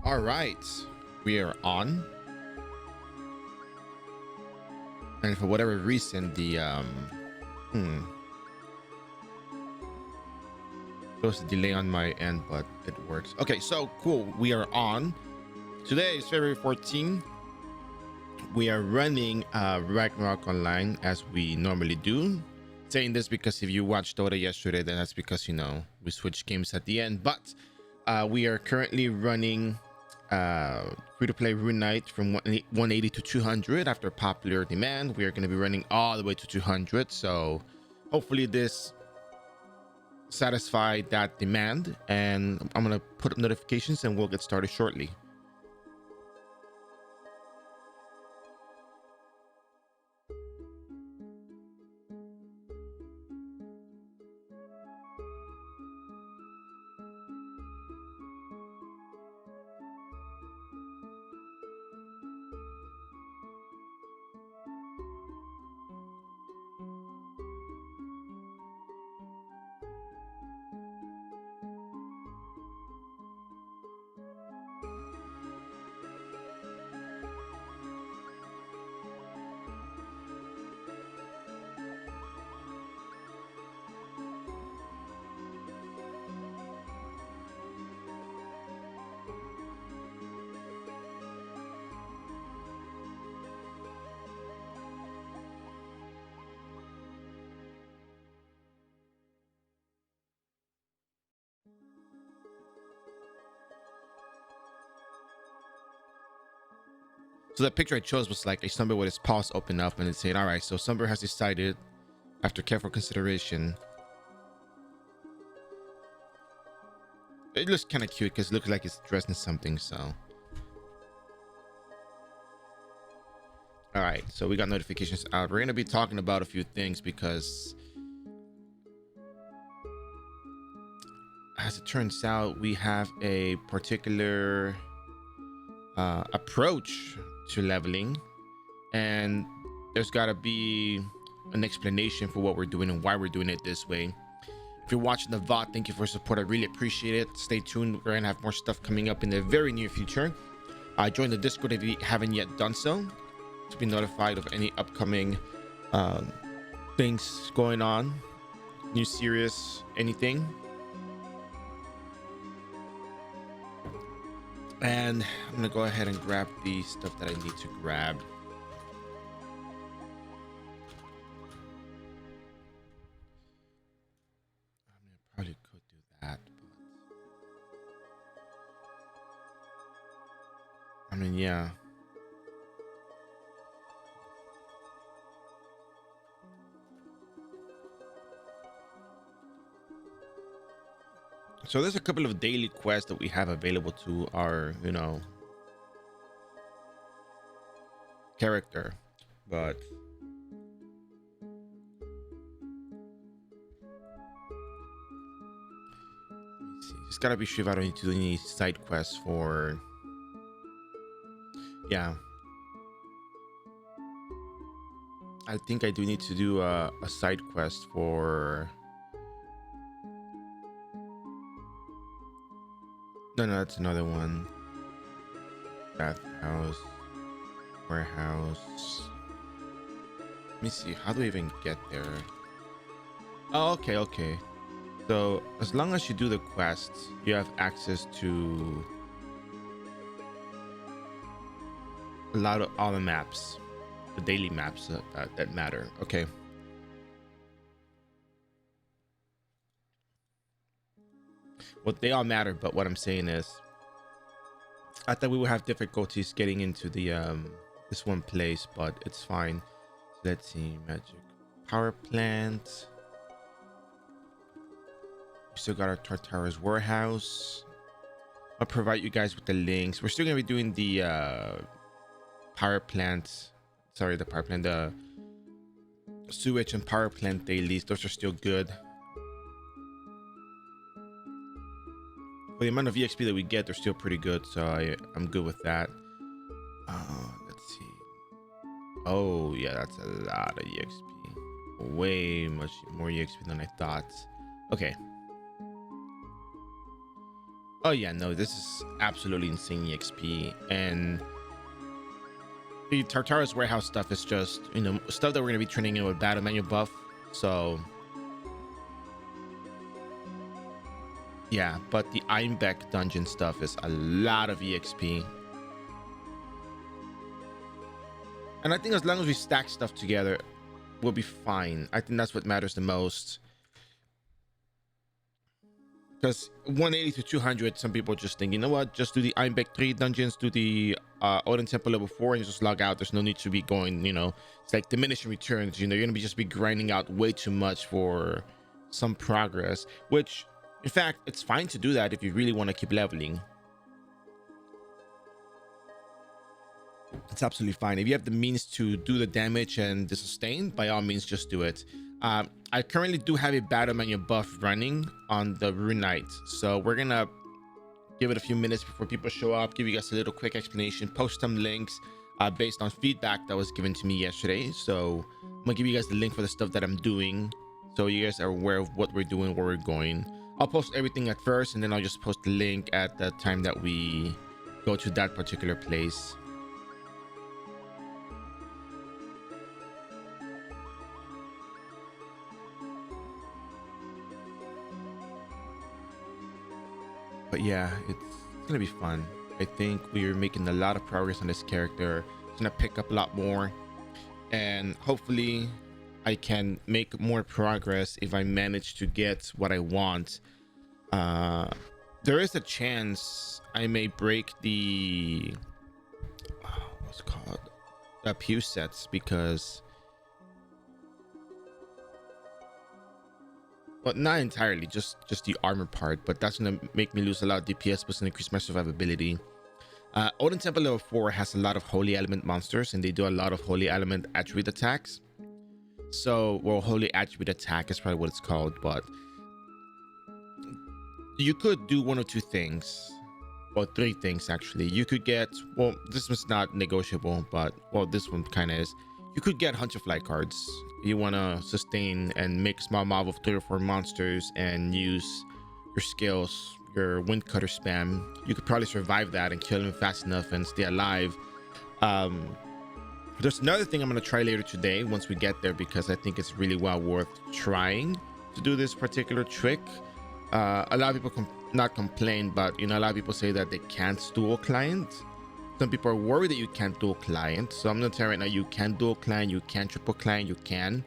All right, we are on, and for whatever reason, the there was a delay on my end, but it works. Okay, so cool. We are on. Today is February 14. We are running Ragnarok Online as we normally do. Saying this because if you watched Dota yesterday, then that's because we switched games at the end. But we are currently running free-to-play Rune Knight from 180 to 200 after popular demand. We are going to be running all the way to 200, so hopefully this satisfied that demand, and I'm going to put up notifications and we'll get started shortly. So the picture I chose was like a Slumber with his paws open up, and it said, all right, so Slumber has decided, after careful consideration. It looks kind of cute because it looks like it's dressed in something, so. All right, so we got notifications out. We're going to be talking about a few things because as it turns out, we have a particular approach to leveling, and there's got to be an explanation for what we're doing and why we're doing it this way. If you're watching the VOD, thank you for support. I really appreciate it. Stay tuned. We're gonna have more stuff coming up in the very near future. Join the Discord if you haven't yet done so to be notified of any upcoming things going on, new series, anything. And I'm gonna go ahead and grab the stuff that I need to grab. I probably could do that, but I mean, yeah. So there's a couple of daily quests that we have available to our, character, but let's see. Just gotta be sure if I don't need to do any side quests for, yeah. I think I do need to do a side quest for. No, that's another one. Bathhouse, warehouse. Let me see. How do I even get there? Oh, okay. So as long as you do the quests, you have access to a lot of all the maps, the daily maps that matter. Okay. Well, they all matter, but what I'm saying is, I thought we would have difficulties getting into the this one place, but it's fine. So let's see, magic power plant. We still got our Tartarus warehouse. I'll provide you guys with the links. We're still gonna be doing the power plant. Sorry, the power plant, the sewage and power plant dailies. Those are still good. For the amount of EXP that we get, they're still pretty good, so I'm good with that. Let's see. Oh yeah, that's a lot of EXP. Way much more EXP than I thought. Okay. Oh yeah, no, this is absolutely insane EXP. And the Tartarus warehouse stuff is just, you know, stuff that we're gonna be turning into a battle menu buff. So yeah, but the Einbeck dungeon stuff is a lot of EXP. And I think as long as we stack stuff together, we'll be fine. I think that's what matters the most. Because 180 to 200, some people just think, you know what, just do the Einbeck 3 dungeons, do the Odin Temple level 4 and just log out. There's no need to be going, you know, it's like diminishing returns. You know, you're gonna be just be grinding out way too much for some progress, which in fact, it's fine to do that if you really want to keep leveling. It's absolutely fine. If you have the means to do the damage and the sustain, by all means, just do it. I currently do have a battle menu buff running on the Rune Knight, so we're gonna give it a few minutes before people show up, give you guys a little quick explanation, post some links based on feedback that was given to me yesterday. So I'm gonna give you guys the link for the stuff that I'm doing, so you guys are aware of what we're doing, where we're going. I'll post everything at first, and then I'll just post the link at the time that we go to that particular place. But yeah, it's gonna be fun. I think we're making a lot of progress on this character. It's gonna pick up a lot more, and hopefully I can make more progress if I manage to get what I want. There is a chance I may break the what's it called, the pew sets, because, well, not entirely, just the armor part, but that's gonna make me lose a lot of DPS, but it's gonna increase my survivability. Odin Temple level 4 has a lot of holy element monsters, and they do a lot of holy element attribute attacks. So, well, holy attribute attack is probably what it's called, but you could do one or two things, or three things actually. You could get, well, this one's not negotiable, but, well, this one kind of is. You could get Hunter Fly cards. You want to sustain and make a small mob of 3 or 4 monsters and use your skills, your wind cutter spam. You could probably survive that and kill them fast enough and stay alive. There's another thing I'm going to try later today once we get there, because I think it's really well worth trying to do this particular trick. A lot of people not complain, but, you know, a lot of people say that they can't dual client. Some people are worried that you can't dual client, so I'm gonna tell you right now, you can dual client, you can triple client, you can.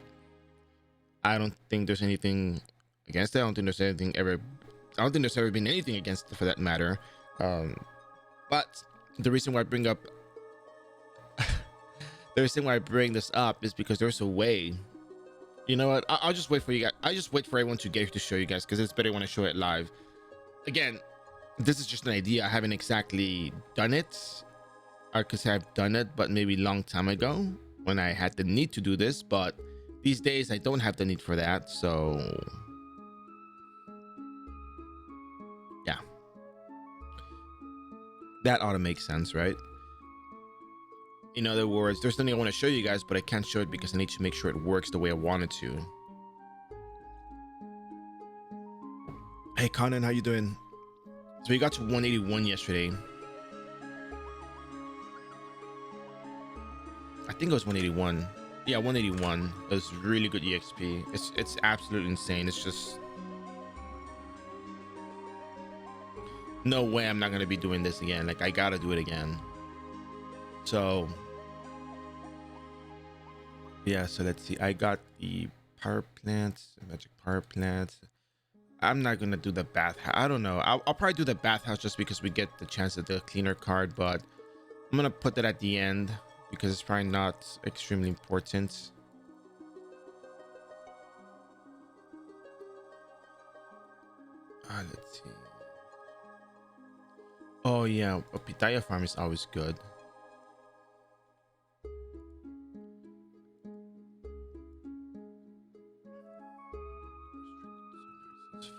I don't think there's anything against it. I don't think there's ever been anything against it, for that matter. But the reason why I bring up the reason why I bring this up is because there's a way. You know what? I'll just wait for you guys. I just wait for everyone to get here to show you guys, because it's better when I show it live. Again, this is just an idea. I haven't exactly done it. I could say I've done it, but maybe a long time ago when I had the need to do this. But these days I don't have the need for that. So yeah, that ought to make sense, right? In other words, there's something I want to show you guys, but I can't show it because I need to make sure it works the way I want it to. Hey Conan, how you doing? So we got to 181 yesterday. I think it was 181. Yeah, 181. It was really good EXP. It's absolutely insane. It's just no way I'm not gonna be doing this again. Like, I gotta do it again. So yeah, so let's see. I got the power plants, magic power plants. I'm not gonna do the bathhouse. I don't know. I'll probably do the bathhouse just because we get the chance at the cleaner card, but I'm gonna put that at the end because it's probably not extremely important. Let's see. Oh yeah, a pitaya farm is always good.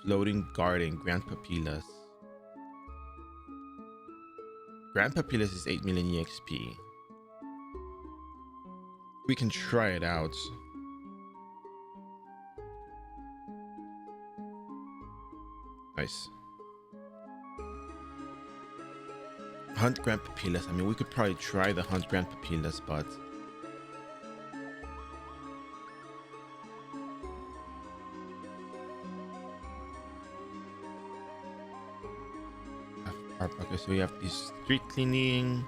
Floating garden, Grand Papillas. Grand Papillas is 8 million EXP. We can try it out. Nice. Hunt Grand Papillas. I mean, we could probably try the Hunt Grand Papillas, but okay, so we have these street cleaning,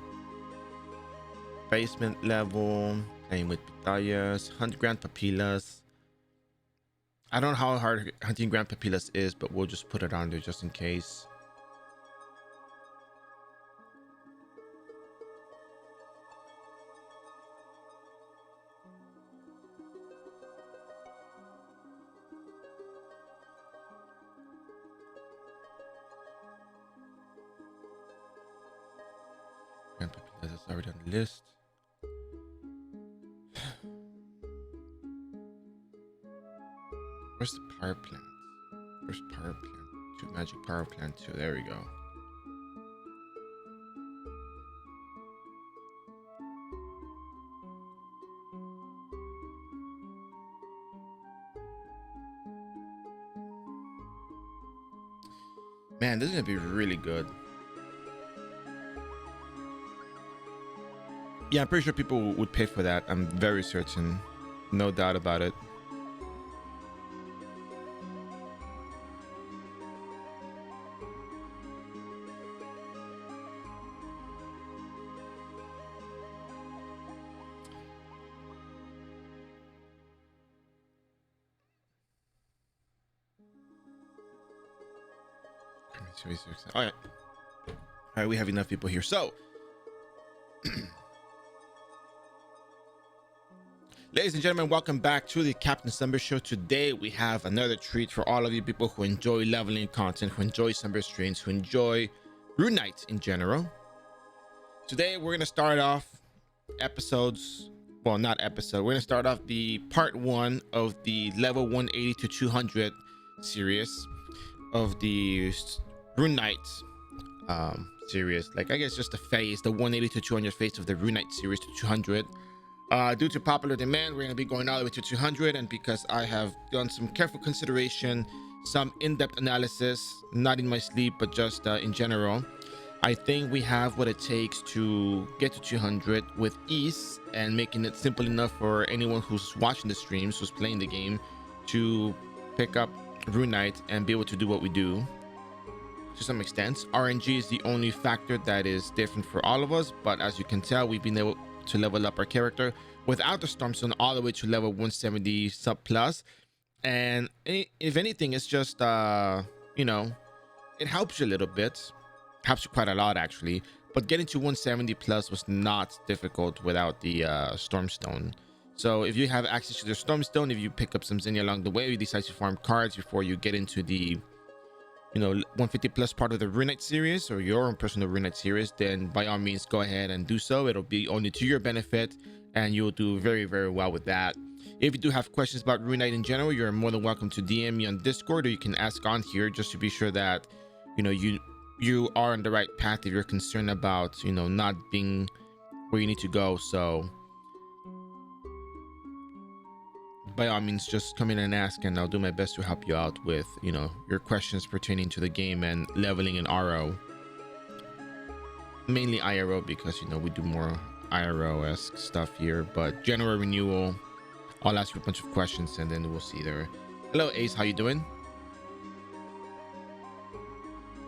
basement level, playing with pitayas, Hunt Grand Papillas. I don't know how hard hunting Grand Papillas is, but we'll just put it on there just in case. Grand Papillas is already on the list. Where's the power plant? Where's power plant? Two magic power plant too. There we go. Man, this is gonna be really good. Yeah, I'm pretty sure people would pay for that. I'm very certain. No doubt about it. All right, we have enough people here. So, ladies and gentlemen, welcome back to the Captain Sunburst Show. Today, we have another treat for all of you people who enjoy leveling content, who enjoy Sunburst streams, who enjoy Rune Knight in general. Today, we're going to start off episodes. Well, not episode. We're going to start off the part 1 of the level 180 to 200 series of the Rune Knight series. Like, I guess just the phase, the 180 to 200 phase of the Rune Knight series to 200. Due to popular demand, we're going to be going all the way to 200, and because I have done some careful consideration, some in-depth analysis, not in my sleep, but just in general, I think we have what it takes to get to 200 with ease, and making it simple enough for anyone who's watching the streams, who's playing the game, to pick up Rune Knight and be able to do what we do. To some extent, RNG is the only factor that is different for all of us, but as you can tell, we've been able to level up our character without the Stormstone all the way to level 170 sub plus. And if anything, it's just you know, it helps you a little bit, helps you quite a lot actually. But getting to 170 plus was not difficult without the Stormstone. So if you have access to the Stormstone, if you pick up some Zinnia along the way, you decide to farm cards before you get into the 150 plus part of the Rune Knight series, or your own personal Rune Knight series, then by all means go ahead and do so. It'll be only to your benefit, and you'll do very, very well with that. If you do have questions about Rune Knight in general, you're more than welcome to DM me on Discord, or you can ask on here, just to be sure that you are on the right path if you're concerned about not being where you need to go. So by all means, just come in and ask, and I'll do my best to help you out with your questions pertaining to the game and leveling in RO. Mainly iRO, because we do more iRO-esque stuff here, but general renewal, I'll ask you a bunch of questions and then we'll see there. Hello Ace, how you doing?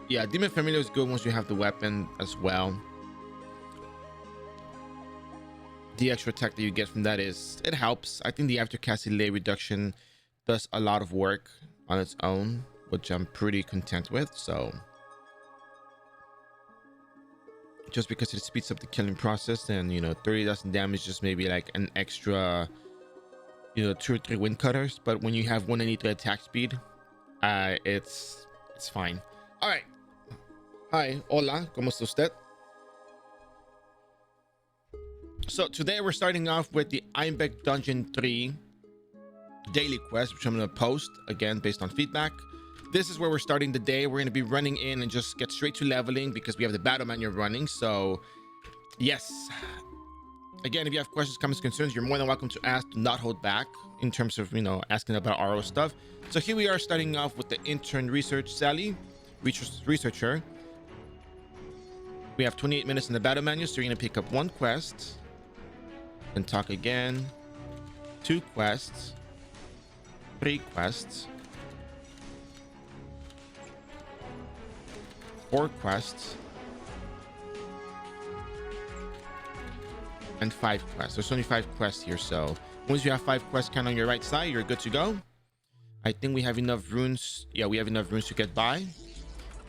Yeah, Demon Familiar is good once you have the weapon as well. The extra attack that you get from that it helps. I think the aftercast delay reduction does a lot of work on its own, which I'm pretty content with. So just because it speeds up the killing process, and 30,000 damage, just maybe like an extra 2 or 3 wind cutters. But when you have 183 attack speed, it's fine. All right. Hi, hola, ¿cómo está usted? So today we're starting off with the Einbeck Dungeon 3 daily quest, which I'm going to post again based on feedback. This is where we're starting the day. We're going to be running in and just get straight to leveling because we have the battle manual running. So yes, again, if you have questions, comments, concerns, you're more than welcome to ask. Do not hold back in terms of asking about RO stuff. So here we are starting off with the intern researcher. We have 28 minutes in the battle menu, so you're gonna pick up 1 quest, then talk again, 2 quests, 3 quests, 4 quests, and 5 quests. There's only 5 quests here, so once you have 5 quests kind of on your right side, you're good to go. I think we have enough runes. Yeah, we have enough runes to get by.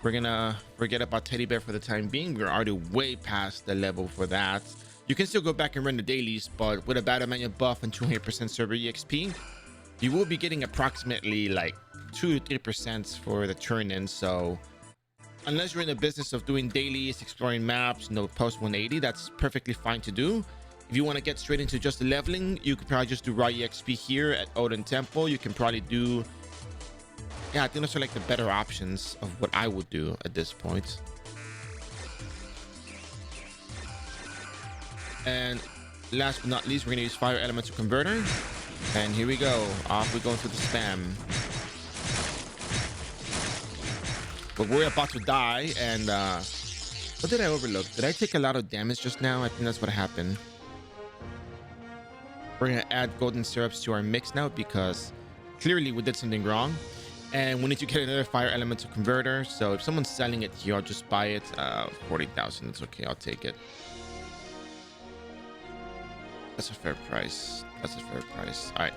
We're gonna forget about Teddy Bear for the time being. We're already way past the level for that. You can still go back and run the dailies, but with a battle menu buff and 200% server EXP, you will be getting approximately like 2 to 3% for the turn-in. So unless you're in the business of doing dailies, exploring maps, post 180, that's perfectly fine to do. If you want to get straight into just the leveling, you could probably just do raw EXP here at Odin Temple. You can probably do, yeah, I think those are like the better options of what I would do at this point. And last but not least, we're going to use Fire Elemental Converter. And here we go. Off we go into the spam. But we're about to die. And what did I overlook? Did I take a lot of damage just now? I think that's what happened. We're going to add golden syrups to our mix now because clearly we did something wrong. And we need to get another Fire Elemental Converter. So if someone's selling it here, I'll just buy it. 40,000. It's okay. I'll take it. That's a fair price. That's a fair price. All right.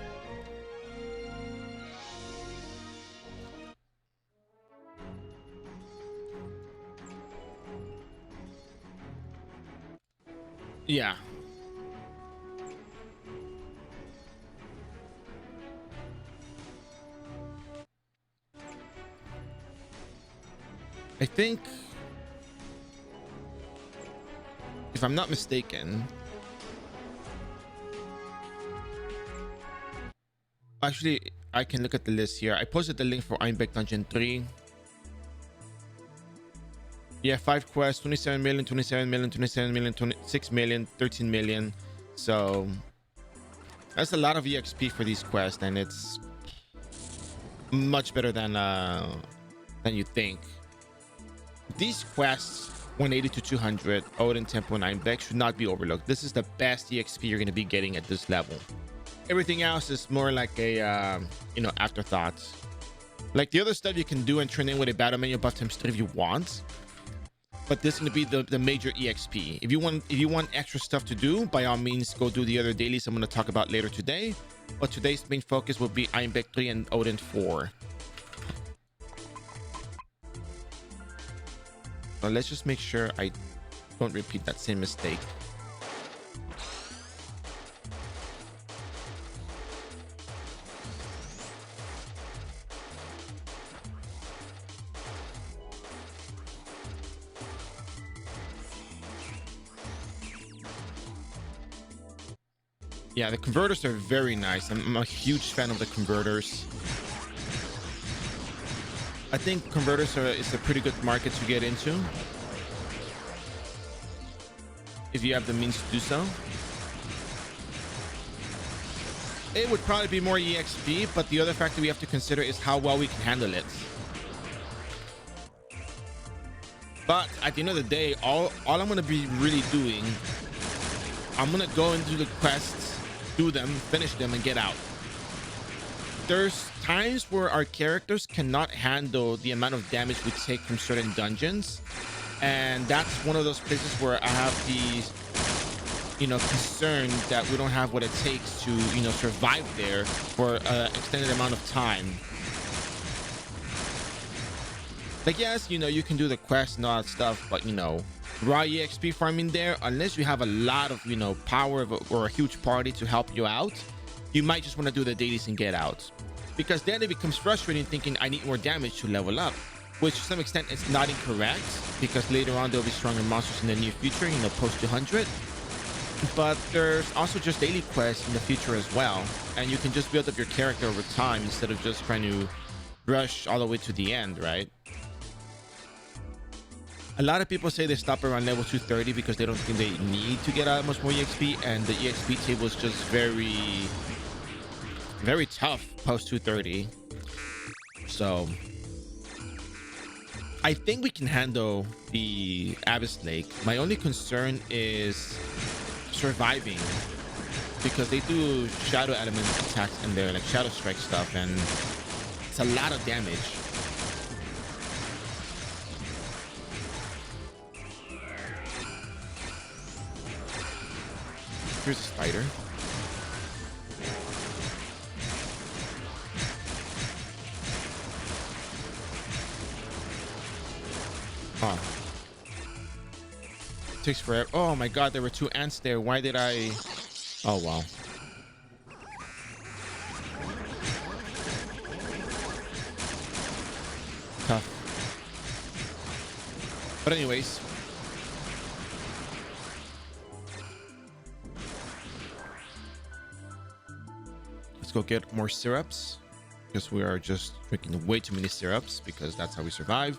Yeah. I think, if I'm not mistaken, actually, I can look at the list here. I posted the link for Einbeck Dungeon 3. Yeah, 5 quests, 27 million, 27 million, 27 million, 26 million, 13 million. So that's a lot of EXP for these quests, and it's much better than you think. These quests, 180 to 200, Odin Temple and Einbeck, should not be overlooked. This is the best EXP you're going to be getting at this level. Everything else is more like a afterthought. Like the other stuff you can do and turn in with a battle menu buff times 3 if you want, but this is going to be the major EXP. If you want extra stuff to do, by all means go do the other dailies I'm going to talk about later today, but today's main focus will be Einbeck 3 and Odin 4. So let's just make sure I don't repeat that same mistake. Yeah, the converters are very nice. I'm a huge fan of the converters. I think converters is a pretty good market to get into if you have the means to do so. It would probably be more EXP, but the other factor we have to consider is how well we can handle it. But at the end of the day, all I'm going to be really doing, I'm going to go and do the quests, do them, finish them, and get out. There's times where our characters cannot handle the amount of damage we take from certain dungeons, and that's one of those places where I have these concern that we don't have what it takes to survive there for an extended amount of time. Like, yes, you can do the quest and all that stuff, but raw EXP farming there, unless you have a lot of power or a huge party to help you out, you might just want to do the dailies and get out, because then it becomes frustrating thinking I need more damage to level up, which to some extent is not incorrect, because later on there'll be stronger monsters in the near future, post 200. But there's also just daily quests in the future as well, and you can just build up your character over time instead of just trying to rush all the way to the end, right? A lot of people say they stop around level 230 because they don't think they need to get out much more EXP, and the EXP table is just very, very tough post 230. So I think we can handle the Abyss Lake. My only concern is surviving, because they do shadow element attacks in there, like shadow strike stuff, and it's a lot of damage. Here's a spider. Huh. Takes forever. Oh my god, there were 2 ants there. Why did I... Oh wow. Tough. But anyways, let's go get more syrups, because we are just drinking way too many syrups, because that's how we survive.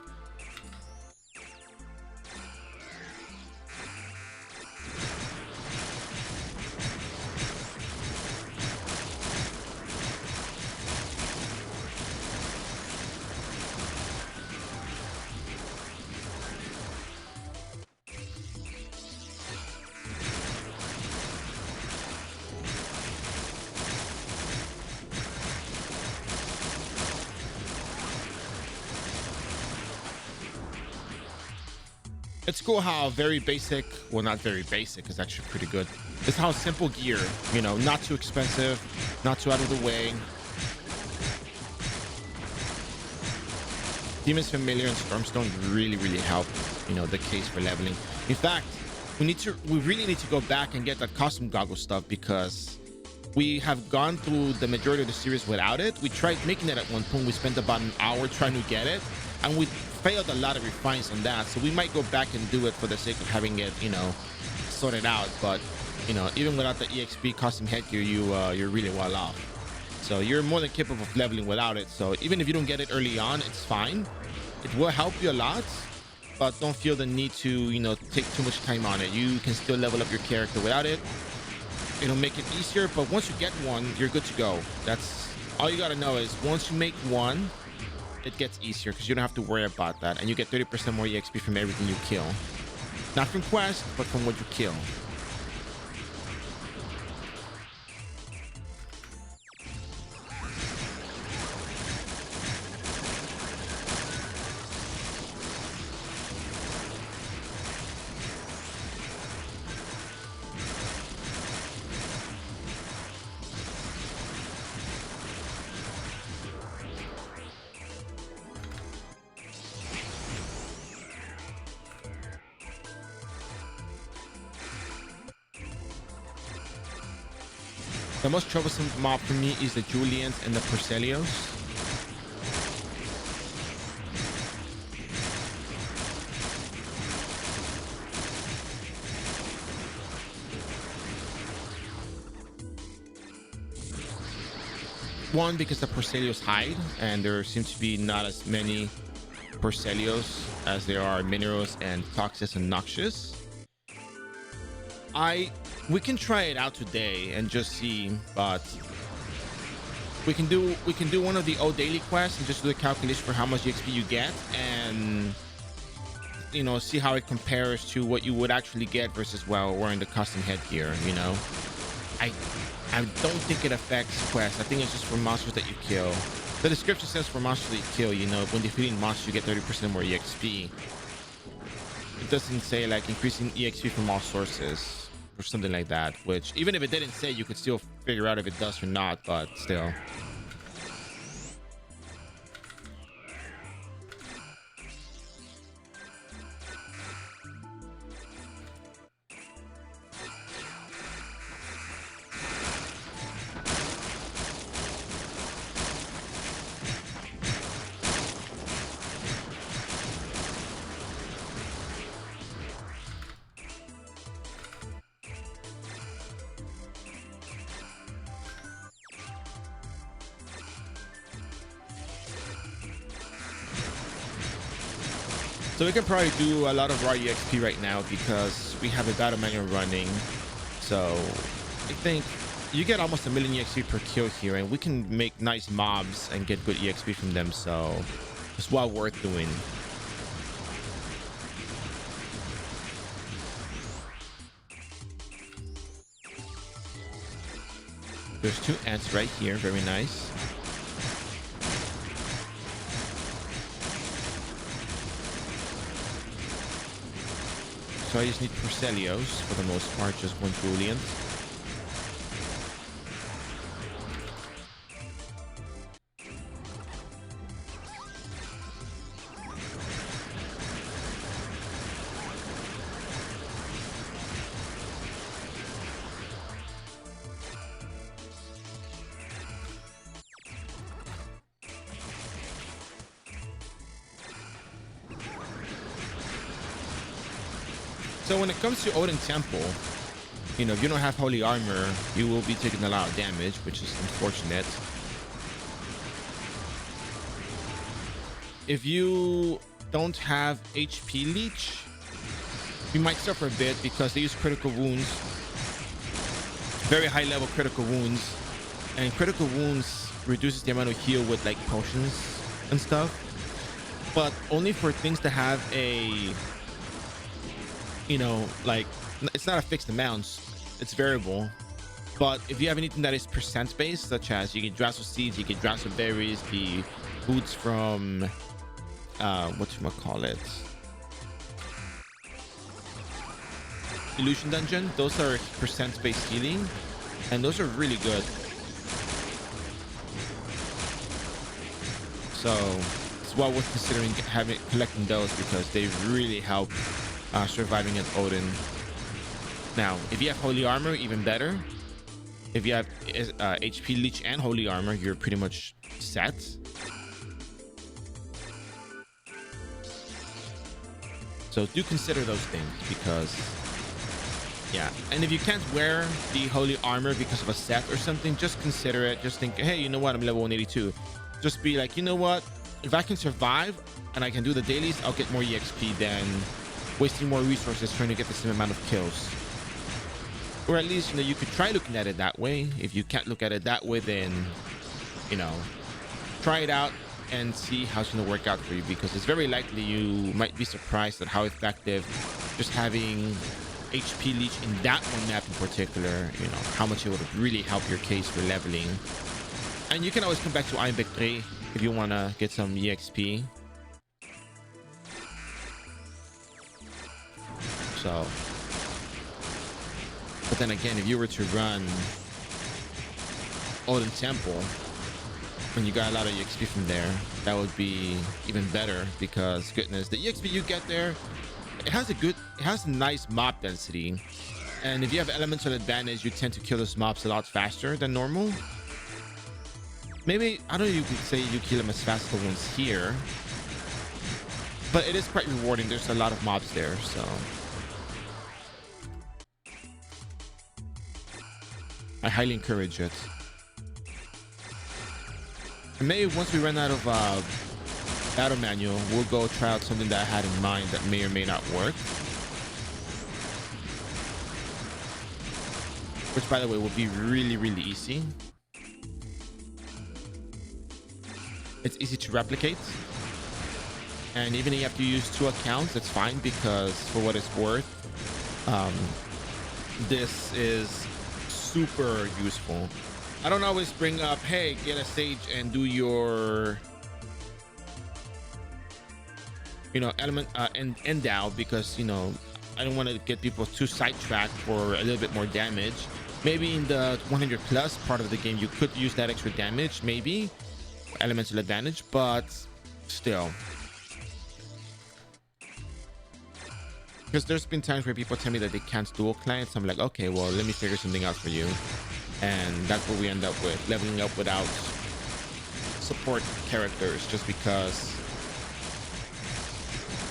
It's cool how very basic, well, not very basic, is actually pretty good. It's how simple gear, you know, not too expensive, not too out of the way. Demon's Familiar and Stormstone really, really help, you know, the case for leveling. In fact, we really need to go back and get that custom goggle stuff, because we have gone through the majority of the series without it. We tried making it at one point. We spent about an hour trying to get it, and we failed a lot of refines on that. So we might go back and do it for the sake of having it, you know, sorted out. But, you know, even without the EXP custom headgear, you're really well off. So you're more than capable of leveling without it. So even if you don't get it early on, it's fine. It will help you a lot, but don't feel the need to, you know, take too much time on it. You can still level up your character without it. It'll make it easier, but once you get one, you're good to go. That's all you gotta know, is once you make one, it gets easier, because you don't have to worry about that, and you get 30% more EXP from everything you kill. Not from quests, but from what you kill. The most troublesome mob for me is the Julians and the Perselios. One, because the Perselios hide, and there seems to be not as many Perselios as there are Mineros and Toxis and Noxious. We can try it out today and just see, but we can do one of the old daily quests and just do the calculation for how much XP you get, and, you know, see how it compares to what you would actually get versus, well, wearing the custom headgear. You know, I don't think it affects quests. I think it's just for monsters that you kill. The description says for monsters that you kill, you know, when defeating monsters you get 30% more EXP. It doesn't say like increasing EXP from all sources or something like that, which even if it didn't say, you could still figure out if it does or not, but still. So we can probably do a lot of raw EXP right now because we have a battle manual running. So I think you get almost 1 million EXP per kill here, and we can make nice mobs and get good EXP from them. So it's well worth doing. There's 2 ants right here. Very nice. So I just need Perselios for the most part, just 1 Julian. So when it comes to Odin Temple, you know, if you don't have holy armor, you will be taking a lot of damage, which is unfortunate. If you don't have HP leech, you might suffer a bit because they use critical wounds, very high level critical wounds, and critical wounds reduces the amount of heal with like potions and stuff, but only for things that have a, you know, like, it's not a fixed amount, it's variable. But if you have anything that is percent based, such as you get Drasso seeds, you get Drasso berries, the boots from whatchamacallit, Illusion Dungeon, those are percent based healing, and those are really good. So it's well worth considering collecting those, because they really help surviving at Odin. Now, if you have holy armor, even better. If you have HP leech and holy armor, you're pretty much set. So do consider those things, because yeah. And if you can't wear the holy armor because of a set or something, just consider it. Just think, hey, you know what, I'm level 182. Just be like, you know what, if I can survive and I can do the dailies, I'll get more EXP than wasting more resources trying to get the same amount of kills. Or at least, you know, you could try looking at it that way. If you can't look at it that way, then, you know, try it out and see how it's going to work out for you, because it's very likely you might be surprised at how effective just having HP leech in that one map in particular, you know, how much it would really help your case for leveling. And you can always come back to Iron Victory if you want to get some EXP. So, but then again, if you were to run Odin Temple and you got a lot of EXP from there, that would be even better, because goodness, the EXP you get there, it has a nice mob density, and if you have elemental advantage, you tend to kill those mobs a lot faster than normal. Maybe, I don't know, you could say you kill them as fast as the ones here, but it is quite rewarding. There's a lot of mobs there, so I highly encourage it. And maybe once we run out of battle manual, we'll go try out something that I had in mind that may or may not work. Which, by the way, will be really, really easy. It's easy to replicate. And even if you have to use 2 accounts, it's fine, because for what it's worth, this is super useful. I don't always bring up, hey, get a sage and do your, you know, element endow, because, you know, I don't want to get people too sidetracked for a little bit more damage. Maybe in the 100 plus part of the game, you could use that extra damage, maybe elemental advantage, but still. Because there's been times where people tell me that they can't dual clients. I'm like, okay, well, let me figure something out for you. And that's what we end up with, leveling up without support characters, just because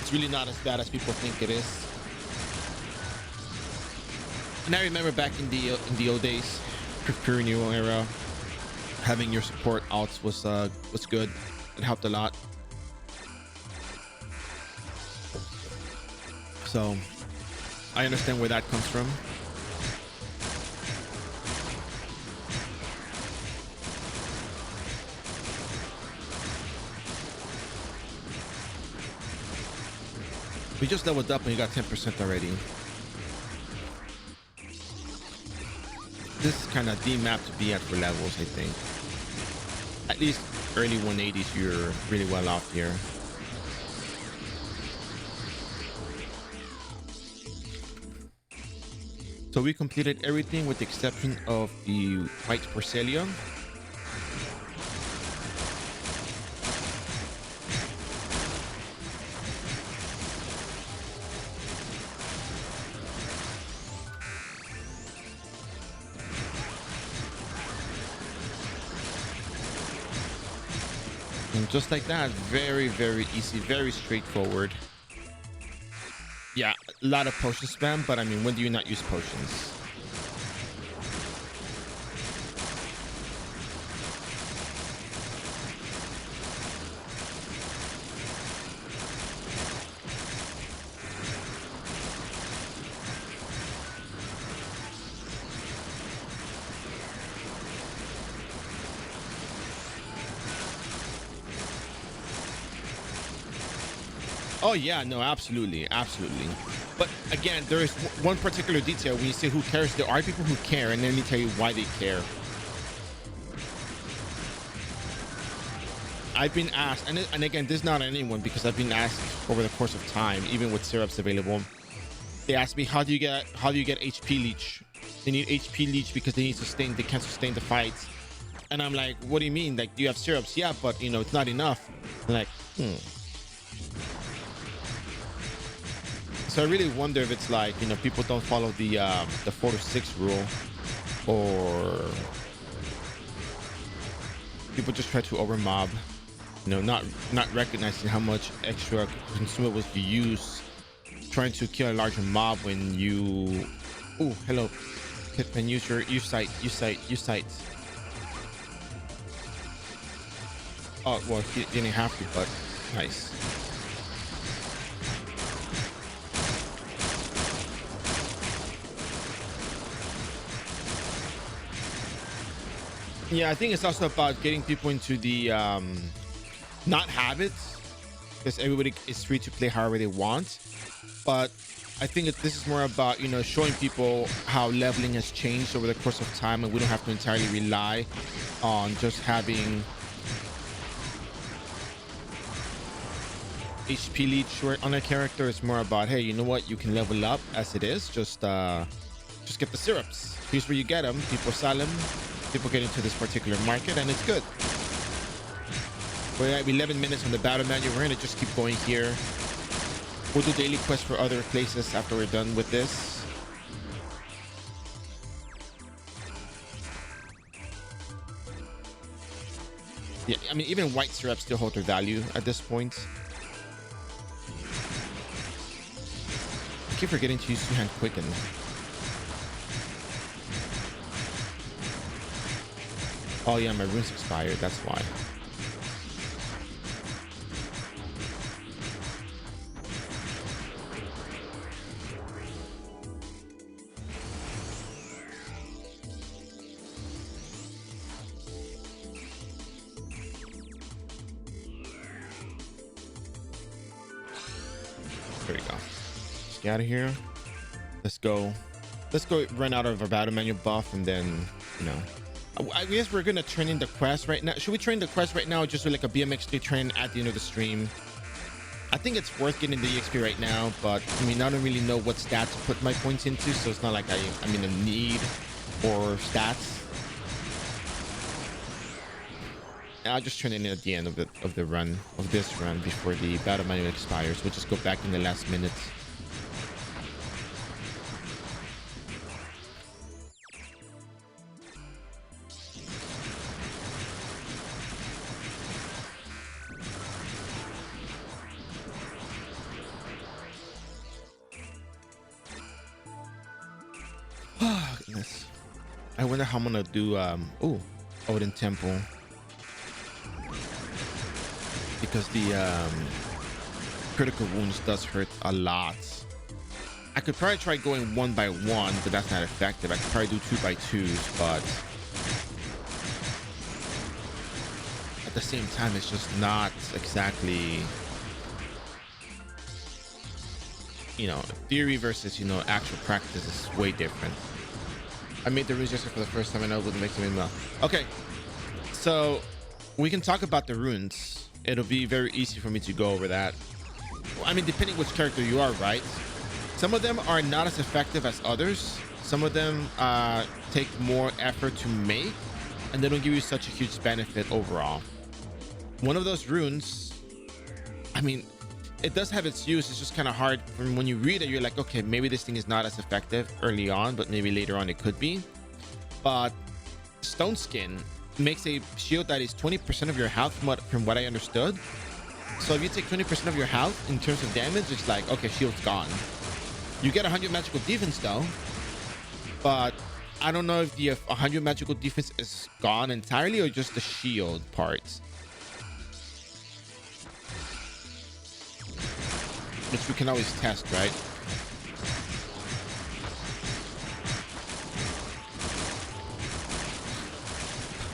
it's really not as bad as people think it is. And I remember back in the old days, pure new era, having your support alts was good. It helped a lot. So I understand where that comes from. We just leveled up and you got 10% already. this is kind of the map to be at for levels, I think. At least early 180s, you're really well off here. So we completed everything with the exception of the white Porcelia. And just like that, very, very easy, very straightforward. Yeah, a lot of potion spam, but I mean, when do you not use potions? Oh yeah, no, absolutely, absolutely. But again, there is one particular detail when you say who cares. There are people who care, and let me tell you why they care. I've been asked, and again, this is not anyone, because I've been asked over the course of time, even with syrups available. They asked me, how do you get HP leech? They need HP leech because they can't sustain the fights. And I'm like, what do you mean? Like, do you have syrups? Yeah, but you know, it's not enough. I'm like, So I really wonder if it's like, you know, people don't follow the 4 to 6 rule, or people just try to over mob, you know, not recognizing how much extra consumables you use trying to kill a larger mob when you. Oh, hello, Hitman. Use sight. Oh well, he didn't have to, but nice. Yeah, I think it's also about getting people into the not habits, because everybody is free to play however they want. But I think this is more about, you know, showing people how leveling has changed over the course of time, and we don't have to entirely rely on just having HP leech on a character. It's more about, hey, you know what, you can level up as it is. Just get the syrups. Here's where you get them. People sell them. People get into this particular market, and it's good. We're at 11 minutes on the battle menu. We're gonna just keep going here. We'll do daily quests for other places after we're done with this. Yeah, I mean, even white syrups still hold their value at this point. I keep forgetting to use two-hand quicken. Oh yeah, my rune's expired, that's why. There we go. Let's get out of here. Let's go run out of our battle menu buff, and then, you know, I guess we're gonna turn in the quest right now. Should we train the quest right now, or just do like a BMX train at the end of the stream? I think it's worth getting the EXP right now, but I mean, I don't really know what stats to put my points into, so it's not like I'm in a need for stats. I'll just turn it in at the end of this run before the battle menu expires. We'll just go back in the last minute. Goodness. I wonder how I'm gonna do Odin Temple, because the critical wounds does hurt a lot. I could probably try going 1 by 1, but that's not effective. I could probably do 2 by 2s, but at the same time, it's just not exactly, you know, theory versus, you know, actual practice is way different. I made the runes yesterday for the first time. I know it would make them in well. Okay, so we can talk about the runes. It'll be very easy for me to go over that. I mean, depending which character you are, right? Some of them are not as effective as others. Some of them take more effort to make, and they don't give you such a huge benefit overall. One of those runes, I mean, it does have its use. It's just kind of hard from when you read it. You're like, okay, maybe this thing is not as effective early on, but maybe later on it could be. But Stone Skin makes a shield that is 20% of your health from what I understood. So if you take 20% of your health in terms of damage, it's like, okay, shield's gone. You get 100 magical defense though, but I don't know if the 100 magical defense is gone entirely or just the shield part, which we can always test, right?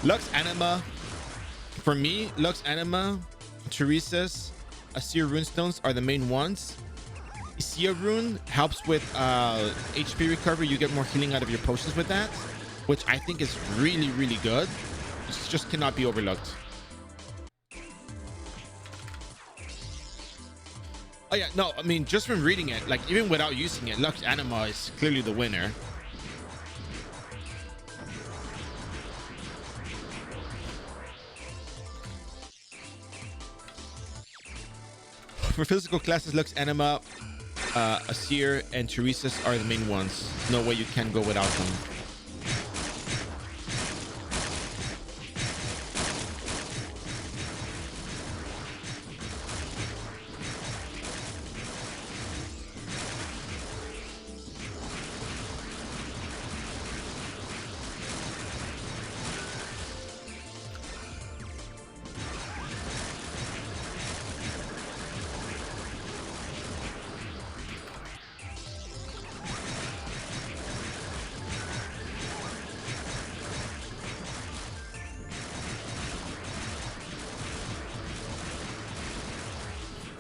Lux Anima, for me, Lux Anima, Teresa's, Asir Runestones are the main ones. Isia Rune helps with HP recovery. You get more healing out of your potions with that, which I think is really, really good. It just cannot be overlooked. Oh yeah, no, I mean, just from reading it, like even without using it, Lux Anima is clearly the winner. For physical classes, Lux Anima, Asir, and Teresa's are the main ones. No way you can go without them.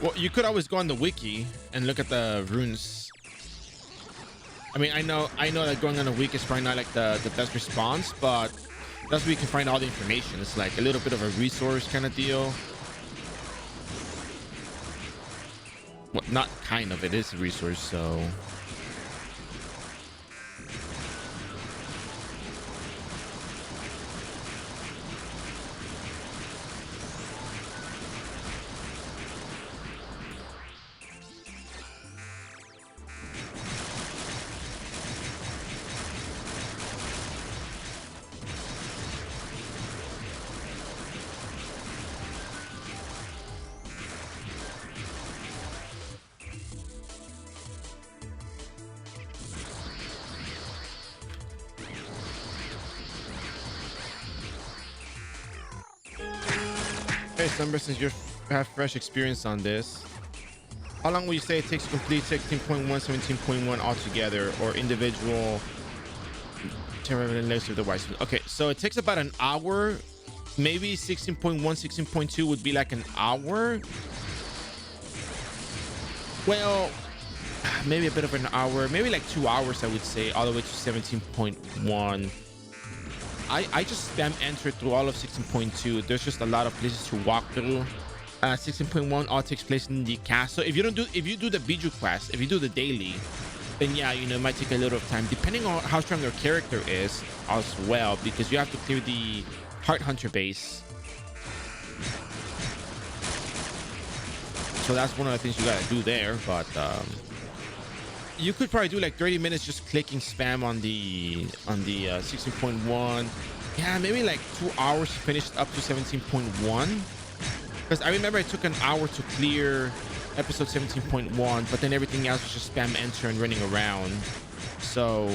Well, you could always go on the wiki and look at the runes. I mean, I know that going on a wiki is probably not like the best response, but that's where you can find all the information. It's like a little bit of a resource kind of deal. Well, not kind of, it is a resource, so. Number, since you have fresh experience on this, how long will you say it takes to complete 16.1, 17.1 altogether, or individual list of the white? Okay, so it takes about an hour. Maybe 16.1, 16.2 would be like an hour. Well, maybe a bit of an hour, maybe like 2 hours, I would say, all the way to 17.1. I just spam enter through all of 16.2. There's just a lot of places to walk through. 16.1 all takes place in the castle. If you do the Biju quest, if you do the daily, then yeah, you know, it might take a little time, depending on how strong your character is as well, because you have to clear the Heart Hunter base. So that's one of the things you gotta do there, but you could probably do like 30 minutes just clicking spam on the 16.1. Yeah, maybe like 2 hours to finish up to 17.1, because I remember it took an hour to clear episode 17.1, but then everything else was just spam enter and running around. So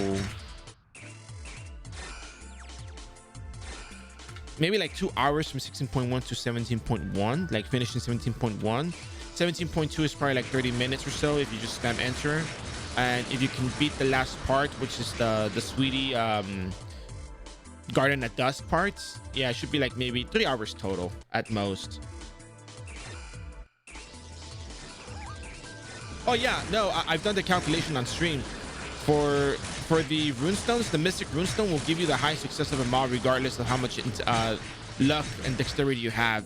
maybe like 2 hours from 16.1 to 17.1, like finishing 17.1. 17.2 is probably like 30 minutes or so if you just spam enter. And if you can beat the last part, which is the sweetie Garden at Dusk parts, yeah, it should be like maybe 3 hours total at most. Oh yeah, no, I've done the calculation on stream. For the runestones, the mystic runestone will give you the high success of a mob regardless of how much luck and dexterity you have.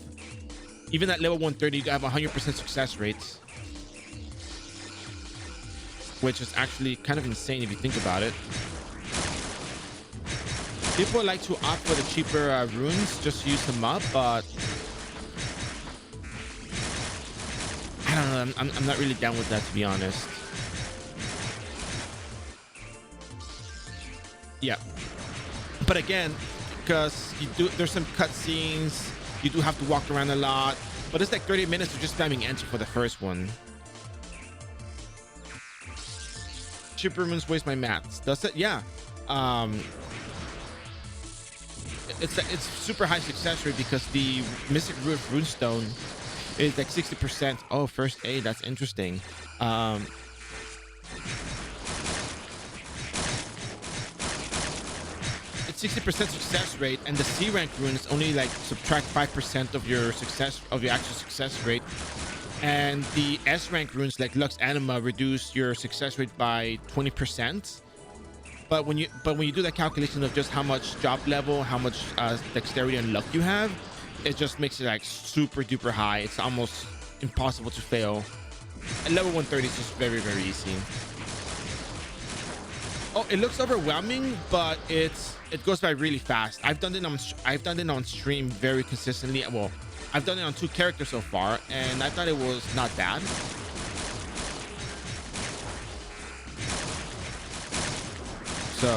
Even at level 130, you have 100% success rates, which is actually kind of insane if you think about it. People like to opt for the cheaper runes just to use them up, but I don't know. I'm not really down with that, to be honest. Yeah, but again, because there's some cutscenes, you do have to walk around a lot, but it's like 30 minutes of just spamming enter for the first one. Cheaper runes waste my mats. Does it? Yeah. It's super high success rate because the mystic runestone is like 60%. Oh, first aid. That's interesting. It's 60% success rate, and the C rank runes only like subtract 5% of your actual success rate. And the S rank runes like Lux Anima reduce your success rate by 20%. But when you do that calculation of just how much job level, how much dexterity and luck you have, it just makes it like super duper high. It's almost impossible to fail. At level 130 is just very, very easy. Oh, it looks overwhelming, but it goes by really fast. I've done it on stream very consistently. Well, I've done it on 2 characters so far, and I thought it was not bad. So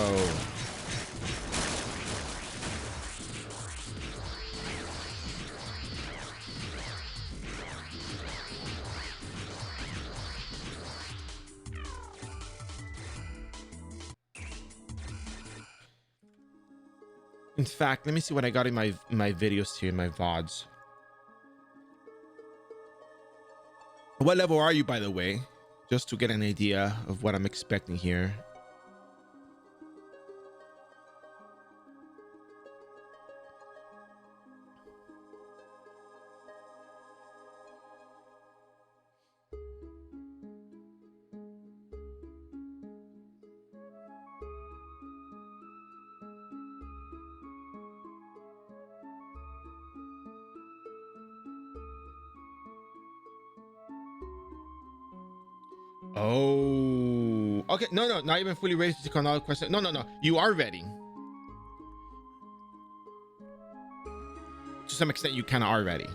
in fact, let me see what I got in my videos here, my VODs. What level are you, by the way? Just to get an idea of what I'm expecting here. Oh, okay. No, not even fully ready to take on all questions. No. You are ready. To some extent, you kind of are ready.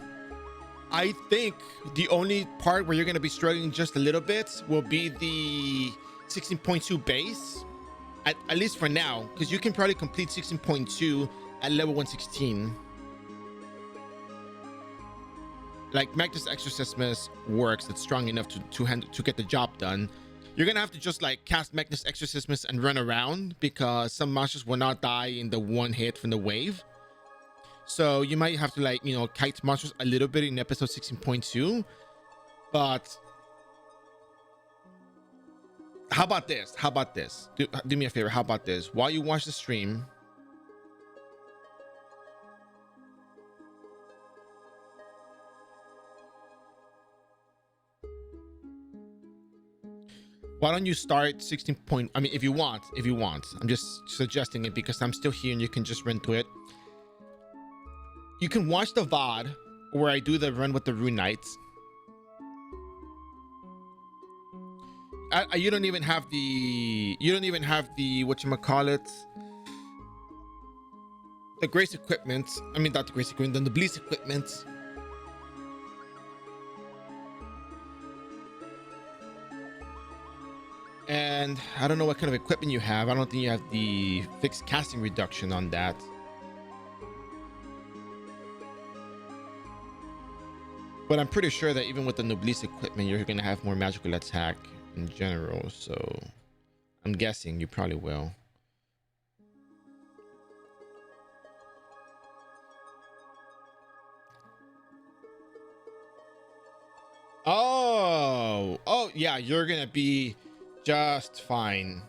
I think the only part where you're going to be struggling just a little bit will be the 16.2 base, at least for now, because you can probably complete 16.2 at level 116. Like Magnus Exorcismus works, that's strong enough to get the job done. You're gonna have to just like cast Magnus Exorcismus and run around, because some monsters will not die in the one hit from the wave. So you might have to, like, you know, kite monsters a little bit in episode 16.2. But how about this? Do me a favor. How about this? While you watch the stream, why don't you start 16 point? I mean, if you want. I'm just suggesting it because I'm still here and you can just run through it. You can watch the VOD where I do the run with the Rune Knights. You don't even have the whatchamacallit, the Grace equipment. I mean, not the Grace equipment, the Bleach equipment. And I don't know what kind of equipment you have. I don't think you have the fixed casting reduction on that. But I'm pretty sure that even with the Noblesse equipment, you're going to have more magical attack in general. So I'm guessing you probably will. Oh, yeah, you're going to be just fine.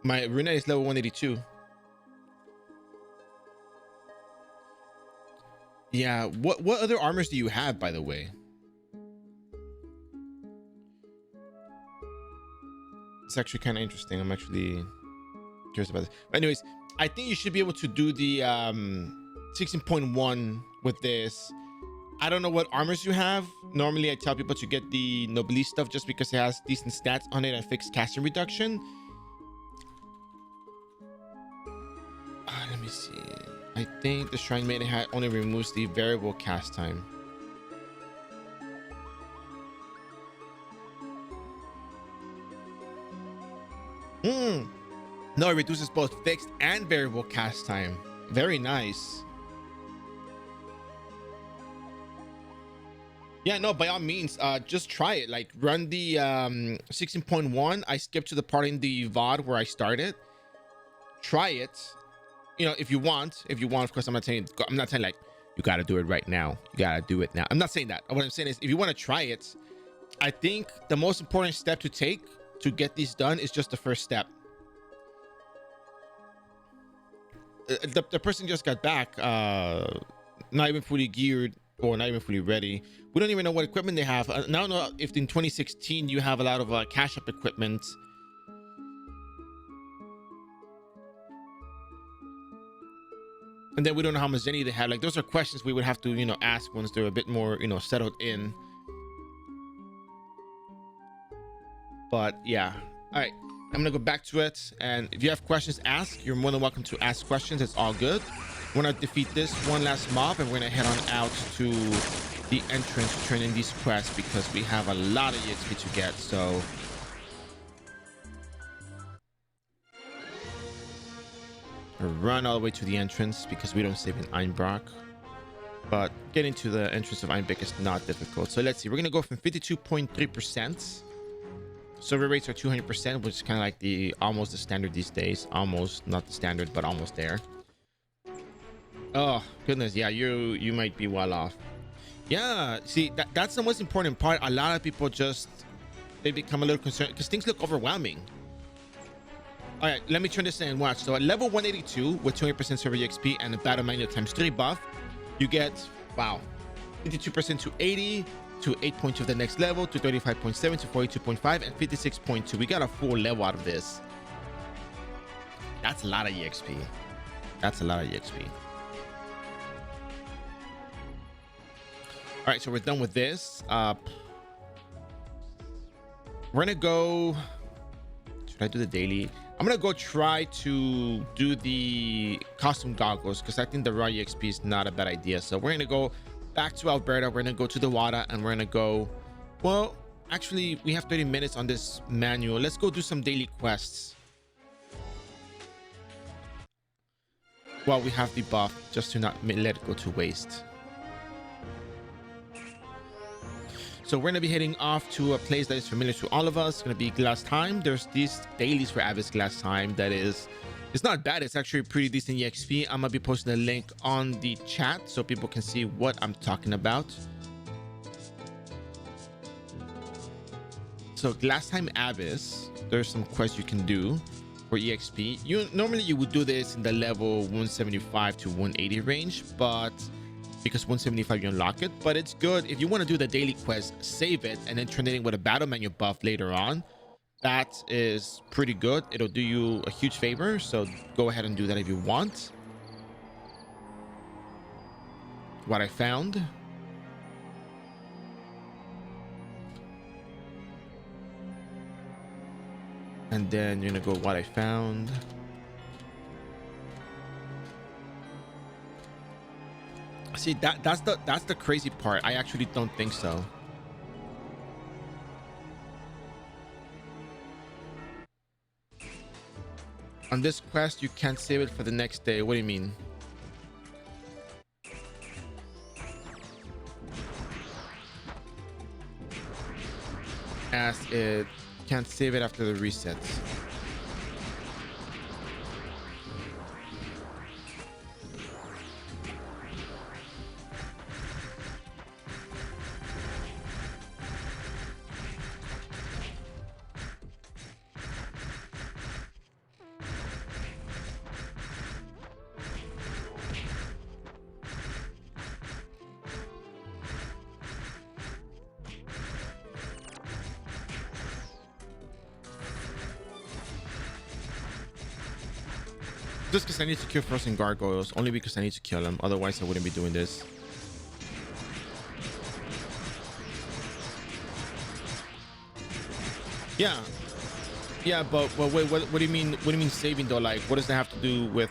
My Rune is level 182. Yeah, what other armors do you have, by the way? It's actually kind of interesting. I'm actually curious about this. But anyways, I think you should be able to do the 16.1 with this. I don't know what armors you have. Normally I tell people to get the Noblesse stuff just because it has decent stats on it and fixed casting reduction. Let me see. I think the Shrine Maiden hat only removes the variable cast time. No, it reduces both fixed and variable cast time. Very nice. Yeah, no, by all means, just try it. Like, run the 16.1. I skipped to the part in the VOD where I started. Try it. You know, if you want, of course, I'm not saying like you got to do it right now. You got to do it now. I'm not saying that. What I'm saying is, if you want to try it, I think the most important step to take to get these done is just the first step. The person just got back, not even fully geared or not even fully ready. We don't even know what equipment they have. I don't know if in 2016 you have a lot of cash up equipment. And then we don't know how much Zenny they have. Like, those are questions we would have to, you know, ask once they're a bit more, you know, settled in. But yeah. All right. I'm gonna go back to it, and if you have questions, ask. You're more than welcome to ask questions. It's all good. We're gonna defeat this one last mob, and we're gonna head on out to the entrance to turn in these quests because we have a lot of EXP to get. So run all the way to the entrance because we don't save in Einbrock. But getting to the entrance of Einbeck is not difficult. So let's see. We're gonna go from 52.3%. Survey rates are 200%, which is kind of like almost the standard these days. Almost, not the standard, but almost there. Oh goodness, yeah, you might be well off. Yeah, see, that's the most important part. A lot of people they become a little concerned because things look overwhelming. All right, let me turn this in and watch. So at level 182 with 200% server EXP and a battle manual ×3 buff, you get, wow, 52% to 80 to 8.2 of the next level, to 35.7 to 42.5 and 56.2. We got a full level out of this. That's a lot of EXP. That's a lot of EXP. All right, so we're done with this. We're gonna go. Should I do the daily? I'm gonna go try to do the costume goggles because I think the raw EXP is not a bad idea. So we're gonna go back to Alberta. We're gonna go to the water and we're gonna go. Well, actually, we have 30 minutes on this manual. Let's go do some daily quests. Well, we have the buff just to not let it go to waste. So we're gonna be heading off to a place that is familiar to all of us. It's gonna be Glass Time. There's these dailies for Avis Glass Time that is, it's not bad. It's actually pretty decent EXP. I'm gonna be posting a link on the chat so people can see what I'm talking about. So Glass Time Abyss, there's some quests you can do for EXP. Normally you would do this in the level 175 to 180 range, but because 175 you unlock it. But it's good if you want to do the daily quest, save it and then turn it in with a battle menu buff later on. That is pretty good. It'll do you a huge favor, so go ahead and do that if you want. What I found. And then you're gonna go what I found. See, that's the crazy part. I actually don't think so. On this quest, you can't save it for the next day. What do you mean? As it can't save it after the resets. Just because I need to kill frozen gargoyles, only because I need to kill them. Otherwise, I wouldn't be doing this. Yeah, yeah, but wait, what do you mean? What do you mean saving though? Like, what does that have to do with?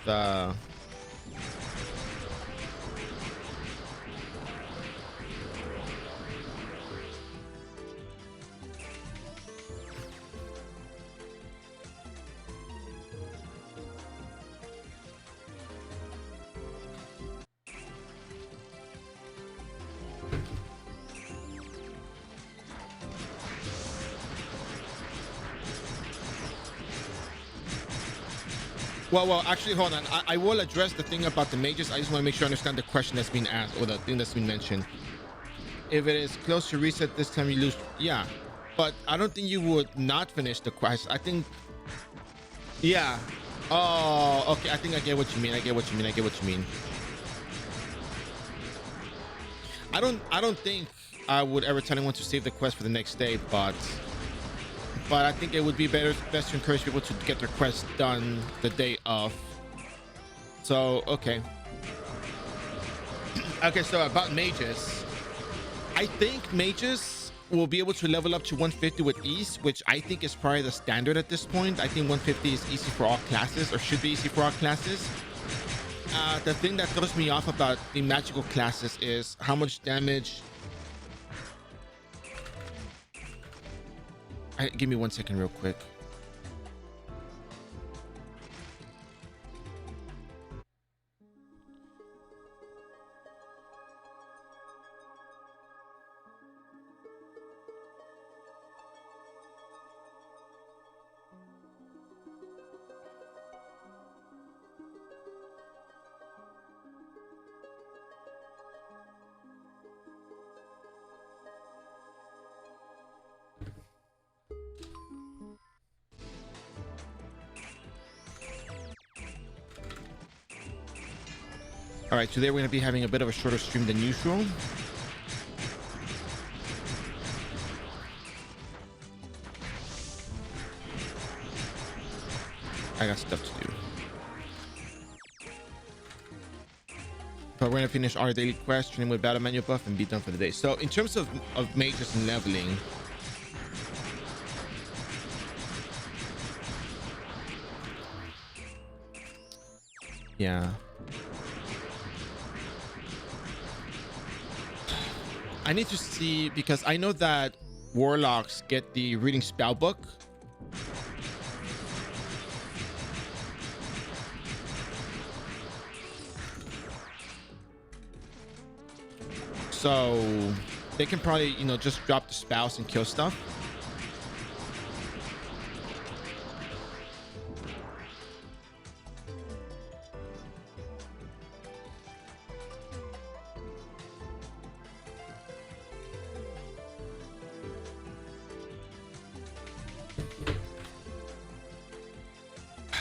Well, actually, hold on. I will address the thing about the mages. I just want to make sure I understand the question that's being asked or the thing that's been mentioned. If it is close to reset this time, you lose. Yeah, but I don't think you would not finish the quest. I think. Yeah. Oh, okay. I think I get what you mean. I get what you mean. I get what you mean. I don't think I would ever tell anyone to save the quest for the next day, but I think it would be best to encourage people to get their quest done the day of. So okay. Okay, so about mages, I think mages will be able to level up to 150 with ease, which I think is probably the standard at this point. I think 150 is easy for all classes, or should be easy for all classes. The thing that throws me off about the magical classes is how much damage. Give me 1 second real quick. All right, today we're going to be having a bit of a shorter stream than usual. I got stuff to do. But we're going to finish our daily quest, train with battle manual buff, and be done for the day. So in terms of mages and leveling, yeah. I need to see, because I know that warlocks get the reading spell book. So they can probably, just drop the spells and kill stuff.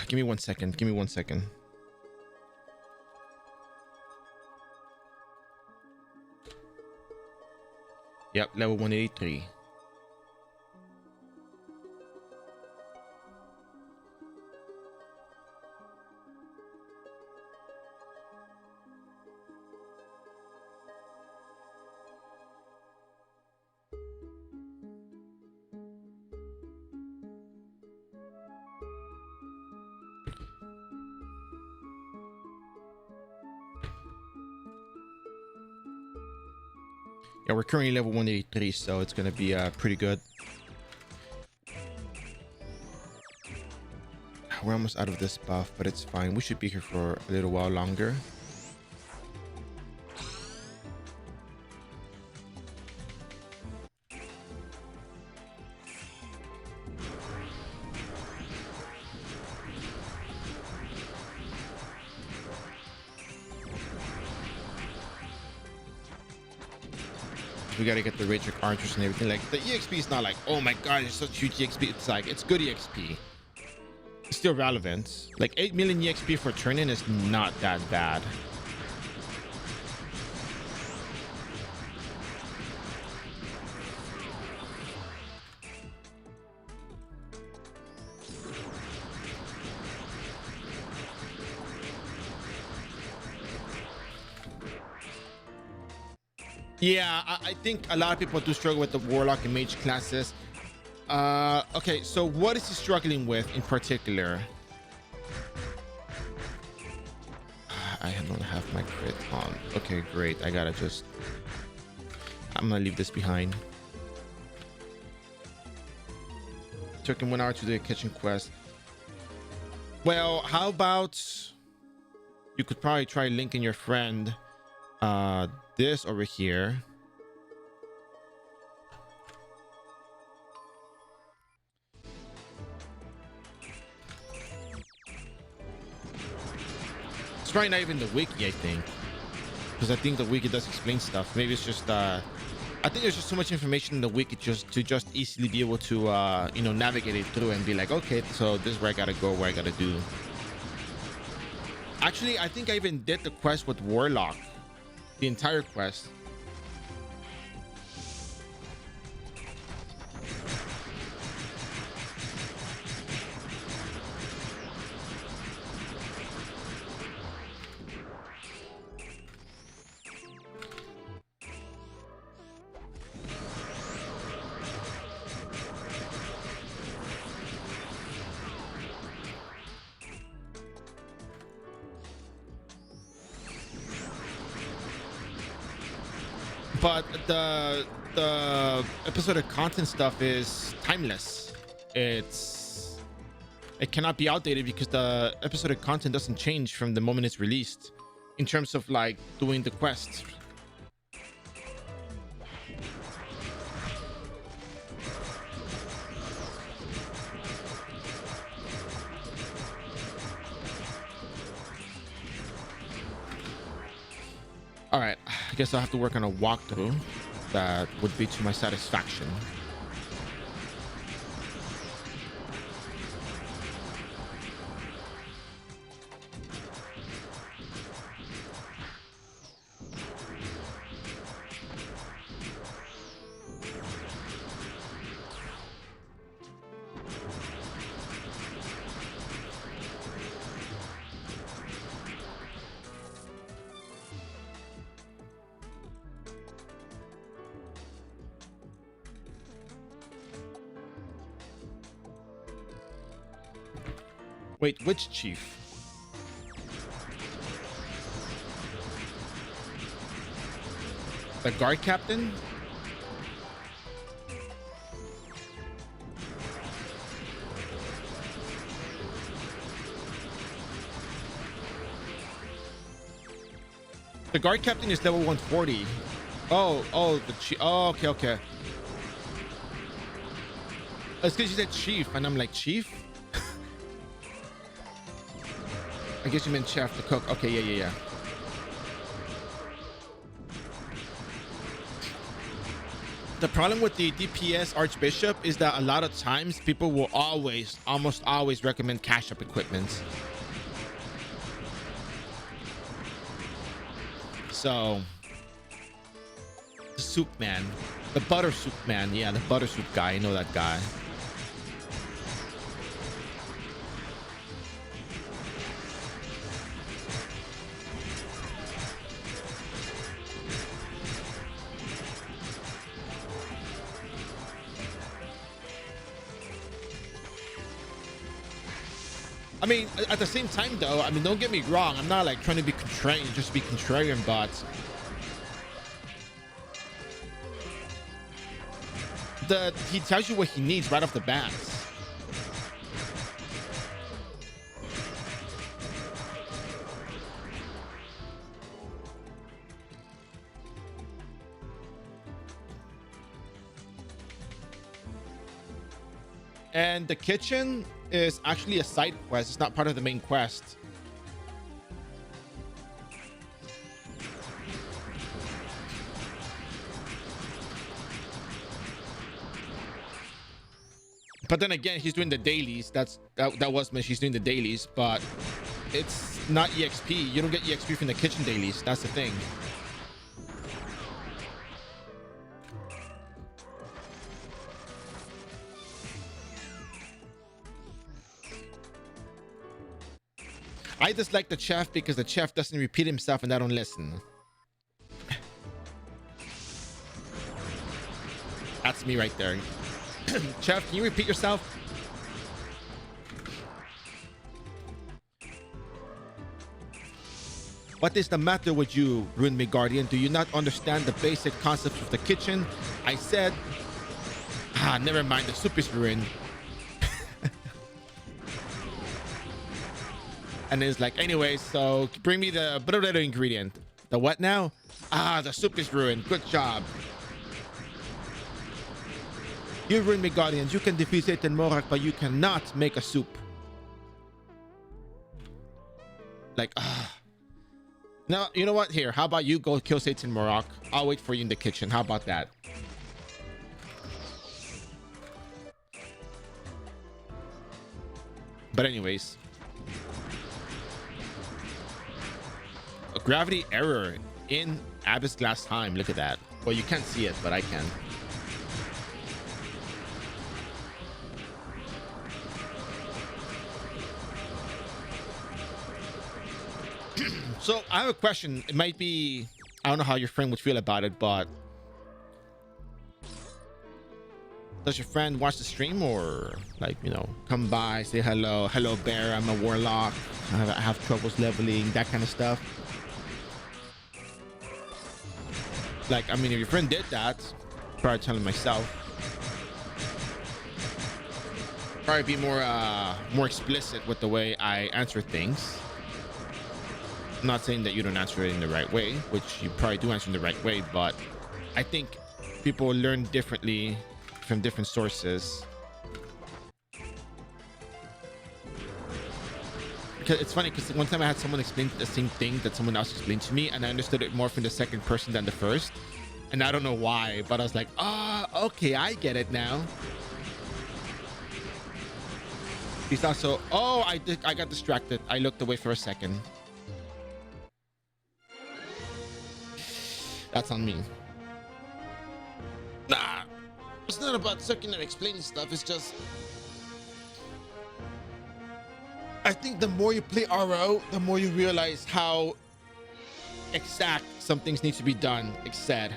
Give me 1 second. Give me 1 second. Yep, level 183. Yeah, we're currently level 183, so it's gonna be pretty good. We're almost out of this buff, but it's fine. We should be here for a little while longer. We gotta get the Rage archers and everything. Like, the EXP is not like, oh my god, it's such huge EXP. It's like, it's good EXP. It's still relevant. Like 8 million EXP for turn-in is not that bad. Yeah, I think a lot of people do struggle with the warlock and mage classes. Okay, so what is he struggling with in particular? I don't have my crit on. Okay, great. I gotta just, I'm gonna leave this behind. Took him 1 hour to do a kitchen quest. Well, how about you could probably try linking your friend this over here. It's probably not even the wiki, I think, because I think the wiki does explain stuff. Maybe it's just I think there's just so much information in the wiki just to easily be able to you know, navigate it through and be like, okay, so this is where I gotta go, where I gotta do. Actually, I think I even did the quest with Warlock, the entire quest. But the episodic content stuff is timeless. It cannot be outdated because the episodic content doesn't change from the moment it's released in terms of like doing the quests. All right, I guess I'll have to work on a walkthrough that would be to my satisfaction. Wait, which chief? The guard captain? The guard captain is level 140. Oh, the chief. Oh, okay. It's because you said chief, and I'm like, chief? I guess you meant chef, the cook. Okay, yeah. The problem with the DPS Archbishop is that a lot of times people will almost always recommend cash up equipment. So, the soup man, the butter soup man. Yeah, the butter soup guy. I know that guy. I mean, at the same time, though, I mean, don't get me wrong. I'm not like trying to be contrarian, just to be contrarian, but he tells you what he needs right off the bat. And the kitchen is actually a side quest. It's not part of the main quest. But then again, he's doing the dailies. That was when she's doing the dailies, but it's not EXP. You don't get EXP from the kitchen dailies. That's the thing. I dislike the chef because the chef doesn't repeat himself and I don't listen. That's me right there. Chef, can you repeat yourself? What is the matter with you, Rune Guardian? Do you not understand the basic concepts of the kitchen? I said, never mind, the soup is ruined. And it's like, anyway, so bring me the other ingredient. The what now? The soup is ruined. Good job. You Rune Guardians, you can defeat Satan Morak, but you cannot make a soup. Like, Now, you know what? Here, how about you go kill Satan Morak? I'll wait for you in the kitchen. How about that? But anyways. A gravity error in Abyss Glass Time. Look at that. Well, you can't see it, but I can. So I have a question. It might be, I don't know how your friend would feel about it, but does your friend watch the stream, or like, you know, come by, say hello, bear, I'm a warlock, I have troubles leveling, that kind of stuff? Like, I mean, if your friend did that, probably tell him myself. Probably be more explicit with the way I answer things. I'm not saying that you don't answer it in the right way, which you probably do answer in the right way, but I think people learn differently from different sources. Because it's funny, because one time I had someone explain the same thing that someone else explained to me, and I understood it more from the second person than the first. And I don't know why, but I was like, okay, I get it now. He's also, I got distracted. I looked away for a second. That's on me. Nah, it's not about sucking and explaining stuff. It's just, I think the more you play iRO, the more you realize how exact some things need to be done. Exact.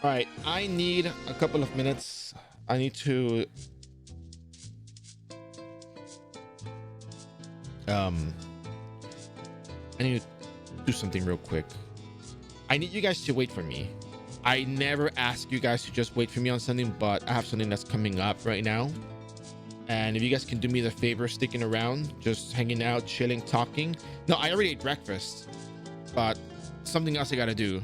All right, I need a couple of minutes. I need to I need to do something real quick. I need you guys to wait for me. I never ask you guys to just wait for me on something, but I have something that's coming up right now. And if you guys can do me the favor, sticking around, just hanging out, chilling, talking. No, I already ate breakfast, but something else I gotta do.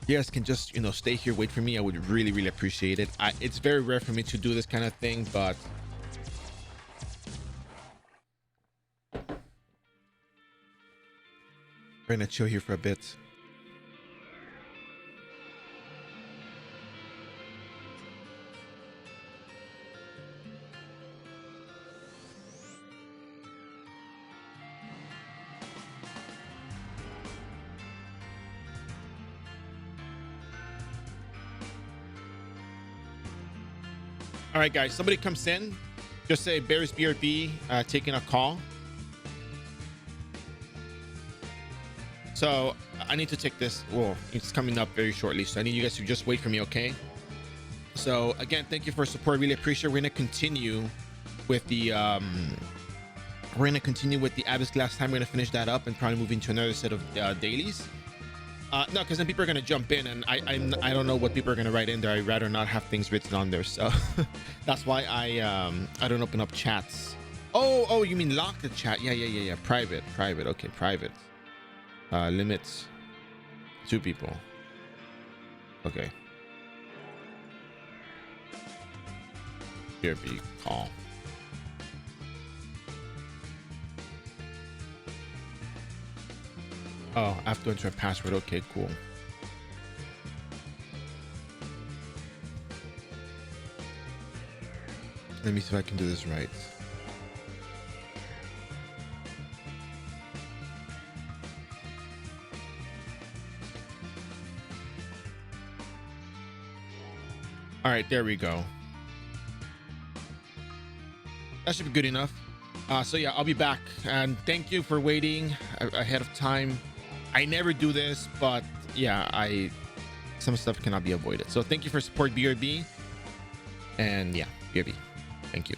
You guys can just, you know, stay here, wait for me. I would really, really appreciate it. It's very rare for me to do this kind of thing, but we're gonna chill here for a bit. All right, guys, somebody comes in, just say Bears BRB taking a call. So I need to take this. Well, it's coming up very shortly, so I need you guys to just wait for me, okay? So again, thank you for support. Really appreciate it. We're gonna continue with the Abyss Glass Time. We're gonna finish that up and probably move into another set of dailies. No, because then people are gonna jump in, and I don't know what people are gonna write in there. I'd rather not have things written on there, so that's why I don't open up chats. Oh, you mean lock the chat? Yeah. Private. Okay, private. Limits 2 people. Okay. Here be call. Oh, I have to enter a password. Okay, cool. Let me see if I can do this right. All right, there we go. that should be good enough. So yeah, I'll be back, and thank you for waiting ahead of time. I never do this, but yeah, some stuff cannot be avoided. So thank you for support, BRB, and yeah, BRB, thank you.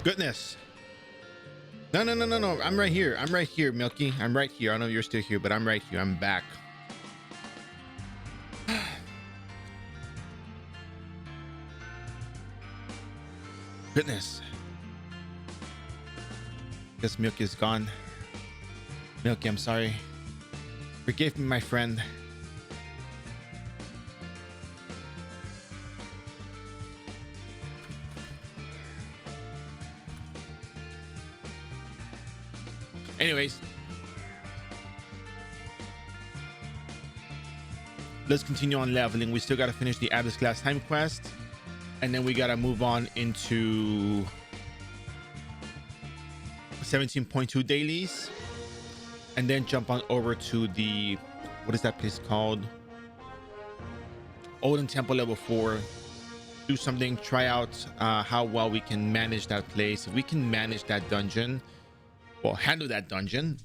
Goodness. No, no, no, no, no. I'm right here. I'm right here, Milky. I'm right here. I know you're still here, but I'm right here. I'm back. Goodness. Guess Milky is gone. Milky, I'm sorry. Forgive me, my friend. Anyways, let's continue on leveling. We still got to finish the Abyss Class Time quest, and then we got to move on into 17.2 dailies, and then jump on over to the, what is that place called? Olden Temple level 4. Do something, try out how well we can manage that place. If we can manage that dungeon, well, handle that dungeon,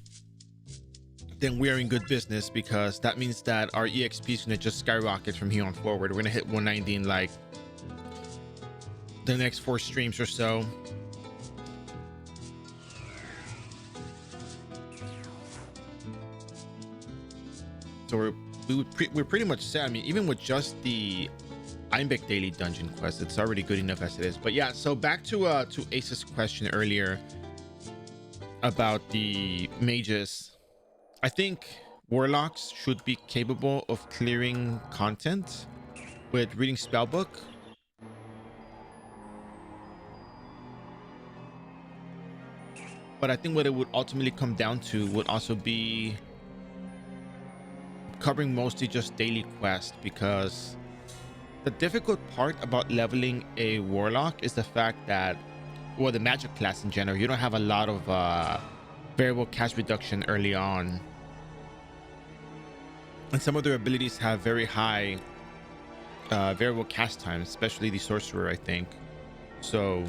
then we are in good business, because that means that our EXP is going to just skyrocket from here on forward. We're going to hit 190 in like the next 4 streams or so. So we're pretty much set. I mean, even with just the Einbeck daily dungeon quest, it's already good enough as it is. But yeah, so back to Ace's question earlier about the mages. I think warlocks should be capable of clearing content with reading spellbook. But I think what it would ultimately come down to would also be covering mostly just daily quest, because the difficult part about leveling a warlock is the fact that, well, the magic class in general, you don't have a lot of variable cast reduction early on, and some of their abilities have very high variable cast time, especially the sorcerer, I think. So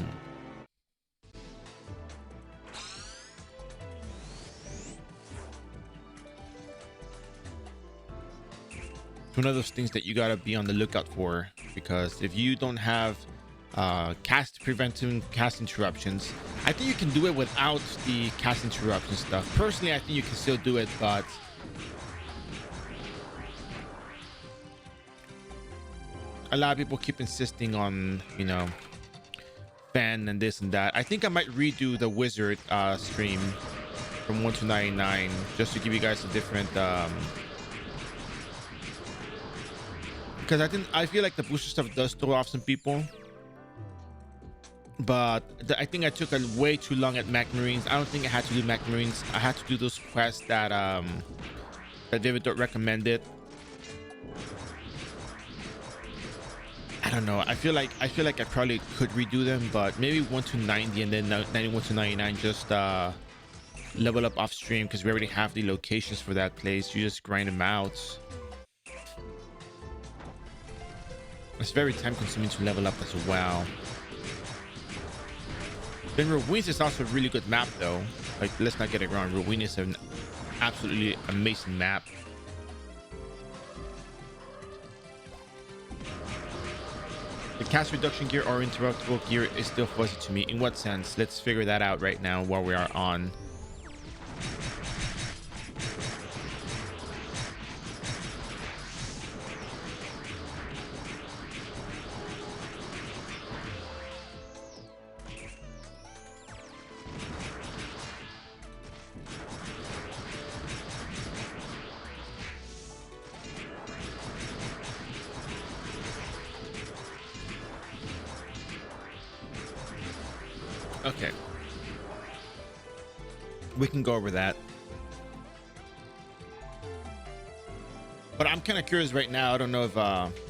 it's one of those things that you got to be on the lookout for, because if you don't have preventing cast interruptions, I think you can do it without the cast interruption stuff. Personally, I think you can still do it, but a lot of people keep insisting on, you know, fan and this and that. I think I might redo the wizard stream from 1 to 99 just to give you guys a different because I feel like the booster stuff does throw off some people, but I think I took a way too long at Mac Marines. I don't think I had to do Mac Marines. I had to do those quests that David recommended. I don't know. I feel like I probably could redo them, but maybe 1 to 90 and then 91 to 99 just level up off stream, because we already have the locations for that place. You just grind them out. It's very time consuming to level up as well. Then Ruins is also a really good map though. Like, let's not get it wrong. Ruin is an absolutely amazing map. The cast reduction gear or interruptible gear is still fuzzy to me. In what sense? Let's figure that out right now while we are on. Okay, we can go over that, but I'm kind of curious right now. I don't know if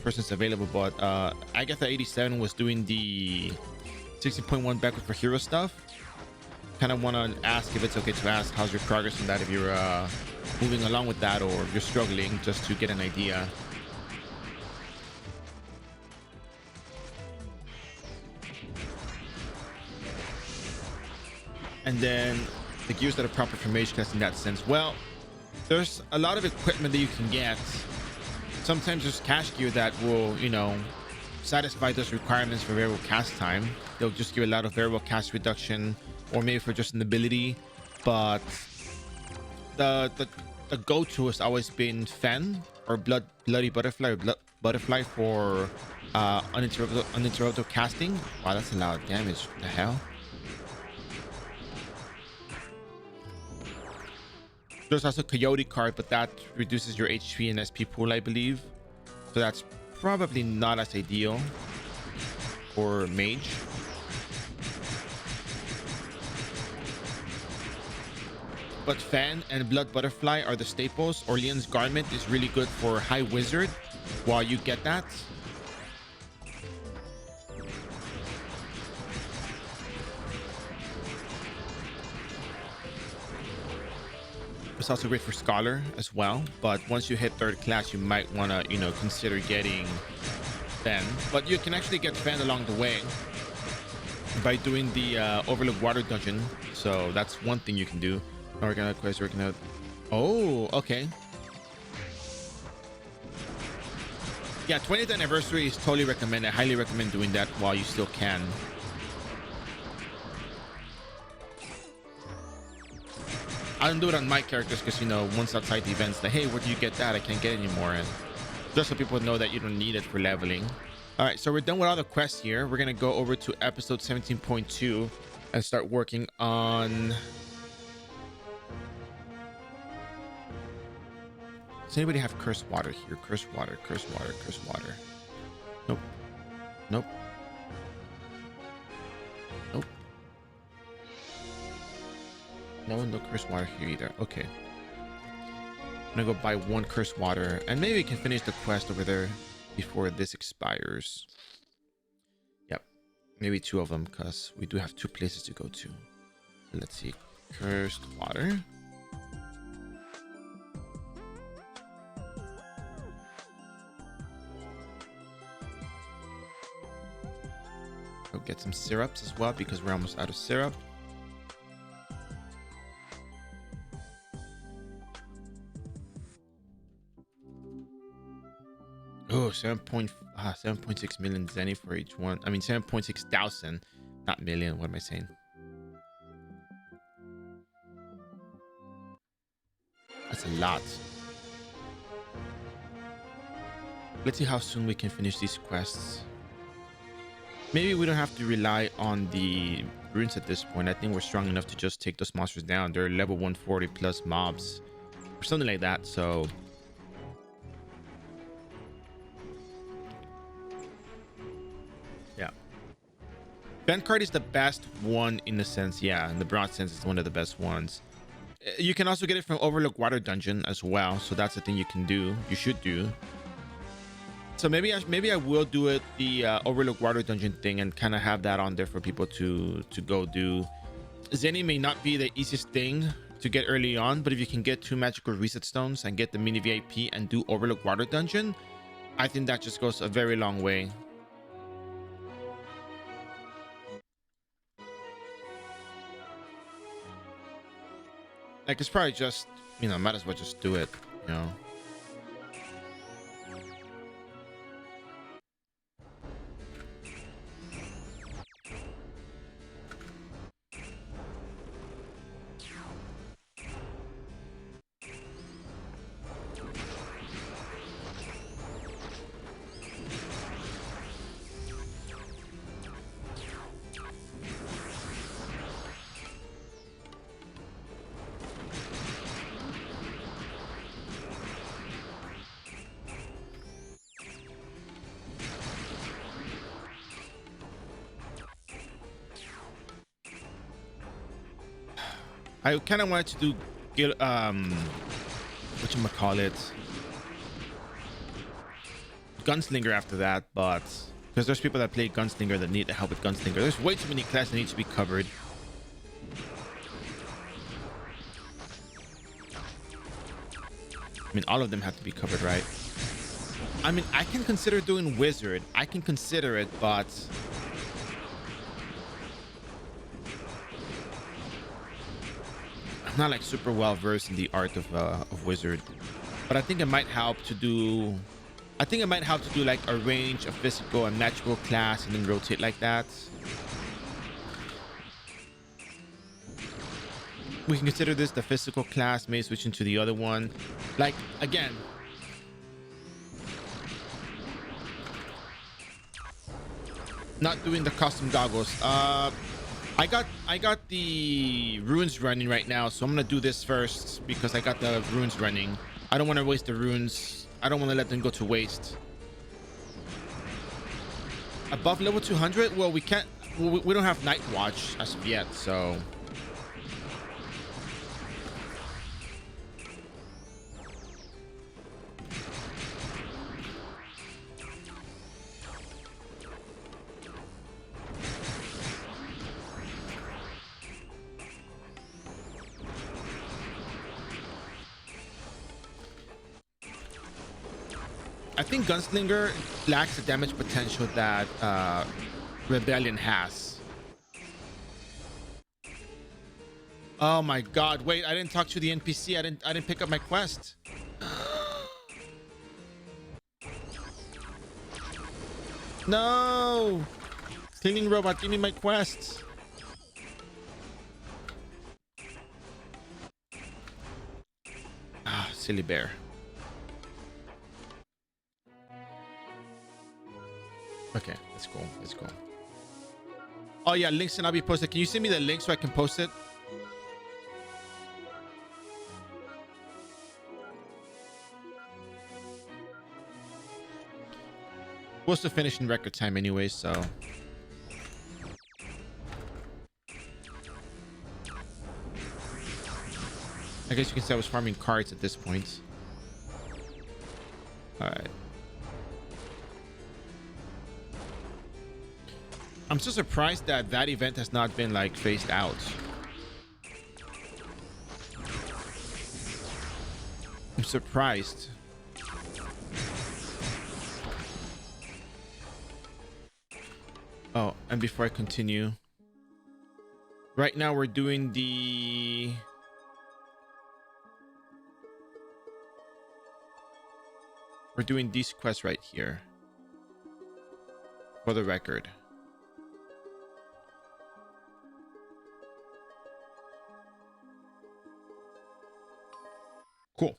person's available, but Agatha 87 was doing the 16.1 backward for hero stuff. Kind of want to ask if it's okay to ask how's your progress on that, if you're moving along with that, or if you're struggling, just to get an idea. And then the gears that are proper for mage class in that sense. Well, there's a lot of equipment that you can get. Sometimes there's cash gear that will, you know, satisfy those requirements for variable cast time. they'll just give a lot of variable cast reduction, or maybe for just an ability. But the go-to has always been Fen or Bloody Butterfly, or Butterfly for uninterrupted casting. Wow, that's a lot of damage. What the hell? There's also Coyote card, but that reduces your HP and SP pool, I believe. So that's probably not as ideal for Mage. But Fan and Blood Butterfly are the staples. Orleans Garment is really good for High Wizard while you get that. It's also great for Scholar as well, but once you hit 3rd class, you might want to, you know, consider getting Fen. But you can actually get Fen along the way by doing the Overlook Water Dungeon. So that's one thing you can do. Organic quest, working out. Oh, okay. Yeah, 20th anniversary is totally recommended. I highly recommend doing that while you still can. I don't do it on my characters because, you know, once outside the events, like, hey, where do you get that? I can't get anymore. And just so people know that you don't need it for leveling. All right, so we're done with all the quests here. We're going to go over to episode 17.2 and start working on... Does anybody have cursed water here? Cursed water, cursed water, cursed water. Nope. Nope. Nope. No cursed water here either. Okay. I'm gonna go buy 1 cursed water, and maybe we can finish the quest over there before this expires. Yep. Maybe 2 of them, because we do have 2 places to go to. So let's see. Cursed water. Go get some syrups as well, because we're almost out of syrup. Oh, 7.6 million zenny for each one. I mean, 7.6 thousand, not million. What am I saying? That's a lot. Let's see how soon we can finish these quests. Maybe we don't have to rely on the runes at this point. I think we're strong enough to just take those monsters down. They're level 140 plus mobs or something like that. So yeah, Fen card is the best one in the sense. Yeah, in the broad sense, it's one of the best ones. You can also get it from Overlook Water Dungeon as well. So that's the thing you can do. You should do. So maybe I will do it the Overlook Water Dungeon thing and kind of have that on there for people to go do. Zenny may not be the easiest thing to get early on, but if you can get 2 magical reset stones and get the mini VIP and do Overlook Water Dungeon, I think that just goes a very long way. Like, it's probably just, you know, might as well just do it, you know. I kind of wanted to do whatchamacallit, Gunslinger after that, but because there's people that play Gunslinger that need the help with Gunslinger. There's way too many classes that need to be covered. I mean, all of them have to be covered, right? I mean, I can consider doing Wizard. I can consider it, but I'm not like super well versed in the art of Wizard. But I think it might help to do. I think it might help to do like a range of physical and magical class and then rotate like that. We can consider this the physical class, maybe switching to the other one. Like, again, not doing the custom goggles. I got the runes running right now, so I'm gonna do this first because I got the runes running. I don't want to waste the runes. I don't want to let them go to waste. Above level 200? Well, we can't. We don't have Night Watch as of yet, so. I think Gunslinger lacks the damage potential that Rebellion has. Oh my god, wait, I didn't talk to the NPC. I didn't pick up my quest. No! Cleaning robot, give me my quest. Ah, silly bear. Okay, let's go. Let's go. Oh yeah, links cannot be posted. Can you send me the link so I can post it? Supposed to finish in record time anyway, so. I guess you can say I was farming cards at this point. All right. I'm so surprised that that event has not been like phased out. I'm surprised. Oh, and before I continue, right now we're doing the these quests right here for the record. Cool.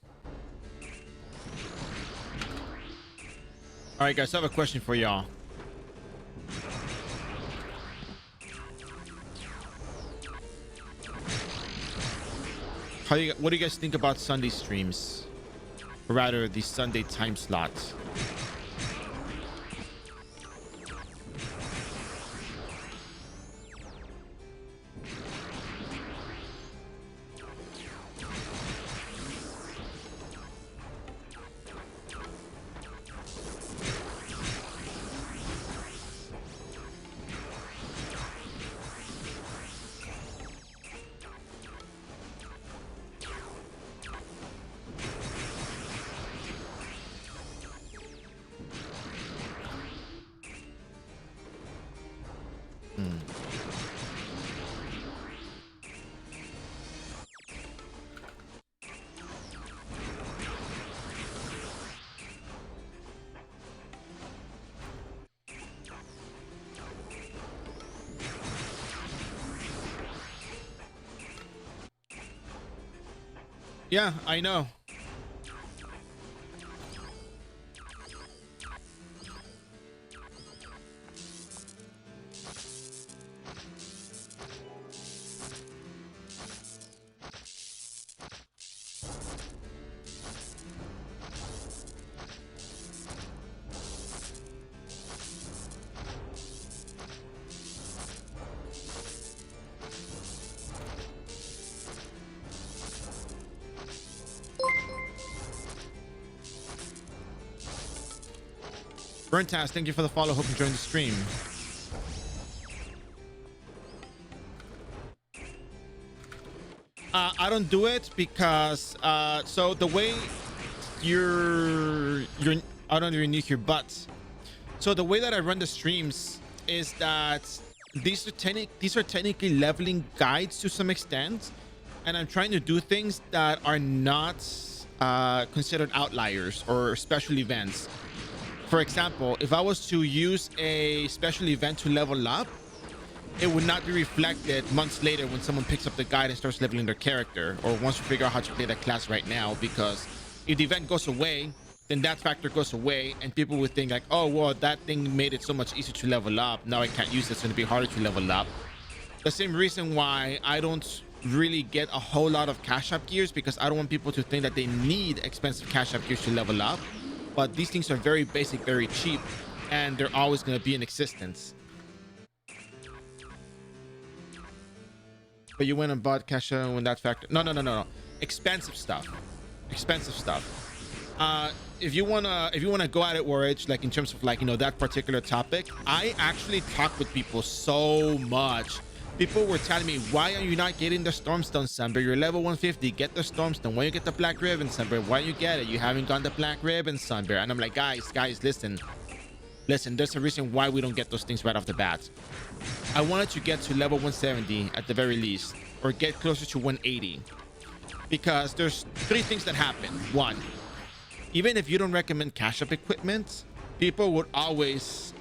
All right, guys, I have a question for y'all. What do you guys think about Sunday streams? Or rather, the Sunday time slot? Yeah, I know. Burntas, thank you for the follow. Hope you joined the stream. I don't do it because so the way you're out underneath your butt. So the way that I run the streams is that these are technically leveling guides to some extent, and I'm trying to do things that are not considered outliers or special events. For example, if I was to use a special event to level up, it would not be reflected months later when someone picks up the guide and starts leveling their character, or wants to figure out how to play that class right now. Because if the event goes away, then that factor goes away, and people would think like, oh well, that thing made it so much easier to level up, now I can't use it, it's going to be harder to level up. The same reason why I don't really get a whole lot of cash up gears, because I don't want people to think that they need expensive cash up gears to level up. But these things are very basic, very cheap, and they're always going to be in existence. But you went and bought cash when that factor. No. Expensive stuff. If you wanna go at it, Warage, like in terms of like, you know, that particular topic, I actually talk with people so much. People were telling me, why are you not getting the Stormstone, Sunbear? You're level 150, get the Stormstone. Why you get the Black Ribbon, Sunbear? Why you get it? You haven't gotten the Black Ribbon, Sunbear. And I'm like, guys, listen, there's a reason why we don't get those things right off the bat. I wanted to get to level 170 at the very least, or get closer to 180, because there's 3 things that happen. 1, even if you don't recommend cash up equipment, people would always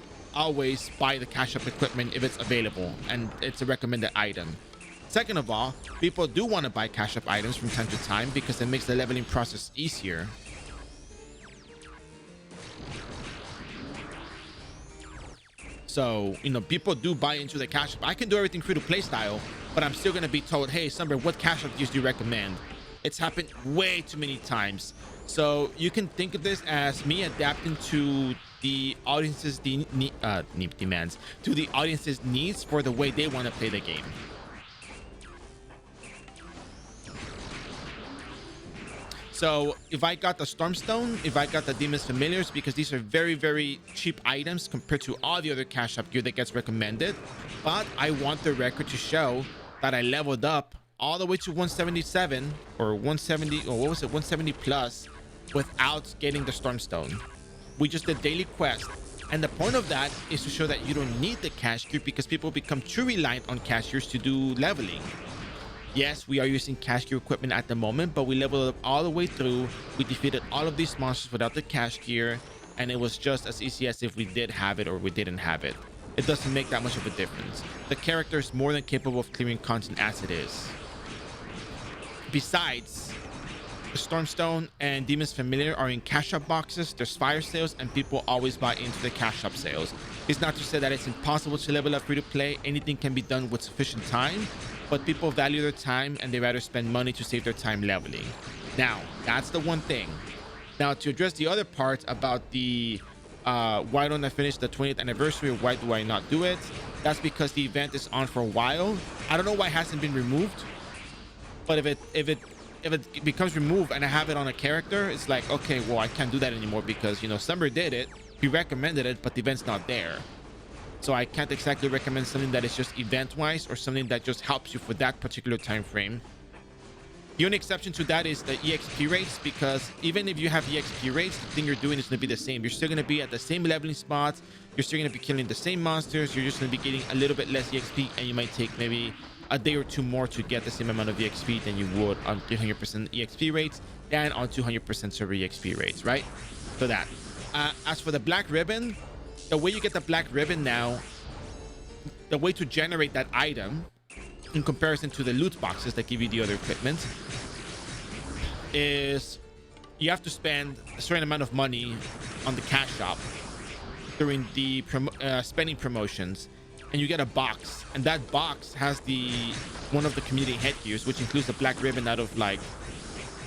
buy the cash up equipment if it's available and it's a recommended item. Second of all, people do want to buy cash up items from time to time because it makes the leveling process easier. So, you know, people do buy into the cash up. I can do everything free to play style, but I'm still going to be told, hey, Sunbear, what cash up gears do you recommend? It's happened way too many times. So you can think of this as me adapting to the audience's demands, to the audience's needs for the way they want to play the game. So if I got the Stormstone, if I got the Demon's Familiars, because these are very, very cheap items compared to all the other cash up gear that gets recommended, but I want the record to show that I leveled up all the way to 177 or 170, or what was it, 170 plus, without getting the Stormstone. We just did daily quest, and the point of that is to show that you don't need the cash gear, because people become too reliant on cash gears to do leveling. Yes, we are using cash gear equipment at the moment, but we leveled up all the way through. We defeated all of these monsters without the cash gear, and it was just as easy as if we did have it or we didn't have it. It doesn't make that much of a difference. The character is more than capable of clearing content as it is. Besides, the Stormstone and Demon's Familiar are in cash up boxes, there's fire sales, and people always buy into the cash up sales. It's not to say that it's impossible to level up free to play. Anything can be done with sufficient time, but people value their time and they rather spend money to save their time leveling. Now, that's the one thing. Now, to address the other part about the why don't I finish the 20th anniversary, or why do I not do it? That's because the event is on for a while. I don't know why it hasn't been removed, but if it becomes removed and I have it on a character, it's like, okay, well, I can't do that anymore, because, you know, Summer did it, he recommended it, but the event's not there. So I can't exactly recommend something that is just event wise, or something that just helps you for that particular time frame. The only exception to that is the EXP rates, because even if you have EXP rates, the thing you're doing is going to be the same. You're still going to be at the same leveling spots, you're still going to be killing the same monsters, you're just going to be getting a little bit less EXP, and you might take maybe a day or two more to get the same amount of EXP than you would on 300% EXP rates than on 200% server EXP rates, right? So that. As for the Black Ribbon, the way you get the Black Ribbon now, the way to generate that item in comparison to the loot boxes that give you the other equipment, is you have to spend a certain amount of money on the cash shop during the spending promotions, and you get a box, and that box has one of the community headgears, which includes the Black Ribbon out of like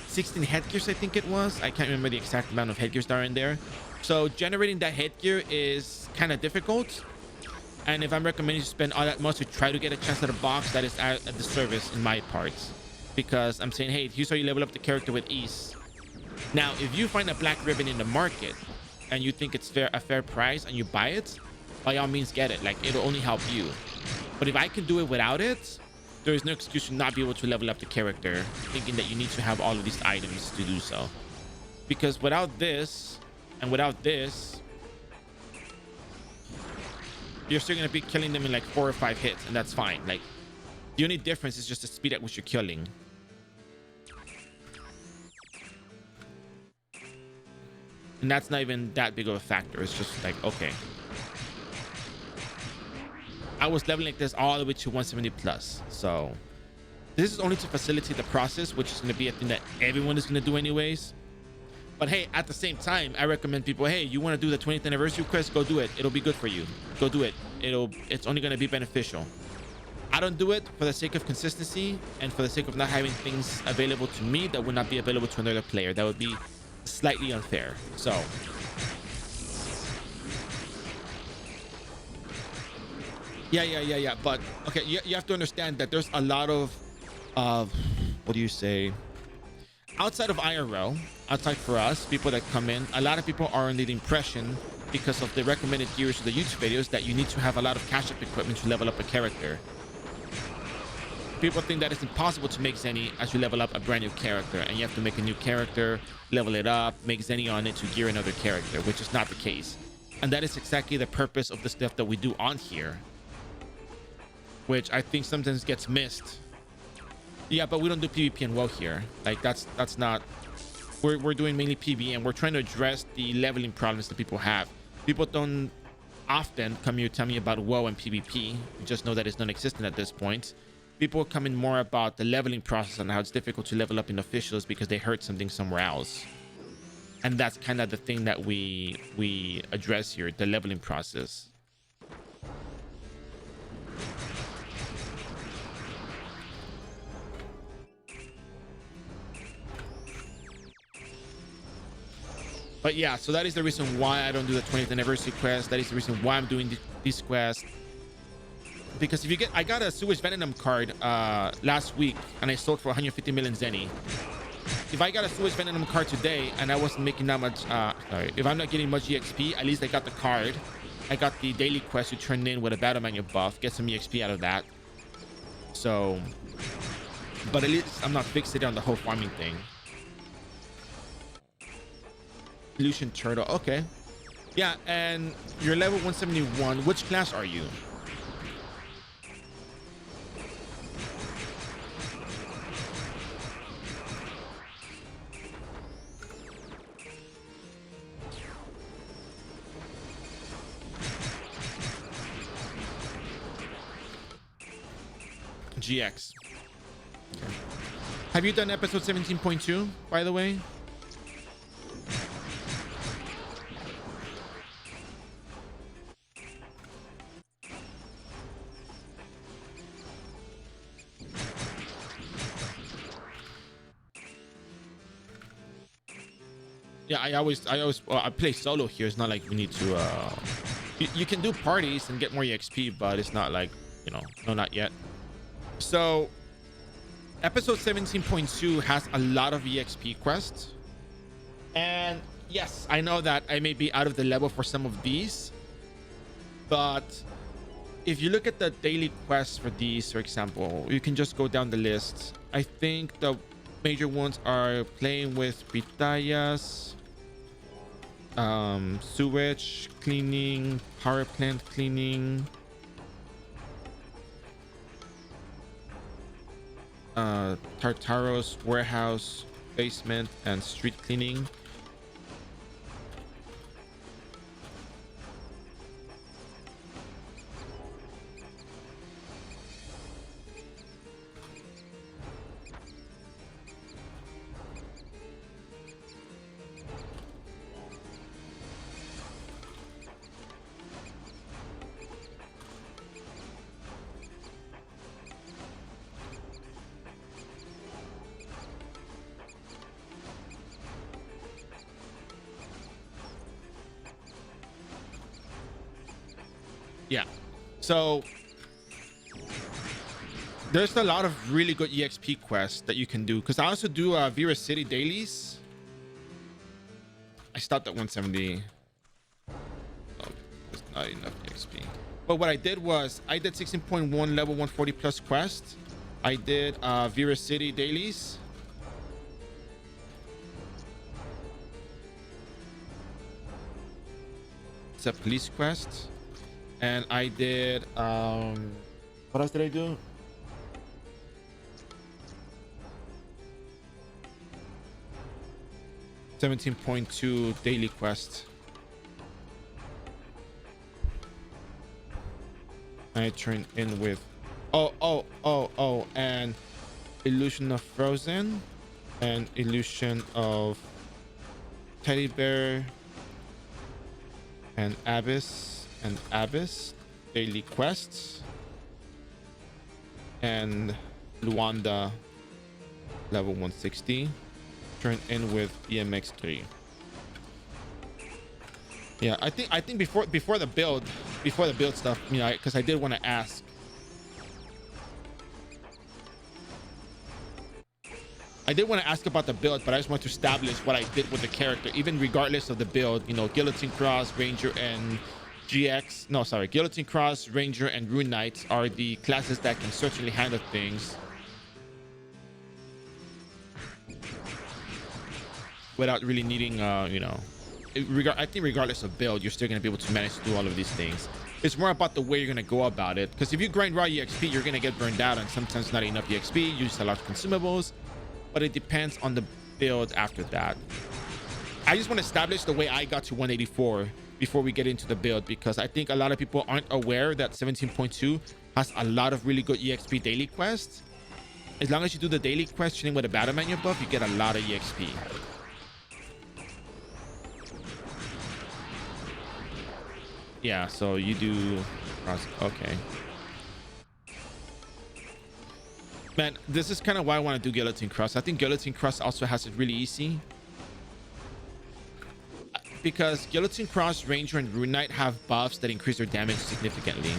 16 headgears, I think it was. I can't remember the exact amount of headgears that are in there. So generating that headgear is kind of difficult, and if I'm recommending you spend all that much to try to get a chance at a box, that is at the service in my parts, because I'm saying, hey, here's how you level up the character with ease. Now, if you find a Black Ribbon in the market and you think it's a fair price and you buy it, by all means get it. Like, it'll only help you. But if I can do it without it, there is no excuse to not be able to level up the character, thinking that you need to have all of these items to do so. Because without this and without this, you're still going to be killing them in like 4 or 5 hits, and that's fine. Like, the only difference is just the speed at which you're killing. And that's not even that big of a factor. It's just like, okay, I was leveling like this all the way to 170 plus. So this is only to facilitate the process, which is going to be a thing that everyone is going to do anyways. But hey, at the same time, I recommend people, hey, you want to do the 20th anniversary quest, go do it. It'll be good for you. Go do it. It's only going to be beneficial. I don't do it for the sake of consistency and for the sake of not having things available to me that would not be available to another player. That would be slightly unfair. So yeah. But okay, you have to understand that there's a lot of what do you say? Outside of iRO, outside for us, people that come in, a lot of people are under the impression, because of the recommended gears of the YouTube videos, that you need to have a lot of catch-up equipment to level up a character. People think that it's impossible to make Zenny as you level up a brand new character, and you have to make a new character, level it up, make Zenny on it to gear another character, which is not the case. And that is exactly the purpose of the stuff that we do on here, which I think sometimes gets missed. Yeah, but we don't do PvP and WoW here. Like that's not. We're doing mainly PvE, and we're trying to address the leveling problems that people have. People don't often come here to tell me about WoW and PvP. Just know that it's non-existent at this point. People come in more about the leveling process and how it's difficult to level up in officials because they heard something somewhere else. And that's kind of the thing that we address here, the leveling process. But yeah, so that is the reason why I don't do the 20th anniversary quest. That is the reason why I'm doing this quest. Because if you get, I got a sewage venom card last week, and I sold for 150 million Zenny. If I got a sewage venom card today and I wasn't making that much, sorry, if I'm not getting much EXP, at least I got the card. I got the daily quest you turn in with a battle manual buff, get some EXP out of that. So, but at least I'm not fixated on the whole farming thing. Lucian turtle, okay. Yeah, and you're level 171. Which class are you? GX. Okay. Have you done episode 17.2, by the way? Yeah, I play solo here. It's not like we need to you can do parties and get more EXP, but it's not like, you know, no, not yet. So episode 17.2 has a lot of EXP quests, and yes, I know that I may be out of the level for some of these, but if you look at the daily quests for these, for example, you can just go down the list. I think the major ones are playing with pitayas, sewage cleaning, power plant cleaning, Tartaros warehouse, basement, and street cleaning. Yeah, so there's a lot of really good EXP quests that you can do, because I also do Vera City dailies. I stopped at 170. Oh, it's not enough EXP. But what I did was I did 16.1 level 140 plus quest. I did Vera City dailies. It's a police quest. And I did what else did I do? $17.2 daily quest. I turn in with and illusion of frozen and illusion of teddy bear and abyss daily quests and Luanda level 160 turn in with BMX3. Yeah, I think before the build stuff, you know, because I did want to ask. I did want to ask about the build, but I just want to establish what I did with the character, even regardless of the build. You know, Guillotine Cross, Ranger, and GX. No, sorry, Guillotine Cross, Ranger, and Rune Knights are the classes that can certainly handle things without really needing, you know, I think regardless of build, you're still going to be able to manage to do all of these things. It's more about the way you're going to go about it. Because if you grind raw EXP, you're going to get burned out, and sometimes not enough EXP. You use a lot of consumables, but it depends on the build after that. I just want to establish the way I got to 184 before we get into the build, because I think a lot of people aren't aware that 17.2 has a lot of really good EXP daily quests. As long as you do the daily quest chilling with a battle menu buff, you get a lot of EXP. Yeah, so you do. Okay. Man, this is kind of why I want to do Guillotine Cross. I think Guillotine Cross also has it really easy. Because Guillotine Cross, Ranger, and Rune Knight have buffs that increase their damage significantly.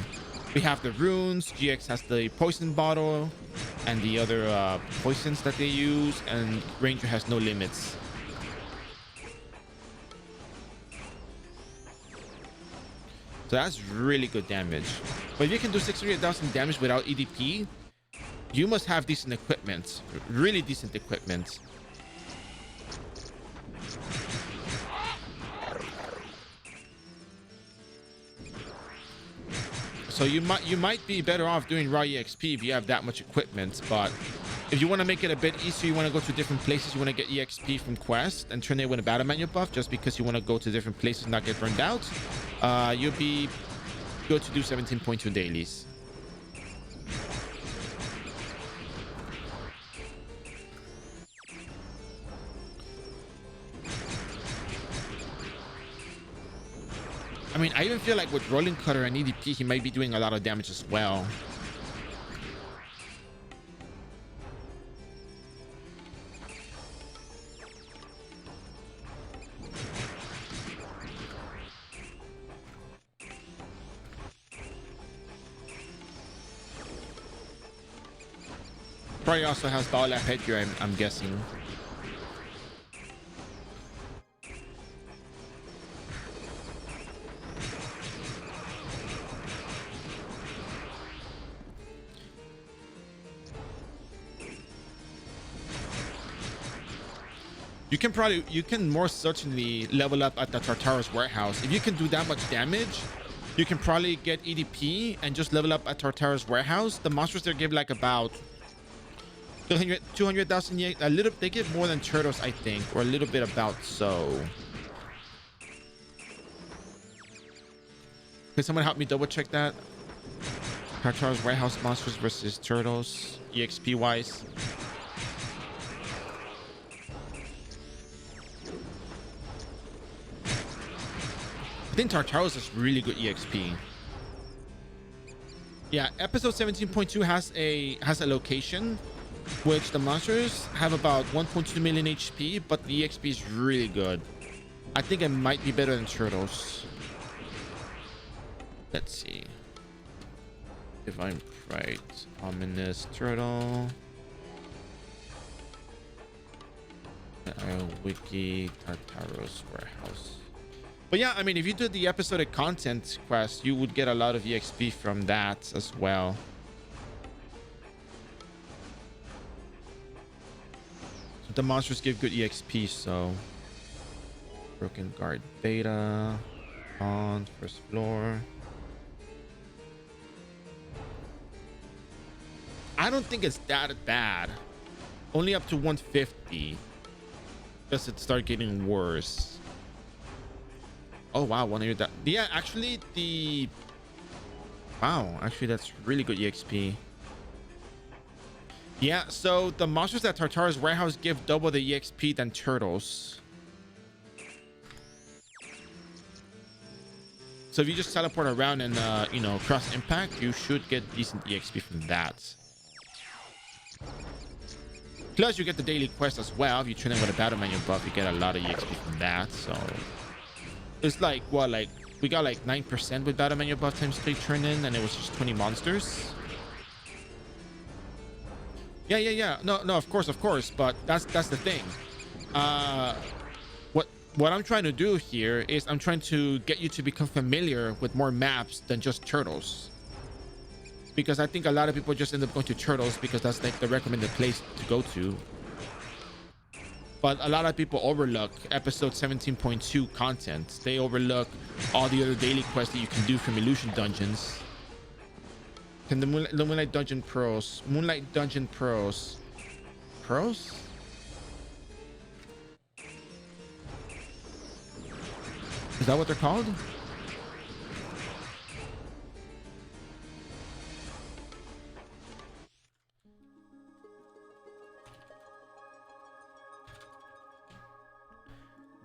We have the runes, GX has the poison bottle, and the other poisons that they use, and Ranger has no limits. So that's really good damage. But if you can do 600,000 damage without EDP, you must have decent equipment. Really decent equipment. So you might be better off doing raw EXP if you have that much equipment, but if you want to make it a bit easier, you want to go to different places, you want to get EXP from quests and turn it with a battle manual buff just because you want to go to different places and not get burned out, you'll be good to do 17.2 dailies. I mean, I even feel like with Rolling Cutter and EDP, he might be doing a lot of damage as well. Probably also has Bala headgear, I'm guessing. You can more certainly level up at the Tartarus warehouse. If you can do that much damage, you can probably get EDP and just level up at Tartarus warehouse. The monsters there give like about 200,000 a little. They give more than turtles, I think, or a little bit about so. Can someone help me double check that? Tartarus warehouse monsters versus turtles, EXP wise. I think Tartarus is really good EXP. Yeah, episode 17.2 has a location which the monsters have about 1.2 million HP, but the EXP is really good. I think it might be better than turtles. Let's see if I'm right. Ominous turtle. Wiki Tartarus warehouse. But yeah, I mean, if you did the episodic content quest, you would get a lot of EXP from that as well. So the monsters give good EXP, so broken guard beta on first floor. I don't think it's that bad. Only up to 150. Does it start getting worse? Oh wow, 100. Yeah, actually Wow, actually that's really good EXP. Yeah, so the monsters at Tartarus Warehouse give double the EXP than turtles. So if you just teleport around and you know, cross impact, you should get decent EXP from that. Plus you get the daily quest as well. If you turn in with a battle menu buff, you get a lot of EXP from that. So it's like what, like we got like 9% with battle menu buff times 3 turn in, and it was just 20 monsters. Yeah. No, of course, but that's the thing. What I'm trying to do here is I'm trying to get you to become familiar with more maps than just turtles, because I think a lot of people just end up going to turtles because that's like the recommended place to go to. But a lot of people overlook episode 17.2 content. They overlook all the other daily quests that you can do from illusion dungeons. Can the Moonlight Dungeon Pros? Moonlight Dungeon Pros? Pros? Is that what they're called?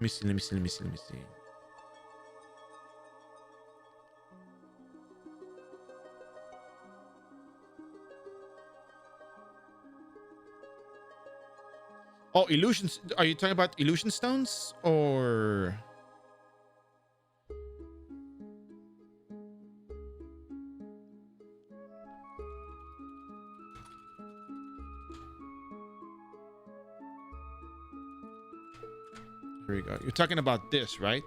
Let me see. Oh, illusions. Are you talking about illusion stones or? Here we go. You're talking about this, right?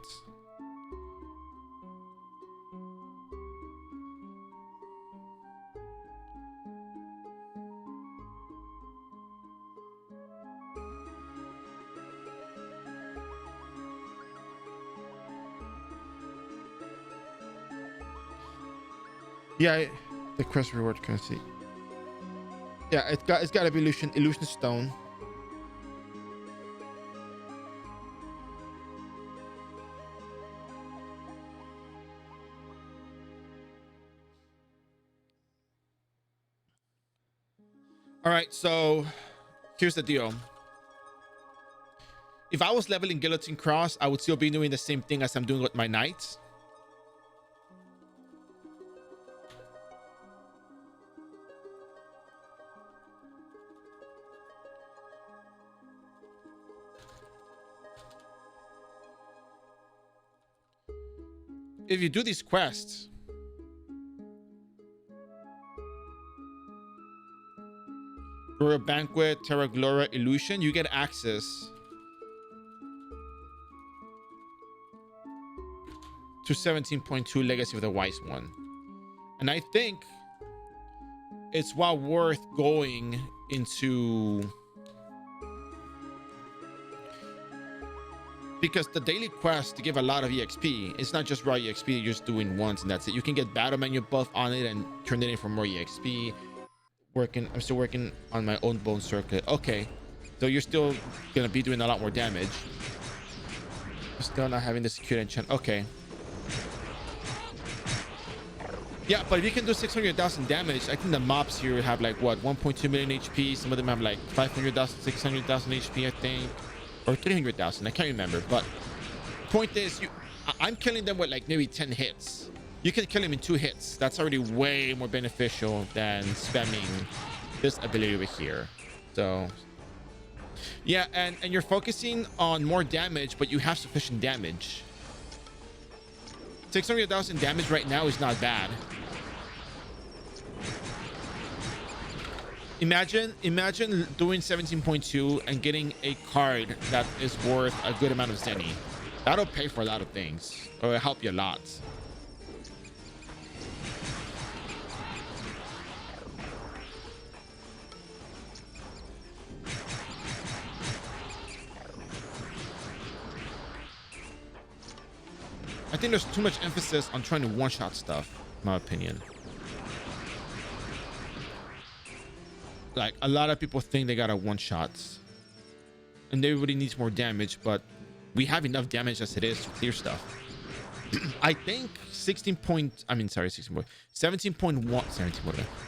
Yeah, the quest reward currency. Yeah, it's got to be illusion stone. All right, so here's the deal. If I was leveling Guillotine Cross, I would still be doing the same thing as I'm doing with my knights. If you do these quests, Gloria Banquet, Terra Gloria Illusion, you get access to 17.2 Legacy of the Wise One. And I think it's well worth going into, because the daily quest to give a lot of EXP, it's not just raw EXP you're just doing once and that's it. You can get battle menu buff on it and turn it in for more EXP. I'm still working on my own bone circuit. Okay, so you're still gonna be doing a lot more damage. Still not having the security enchant. Okay. Yeah, but if you can do 600,000 damage, I think the mobs here have like what, 1.2 million HP. Some of them have like 500,000, 600,000 HP, I think, or 300,000. I can't remember. But point is, I'm killing them with like maybe 10 hits. You can kill him in 2 hits. That's already way more beneficial than spamming this ability over here. So yeah, and you're focusing on more damage, but you have sufficient damage. 600,000 damage right now is not bad. Imagine doing 17.2 and getting a card that is worth a good amount of Zenny. That'll pay for a lot of things, or it'll help you a lot. I think there's too much emphasis on trying to one-shot stuff, in my opinion. Like, a lot of people think they gotta one-shots, and everybody needs more damage, but we have enough damage as it is to clear stuff. I think 16 point, I mean, sorry, 16 point, 17.1,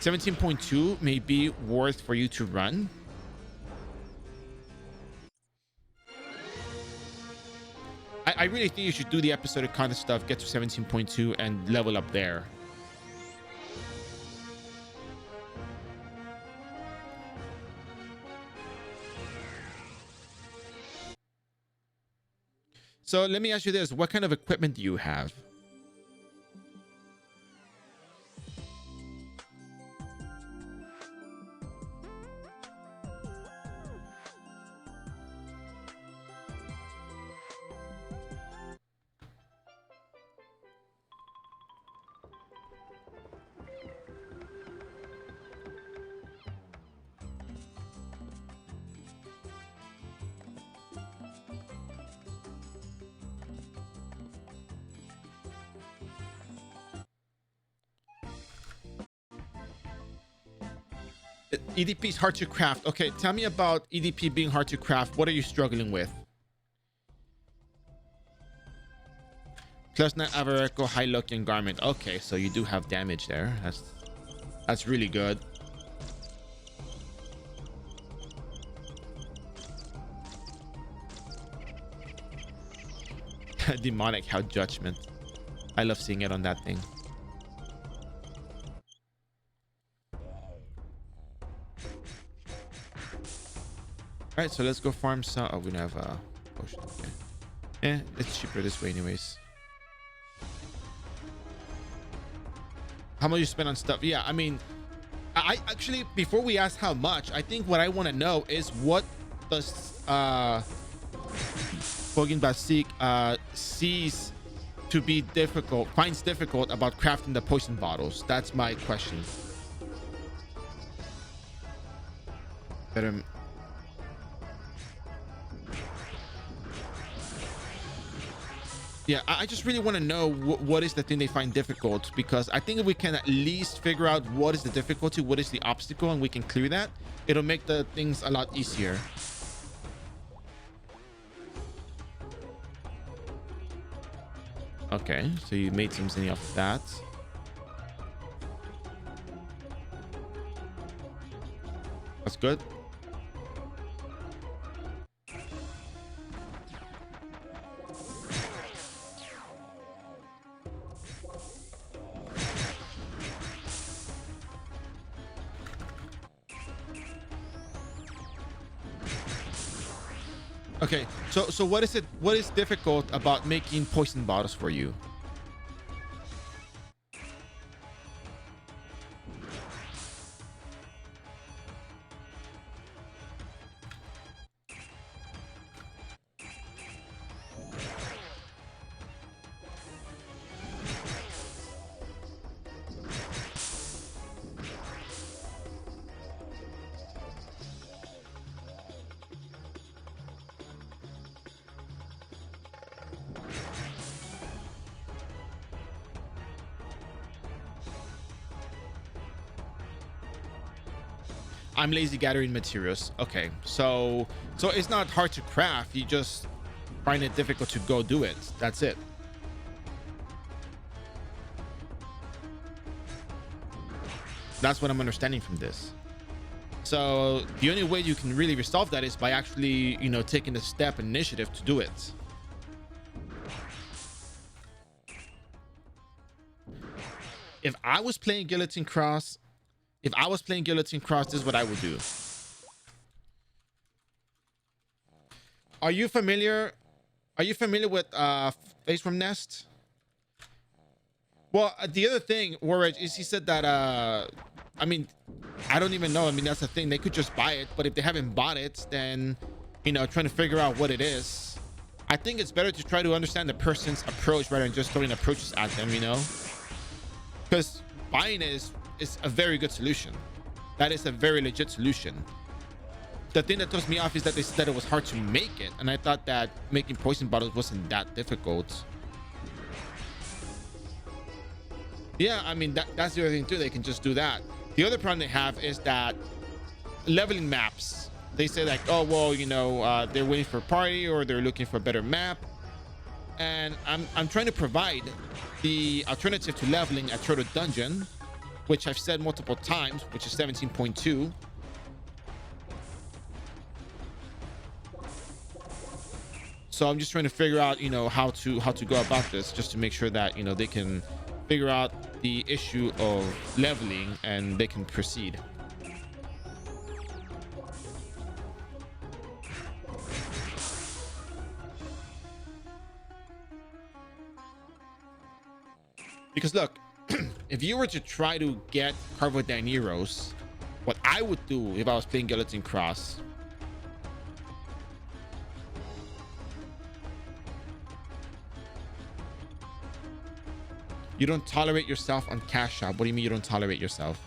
17.2 may be worth for you to run. I really think you should do the episodic content stuff, get to 17.2 and level up there. So let me ask you this. What kind of equipment do you have? EDP is hard to craft. Okay, tell me about EDP being hard to craft. What are you struggling with? Plus 9 Avareco, High Luck, and Garment. Okay, so you do have damage there. That's really good. Demonic How Judgment. I love seeing it on that thing. All right, so let's go farm some. Oh, we don't have a potion. Okay. Yeah, it's cheaper this way anyways. How much you spend on stuff? Yeah, I mean, I actually, before we ask how much, I think what I want to know is what does Bogin Basik sees to be difficult, finds difficult about crafting the poison bottles. That's my question. Better. Yeah, I just really want to know what is the thing they find difficult, because I think if we can at least figure out what is the difficulty, what is the obstacle, and we can clear that, it'll make the things a lot easier. Okay, so you made some zinni off of that. That's good. Okay, so what is difficult about making poison bottles for you? I'm lazy gathering materials. Okay, so it's not hard to craft. You just find it difficult to go do it. That's it. That's what I'm understanding from this. So the only way you can really resolve that is by actually, you know, taking the step initiative to do it. If I was playing Guillotine Cross, this is what I would do. Are you familiar with Face from Nest? Well, the other thing, Warrage, is he said that I mean, I don't even know. I mean, that's the thing. They could just buy it, but if they haven't bought it, then, you know, trying to figure out what it is. I think it's better to try to understand the person's approach rather than just throwing approaches at them, you know? Because buying is a very good solution. That is a very legit solution. The thing that throws me off is that they said it was hard to make it, and I thought that making poison bottles wasn't that difficult. Yeah, I mean, that's the other thing too. They can just do that. The other problem they have is that leveling maps. They say like, oh well, you know, they're waiting for a party or they're looking for a better map. And I'm trying to provide the alternative to leveling at Turtle Dungeon, which I've said multiple times, which is 17.2. So I'm just trying to figure out, you know, how to go about this, just to make sure that, you know, they can figure out the issue of leveling and they can proceed. Because look, if you were to try to get Carvodaineros, what I would do if I was playing Guillotine Cross, you don't tolerate yourself on Cash Shop. What do you mean you don't tolerate yourself?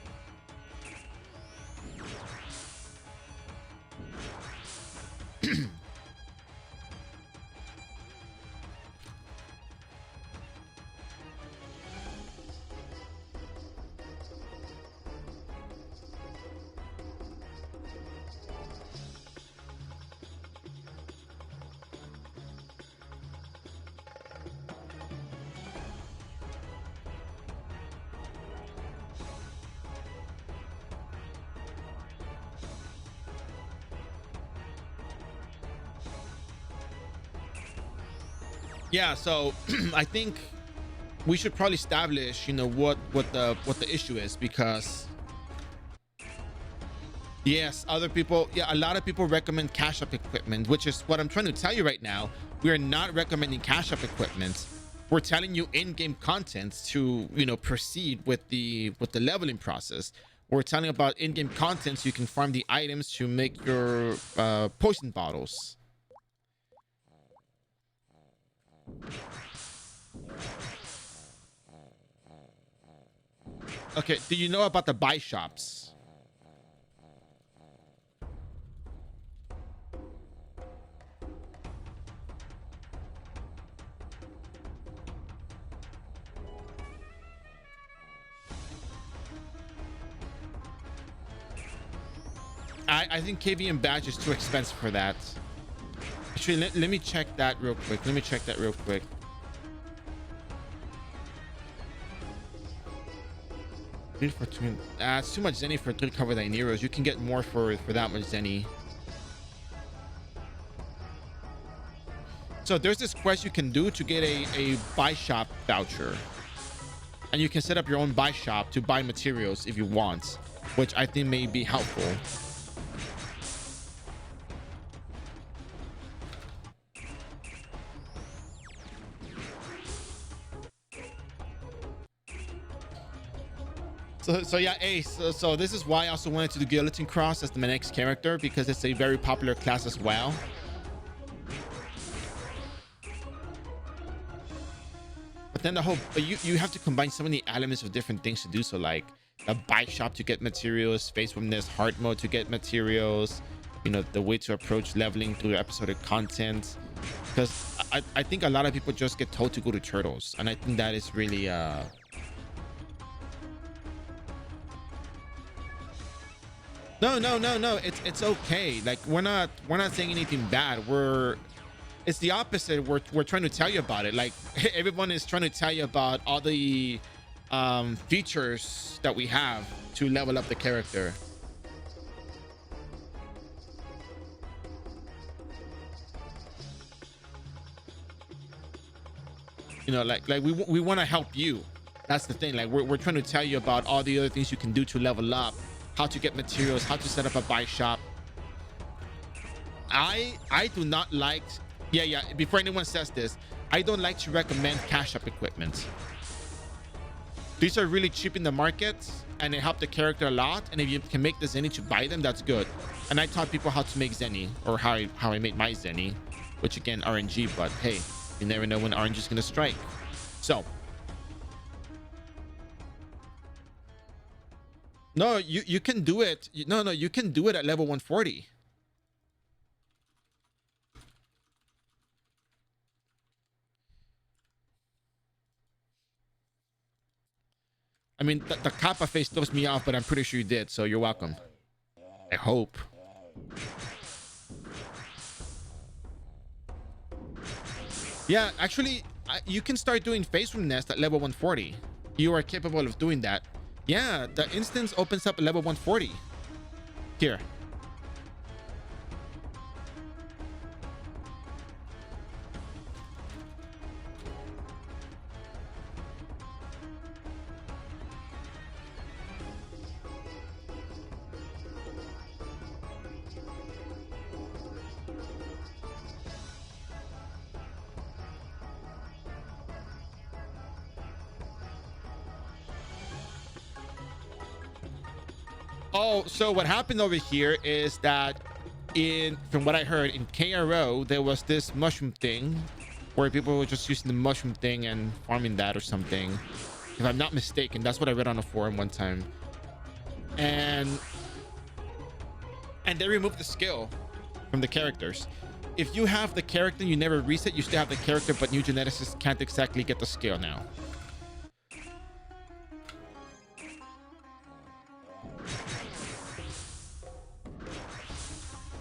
Yeah, so I think we should probably establish, you know, what the issue is, because yes, other people, yeah, a lot of people recommend Cash App equipment, which is what I'm trying to tell you right now. We are not recommending Cash App equipment. We're telling you in-game content to, you know, proceed with the leveling process. We're telling about in-game content so you can farm the items to make your poison bottles. Okay, do you know about the buy shops? I think KVM badge is too expensive for that. Actually, let me check that real quick. It's too much Zenny for 3 Carvodaineros. You can get more for that much Zenny. So there's this quest you can do to get a buy shop voucher, and you can set up your own buy shop to buy materials if you want, which I think may be helpful. So yeah, Ace. So this is why I also wanted to do Guillotine Cross as my next character, because it's a very popular class as well. But then you have to combine so many elements of different things to do so, like a buy shop to get materials, faithfulness, hard mode to get materials, you know, the way to approach leveling through episodic content. Because I think a lot of people just get told to go to Turtles, and I think that is really No. It's okay. Like we're not saying anything bad. It's the opposite. We're trying to tell you about it. Like everyone is trying to tell you about all the features that we have to level up the character. You know, like we want to help you. That's the thing. Like we're trying to tell you about all the other things you can do to level up, how to get materials, how to set up a buy shop. I do not like, yeah, before anyone says this, I don't like to recommend Cash App equipment. These are really cheap in the market and they help the character a lot, and if you can make the Zenny to buy them, that's good. And I taught people how to make Zenny, or how I made my Zenny, which again, RNG, but hey, you never know when RNG is gonna strike. So no, you can do it. No, you can do it at level 140. I mean, the Kappa face throws me off, but I'm pretty sure you did, so you're welcome. I hope. Yeah, actually, you can start doing face room nest at level 140. You are capable of doing that. Yeah, the instance opens up at level 140. Here. Oh, so what happened over here is that from what I heard in KRO, there was this mushroom thing where people were just using the mushroom thing and farming that or something. If I'm not mistaken, that's what I read on a forum one time. And they removed the skill from the characters. If you have the character and you never reset, you still have the character, but new geneticists can't exactly get the skill now.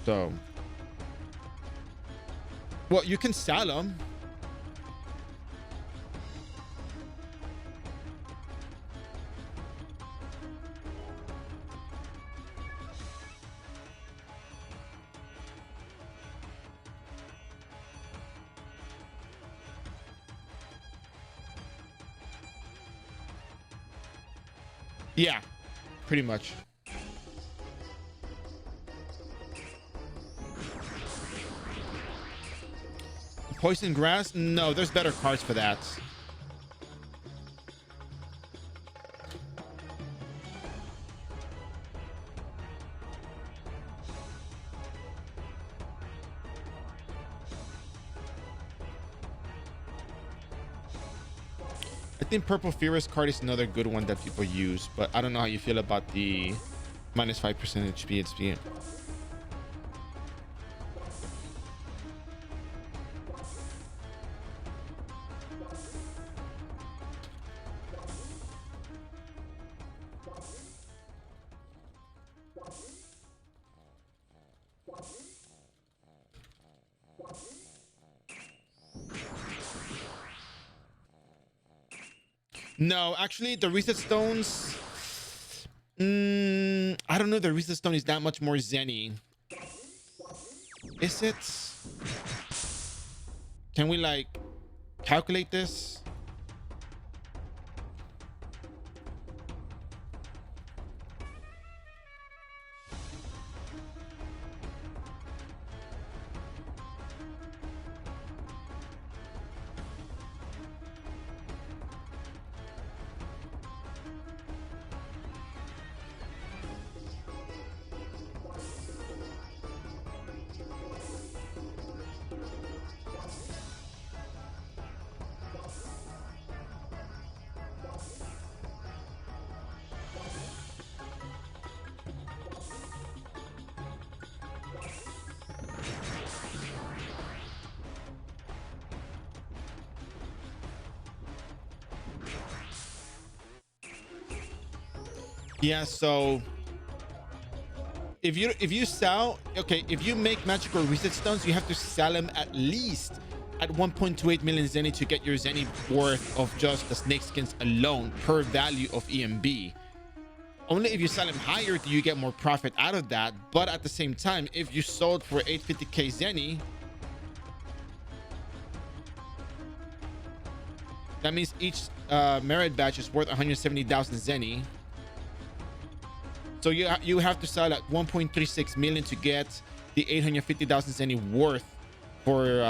So, well, you can sell them. Yeah, pretty much. Poison grass? No, there's better cards for that. I think Purple Furious card is another good one that people use, but I don't know how you feel about the minus 5% HP. No, actually, the reset stones. I don't know. The reset stone is that much more zenny. Is it? Can we like calculate this? Yeah, so if you sell, okay, if you make magical reset stones, you have to sell them at least at 1.28 million zenny to get your zenny worth of just the snake skins alone per value of EMB. Only if you sell them higher do you get more profit out of that. But at the same time, if you sold for 850k zenny, that means each merit badge is worth 170,000 zenny. So you have to sell at 1.36 million to get the 850,000 zenny worth for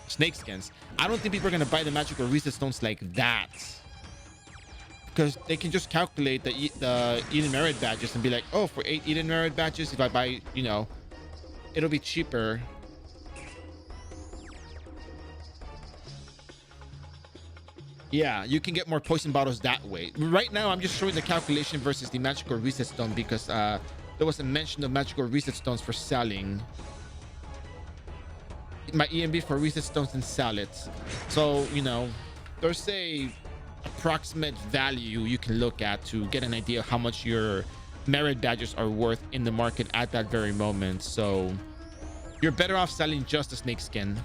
snake skins. I don't think people are gonna buy the magical reset stones like that, because they can just calculate the Eden merit badges and be like, oh, for 8 Eden merit badges, if I buy, you know, it'll be cheaper. Yeah, you can get more poison bottles that way. Right now, I'm just showing the calculation versus the magical reset stone because there was a mention of magical reset stones for selling. My EMB for reset stones and sell it. So, you know, there's a approximate value you can look at to get an idea of how much your merit badges are worth in the market at that very moment. So you're better off selling just a snake skin.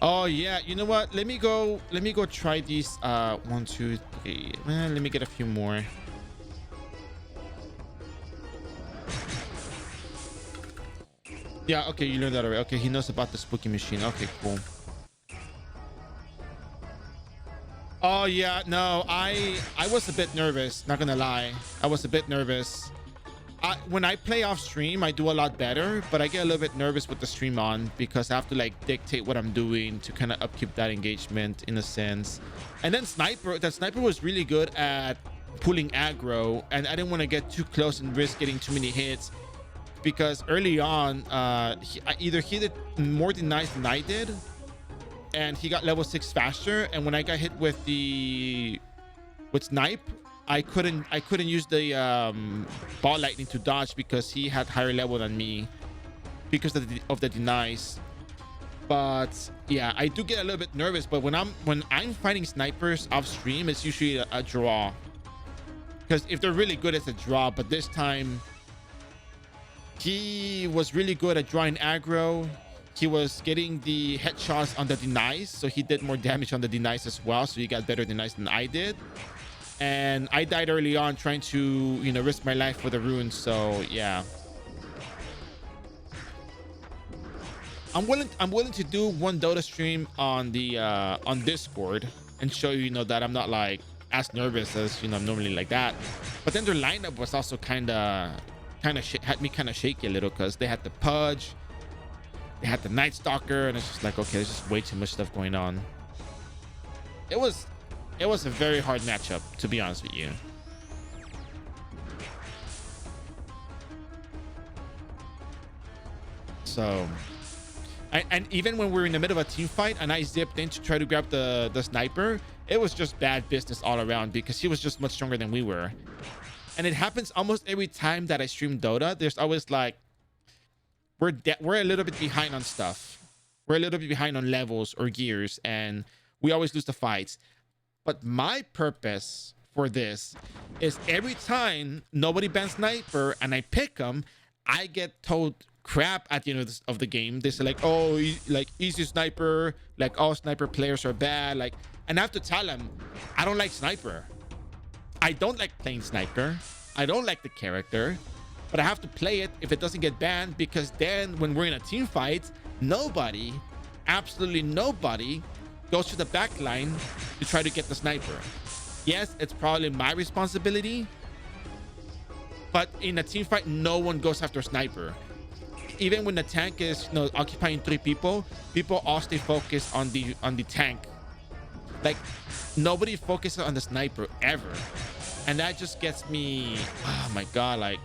Oh yeah, you know what? Let me go try these. One, two, three. Let me get a few more. Yeah, okay, you learned that already. Okay, he knows about the spooky machine. Okay, cool. Oh yeah, no, I was a bit nervous, not gonna lie. I was a bit nervous. When I play off stream, I do a lot better, but I get a little bit nervous with the stream on because I have to like dictate what I'm doing to kind of upkeep that engagement in a sense. And then that sniper was really good at pulling aggro, and I didn't want to get too close and risk getting too many hits because early on, either he did more denies than I did, and he got level 6 faster, and when I got hit with snipe, I couldn't use the ball lightning to dodge because he had higher level than me because of the denies. But yeah, I do get a little bit nervous, but when I'm fighting snipers off stream, it's usually a draw, because if they're really good, it's a draw. But this time he was really good at drawing aggro. He was getting the headshots on the denies, so he did more damage on the denies as well, so he got better denies than I did. And I died early on trying to, you know, risk my life for the runes. So yeah, I'm willing to do one Dota stream on the on Discord and show you, you know, that I'm not like as nervous as, you know, I'm normally like that. But then their lineup was also kind of had me kind of shaky a little because they had the Pudge, they had the Night Stalker, and it's just like, okay, there's just way too much stuff going on. It was a very hard matchup, to be honest with you. So, and even when we were in the middle of a team fight and I zipped in to try to grab the sniper, it was just bad business all around because he was just much stronger than we were. And it happens almost every time that I stream Dota. There's always like, we're a little bit behind on stuff. We're a little bit behind on levels or gears, and we always lose the fights. But my purpose for this is every time nobody bans sniper and I pick them, I get told crap at the end of the game. They say like, oh, like easy sniper, like all sniper players are bad. Like, and I have to tell them, I don't like sniper. I don't like playing sniper. I don't like the character, but I have to play it if it doesn't get banned, because then when we're in a team fight, nobody, absolutely nobody, goes to the back line to try to get the sniper. Yes, it's probably my responsibility, but in a team fight, no one goes after sniper. Even when the tank is, you know, occupying 3 people, people all stay focused on the tank. Like, nobody focuses on the sniper ever, and that just gets me, oh my god. Like,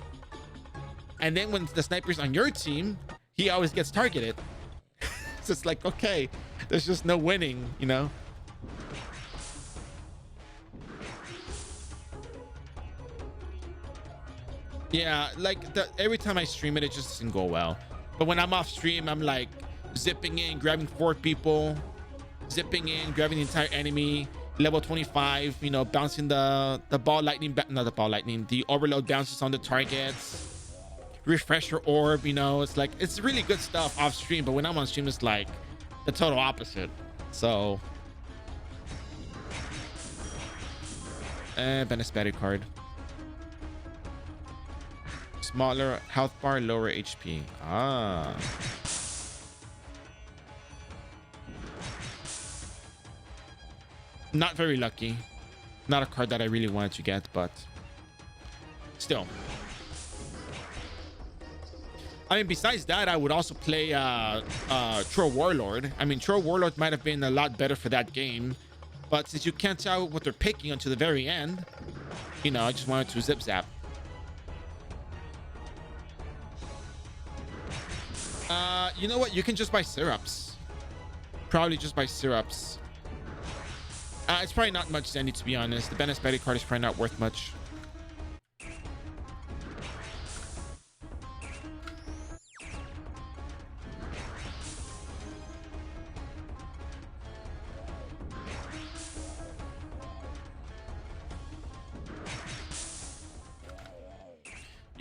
and then when the sniper's on your team, he always gets targeted. So it's like, okay, there's just no winning, you know. Yeah, like every time I stream it, it just doesn't go well. But when I'm off stream, I'm like zipping in, grabbing 4 people, zipping in, grabbing the entire enemy, level 25, you know, bouncing the ball lightning, not the ball lightning, the overload bounces on the targets, refresher orb, you know. It's like, it's really good stuff off stream, but when I'm on stream, it's like the total opposite. So Benespetti card. Smaller health bar, lower HP. Ah. Not very lucky. Not a card that I really wanted to get, but still. I mean, besides that, I would also play Troll Warlord. I mean, Troll Warlord might have been a lot better for that game, but since you can't tell what they're picking until the very end, you know, I just wanted to zip zap. You know what? You can just buy syrups. Probably just buy syrups. It's probably not much, Sandy, to be honest. The Benespetti card is probably not worth much.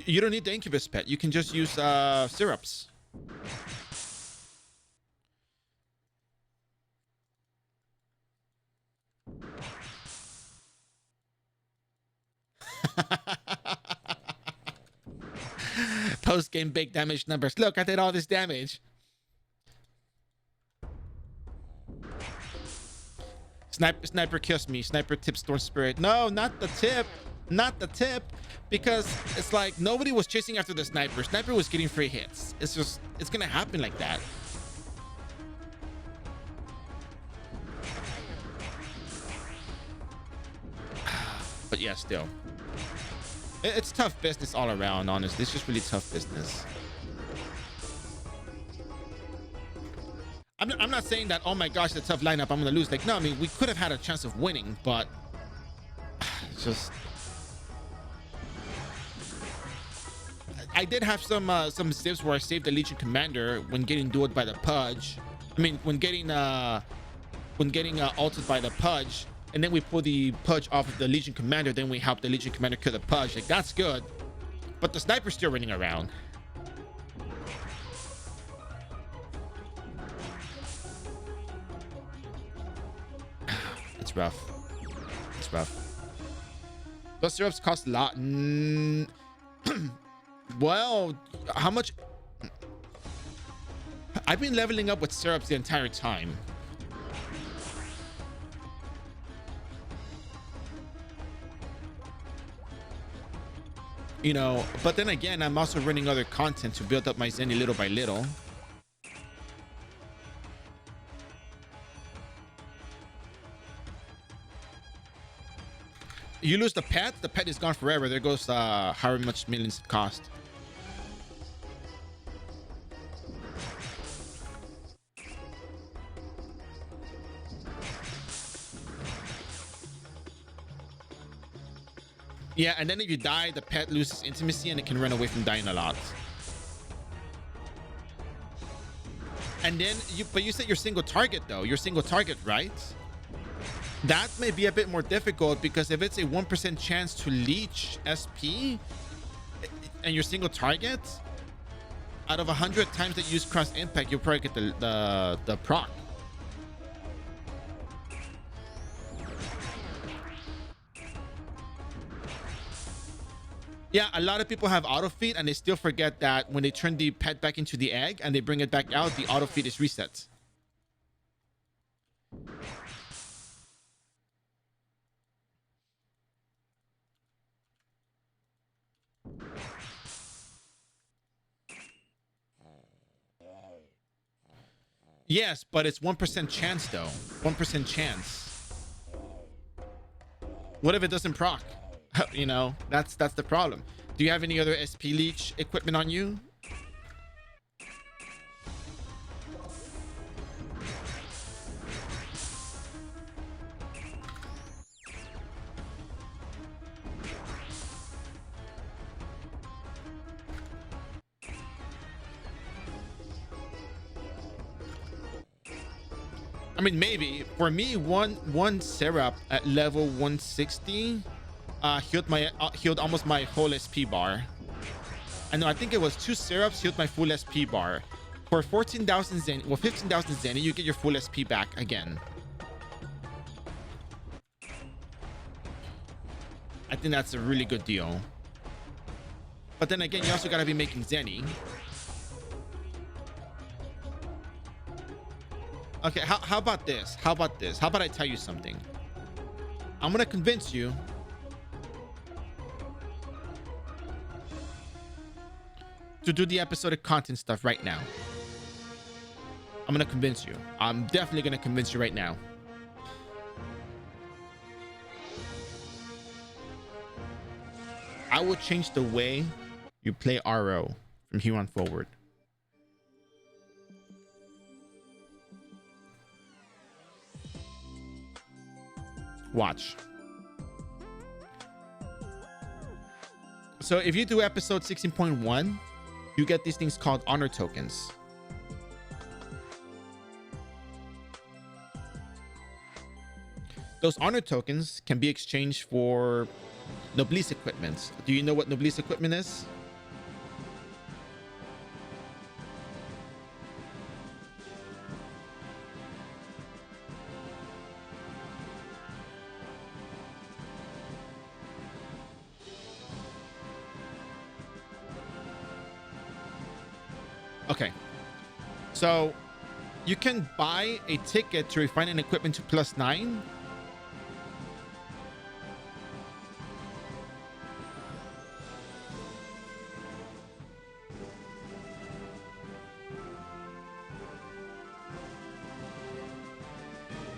You don't need the Incubus pet. You can just use syrups. Post game big damage numbers. Look, I did all this damage. Sniper kills me. Sniper tips Storm Spirit. No, not the tip. Not the tip. Because it's like nobody was chasing after the sniper. Sniper was getting free hits. It's just, it's gonna happen like that. But yeah, still. It's tough business all around, honestly. It's just really tough business. I'm not saying that, oh my gosh, it's a tough lineup, I'm gonna lose. Like, no, I mean, we could have had a chance of winning, but it's just... I did have some zips where I saved the Legion Commander when getting dueled by the Pudge. I mean, when getting ulted by the Pudge, and then we pull the Pudge off of the Legion Commander, then we help the Legion Commander kill the Pudge. Like, that's good. But the sniper's still running around. It's rough. It's rough. Those syrups cost a lot. Well, how much? I've been leveling up with syrups the entire time. You know, but then again, I'm also running other content to build up my Zenny little by little. You lose the pet is gone forever. There goes however much millions it cost. Yeah, and then if you die, the pet loses intimacy and it can run away from dying a lot. And then but you said you're single target though. You're single target, right? That may be a bit more difficult because if it's a 1% chance to leech SP and you're single target, out of 100 times that you use cross impact, you'll probably get the proc. Yeah, a lot of people have auto feed and they still forget that when they turn the pet back into the egg and they bring it back out, the auto feed is reset. Yes, but it's 1% chance though. 1% chance. What if it doesn't proc? You know, that's the problem. Do you have any other SP leech equipment on you? I mean, maybe for me, one syrup at level 160 healed almost my whole SP bar. I know, I think it was 2 syrups healed my full SP bar. For 14,000 Zen, well, 15,000 Zen, you get your full SP back again. I think that's a really good deal. But then again, you also gotta be making Zenny. Okay, how about this? How about this? How about I tell you something? I'm gonna convince you to do the episodic content stuff right now. I'm gonna convince you. I'm definitely gonna convince you right now. I will change the way you play iRO from here on forward. Watch. So if you do episode 16.1, you get these things called honor tokens. Those honor tokens can be exchanged for Noblesse equipment. Do you know what Noblesse equipment is? Okay. So you can buy a ticket to refine an equipment to +9.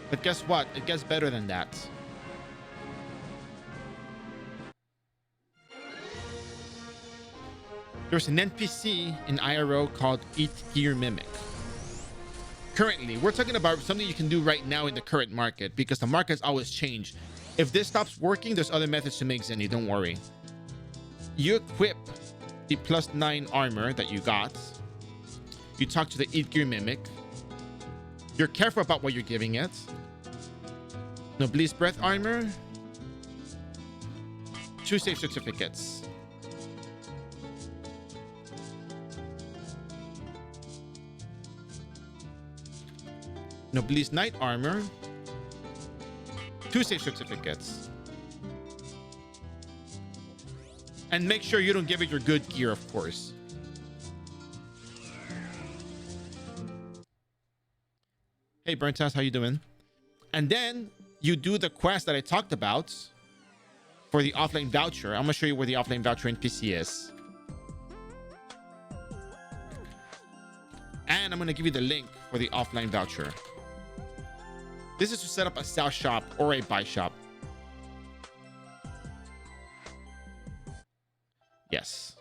But guess what? It gets better than that. There's an NPC in iRO called Eat Gear Mimic. Currently, we're talking about something you can do right now in the current market, because the market's always changed. If this stops working, there's other methods to make Zenny, don't worry. You equip the +9 armor that you got. You talk to the Eat Gear Mimic. You're careful about what you're giving it. Noblesse Breath armor. 2 safe certificates. Noblesse Knight armor. 2 safe certificates. And make sure you don't give it your good gear, of course. Hey, Burnt House, how you doing? And then you do the quest that I talked about for the offline voucher. I'm gonna show you where the offline voucher NPC is. And I'm gonna give you the link for the offline voucher. This is to set up a sell shop or a buy shop. Yes.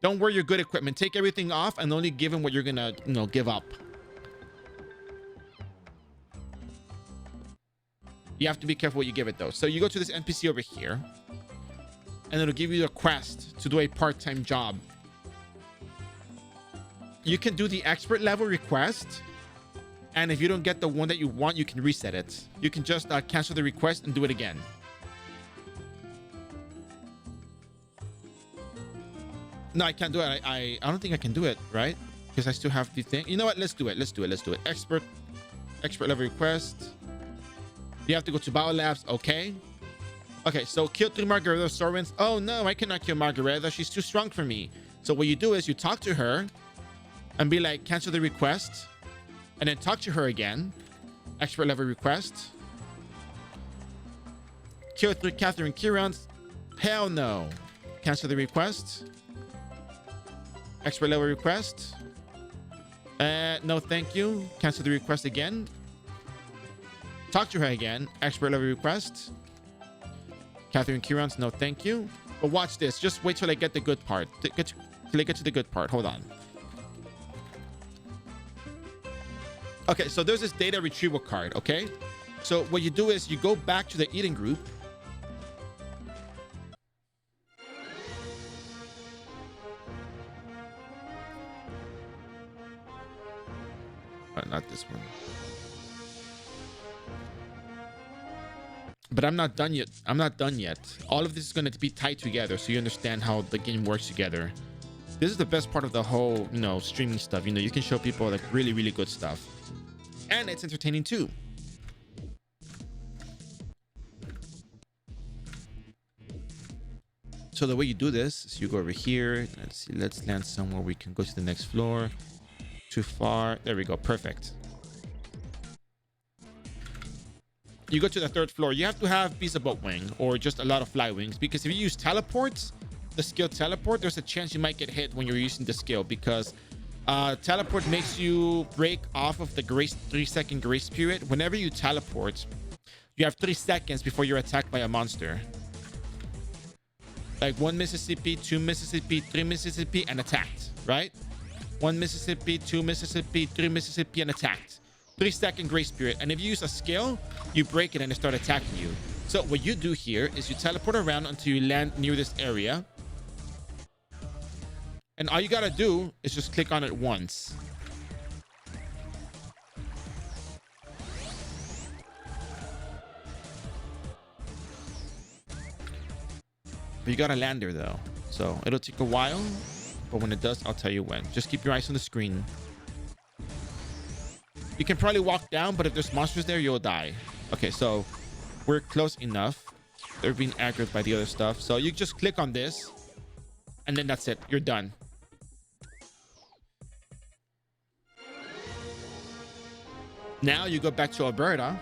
Don't wear your good equipment. Take everything off and only give them what you're gonna, give up. You have to be careful what you give it though. So you go to this NPC over here, and it'll give you a quest to do a part-time job. You can do the expert level request, and if you don't get the one that you want, you can reset it. You can just cancel the request and do it again. No, I can't do it. I don't think I can do it, right? Because I still have the thing. You know what? Let's do it. Let's do it. Expert level request. You have to go to Battle Labs. Okay. Okay, so kill 3 Margareta Sorwins. Oh no, I cannot kill Margareta. She's too strong for me. So what you do is you talk to her and be like, cancel the request. And then talk to her again. Expert level request. Kill 3 Catherine Kirans. Hell no. Cancel the request. Expert level request. No, thank you. Cancel the request again. Talk to her again. Expert level request. Catherine Kirans, no thank you. But watch this. Just wait till I get the good part. Till I get to the good part. Hold on. Okay, so there's this data retrieval card, okay? So what you do is you go back to the eating group. Not this one. But I'm not done yet. All of this is going to be tied together so you understand how the game works together. This is the best part of the whole, streaming stuff. You can show people like really, really good stuff. And it's entertaining too. So the way you do this is you go over here. Let's see. Let's land somewhere we can go to the next floor. Too far. There we go. Perfect. You go to the 3rd floor. You have to have piece of boat wing or just a lot of fly wings, because if you use teleports, the skill teleport, there's a chance you might get hit when you're using the skill, because teleport makes you break off of the 3-second grace period. Whenever you teleport, you have 3 seconds before you're attacked by a monster. Like 1 Mississippi, 2 Mississippi, 3 Mississippi, and attacked, right? 1 Mississippi, 2 Mississippi, 3 Mississippi, and attacked. 3-second grace period. And if you use a skill, you break it and it start attacking you. So what you do here is you teleport around until you land near this area. And all you gotta do is just click on it once. But you gotta land there though. So it'll take a while, but when it does, I'll tell you when. Just keep your eyes on the screen. You can probably walk down, but if there's monsters there, you'll die. Okay, so we're close enough. They're being aggroed by the other stuff. So you just click on this, and then that's it. You're done. Now you go back to Alberta.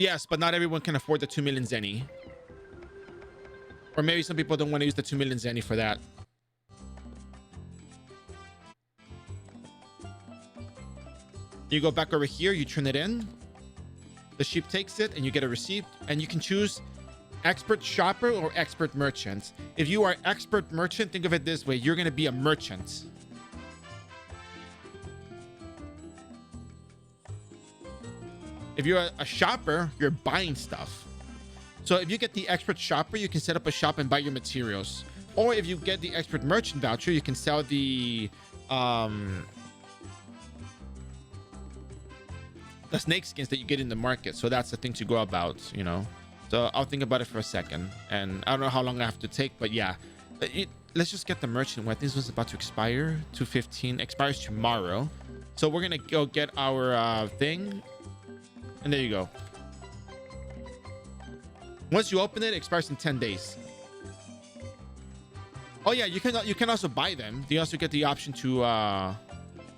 Yes, but not everyone can afford the 2 million zenny. Or maybe some people don't want to use the 2 million zenny for that. You go back over here, you turn it in. The sheep takes it and you get a receipt. And you can choose expert shopper or expert merchant. If you are expert merchant, think of it this way. You're going to be a merchant. If you're a shopper, you're buying stuff. So if you get the expert shopper, you can set up a shop and buy your materials. Or if you get the expert merchant voucher, you can sell the snake skins that you get in the market. So that's the thing to go about, you know. So I'll think about it for a second. And I don't know how long I have to take, but yeah. Let's just get the merchant one. This one's about to expire. 2/15 expires tomorrow. So we're going to go get our thing. And there you go. Once you open it, it expires in 10 days. Oh yeah, you can also buy them. You also get the option to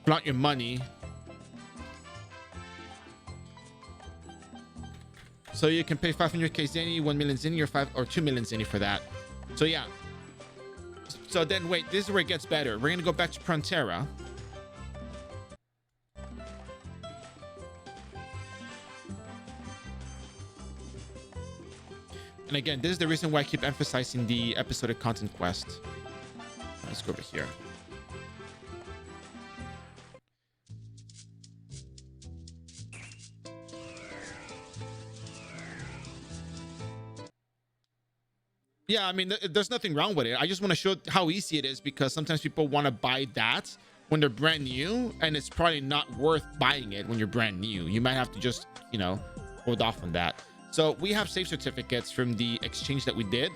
flaunt your money. So you can pay 500k zenny, 1 million zenny, or 2 million zenny for that. So yeah. So then wait, this is where it gets better. We're gonna go back to Frontera. And again, this is the reason why I keep emphasizing the episodic content quest. Let's go over here. Yeah, I mean, there's nothing wrong with it. I just want to show how easy it is because sometimes people want to buy that when they're brand new, and it's probably not worth buying it when you're brand new. You might have to just, you know, hold off on that. So we have save certificates from the exchange that we did.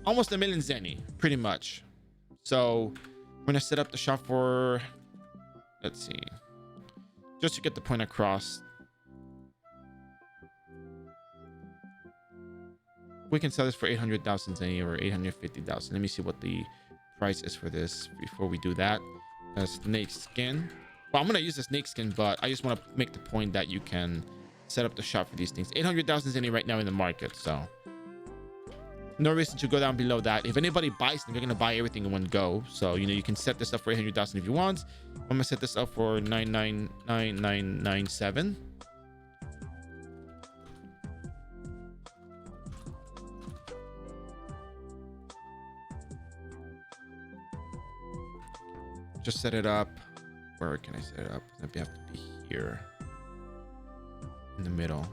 Almost 1 million zenny, pretty much. So we're gonna set up the shop for, let's see, just to get the point across. We can sell this for 800,000 zenny or 850,000. Let me see what the price is for this before we do that. Snake skin. Well, I'm gonna use the snake skin, but I just want to make the point that you can set up the shop for these things. 800,000 zenny right now in the market, so no reason to go down below that. If anybody buys them, they're gonna buy everything in one go. So you know, you can set this up for 800,000 if you want. I'm gonna set this up for 99997. Just set it up. Where can I set it up? Maybe I have to be here in the middle.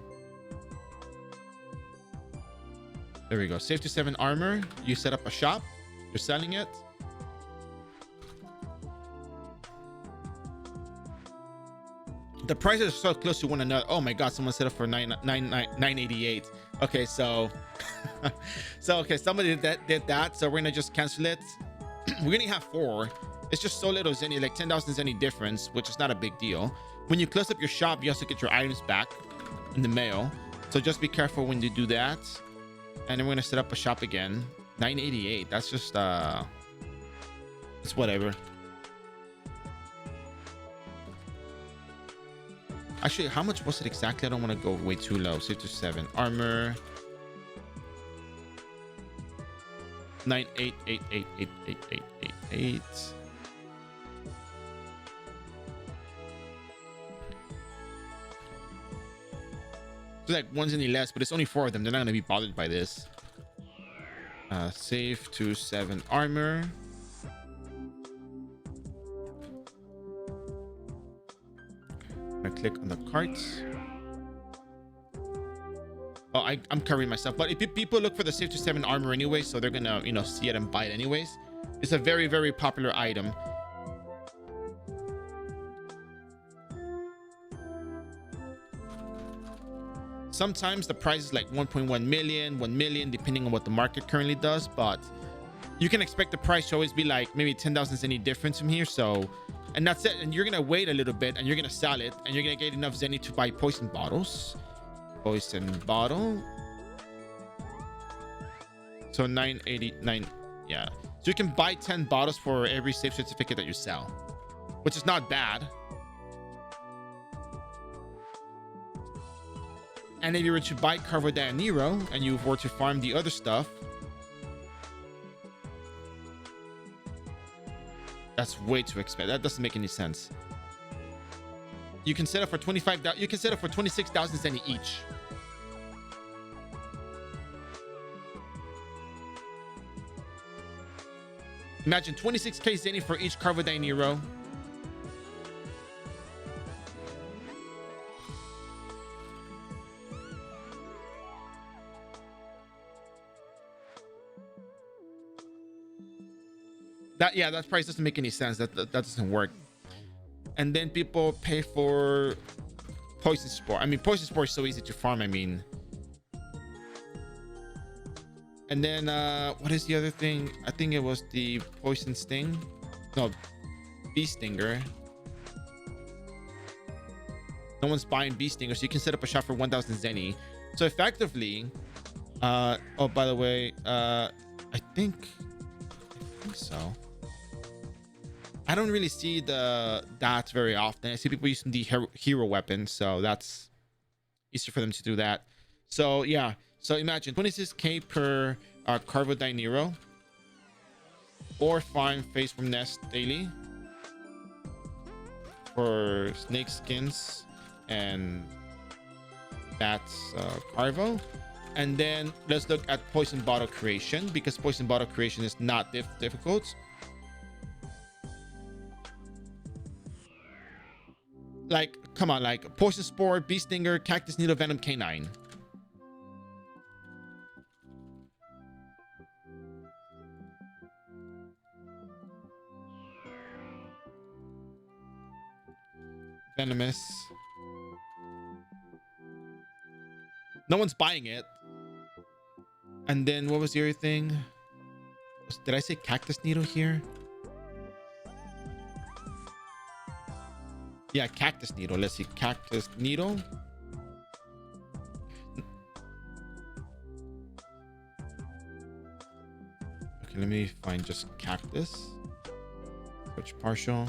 There we go. Save to 7 armor. You set up a shop. You're selling it. The prices are so close to one another. Oh my god, someone set up for 988. Okay, so okay, somebody did that. So we're gonna just cancel it. We're gonna have 4. It's just so little zenny, like 10,000 zenny difference, which is not a big deal. When you close up your shop, you also get your items back in the mail. So just be careful when you do that. And then we're gonna set up a shop again. 988. That's just it's whatever. Actually, how much was it exactly? I don't want to go way too low. Save to 7 armor. 988888888. Like 1 zenny less, but it's only 4 of them. They're not going to be bothered by this. Save to 7 armor. I'm gonna click on the carts. Oh, I'm covering myself, but if people look for the save to 7 armor anyway, so they're gonna, you know, see it and buy it anyways. It's a very, very popular item. sometimes the price is like 1.1 million, 1 million, depending on what the market currently does. But you can expect the price to always be like maybe 10,000 zenny difference from here. So, and that's it. And you're going to wait a little bit and you're going to sell it and you're going to get enough zenny to buy poison bottles. Poison bottle. So 989. Yeah. So you can buy 10 bottles for every safe certificate that you sell, which is not bad. And if you were to buy Carvo Nero and you were to farm the other stuff, that's way too expensive. That doesn't make any sense. You can set up for 25,000. You can set up for 26,000 zenny each. Imagine 26k zenny for each Carvo Nero. That price doesn't make any sense. That doesn't work. And then people pay for poison spore. I mean, poison spore is so easy to farm. I mean, and then what is the other thing? I think it was the poison sting. No, bee stinger. No one's buying bee stinger, so you can set up a shop for 1,000 zenny. So effectively, oh, by the way, I think so. I don't really see that very often. I see people using the hero weapon, so that's easier for them to do that. So yeah, so imagine 26k per Carvo Nero, or find face from nest daily for snake skins, and that's Carvo. And then let's look at poison bottle creation, because poison bottle creation is not difficult. Like, come on, like poison spore, bee stinger, cactus needle, venom, canine. Venomous. No one's buying it. And then what was the other thing? Did I say cactus needle here? Yeah, cactus needle. Let's see, cactus needle. Okay, let me find just cactus. Switch partial.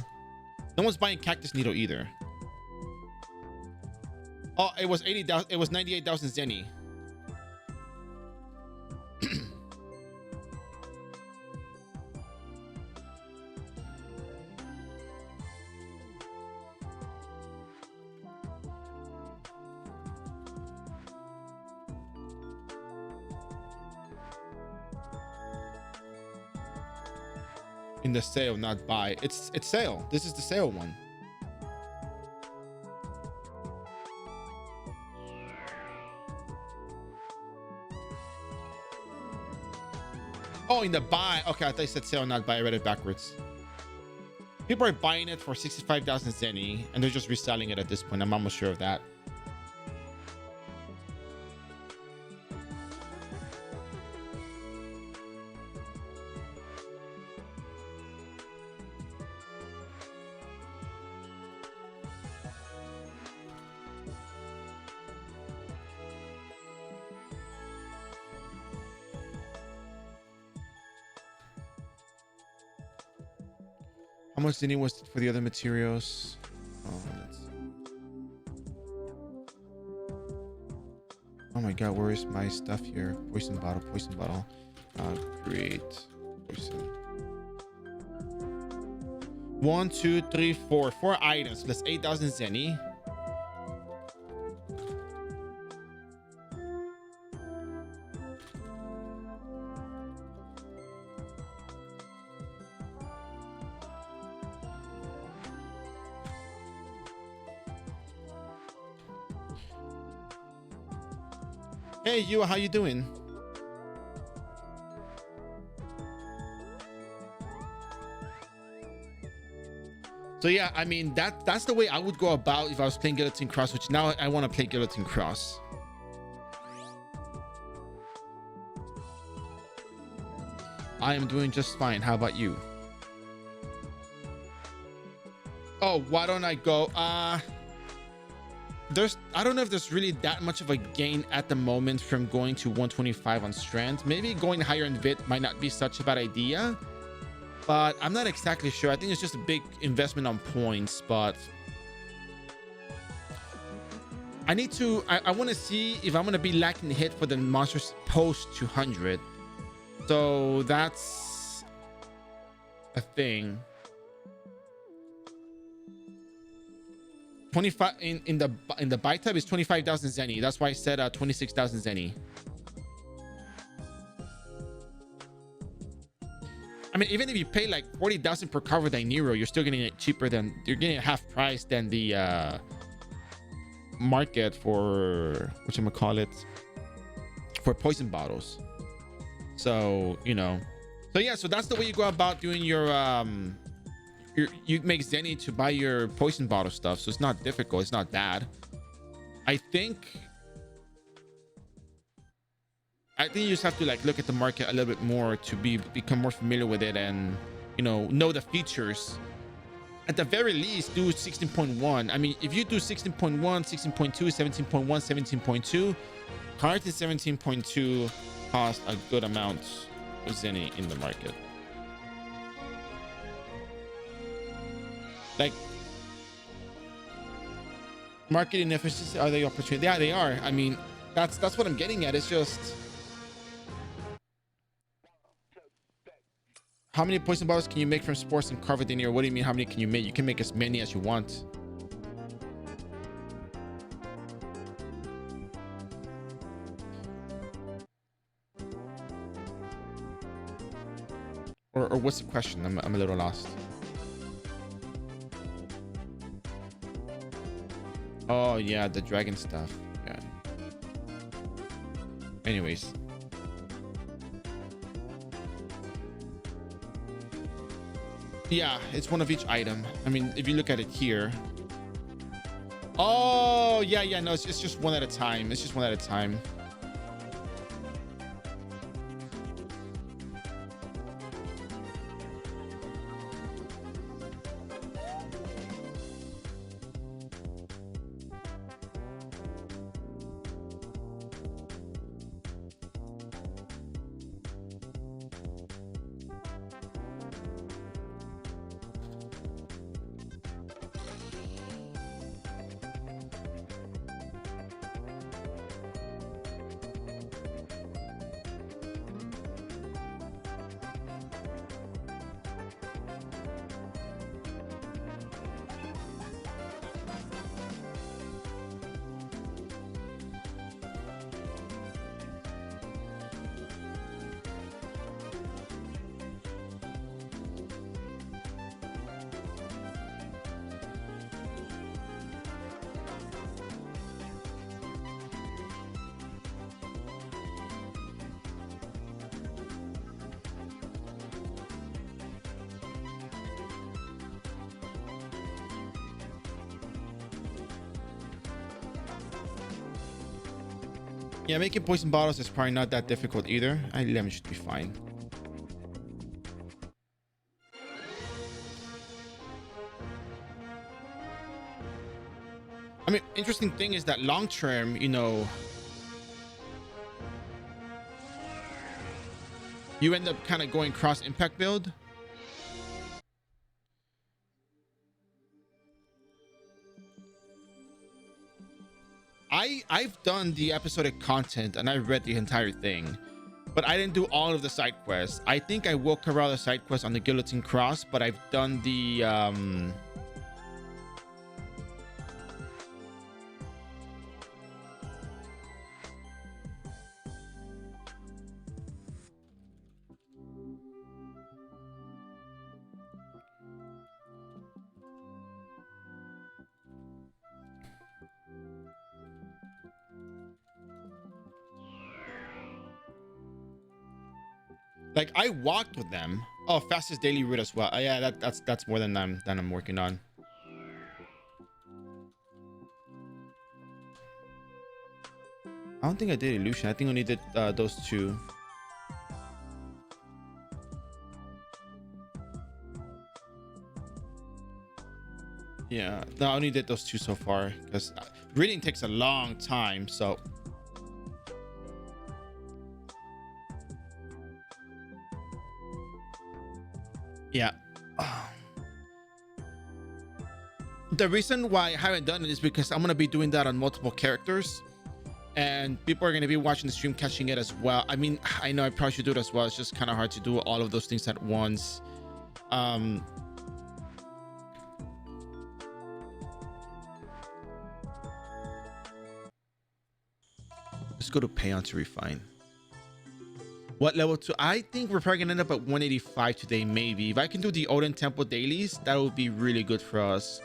No one's buying cactus needle either. Oh, it was 80,000. It was 98,000 zenny. In the sale, not buy. It's sale. This is the sale one. Oh, in the buy. Okay, I thought you said sale, not buy. I read it backwards. People are buying it for 65,000 zenny, and they're just reselling it at this point. I'm almost sure of that. How much zenny was it for the other materials? Oh my god, where is my stuff here? Poison bottle, poison bottle. Create poison. 1, 2, 3, 4. 4 items. Plus 8,000 zenny. Hey, you, how you doing? So yeah, I mean, that's the way I would go about if I was playing Guillotine Cross, which now I want to play Guillotine Cross. I am doing just fine. How about you? Oh, why don't I go? I don't know if there's really that much of a gain at the moment from going to 125 on strength. Maybe going higher in vit might not be such a bad idea, but I'm not exactly sure. I think it's just a big investment on points, but I need to, I want to see if I'm going to be lacking hit for the monsters post 200. So that's a thing. 25 in the buy tab is 25,000 zenny. That's why I said 26,000 zenny. I mean, even if you pay like 40,000 per cover than iRO, you're still getting it cheaper than, you're getting it half price than the market for whatchamacallit, for poison bottles. So, you know, so yeah, so that's the way you go about doing your you make zenny to buy your poison bottle stuff. So it's not difficult, it's not bad. I think you just have to like look at the market a little bit more to become more familiar with it, and you know the features. At the very least, do 16.1. I mean, if you do 16.1, 16.2, 17.1, 17.2, cards in 17.2 cost a good amount of zenny in the market. Like, marketing efficiency, are they opportunity? Yeah, they are. I mean, that's what I'm getting at. It's just, how many poison bottles can you make from sports and carved in here? What do you mean, how many can you make? You can make as many as you want. Or what's the question? I'm a little lost. Oh yeah, the dragon stuff. Yeah. Anyways. Yeah, it's one of each item. I mean, if you look at it here. Oh yeah, no, it's just one at a time. It's just one at a time. Yeah, making poison bottles is probably not that difficult either. Lemon should be fine. I mean, interesting thing is that long term, you know, you end up kind of going cross impact build. I've done the episodic content and I read the entire thing, but I didn't do all of the side quests. I think I will cover all the side quests on the Guillotine Cross, but I've done the like I walked with them. Oh, fastest daily route as well. Yeah, that's more than I'm working on. I don't think I did illusion. I think I only did those two. Yeah, no, I only did those two so far because reading takes a long time. So yeah. The reason why I haven't done it is because I'm going to be doing that on multiple characters and people are going to be watching the stream catching it as well. I mean, I know I probably should do it as well. It's just kind of hard to do all of those things at once. Um, let's go to pay on to refine. What level 2? I think we're probably gonna end up at 185 today, maybe. If I can do the Odin Temple dailies, that would be really good for us.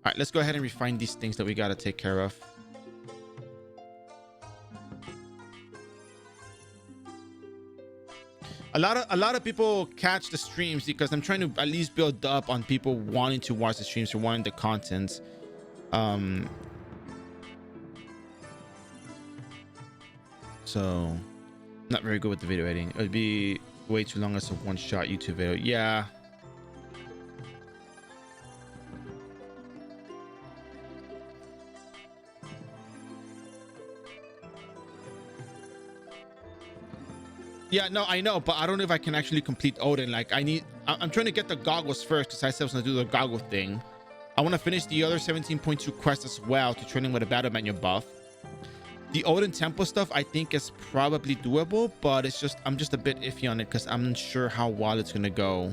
All right, let's go ahead and refine these things that we gotta take care of. A lot of people catch the streams because I'm trying to at least build up on people wanting to watch the streams or wanting the content. So not very good with the video editing. It would be way too long as a one-shot YouTube video. Yeah. Yeah, no, I know, but I don't know if I can actually complete Odin. Like, I'm trying to get the goggles first because I said I was going to do the goggle thing. I want to finish the other 17.2 quests as well to train him with a battle menu buff. The Odin Temple stuff, I think, is probably doable, but it's just, I'm just a bit iffy on it because I'm not sure how well it's going to go.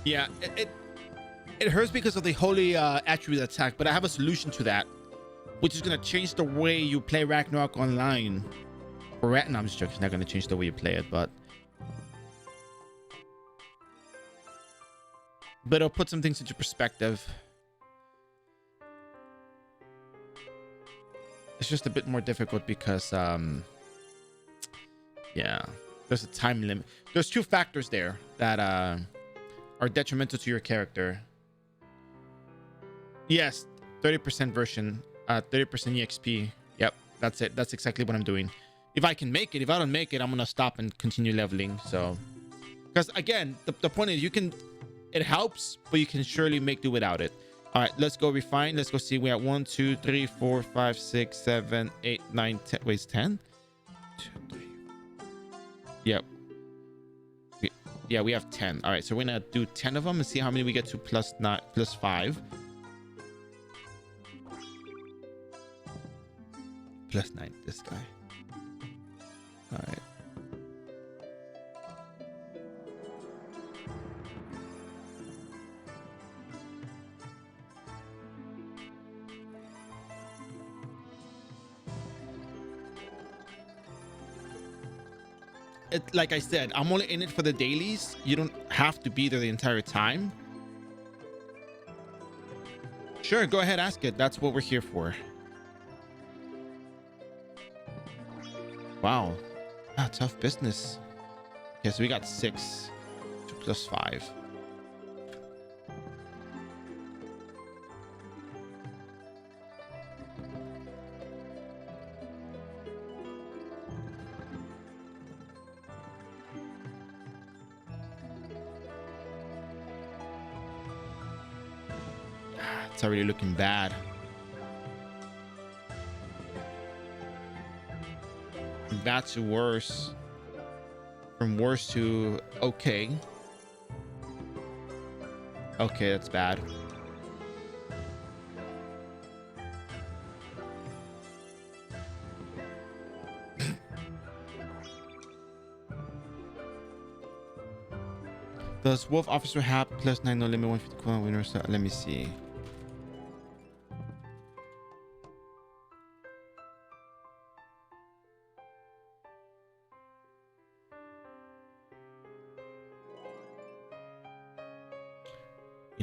Yeah, it hurts because of the holy attribute attack, but I have a solution to that, which is going to change the way you play Ragnarok online. Or no, I'm just joking. It's not going to change the way you play it, but it'll put some things into perspective. It's just a bit more difficult because yeah, there's a time limit. There's two factors there that are detrimental to your character. Yes, 30% version, 30% EXP. Yep, that's it. That's exactly what I'm doing. If I can make it, if I don't make it, I'm gonna stop and continue leveling. So, because again, the point is, it helps, but you can surely make do without it. All right, let's go refine. Let's go see. We have 1, 2, 3, 4, 5, 6, 7, 8, 9, 10. Wait, it's 10. 2, 3. Yep. Yeah, we have 10. All right, so we're gonna do 10 of them and see how many we get to plus 9, plus 5. Plus 9, this guy. All right. Like I said, I'm only in it for the dailies. You don't have to be there the entire time. Sure, go ahead, ask it. That's what we're here for. Wow. Ah, tough business. Okay, so we got 6. 2 plus 5. It's already looking bad. Bad to worse. From worse to okay. Okay, that's bad. Does Wolf Officer have plus 9 no limit 150 cooldown winners? Let me see.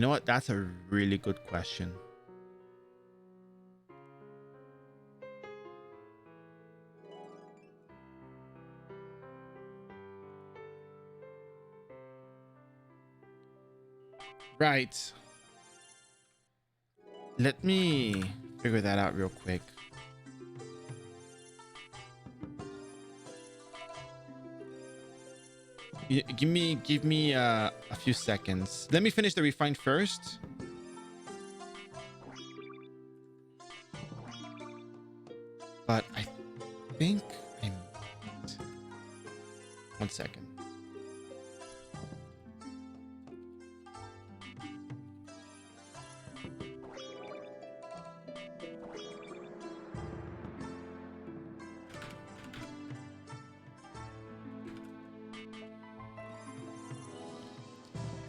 You know what? That's a really good question. Right. Let me figure that out real quick. Give me a few seconds. Let me finish the refine first. But I think I might. 1 second.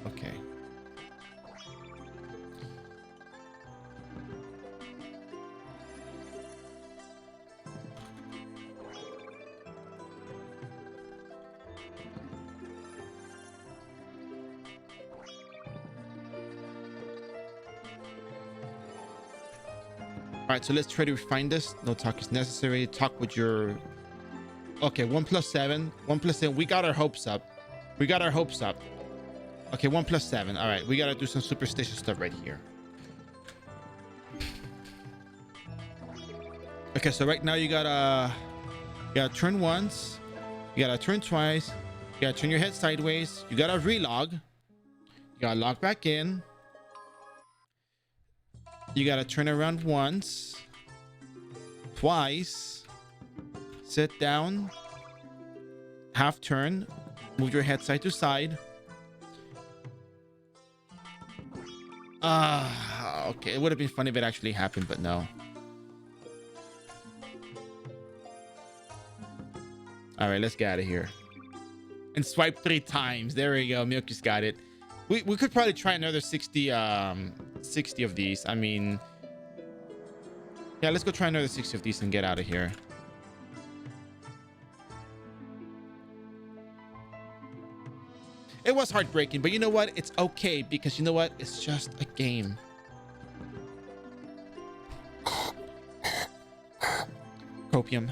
Okay. All right, so let's try to refine this. No talk is necessary. Talk with your... Okay, 1 plus 7. 1 plus 7. We got our hopes up. We got our hopes up. Okay, 1 plus 7. All right, we got to do some superstitious stuff right here. Okay, so right now you gotta turn once. You gotta turn twice. You gotta turn your head sideways. You gotta relog. You gotta log back in. You gotta turn around once, twice, sit down, half turn, move your head side to side. Okay. It would have been funny if it actually happened, but no. All right, let's get out of here. And swipe 3 times. There we go. Milky's got it. We could probably try another 60 of these. I mean, yeah, let's go try another 60 of these and get out of here. It was heartbreaking, but you know what? It's okay because you know what? It's just a game. Copium.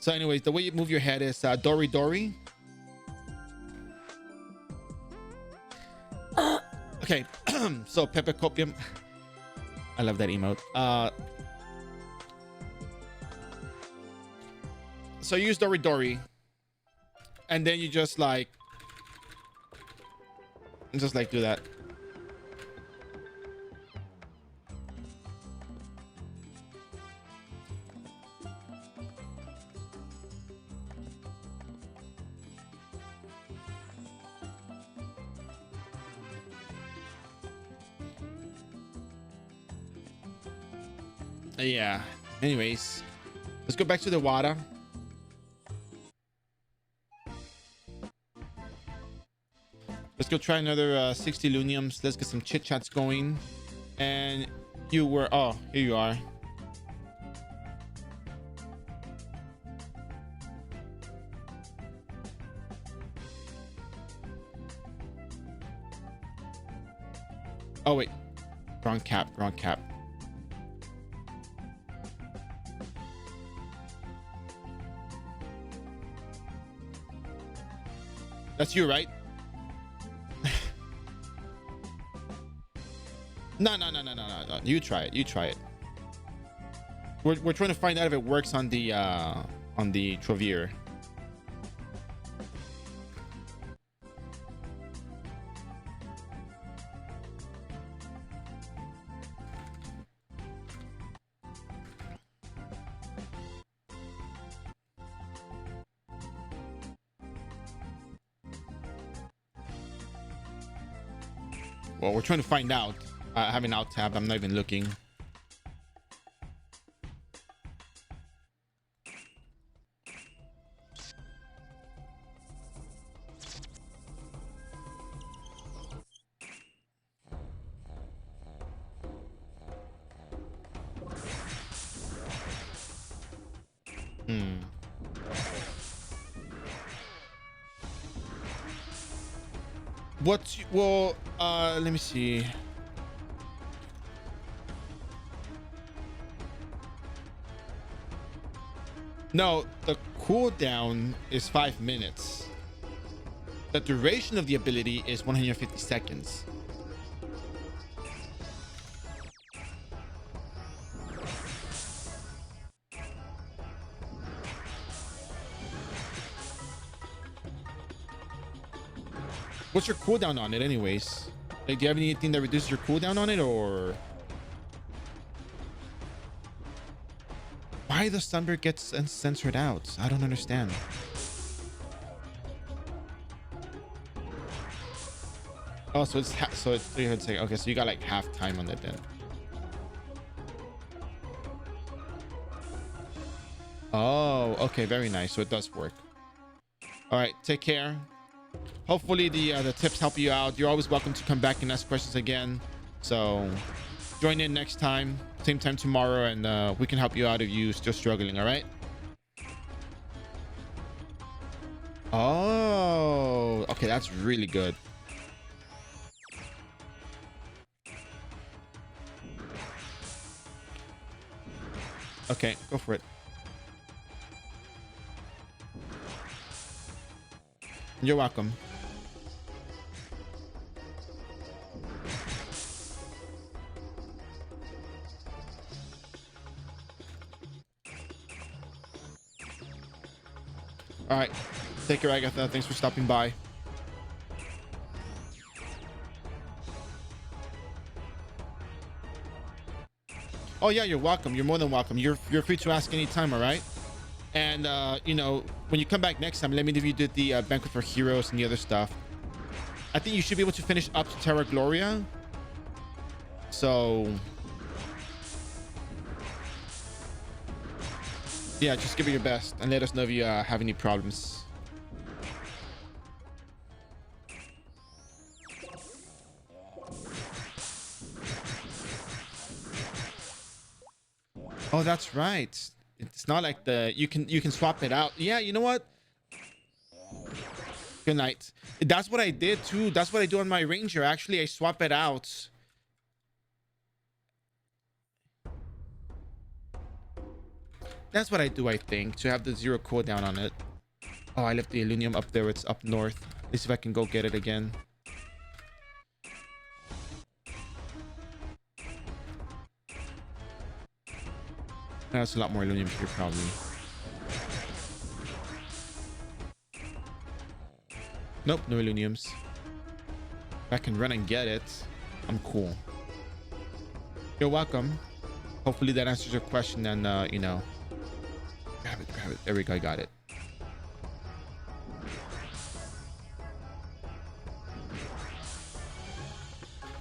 So anyways, the way you move your head is Dory Dory. Okay, so Pepe Copium. I love that emote. So use Dory Dory. And then you just like do that. Yeah. Anyways, let's go back to the water. Let's go try another 60 luniums. Let's get some chit chats going. And you were... Oh, here you are. Oh, wait. Wrong cap. Wrong cap. That's you, right? No. You try it. You try it. We're trying to find out if it works on the Trovier. Well, we're trying to find out. I have an out tab. I'm not even looking. Well, let me see. No, the cooldown is 5 minutes. The duration of the ability is 150 seconds. What's your cooldown on it anyways? Like, do you have anything that reduces your cooldown on it, or why the Sunbird gets censored out? I don't understand. Oh, so it's 300 seconds. Okay, so you got like half time on that then. Oh, okay, very nice. So it does work. All right, take care. Hopefully the tips help you out. You're always welcome to come back and ask questions again. So join in next time, same time tomorrow, and we can help you out if you're still struggling. All right. Oh, okay, that's really good. Okay, go for it. You're welcome. All right, take care, Agatha. Thanks for stopping by. Oh yeah, you're welcome. You're more than welcome. You're free to ask anytime. All right. And you know, when you come back next time, let me know if you did the banquet for heroes and the other stuff. I think you should be able to finish up to Terra Gloria. So yeah, just give it your best and let us know if you have any problems. Oh, that's right. It's not like you can swap it out. Yeah, you know what? Good night. That's what I did too. That's what I do on my Ranger. Actually, I swap it out. That's what I do, I think, to have the 0 cooldown on it. Oh, I left the Illunium up there. It's up north. Let's see if I can go get it again. That's a lot more Illunium here, probably. Nope, no Illuniums. If I can run and get it, I'm cool. You're welcome. Hopefully that answers your question, and you know, grab it. There we go, I got it.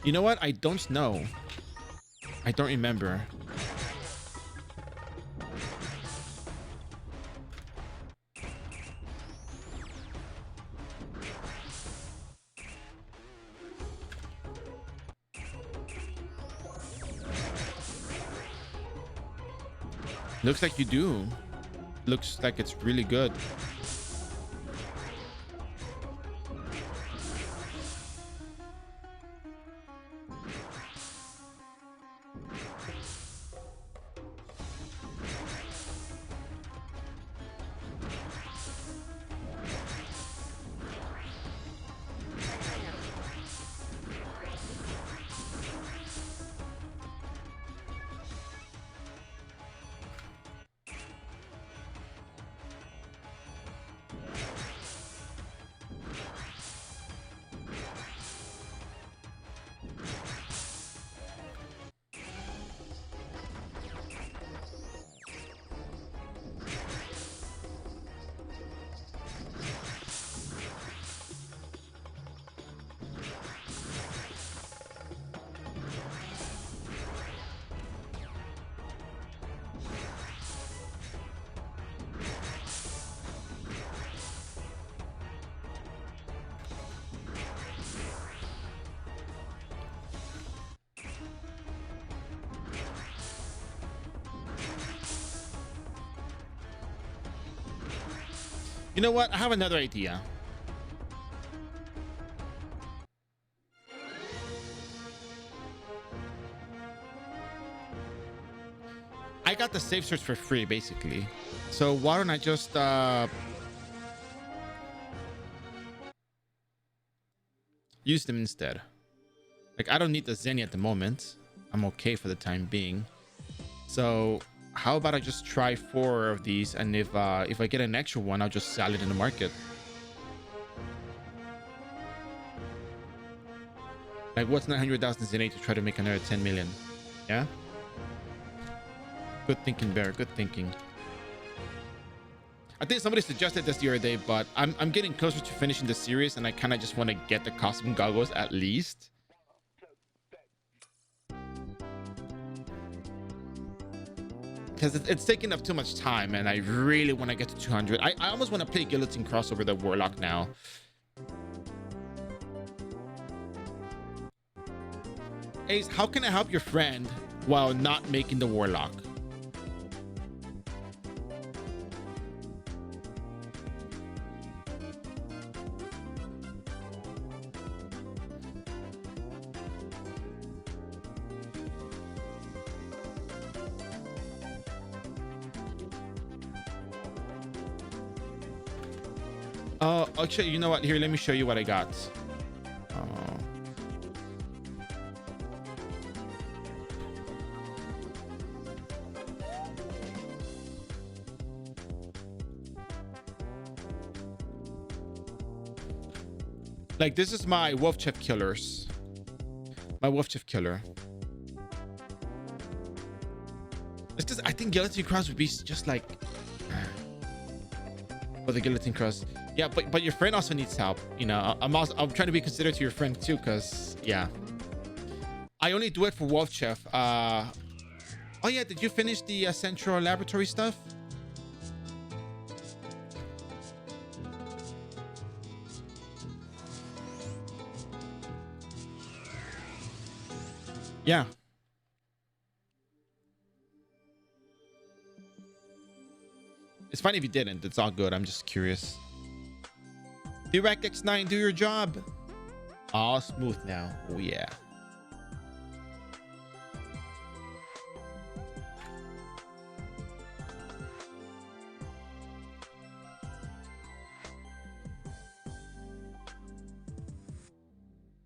You know what? I don't know. I don't remember. Looks like you do. Looks like it's really good. You know what? I have another idea. got the safe search for free, basically. So why don't I just use them instead? Like, I don't need the Zenny at the moment. I'm okay for the time being. So how about I just try 4 of these, and if I get an extra one, I'll just sell it in the market. Like, what's 900,000 Zenny to try to make another 10 million? Yeah. Good thinking, Bear. Good thinking. I think somebody suggested this the other day, but I'm getting closer to finishing the series, and I kind of just want to get the costume goggles at least. Because it's taking up too much time, and I really want to get to 200. I almost want to play Guillotine Crossover the Warlock now. Ace, how can I help your friend while not making the Warlock? Oh, actually, you know what? Here, let me show you what I got. Like, this is my Wolf Chef Killers. My Wolf Chef Killer. It's just, I think Guillotine Cross would be just like... But the Guillotine Cross... Yeah, but your friend also needs help. You know, I'm trying to be considerate to your friend too, because, yeah. I only do it for Wolf Chef. Oh yeah, did you finish the Central Laboratory stuff? Yeah. It's fine if you didn't. It's all good. I'm just curious. Direct X9, do your job. All smooth now. Oh yeah.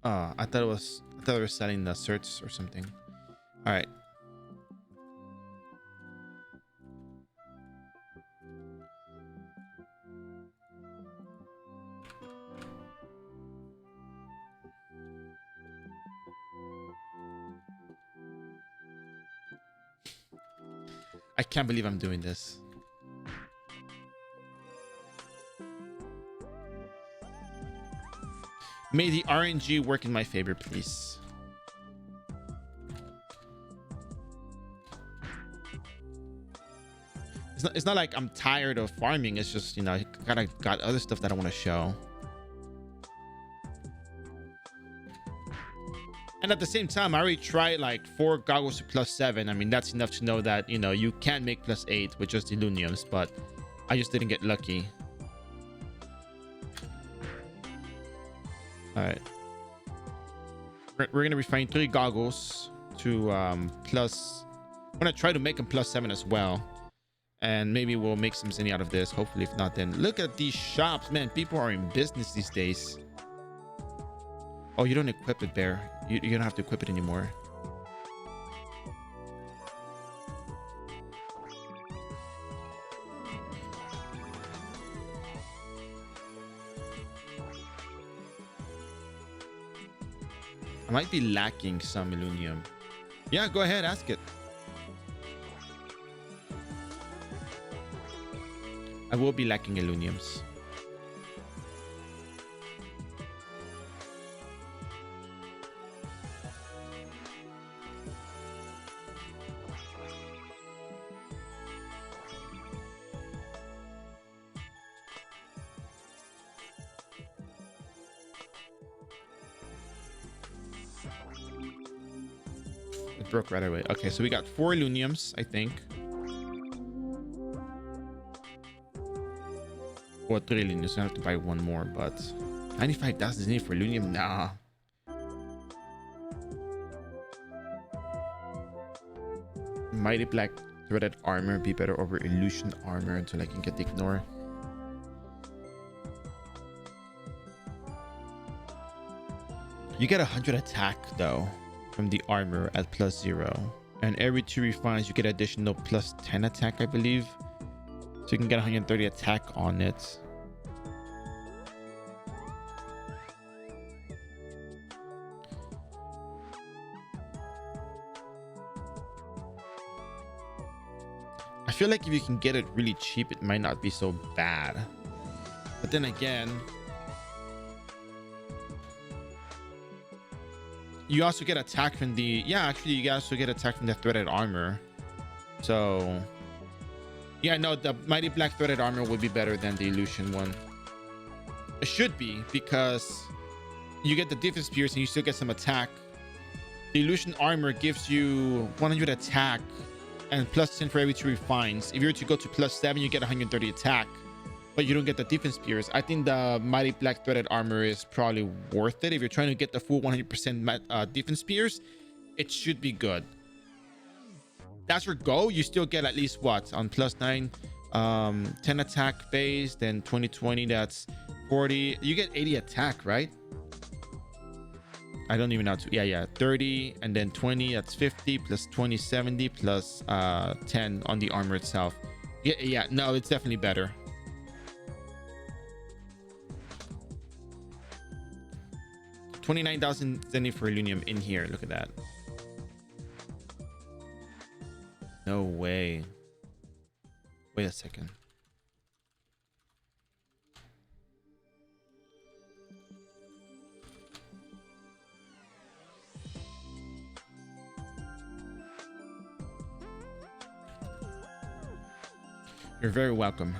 I thought they were selling the certs or something. All right. I can't believe I'm doing this. May the RNG work in my favor, please. It's not like I'm tired of farming. It's just, you know, I kind of got other stuff that I want to show. And at the same time, I already tried like 4 goggles to +7. I mean, that's enough to know that, you know, you can make +8 with just Illuniums, but I just didn't get lucky. All right. We're going to refine 3 goggles to plus... I'm going to try to make them +7 as well. And maybe we'll make some Zenny out of this. Hopefully, if not, then look at these shops, man. People are in business these days. Oh, you don't equip it, Bear. You don't have to equip it anymore. I might be lacking some Illunium. Yeah, go ahead, ask it. I will be lacking Illuniums. It broke right away. Okay, so we got 4 Illuniums, I think. Or 3 Illuniums. I have to buy 1 more, but 95,000 is needed for Illunium? Nah. Mighty Black threaded armor be better over illusion armor until I can get the ignore? You get 100 attack though from the armor at +0, and every 2 refines you get additional +10 attack, I believe, so you can get 130 attack on it. I feel like if you can get it really cheap, it might not be so bad, but then again, you also get attack from the, yeah, actually you also get attack from the threaded armor. So yeah, no, the mighty black threaded armor would be better than the illusion one. It should be, because you get the defense pierce and you still get some attack. The illusion armor gives you 100 attack and +10 for every 2 refines. If you were to go to +7, you get 130 attack, but you don't get the defense pierce. I think the mighty black threaded armor is probably worth it. If you're trying to get the full 100% defense pierce, it should be good. That's your goal. You still get at least what on +9, 10 attack base, then 20, that's 40. You get 80 attack, right? I don't even know. Yeah, 30 and then 20, that's 50 plus 20, 70 plus 10 on the armor itself. Yeah, no, it's definitely better. $29,000 Zenny for Illunium in here. Look at that. No way. Wait a second. You're very welcome.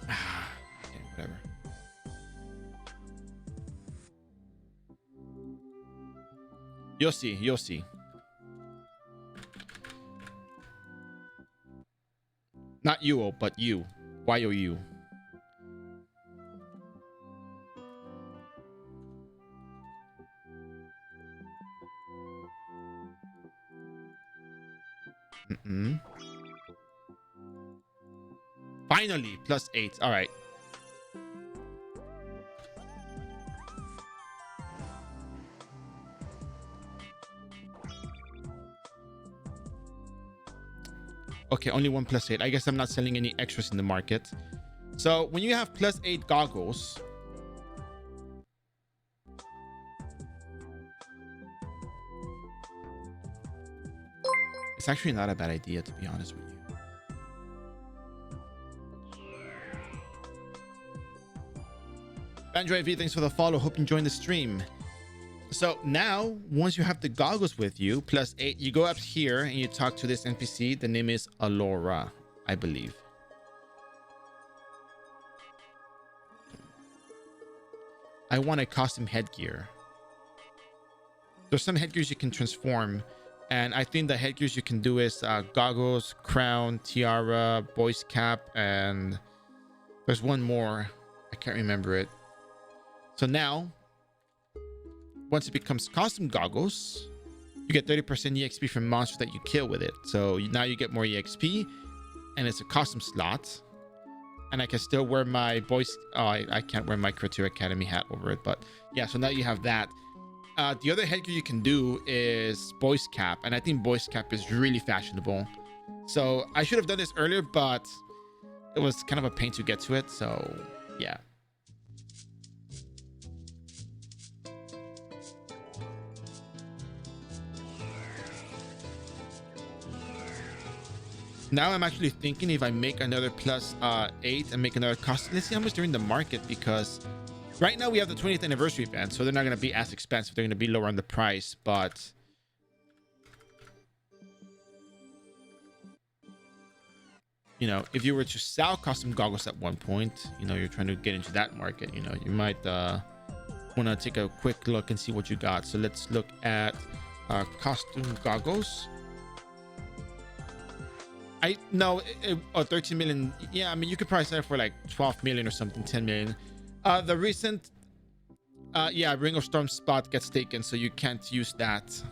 Okay, whatever. You'll see. Not you, but you. YOU. Finally, +8. All right. Okay, only one +8. I guess I'm not selling any extras in the market. So when you have +8 goggles, it's actually not a bad idea, to be honest with you. Android V, thanks for the follow. Hope you enjoying the stream. So now, once you have the goggles with you, +8, you go up here and you talk to this NPC. The name is Alora, I believe. I want a custom headgear. There's some headgears you can transform, and I think the headgears you can do is goggles, crown, tiara, voice cap, and there's one more. I can't remember it. So now, once it becomes custom goggles, you get 30% EXP from monsters that you kill with it. So now you get more EXP, and it's a custom slot. And I can still wear my voice. Oh, I can't wear my Criteria Academy hat over it, but yeah. So now you have that. The other headgear you can do is voice cap, and I think voice cap is really fashionable. So I should have done this earlier, but it was kind of a pain to get to it. So yeah. Now I'm actually thinking if I make another +8 and make another custom. Let's see how much they're in the market, because right now we have the 20th anniversary event, so they're not going to be as expensive. They're going to be lower on the price, but you know, if you were to sell custom goggles at one point, you know, you're trying to get into that market, you know, you might want to take a quick look and see what you got. So let's look at costume goggles. I know 13 million. Yeah, I mean, you could probably sell it for like 12 million or something, 10 million. The recent Yeah, Ring of Storm spot gets taken, so you can't use that.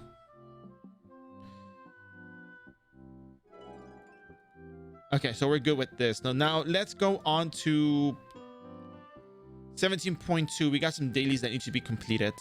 Okay, so we're good with this. Now let's go on to 17.2. We got some dailies that need to be completed.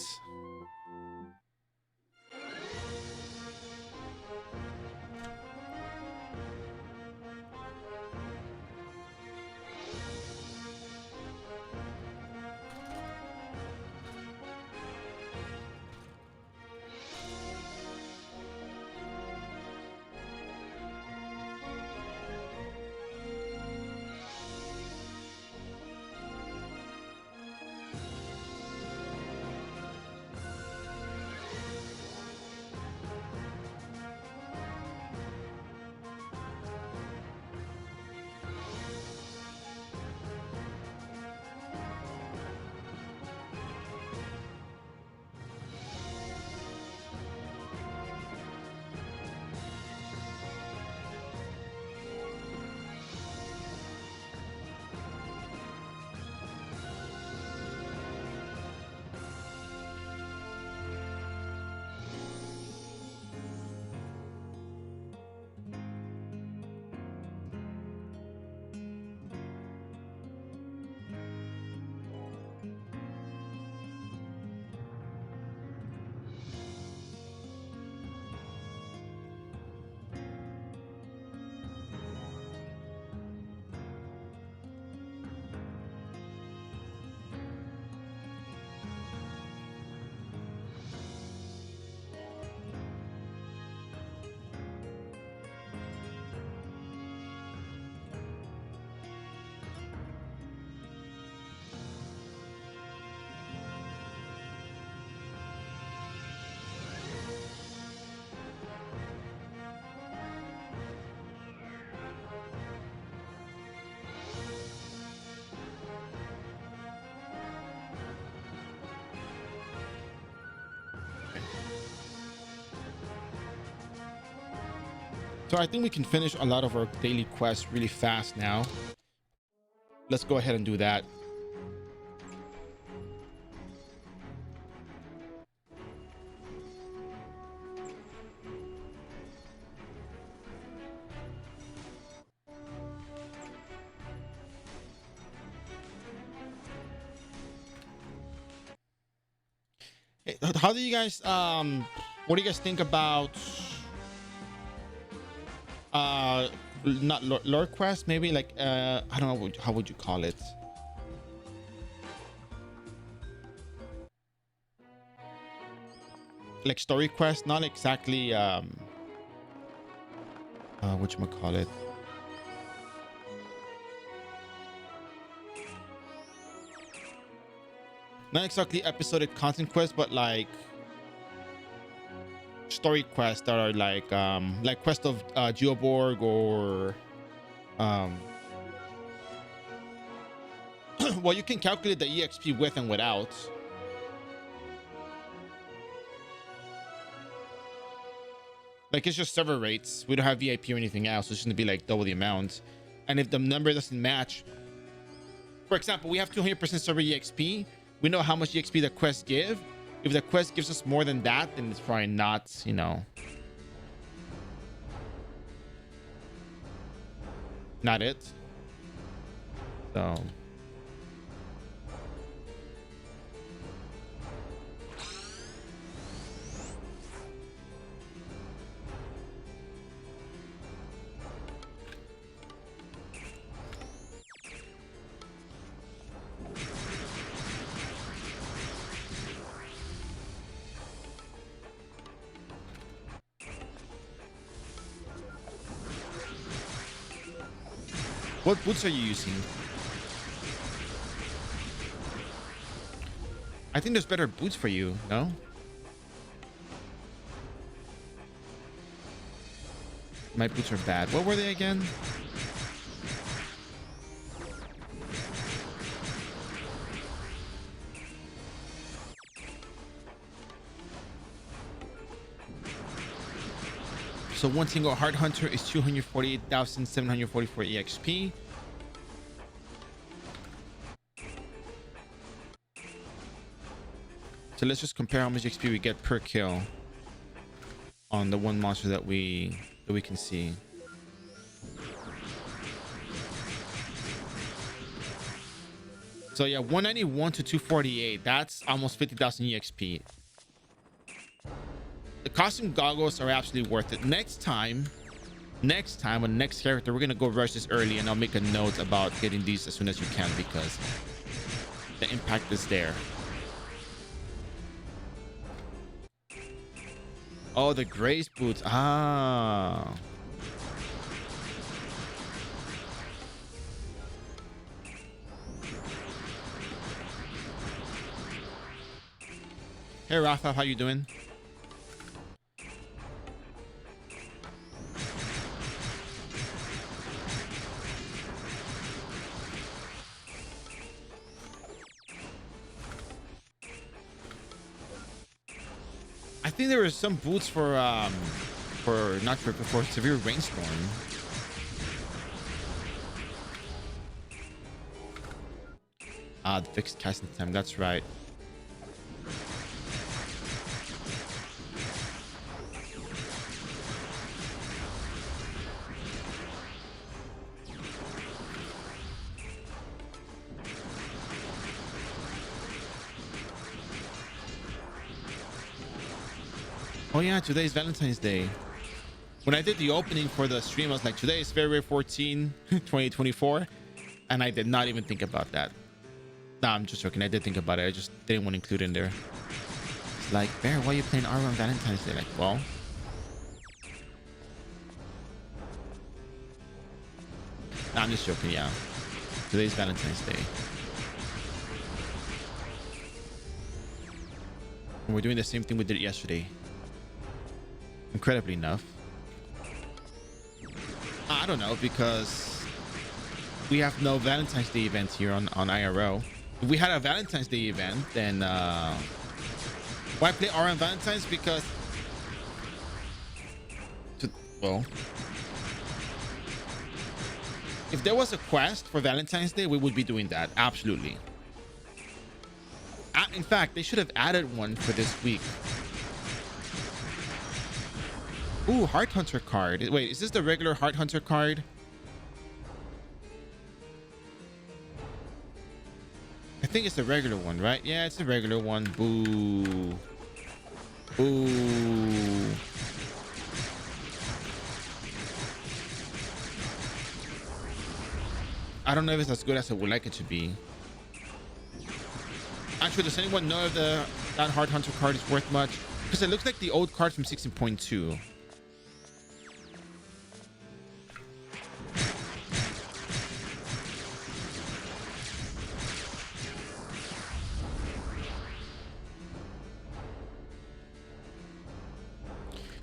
So I think we can finish a lot of our daily quests really fast now. Let's go ahead and do that. How do you guys what do you guys think about not lore quest, maybe like I don't know, how would you call it? Like story quest, not exactly whatchamacallit, not exactly episodic content quest, but like story quests that are like quest of Geoborg, or well, you can calculate the exp with and without. Like, it's just server rates. We don't have VIP or anything else, so it's gonna be like double the amount. And if the number doesn't match, for example, we have 200% server exp, we know how much exp the quest give. If the quest gives us more than that, then it's probably not, you know, not it. So what boots are you using? I think there's better boots for you, no? My boots are bad. What were they again? So one single Heart Hunter is 248,744 EXP. So let's just compare how much XP we get per kill on the one monster that we can see. So yeah, 191 to 248. That's almost 50,000 EXP. The costume goggles are absolutely worth it. Next time on the next character, we're gonna go rush this early, and I'll make a note about getting these as soon as you can because the impact is there. Oh, the grace boots. Ah. Hey Rafa, how you doing? I think there were some boots for severe rainstorm. Ah, the fixed casting time. That's right. Oh yeah, today's Valentine's Day. When I did the opening for the stream, I was like, today is February 14, 2024. And I did not even think about that. Nah, I'm just joking. I did think about it. I just didn't want to include it in there. It's like, Bear, why are you playing iRO on Valentine's Day? Like, well. Nah, I'm just joking, yeah. Today's Valentine's Day. And we're doing the same thing we did yesterday. Incredibly enough. I don't know, because we have no Valentine's Day event here on iRO. If we had a Valentine's Day event, then why play R on Valentine's? Because well, if there was a quest for Valentine's Day, we would be doing that. Absolutely. In fact, they should have added one for this week. Ooh, Heart Hunter card. Wait, is this the regular Heart Hunter card? I think it's the regular one, right? Yeah, it's the regular one. Boo. Boo. I don't know if it's as good as I would like it to be. Actually, does anyone know if that Heart Hunter card is worth much? Because it looks like the old card from 16.2.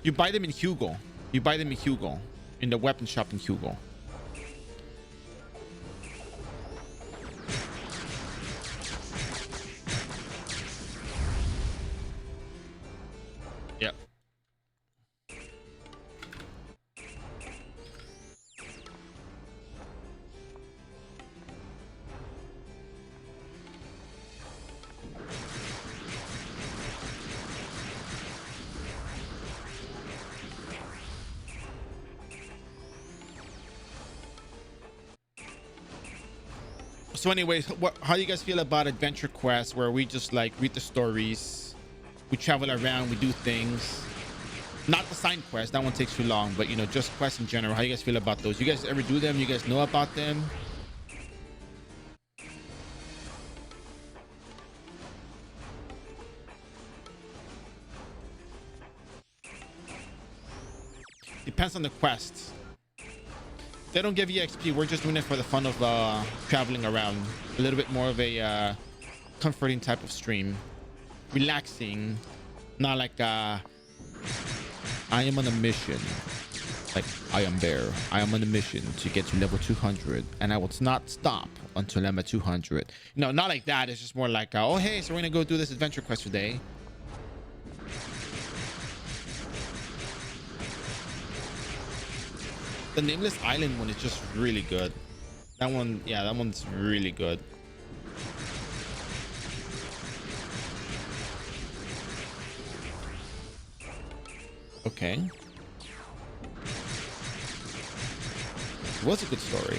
You buy them in Hugo. You buy them in Hugo. In the weapon shop in Hugo. Yep. So anyways, how do you guys feel about adventure quests where we just like read the stories, we travel around, we do things? Not the side quest, that one takes too long, but you know, just quests in general. How you guys feel about those? You guys ever do them? You guys know about them? Depends on the quest. They don't give you XP. We're just doing it for the fun of traveling around. A little bit more of a comforting type of stream. Relaxing. Not like I am on a mission. Like, I am Bear. I am on a mission to get to level 200. And I will not stop until I'm at 200. No, not like that. It's just more like, oh, hey, so we're going to go do this adventure quest today. The Nameless Island one is just really good. That one, yeah, that one's really good. Okay. It was a good story.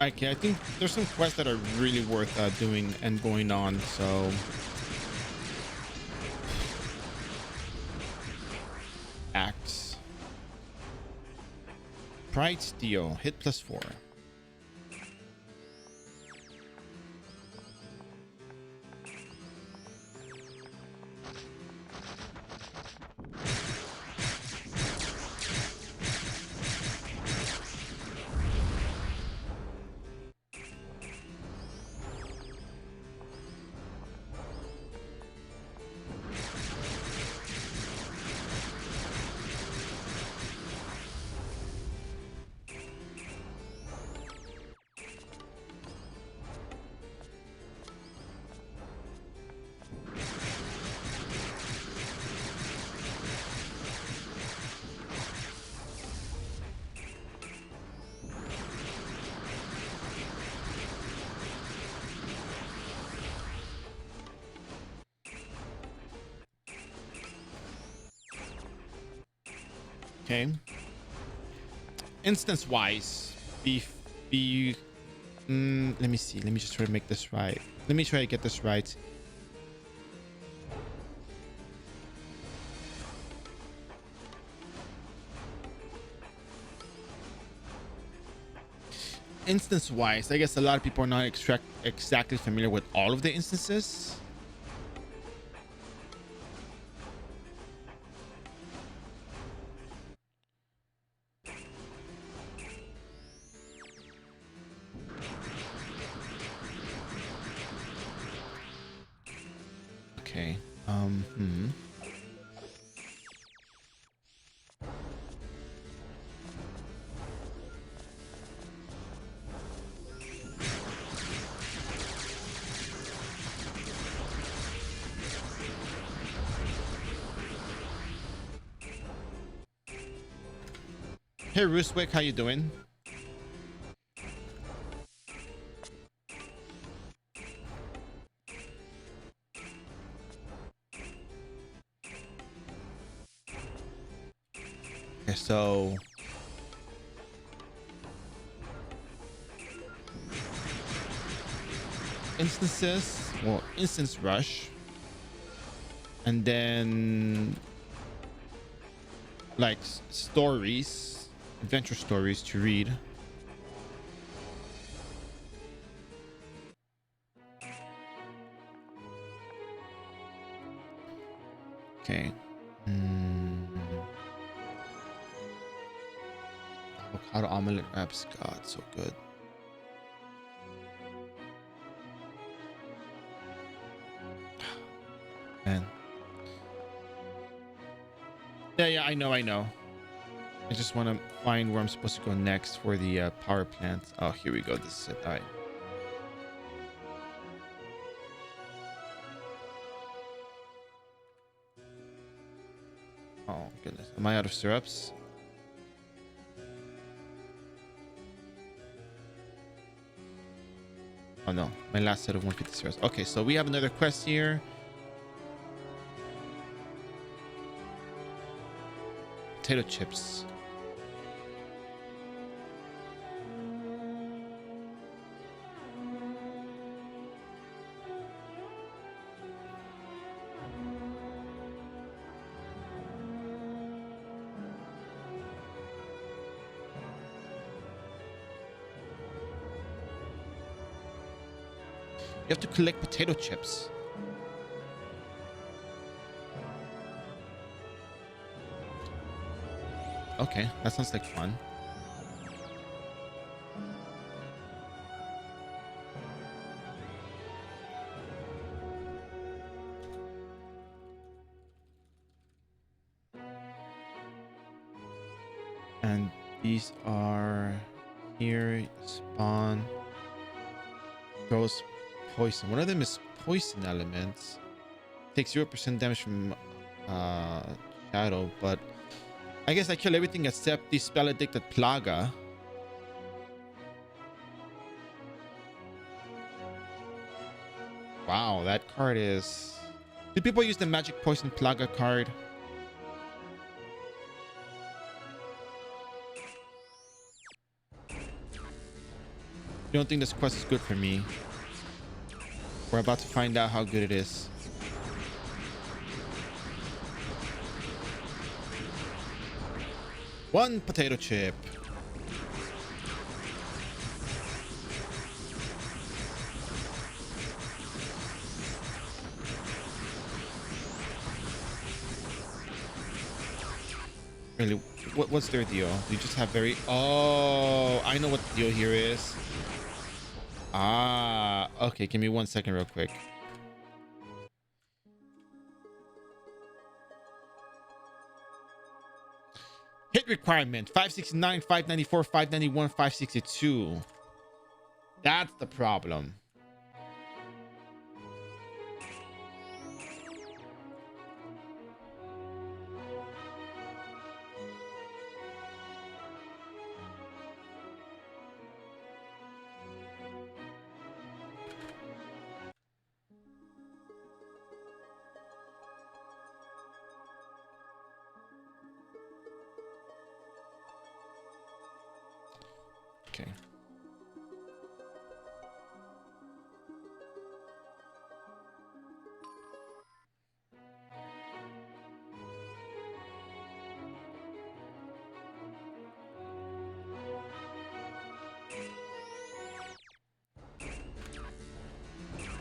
Okay, I think there's some quests that are really worth doing and going on. So axe, pride steel, hit +4. Okay. Instance wise, be let me see. Let me just try to make this right. Let me try to get this right. Instance wise, I guess a lot of people are not exactly familiar with all of the instances. Okay. Hey, Roostwick, how you doing? Okay, so instances, well, instance rush, and then like stories, adventure stories to read. Okay. Avocado omelet wraps. God, so good. Man. Yeah, I know. I just want to find where I'm supposed to go next for the power plant. Oh, here we go. This is it. All right. Oh, goodness. Am I out of syrups? Oh, no. My last set of 150 syrups. Okay, so we have another quest here. Potato chips. You have to collect potato chips. Okay, that sounds like fun. And these are here. Spawn. Ghost poison. One of them is poison elements. Takes 0% damage from shadow, but I guess I kill everything except the spell addicted Plaga. Wow, that card is... Do people use the magic poison Plaga card? You don't think this quest is good for me? We're about to find out how good it is. One potato chip. Really, what's their deal? You just have very... Oh, I know what the deal here is. Ah, okay. Give me 1 second real quick. Hit requirement 569, 594, 591, 562. That's the problem. Okay.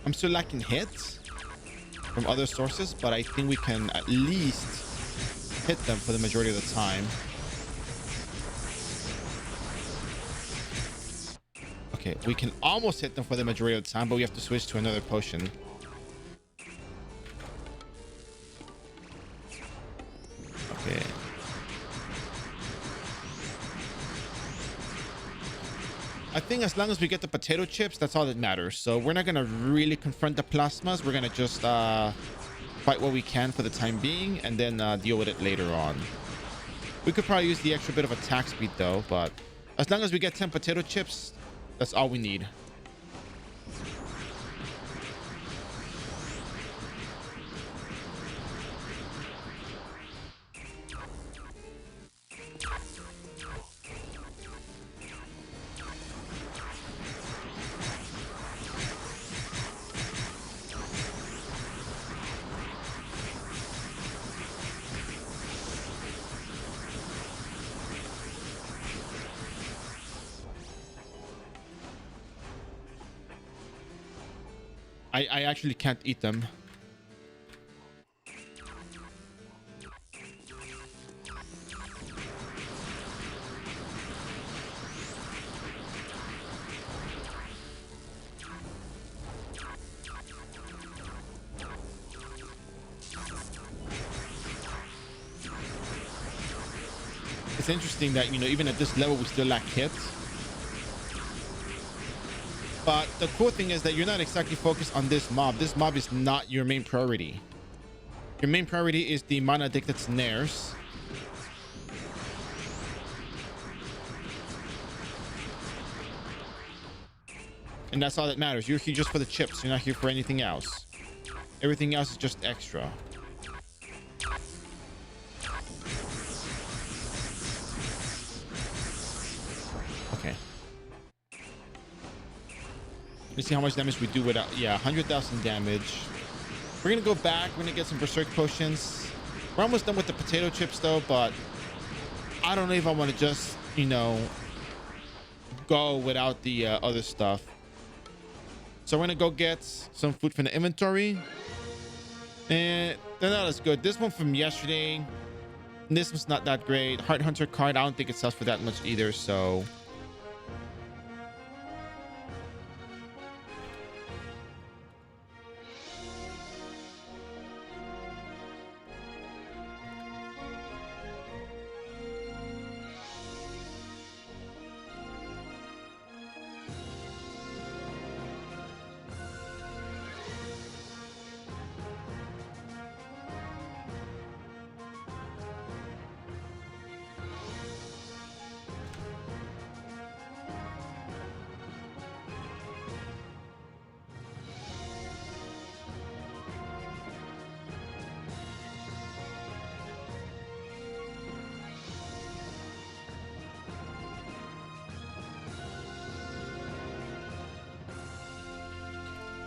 I'm still lacking hits from other sources, but I think we can at least hit them for the majority of the time. Okay, we can almost hit them for the majority of the time, but we have to switch to another potion. Okay. I think as long as we get the potato chips, that's all that matters. So we're not going to really confront the plasmas. We're going to just fight what we can for the time being and then deal with it later on. We could probably use the extra bit of attack speed though, but as long as we get 10 potato chips, that's all we need. I actually can't eat them. It's interesting that, you know, even at this level, we still lack hits. But the cool thing is that you're not exactly focused on this mob. This mob is not your main priority. Your main priority is the mana addicted snares. And that's all that matters. You're here just for the chips. You're not here for anything else. Everything else is just extra. Okay. Let's see how much damage we do without... Yeah, 100,000 damage. We're going to go back. We're going to get some Berserk potions. We're almost done with the potato chips, though, but I don't know if I want to just, you know, go without the other stuff. So we're going to go get some food from the inventory. And they're not as good. This one from yesterday, this one's not that great. Heart Hunter card, I don't think it sells for that much either, so...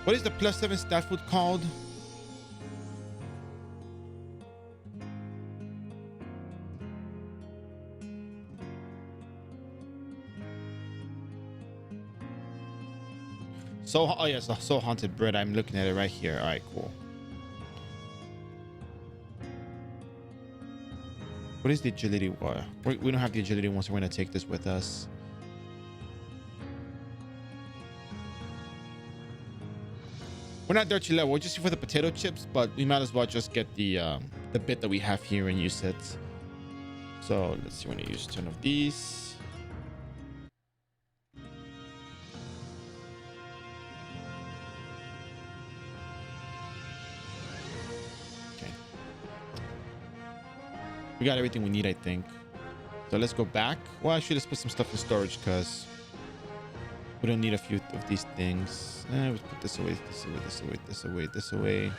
What is the +7 stat food called? So, oh yes, so haunted bread. I'm looking at it right here. All right, cool. What is the agility one? We don't have the agility one, so we're gonna take this with us. We're not dirty level. We're just for the potato chips, but we might as well just get the bit that we have here and use it. So let's see. We're gonna use 10 of these. We got everything we need, I think. So let's go back. Well, I should just put some stuff in storage because we don't need a few of these things. Let's put this away, this away, this away, this away, this away.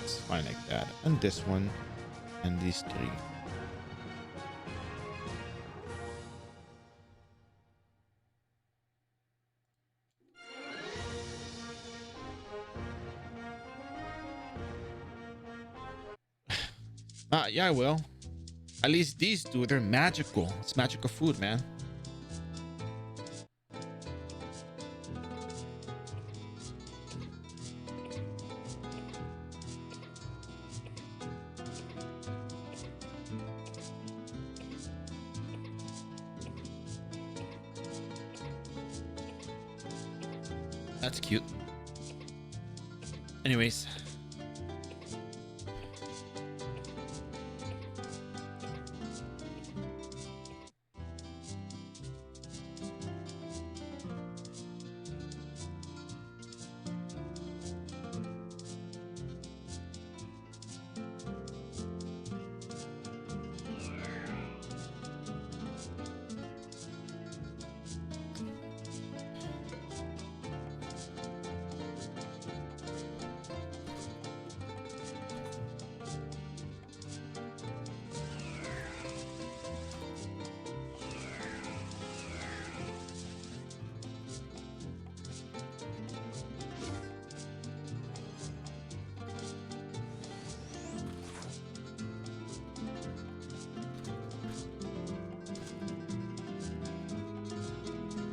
It's fine like that. And this one. And these three. Yeah, I will. At least these do. They're magical. It's magical food, man. That's cute. Anyways.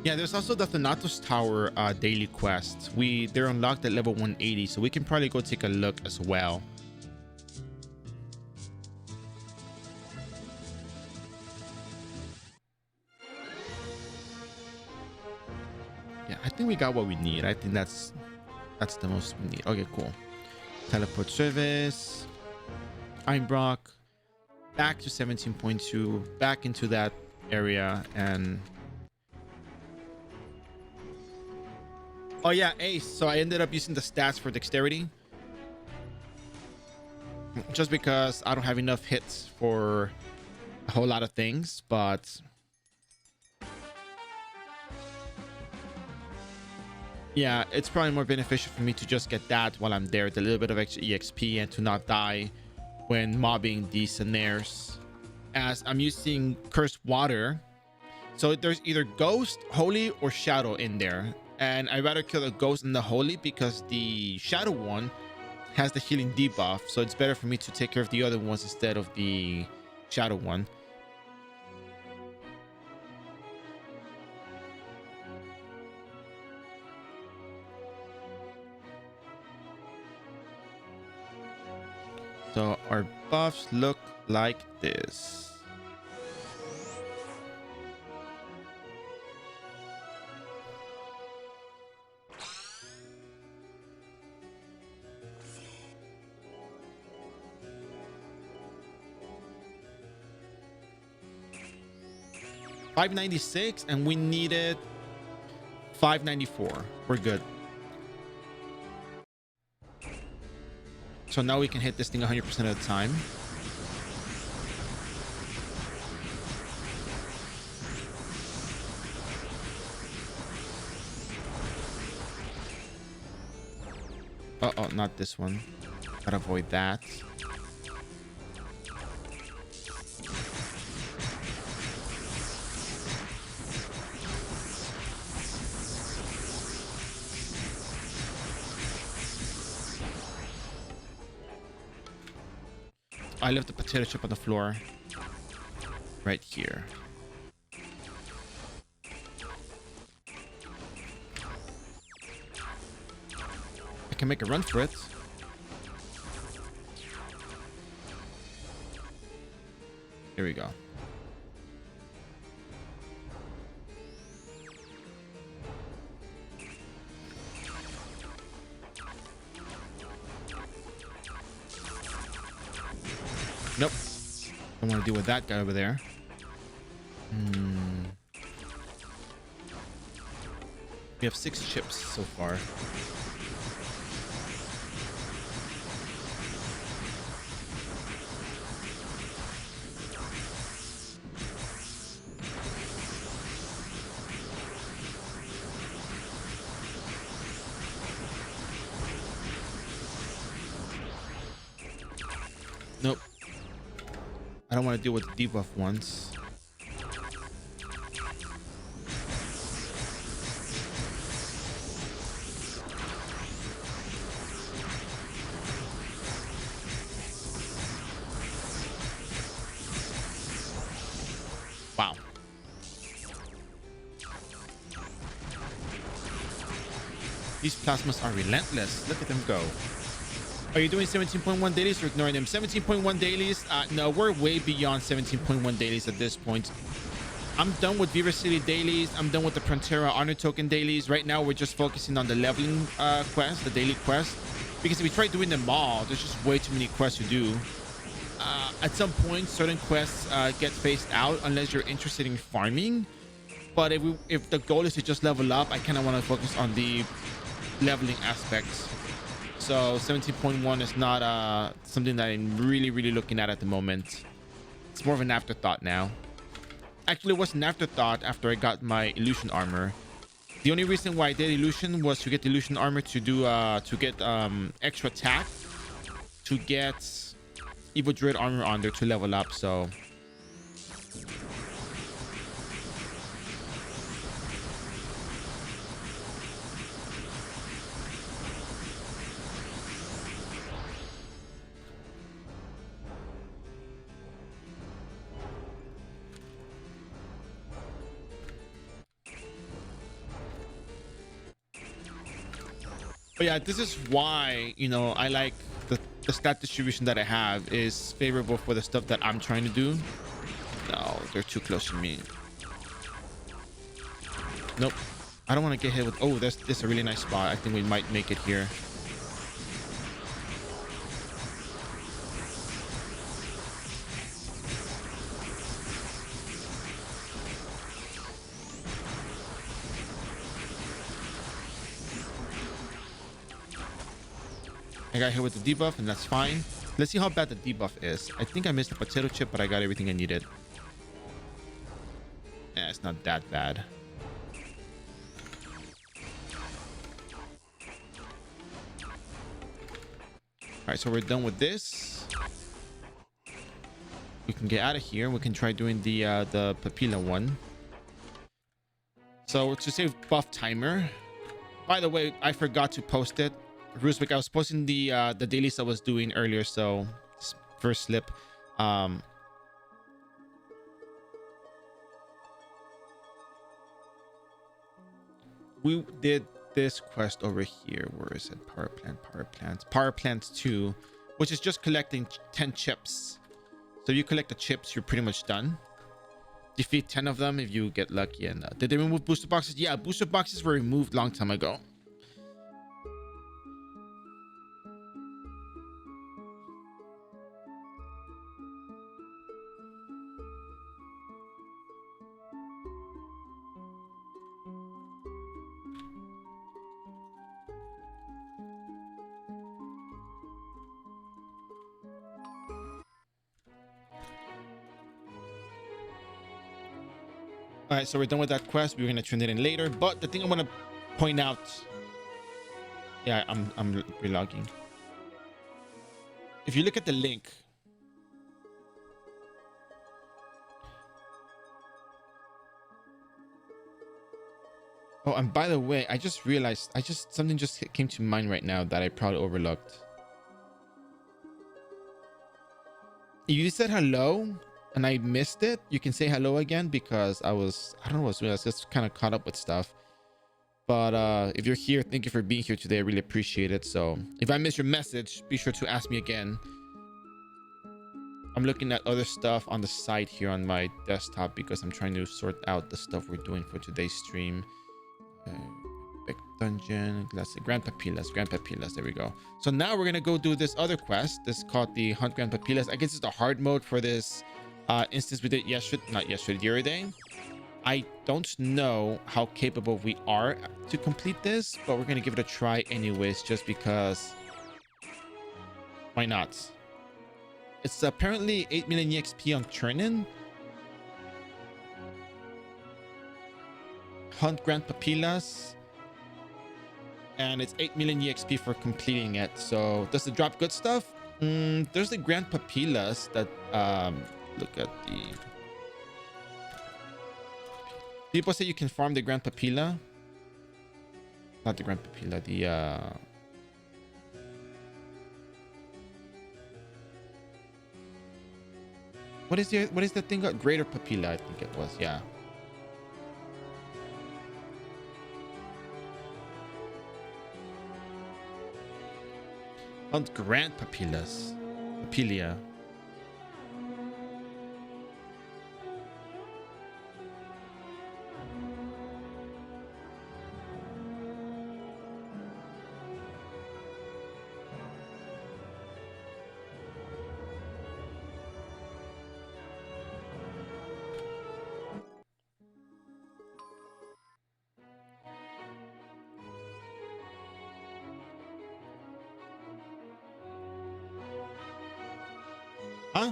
Yeah, there's also the Thanatos Tower daily quest. They're unlocked at level 180, so we can probably go take a look as well. Yeah, I think we got what we need. I think that's the most we need. Okay, cool. Teleport service. Einbrock. Back to 17.2. Back into that area and... Oh yeah, Ace. So I ended up using the stats for dexterity. Just because I don't have enough hits for a whole lot of things, but... Yeah, it's probably more beneficial for me to just get that while I'm there. The little bit of extra EXP and to not die when mobbing these snares. As I'm using Cursed Water. So there's either Ghost, Holy, or Shadow in there. And I'd rather kill the Ghost than the Holy because the Shadow one has the healing debuff. So it's better for me to take care of the other ones instead of the Shadow one. So our buffs look like this. $596 and we needed 594. We're good. So now we can hit this thing 100% of the time. Uh-oh, not this one. Gotta avoid that. I left the potato chip on the floor right here. I can make a run for it. Here we go. Nope. Don't want to deal with that guy over there. We have 6 chips so far. Nope. I don't want to deal with the debuff ones. Wow. These plasmas are relentless. Look at them go. Are you doing 17.1 dailies or ignoring them? 17.1 dailies? No, we're way beyond 17.1 dailies at this point. I'm done with Beaver City dailies. I'm done with the Frontera honor token dailies. Right now, we're just focusing on the leveling quest, the daily quest. Because if we try doing them all, there's just way too many quests to do. At some point, certain quests get phased out unless you're interested in farming. But if the goal is to just level up, I kind of want to focus on the leveling aspects. So 17.1 is not something that I'm really looking at the moment. It's more of an afterthought now. Actually, it was an afterthought after I got my illusion armor. The only reason why I did illusion was to get the illusion armor to do to get extra attack, to get Evil Dread armor on there to level up. So but yeah, this is why, you know, I like the stat distribution that I have is favorable for the stuff that I'm trying to do. No, they're too close to me. Nope. I don't want to get hit with... Oh, this is a really nice spot. I think we might make it here. I got hit with the debuff, and that's fine. Let's see how bad the debuff is. I think I missed the potato chip, but I got everything I needed. Yeah, it's not that bad. All right, so we're done with this. We can get out of here. We can try doing the Papilla one. So to save buff timer. By the way, I forgot to post it. Ruswick, I was posting the dailies I was doing earlier, so first slip. We did this quest over here. Where is it? Power plant 2, which is just collecting 10 chips. So if you collect the chips, you're pretty much done. Defeat 10 of them if you get lucky. And did they remove booster boxes? Yeah, booster boxes were removed long time ago. All right, so we're done with that quest. We're gonna turn it in later. But the thing I want to point out, yeah, I'm relogging. If you look at the link, oh, and by the way, I just realized something just came to mind right now that I probably overlooked. You said hello and I missed it. You can say hello again because I don't know what's doing. I was just kind of caught up with stuff. But if you're here, thank you for being here today. I really appreciate it. So if I miss your message, be sure to ask me again. I'm looking at other stuff on the side here on my desktop because I'm trying to sort out the stuff we're doing for today's stream. Big dungeon, Grand Papillas. There we go. So now we're gonna go do this other quest. This is called the Hunt Grand Papillas. I guess it's the hard mode for this instance we did yesterday, not yesterday, the other day. I don't know how capable we are to complete this, but we're gonna give it a try anyways, just because. Why not? It's apparently 8 million EXP on turn-in. Hunt Grand Papillas. And it's 8 million EXP for completing it. So does it drop good stuff? There's the Grand Papillas that look at the people say you can farm the Grand Papilla. Not the Grand Papilla, the what is the thing called? Greater Papilla, I think it was, yeah. Hunt Grand Papillas. Papilia. Huh?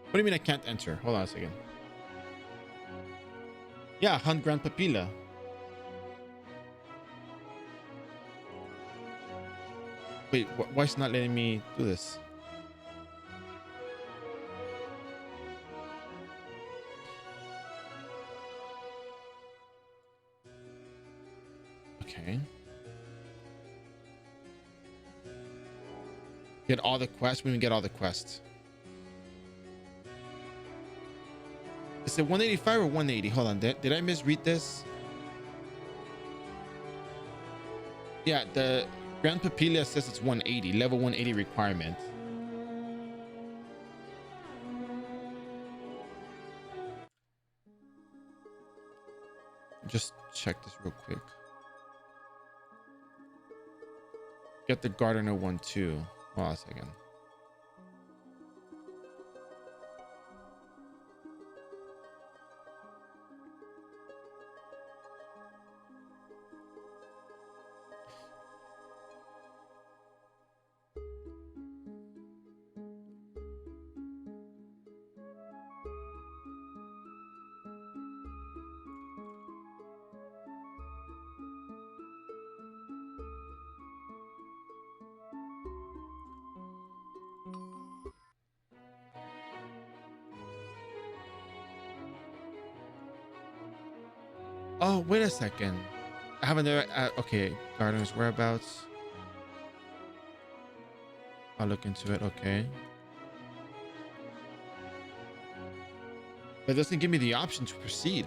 What do you mean I can't enter? Hold on a second. Yeah, Hunt Grand Papilla. Wait, why is it not letting me do this? Okay. Get all the quests. We can get all the quests. Is it 185 or 180? Hold on. Did I misread this? Yeah, the Grand Papilla says it's 180. Level 180 requirement. Just check this real quick. Get the Gardener one too. Hold on a second. Oh, wait a second. I have another. Okay, Gardener's whereabouts. I'll look into it. Okay. But it doesn't give me the option to proceed.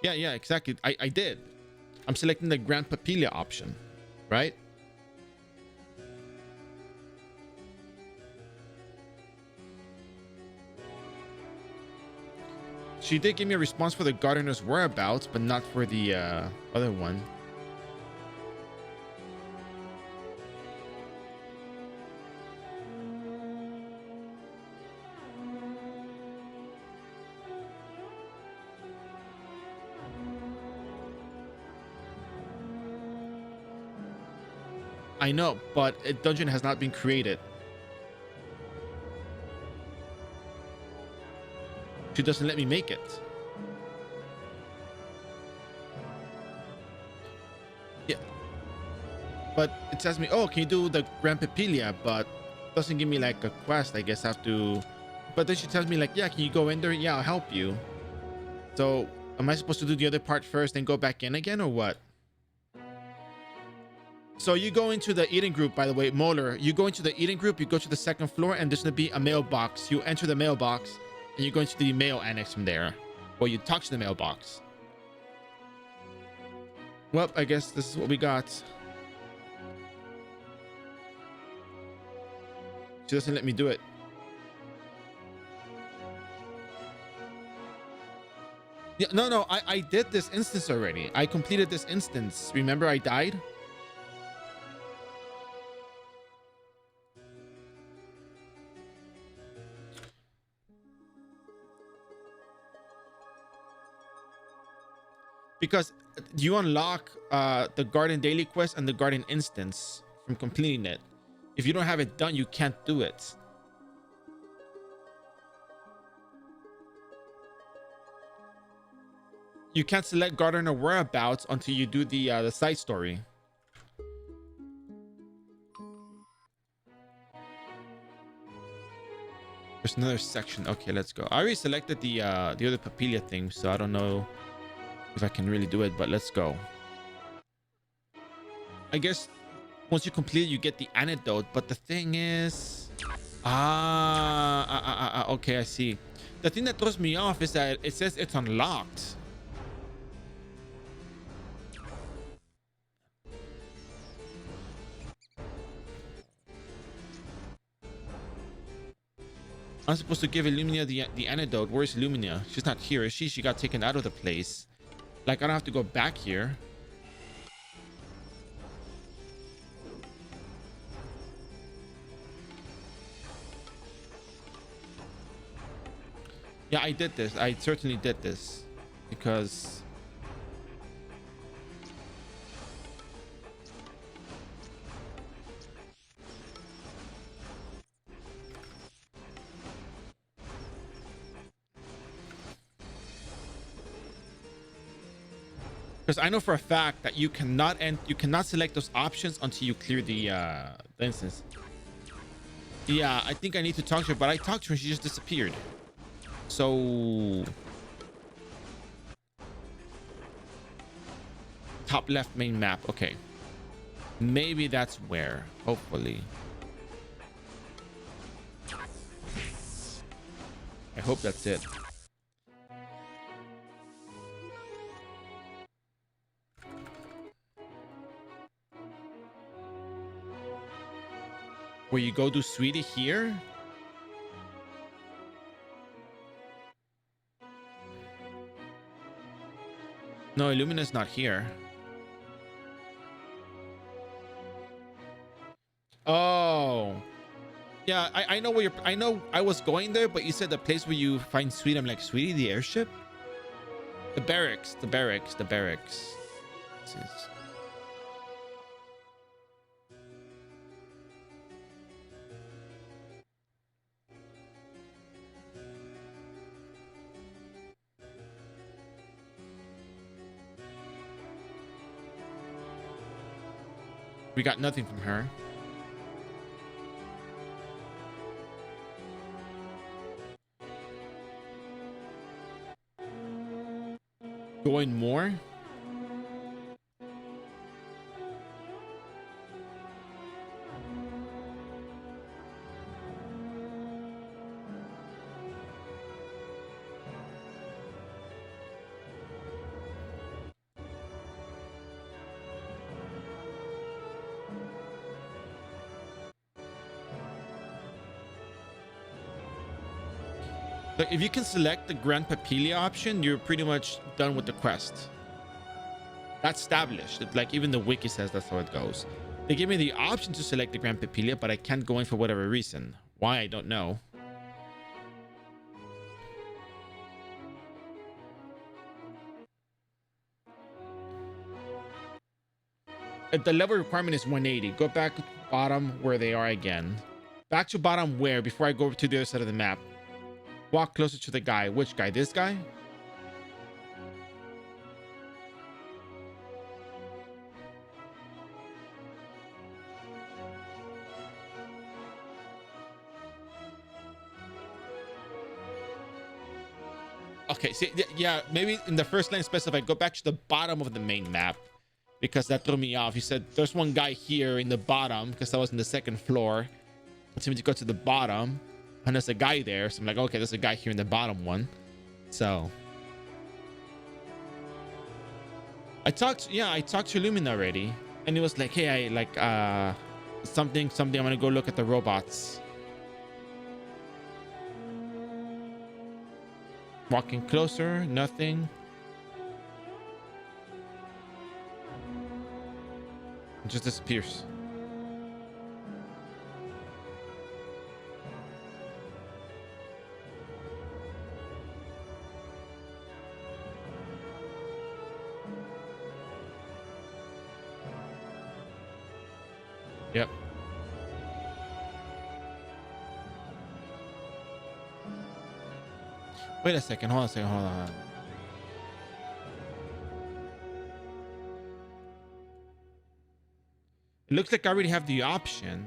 Yeah, exactly. I did. I'm selecting the Grand Papilla option, right? She did give me a response for the Gardener's whereabouts, but not for the other one. I know, but a dungeon has not been created. She doesn't let me make it. Yeah. But it says me, oh, can you do the Grand Papilia? But doesn't give me like a quest. I guess I have to. But then she tells me like, yeah, can you go in there? Yeah, I'll help you. So am I supposed to do the other part first, then go back in again, or what? So you go into the eating group, by the way, Molar. You go into the eating group, you go to the second floor, and there's gonna be a mailbox. You enter the mailbox, and you go into the mail annex from there. Or you talk to the mailbox. Well, I guess this is what we got. She doesn't let me do it. Yeah, no, I did this instance already. I completed this instance. Remember I died? Because you unlock the garden daily quest and the garden instance from completing it. If you don't have it done, you can't do it. You can't select gardener whereabouts until you do the side story. There's another section. Okay, let's go. I already selected the other papilla thing, so I don't know if I can really do it, but let's go. I guess once you complete it, you get the antidote, but the thing is, okay, I see. The thing that throws me off is that it says it's unlocked. I'm supposed to give Illumina the antidote. Where's Illumina? She's not here, is she? She got taken out of the place. Like, I don't have to go back here. Yeah, I did this. I certainly did this. Because... Because I know for a fact that you cannot select those options until you clear the instance. Yeah, I think I need to talk to her, but I talked to her and she just disappeared. So top left main map. Okay, maybe that's where. Hopefully, I hope that's it. Where you go do Sweetie here? No, Illumina's not here. Oh, yeah. I know where you're. I know I was going there, but you said the place where you find Sweetie. I'm like, Sweetie, the airship, the barracks, the barracks, the barracks. This is... We got nothing from her. Going more? Like, if you can select the Grand Papilia option, you're pretty much done with the quest. That's established. Like, even the wiki says that's how it goes. They give me the option to select the Grand Papilia, but I can't go in for whatever reason. Why, I don't know. The level requirement is 180. Go back to bottom where they are again. Back to bottom where before I go over to the other side of the map. Walk closer to the guy. Which guy? This guy? Okay, see, yeah, maybe in the first line specified, go back to the bottom of the main map because that threw me off. You said there's one guy here in the bottom because I was in the second floor. It seemed to go to the bottom and there's a guy there. So I'm like, okay, there's a guy here in the bottom one. So I talked to Lumin already, and he was like, hey, I like something. I'm gonna go look at the robots. Walking closer, nothing. It just disappears. Yep. Wait a second. Hold on. It looks like I already have the option,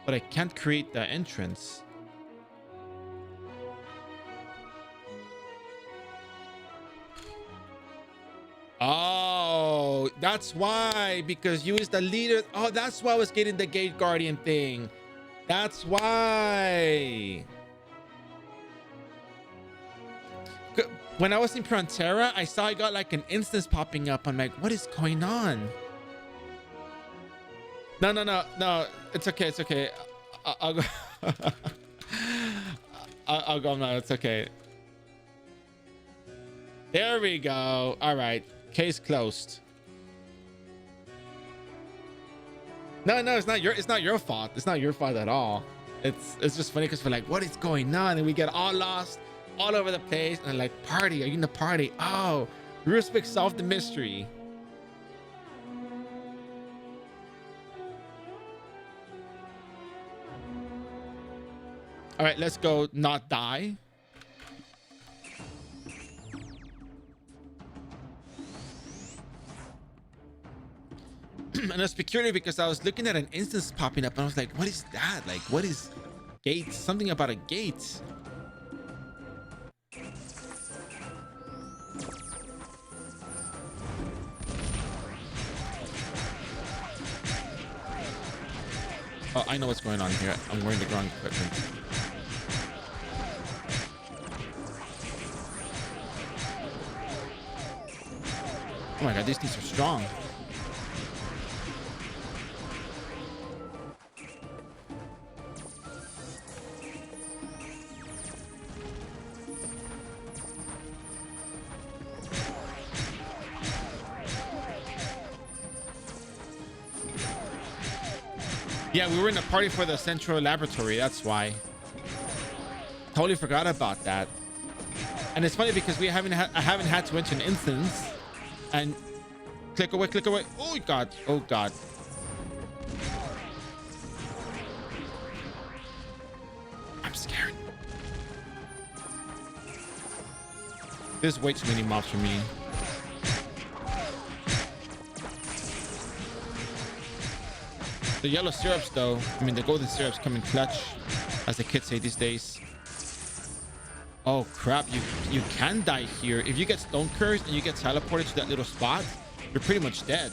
but I can't create the entrance. Oh, that's why, because you is the leader. Oh, that's why I was getting the gate guardian thing. That's why. When I was in Frontera, I saw I got like an instance popping up. I'm like, what is going on? No. It's okay. I'll go. I'll go. No, it's okay. There we go. All right. Case closed. No, it's not your fault. It's not your fault at all. It's just funny because we're like, what is going on? And we get all lost all over the place. And like, party, are you in the party? Oh, Ruspik solved the mystery. All right, let's go not die. And it's peculiar because I was looking at an instance popping up and I was like, what is that? Like, what is gates? Something about a gate. Oh, I know what's going on here. I'm wearing the ground equipment. Oh my god, these things are strong. Yeah, we were in a party for the central laboratory. That's why. Totally forgot about that. And it's funny because I haven't had to enter an instance. And click away. Oh god. I'm scared. There's way too many mobs for me. The yellow syrups though, the golden syrups come in clutch, as the kids say these days. Oh crap, you can die here. If you get stone cursed and you get teleported to that little spot, you're pretty much dead.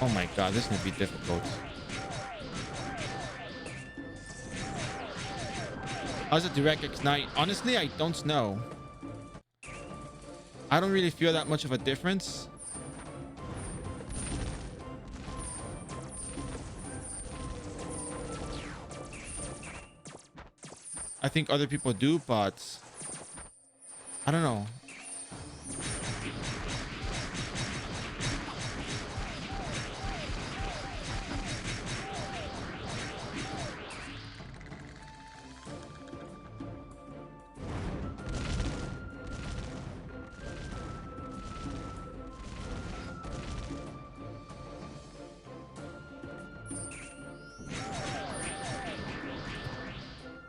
Oh my god, this is gonna be difficult. How's a direct ignite? Honestly, I don't know. I don't really feel that much of a difference. I think other people do, but I don't know.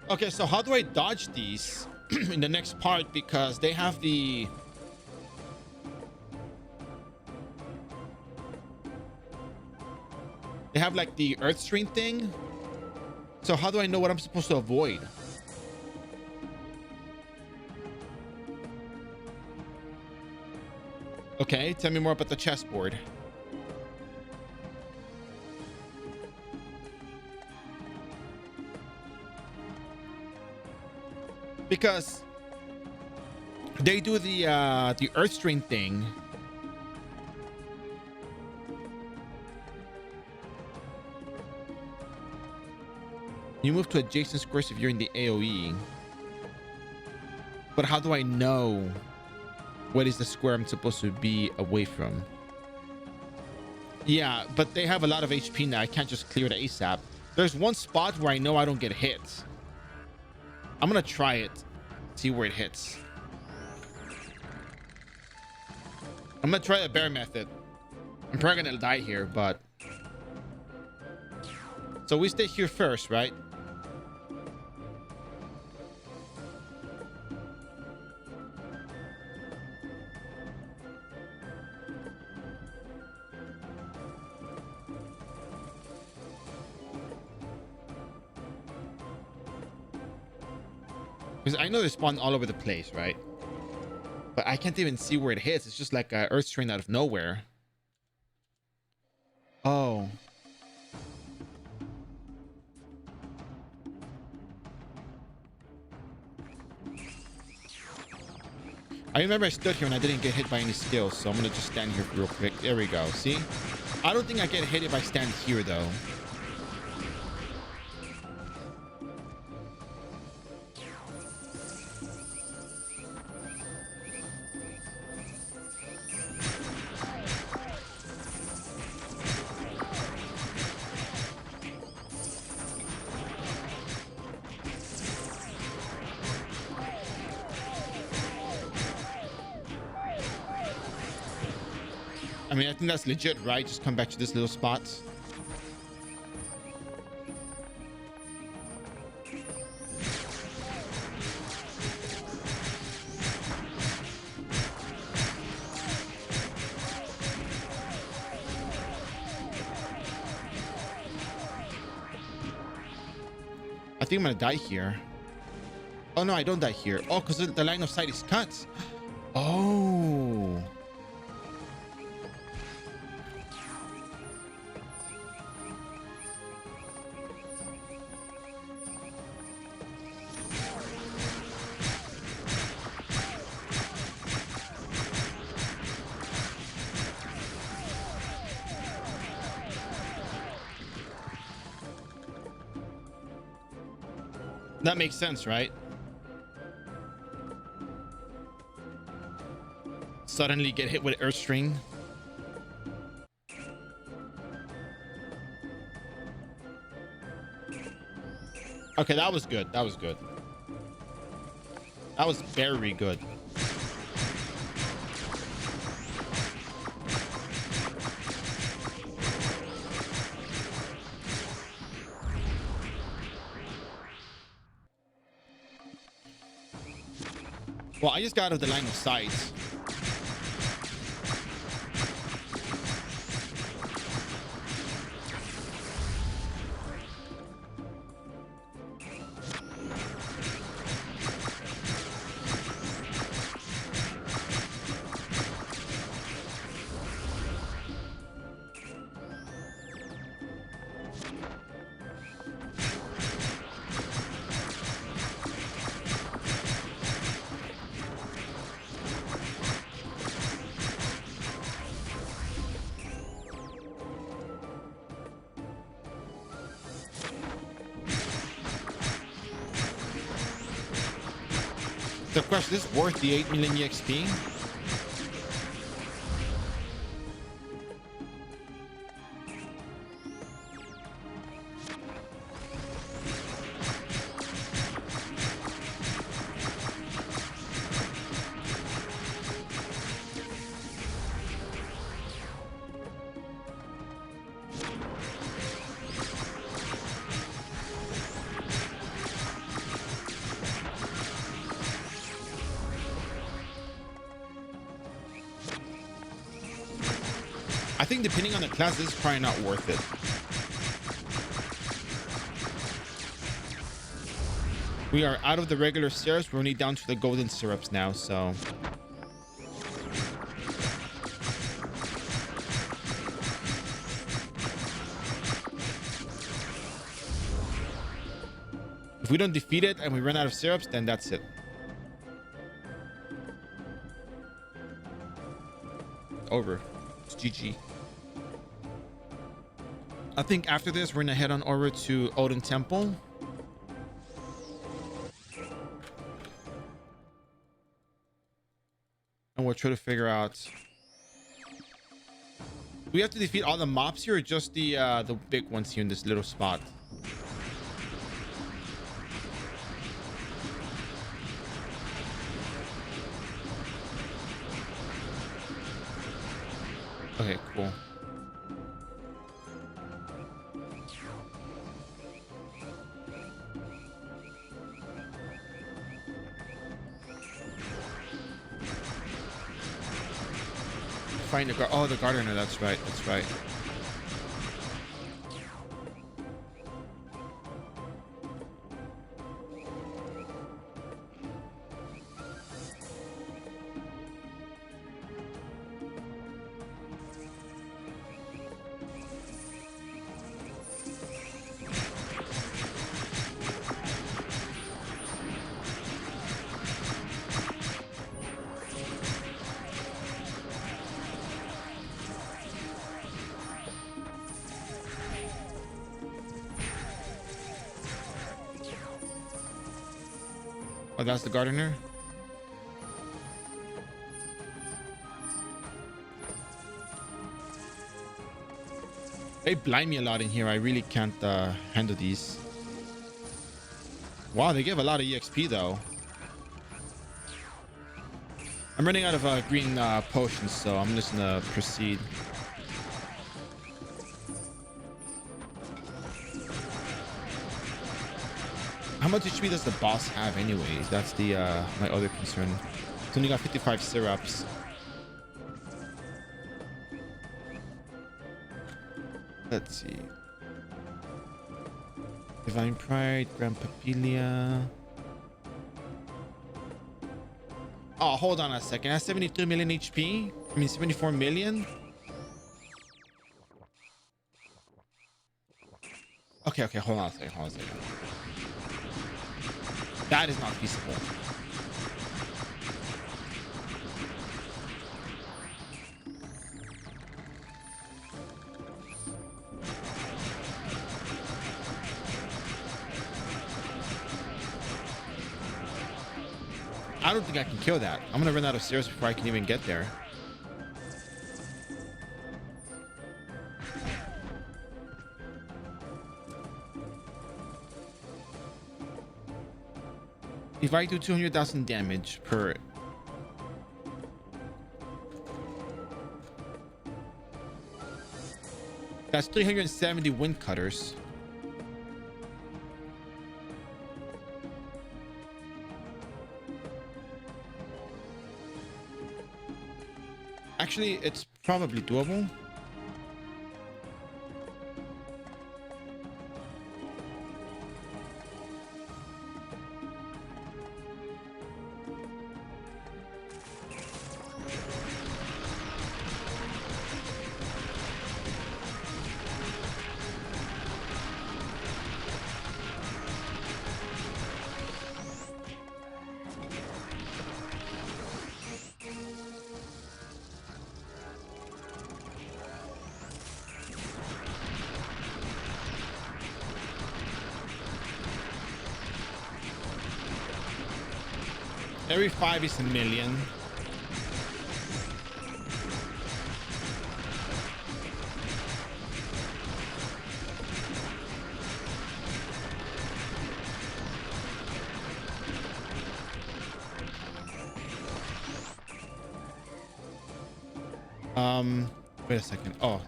Okay, so how do I dodge these in the next part? Because they have the... have like the earth string thing. So how do I know what I'm supposed to avoid? Okay, tell me more about the chessboard. Because they do the earth string thing. You move to adjacent squares if you're in the AoE. But how do I know what is the square I'm supposed to be away from? Yeah, but they have a lot of HP now. I can't just clear it ASAP. There's one spot where I know I don't get hit. I'm gonna try it, see where it hits. I'm gonna try the bear method. I'm probably gonna die here, but... So we stay here first, right? Because I know they spawn all over the place, right? But I can't even see where it hits. It's just like a earth strain out of nowhere. Oh. I remember I stood here and I didn't get hit by any skills, so I'm gonna just stand here real quick. There we go. See? I don't think I get hit if I stand here, though. I mean, I think that's legit, right? Just come back to this little spot. I think I'm gonna die here. Oh no, I don't die here. Oh, because the line of sight is cut. Oh. That makes sense, right? Suddenly get hit with earth string. Okay, that was good. That was good. That was very good. Well, I just got out of the line of sight. The question is, worth the 8 million EXP? I think depending on the class, this is probably not worth it. We are out of the regular syrups. We're only down to the golden syrups now, so. If we don't defeat it and we run out of syrups, then that's it. Over. It's GG. I think after this, we're gonna head on over to Odin Temple. And we'll try to figure out. Do we have to defeat all the mobs here or just the big ones here in this little spot? Okay, cool. Find the the gardener. That's right. That's right. Oh, that's the gardener. They blind me a lot in here. I really can't handle these. Wow, they give a lot of EXP though. I'm running out of green potions, so I'm just gonna proceed. How much HP does the boss have anyways? That's the my other concern. It's only got 55 syrups. Let's see. Divine Pride, Grand Papilia. Oh, hold on a second. That's 72 million HP. I mean 74 million. Okay, hold on a second. That is not feasible. I don't think I can kill that. I'm gonna run out of syrups before I can even get there. If I do 200,000 damage per... That's 370 wind cutters. Actually, it's probably doable. Every 5 is a million. Wait a second. Oh.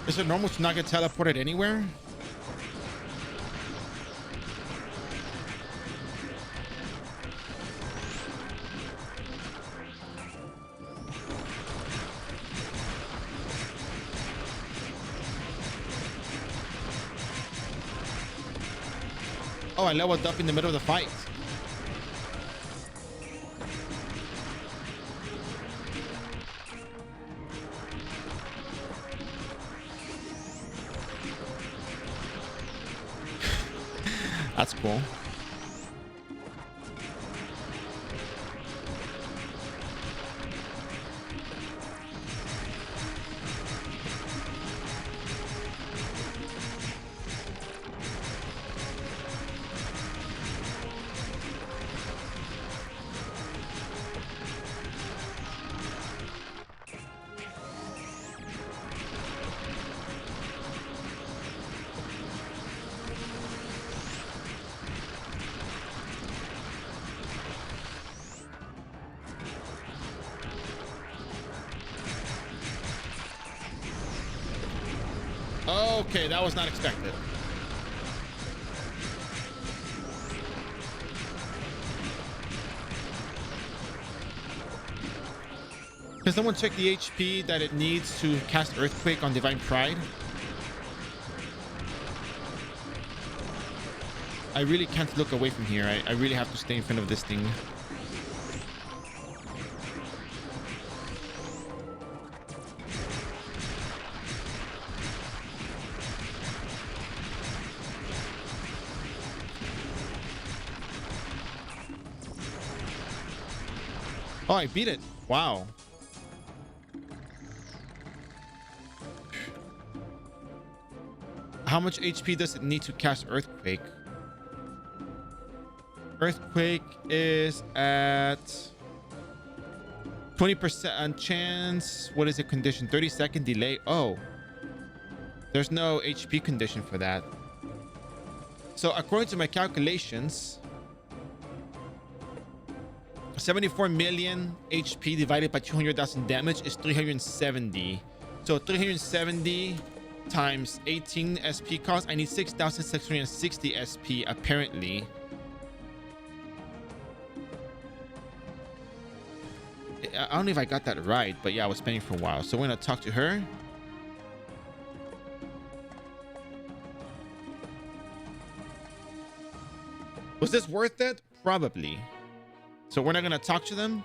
Is it normal to not get teleported anywhere? Oh, I leveled up in the middle of the fight. That's cool. Okay, that was not expected. Can someone check the HP that it needs to cast Earthquake on Divine Pride? I really can't look away from here. I really have to stay in front of this thing. Oh, I beat it. Wow. How much HP does it need to cast Earthquake? Earthquake is at 20% chance. What is the condition? 30-second delay. Oh, there's no HP condition for that. So according to my calculations, 74 million HP divided by 200,000 damage is 370. So 370 times 18 SP cost. I need 6,660 SP apparently. I don't know if I got that right, but yeah, I was spending for a while. So we're gonna talk to her. Was this worth it? Probably. So we're not gonna talk to them.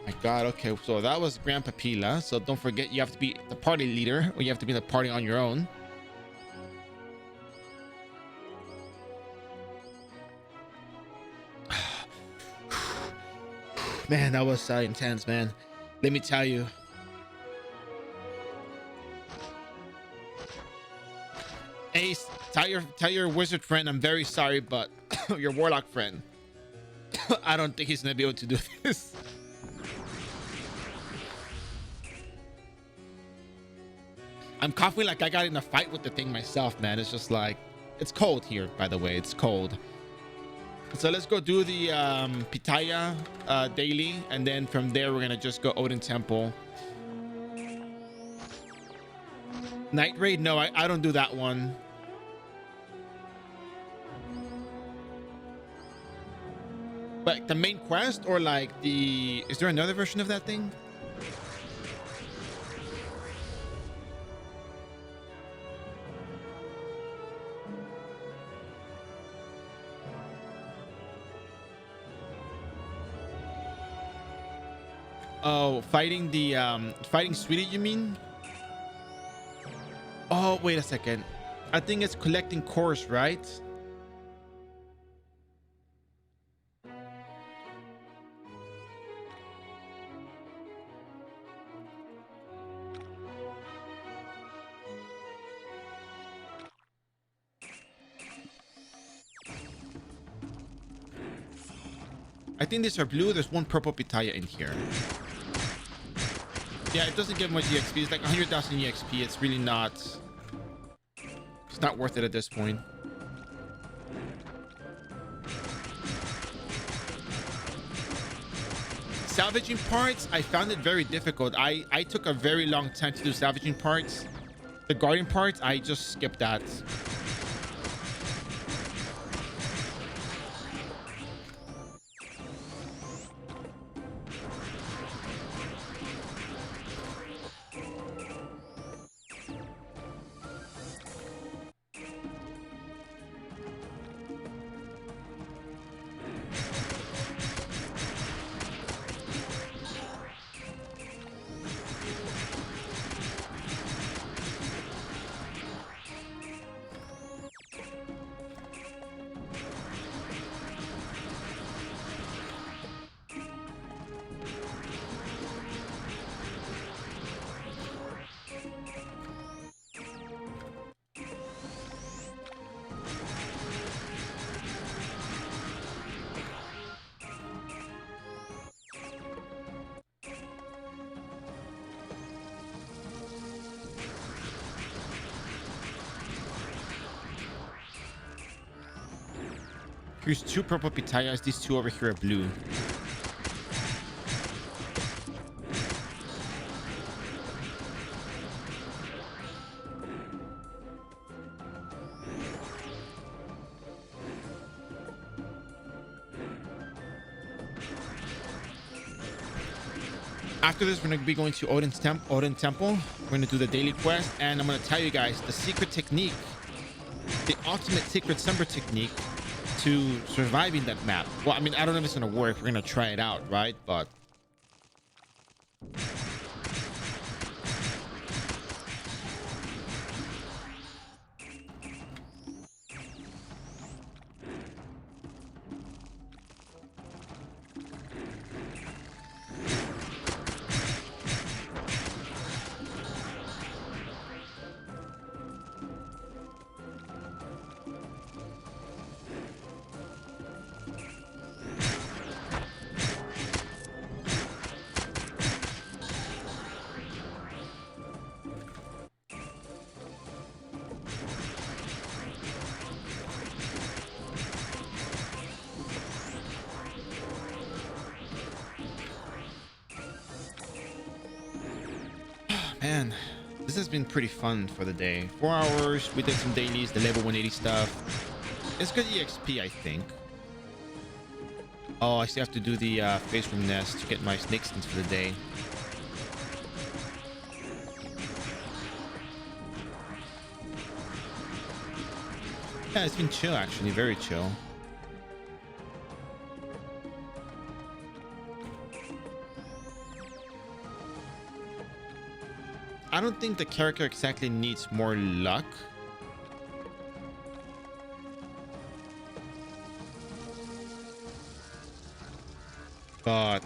My God. Okay, so that was Grandpa Pila. So don't forget, you have to be the party leader, or you have to be the party on your own. Man, that was intense, man. Let me tell you. Ace, tell your wizard friend I'm very sorry, but your warlock friend, I don't think he's gonna be able to do this. I'm coughing like I got in a fight with the thing myself, man. It's just like, it's cold here, by the way. It's cold. So let's go do the Pitaya daily, and then from there we're gonna just go Odin Temple. Night raid? No, I don't do that one. Like the main quest, or like the, is there another version of that thing? Oh, fighting the fighting Sweetie, you mean? Oh, wait a second. I think it's collecting cores, right? I think these are blue. There's one purple pitaya in here. Yeah, it doesn't give much EXP. It's like 100,000 EXP. It's really not... It's not worth it at this point. salvaging parts, I found it very difficult. I took a very long time to do salvaging parts. The guardian parts, I just skipped that. Here's 2 purple pitayas. These 2 over here are blue. After this, we're going to be going to Odin Temple. We're going to do the daily quest. And I'm going to tell you guys the secret technique, the ultimate secret slumber technique to surviving that map. Well, I mean, I don't know if it's going to work. We're going to try it out, right? But man, this has been pretty fun for the day. 4 hours. We did some dailies, the level 180 stuff. It's good EXP, I think. Oh, I still have to do the face room nest to get my snake skins for the day. Yeah, it's been chill, actually. Very chill. I don't think the character exactly needs more luck. But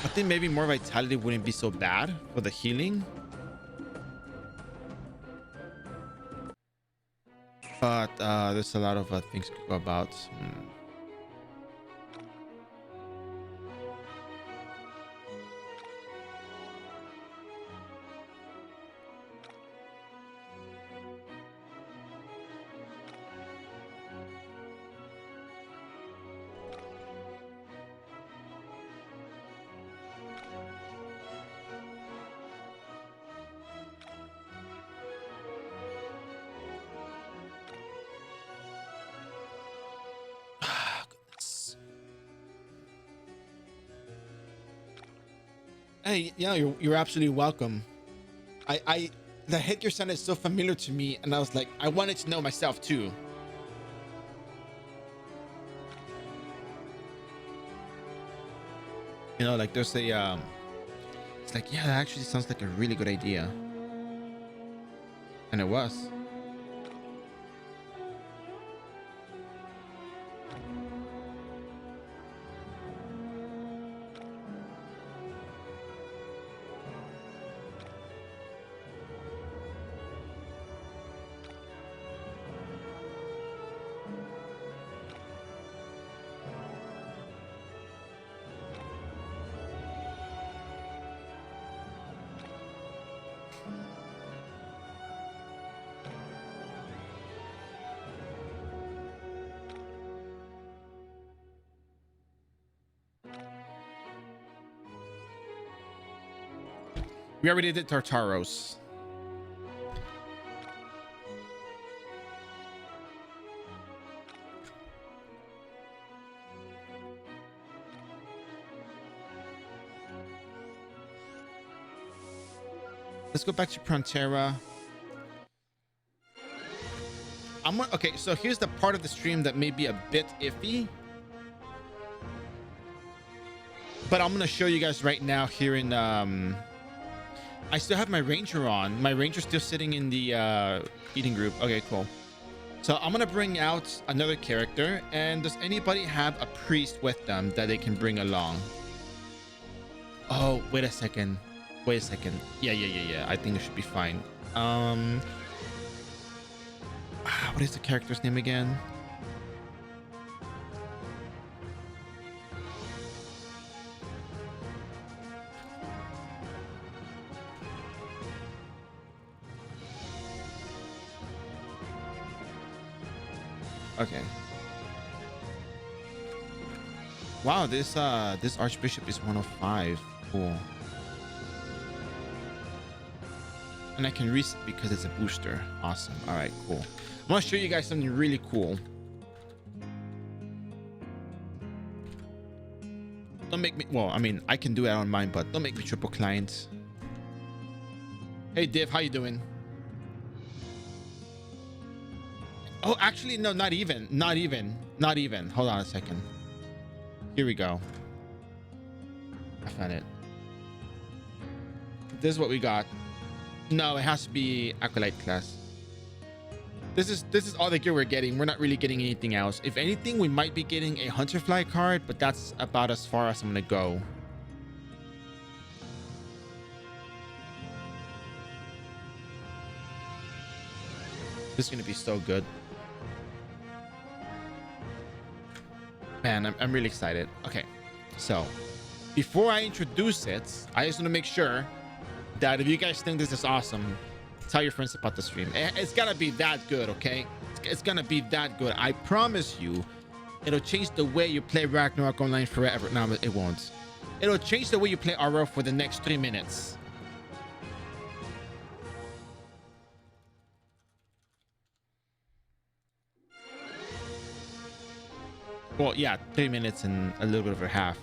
I think maybe more vitality wouldn't be so bad for the healing. But there's a lot of things to go about. Hey, yeah, you're absolutely welcome. The hit your son is so familiar to me, and I was like, I wanted to know myself too. You know, like there's a it's like, yeah, that actually sounds like a really good idea. And it was. We already did Tartaros. Let's go back to Prontera. Okay, so here's the part of the stream that may be a bit iffy, but I'm gonna show you guys right now here in I still have my ranger on. My ranger's still sitting in the eating group. Okay, cool. So I'm gonna bring out another character. And does anybody have a priest with them that they can bring along? Oh, wait a second. Wait a second. Yeah. I think it should be fine. What is the character's name again? Okay. Wow, this archbishop is 105. Cool. And I can reset because it's a booster. Awesome. All right, cool. I'm gonna show you guys something really cool. Don't make me, well, I mean, I can do it on mine, but don't make me triple client. Hey Div, how you doing? Oh, actually, no, not even. Hold on a second. Here we go. I found it. This is what we got. No, it has to be Acolyte class. This is all the gear we're getting. We're not really getting anything else. If anything, we might be getting a Hunterfly card, but that's about as far as I'm gonna go. This is gonna be so good. Man, I'm really excited. Okay, so before I introduce it, I just want to make sure that if you guys think this is awesome, tell your friends about the stream. It's gotta be that good, okay? It's gonna be that good. I promise you, it'll change the way you play Ragnarok Online forever. No, it won't. It'll change the way you play iRO for the next 3 minutes. Well, yeah, 3 minutes and a little bit over half.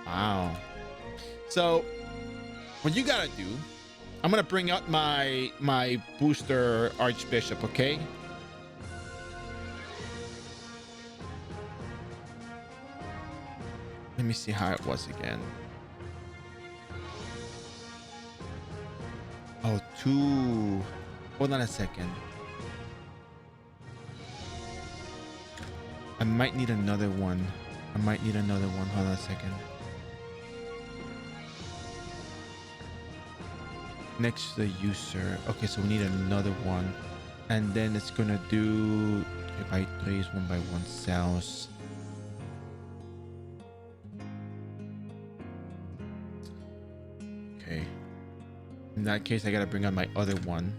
Wow. So what you gotta do, I'm gonna bring out my booster archbishop, okay? Let me see how it was again. Oh, 2. Hold on a second. I might need another one. Hold on a second. Next to the user. Okay, so we need another one. And then it's gonna do 3x3s, 1x1 cells. Okay. In that case, I gotta bring out my other one.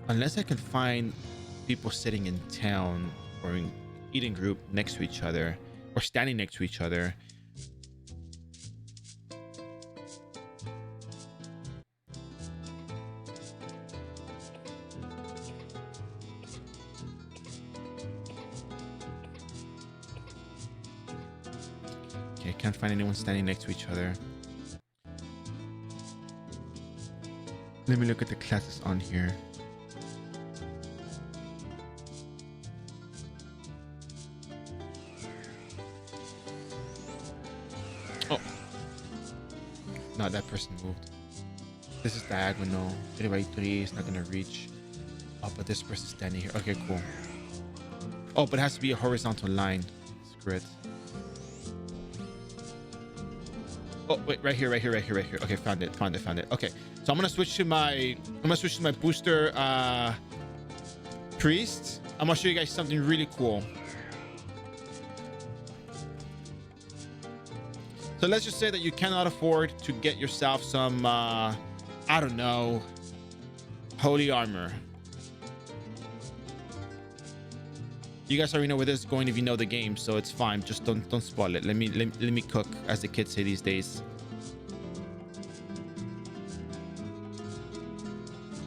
Unless I can find people sitting in town or in eating group next to each other or standing next to each other. Okay, can't find anyone standing next to each other. Let me look at the classes on here. Oh. No, that person moved. This is diagonal. 3x3 is not gonna reach. Oh, but this person's standing here. Okay, cool. Oh, but it has to be a horizontal line. Screw it. Oh, wait, right here. Okay, found it. Okay, so I'm gonna switch to my booster priest. I'm gonna show you guys something really cool. So let's just say that you cannot afford to get yourself some, I don't know, holy armor. You guys already know where this is going if you know the game, so it's fine. Just don't spoil it. Let me cook, as the kids say these days.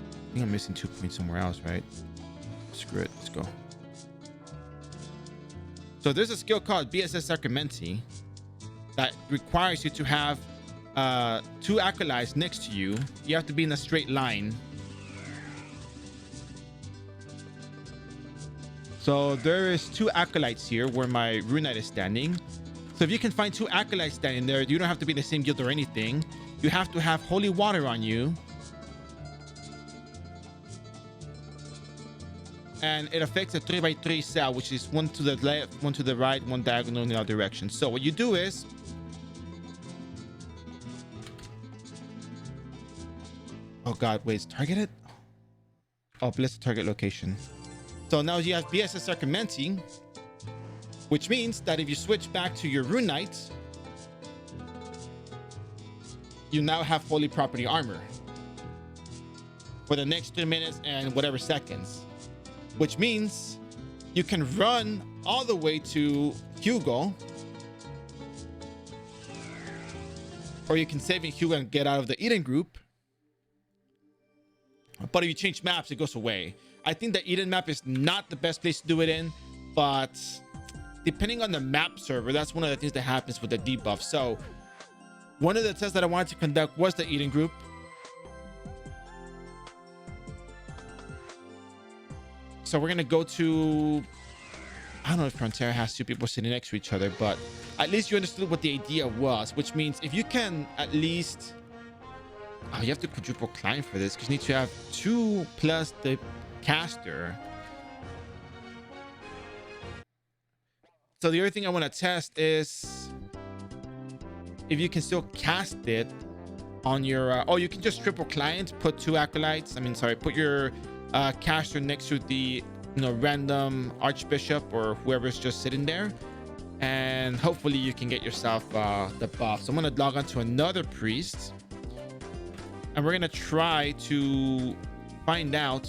I think I'm missing 2 points somewhere else, right? Screw it. Let's go. So there's a skill called BSS Sacramenti that requires you to have 2 acolytes next to you. You have to be in a straight line. So there is 2 acolytes here where my Rune Knight is standing. So if you can find 2 acolytes standing there, you don't have to be in the same guild or anything. You have to have holy water on you. And it affects a 3x3 cell, which is 1 to the left, 1 to the right, 1 diagonal in the other direction. So what you do is, oh god, wait, it's targeted? Oh, bless the target location. So now you have BSS Sacramenti, which means that if you switch back to your Rune Knight, you now have holy property armor for the next 3 minutes and whatever seconds, which means you can run all the way to Hugo, or you can save in Hugo and get out of the Eden group. But if you change maps, it goes away. I think the Eden map is not the best place to do it in, but depending on the map server, that's one of the things that happens with the debuff. So one of the tests that I wanted to conduct was the Eden group. So we're going to go to, I don't know if Frontera has 2 people sitting next to each other, but at least you understood what the idea was, which means if you can at least, oh, you have to quadruple climb for this because you need to have 2 plus the caster. So the other thing I want to test is if you can still cast it on your oh, you can just triple client, put 2 acolytes, put your caster next to the random archbishop or whoever's just sitting there, and hopefully you can get yourself the buff. So I'm gonna log on to another priest and we're gonna try to find out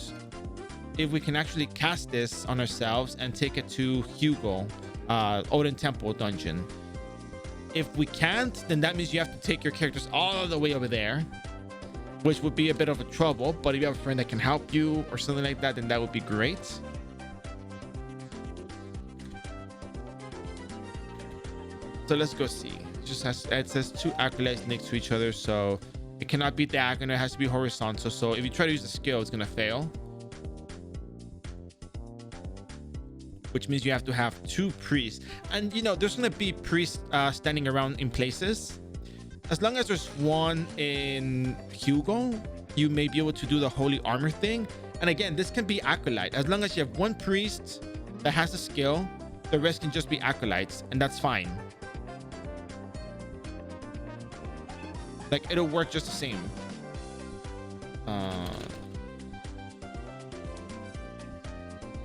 if we can actually cast this on ourselves and take it to Hugo, Odin Temple dungeon. If we can't, then that means you have to take your characters all the way over there, which would be a bit of a trouble. But if you have a friend that can help you or something like that, then that would be great. So let's go see. It says 2 acolytes next to each other, so it cannot be diagonal, it has to be horizontal. So if you try to use the skill, it's gonna fail, which means you have to have 2 priests. And there's gonna be priests standing around in places. As long as there's 1 in Hugo, you may be able to do the holy armor thing. And again, this can be acolyte. As long as you have 1 priest that has a skill, the rest can just be acolytes, and that's fine. Like, it'll work just the same.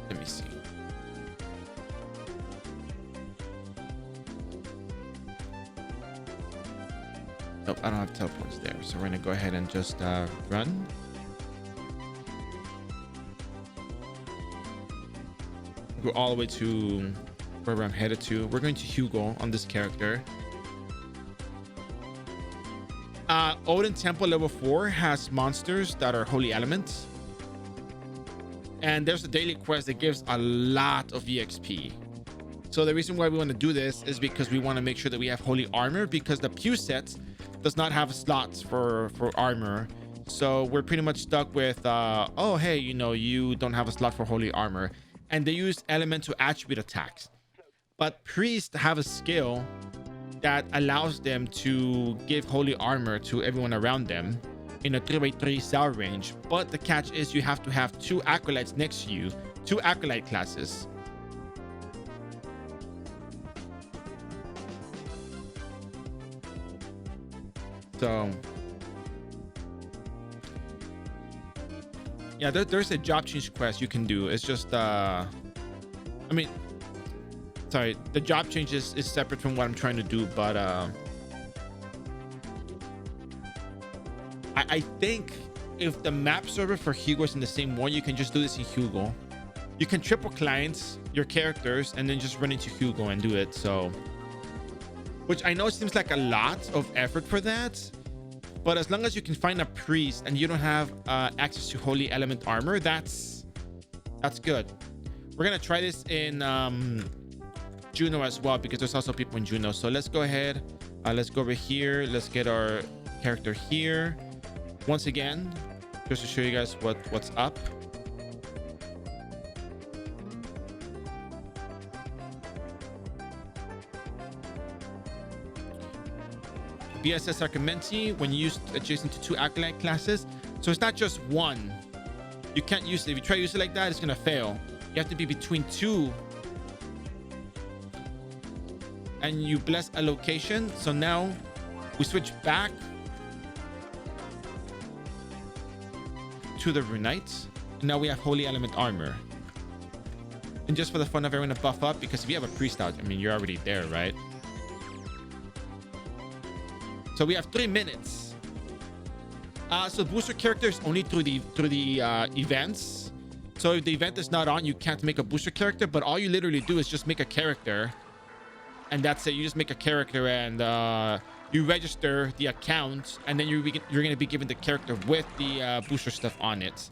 Let me see. Nope, I don't have teleports there. So we're gonna go ahead and just run. Go all the way to wherever I'm headed to. We're going to Hugo on this character. Odin Temple level 4 has monsters that are holy elements, and there's a daily quest that gives a lot of EXP. So the reason why we want to do this is because we want to make sure that we have holy armor, because the Pew set does not have slots for armor. So we're pretty much stuck with oh hey, you don't have a slot for holy armor, and they use elemental attribute attacks, but priests have a skill that allows them to give holy armor to everyone around them in a 3x3 cell range. But the catch is you have to have 2 acolytes next to you, 2 acolyte classes. So yeah, there's a job change quest you can do. It's just sorry, the job change is separate from what I'm trying to do, but I think if the map server for Hugo is in the same one, you can just do this in Hugo. You can triple client your characters and then just run into Hugo and do it. So, which I know seems like a lot of effort for that, but as long as you can find a priest and you don't have access to holy element armor, that's good. We're gonna try this in Juno as well, because there's also people in Juno. So let's go ahead. Let's go over here. Let's get our character here. Once again, just to show you guys what's up. BSS Archimenti when used adjacent to 2 acolyte classes. So it's not just one. You can't use it. If you try to use it like that, it's gonna fail. You have to be between 2. And you bless a location. So now we switch back to the Runites. And now we have holy element armor. And just for the fun of everyone to buff up, because if you have a priest out, I mean, you're already there, right? So we have 3 minutes. So booster characters only through the events. So if the event is not on, you can't make a booster character. But all you literally do is just make a character, and that's it. You just make a character and you register the account, and then you're going to be given the character with the booster stuff on it.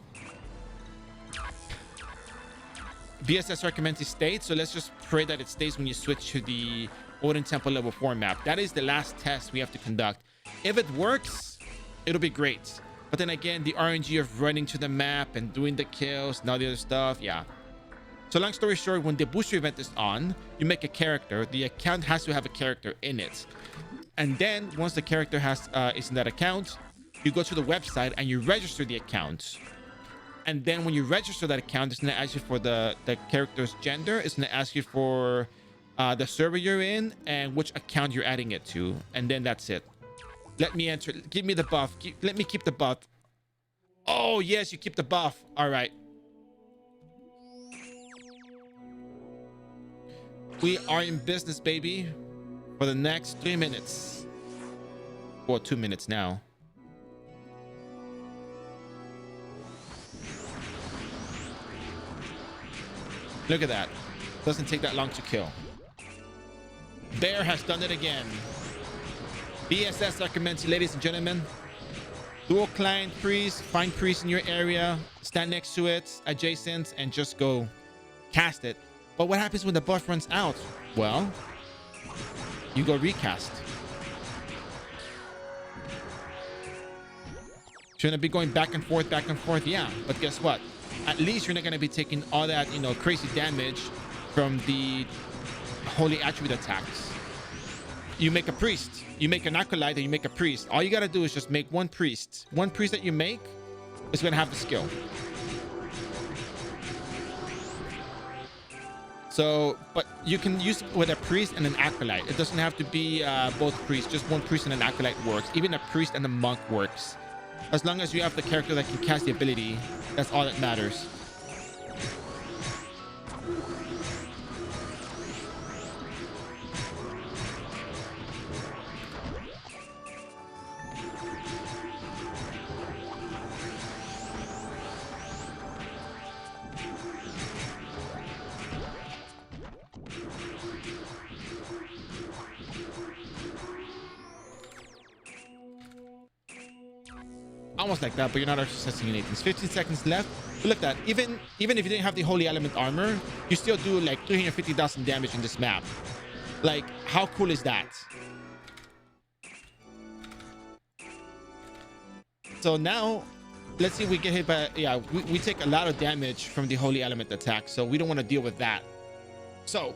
BSS recommends it stays, so let's just pray that it stays when you switch to the Odin Temple level 4 map. That is the last test we have to conduct. If it works, it'll be great. But then again, the RNG of running to the map and doing the kills and all the other stuff, yeah. So long story short, when the booster event is on, you make a character. The account has to have a character in it. And then once the character is in that account, you go to the website and you register the account. And then when you register that account, it's going to ask you for the character's gender. It's going to ask you for the server you're in and which account you're adding it to. And then that's it. Let me enter. Give me the buff. Let me keep the buff. Oh, yes, you keep the buff. All right. We are in business, baby, for the next 3 minutes. Or 2 minutes now. Look at that. Doesn't take that long to kill. Bear has done it again. BSS recommends you, ladies and gentlemen. Dual client priest, find priest in your area, stand next to it, adjacent, and just go cast it. But what happens when the buff runs out? Well, you go recast. Shouldn't it be going back and forth, yeah. But guess what? At least you're not going to be taking all that, you know, crazy damage from the holy attribute attacks. You make a priest, you make an acolyte, and you make a priest. All you got to do is just make one priest. One priest that you make is going to have the skill. So, but you can use it with a priest and an acolyte. It doesn't have to be both priests. Just one priest and an acolyte works. Even a priest and a monk works. As long as you have the character that can cast the ability, that's all that matters. Almost like that, but you're not actually assessing anything. It's 15 seconds left. But look at that. Even if you didn't have the holy element armor, you still do like 350,000 damage in this map. Like, how cool is that? So now, let's see if we get hit by... Yeah, we take a lot of damage from the holy element attack, so we don't want to deal with that. So,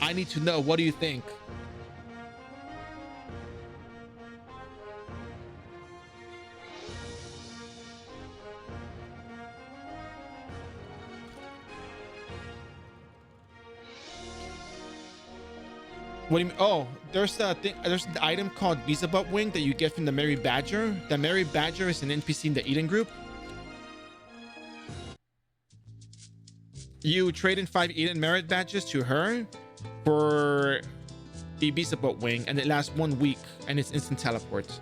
I need to know, what do you think? What do you mean? Oh, there's a thing. There's an item called Visa Butt Wing that you get from the Merry Badger. The Merry Badger is an NPC in the Eden group. You trade in 5 Eden merit badges to her for the Visa Butt Wing, and it lasts 1 week, and it's instant teleport.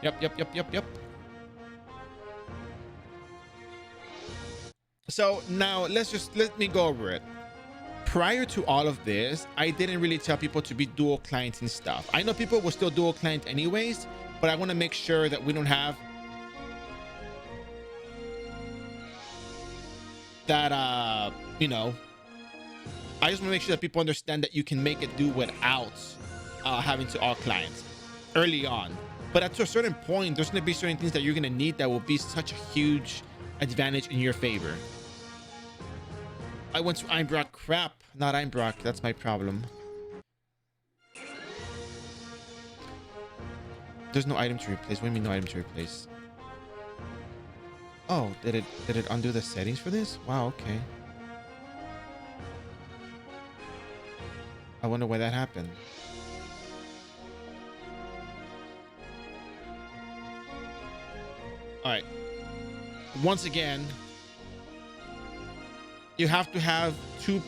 Yep. So now let me go over it. Prior to all of this, I didn't really tell people to be dual clients and stuff. I know people will still dual client anyways, but I want to make sure that we don't have that, you know, I just want to make sure that people understand that you can make it do without having to all clients early on. But at a certain point, there's going to be certain things that you're going to need that will be such a huge advantage in your favor. I went to Einbrock. Crap, not Einbrock. That's my problem. There's no item to replace. What do you mean no item to replace? Oh, did it undo the settings for this? Wow, okay. I wonder why that happened. All right. Once again, you have to have two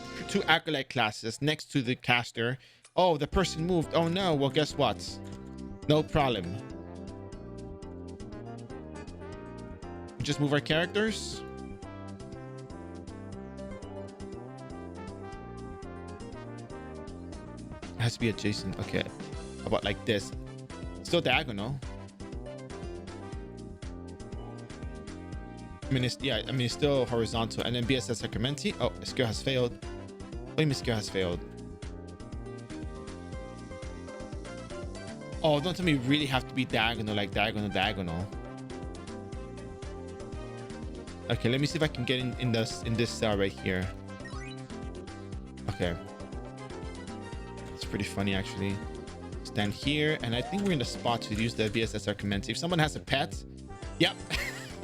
acolyte classes next to the caster. Oh, the person moved. Oh no. Well, guess what? No problem. Just move our characters. It has to be adjacent. Okay. How about like this? Still diagonal. I mean, it's still horizontal. And then BSS Sacramenti. Oh, skill has failed. What do you mean skill has failed? Oh, don't tell me you really have to be diagonal, like diagonal. Okay, let me see if I can get in this cell right here. Okay. It's pretty funny actually. Stand here, and I think we're in the spot to use the BSS Sacramenti. If someone has a pet, yep.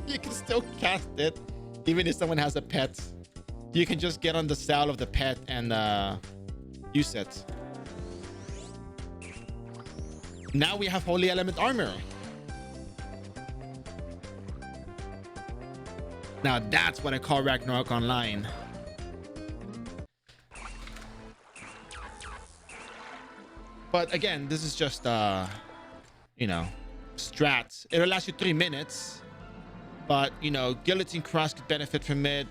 You can still cast it even if someone has a pet. You can just get on the cell of the pet and use it. Now we have Holy Element armor. Now that's what I call Ragnarok Online. But again, this is just you know, strats. It'll last you 3 minutes. But, you know, Guillotine Cross could benefit from it.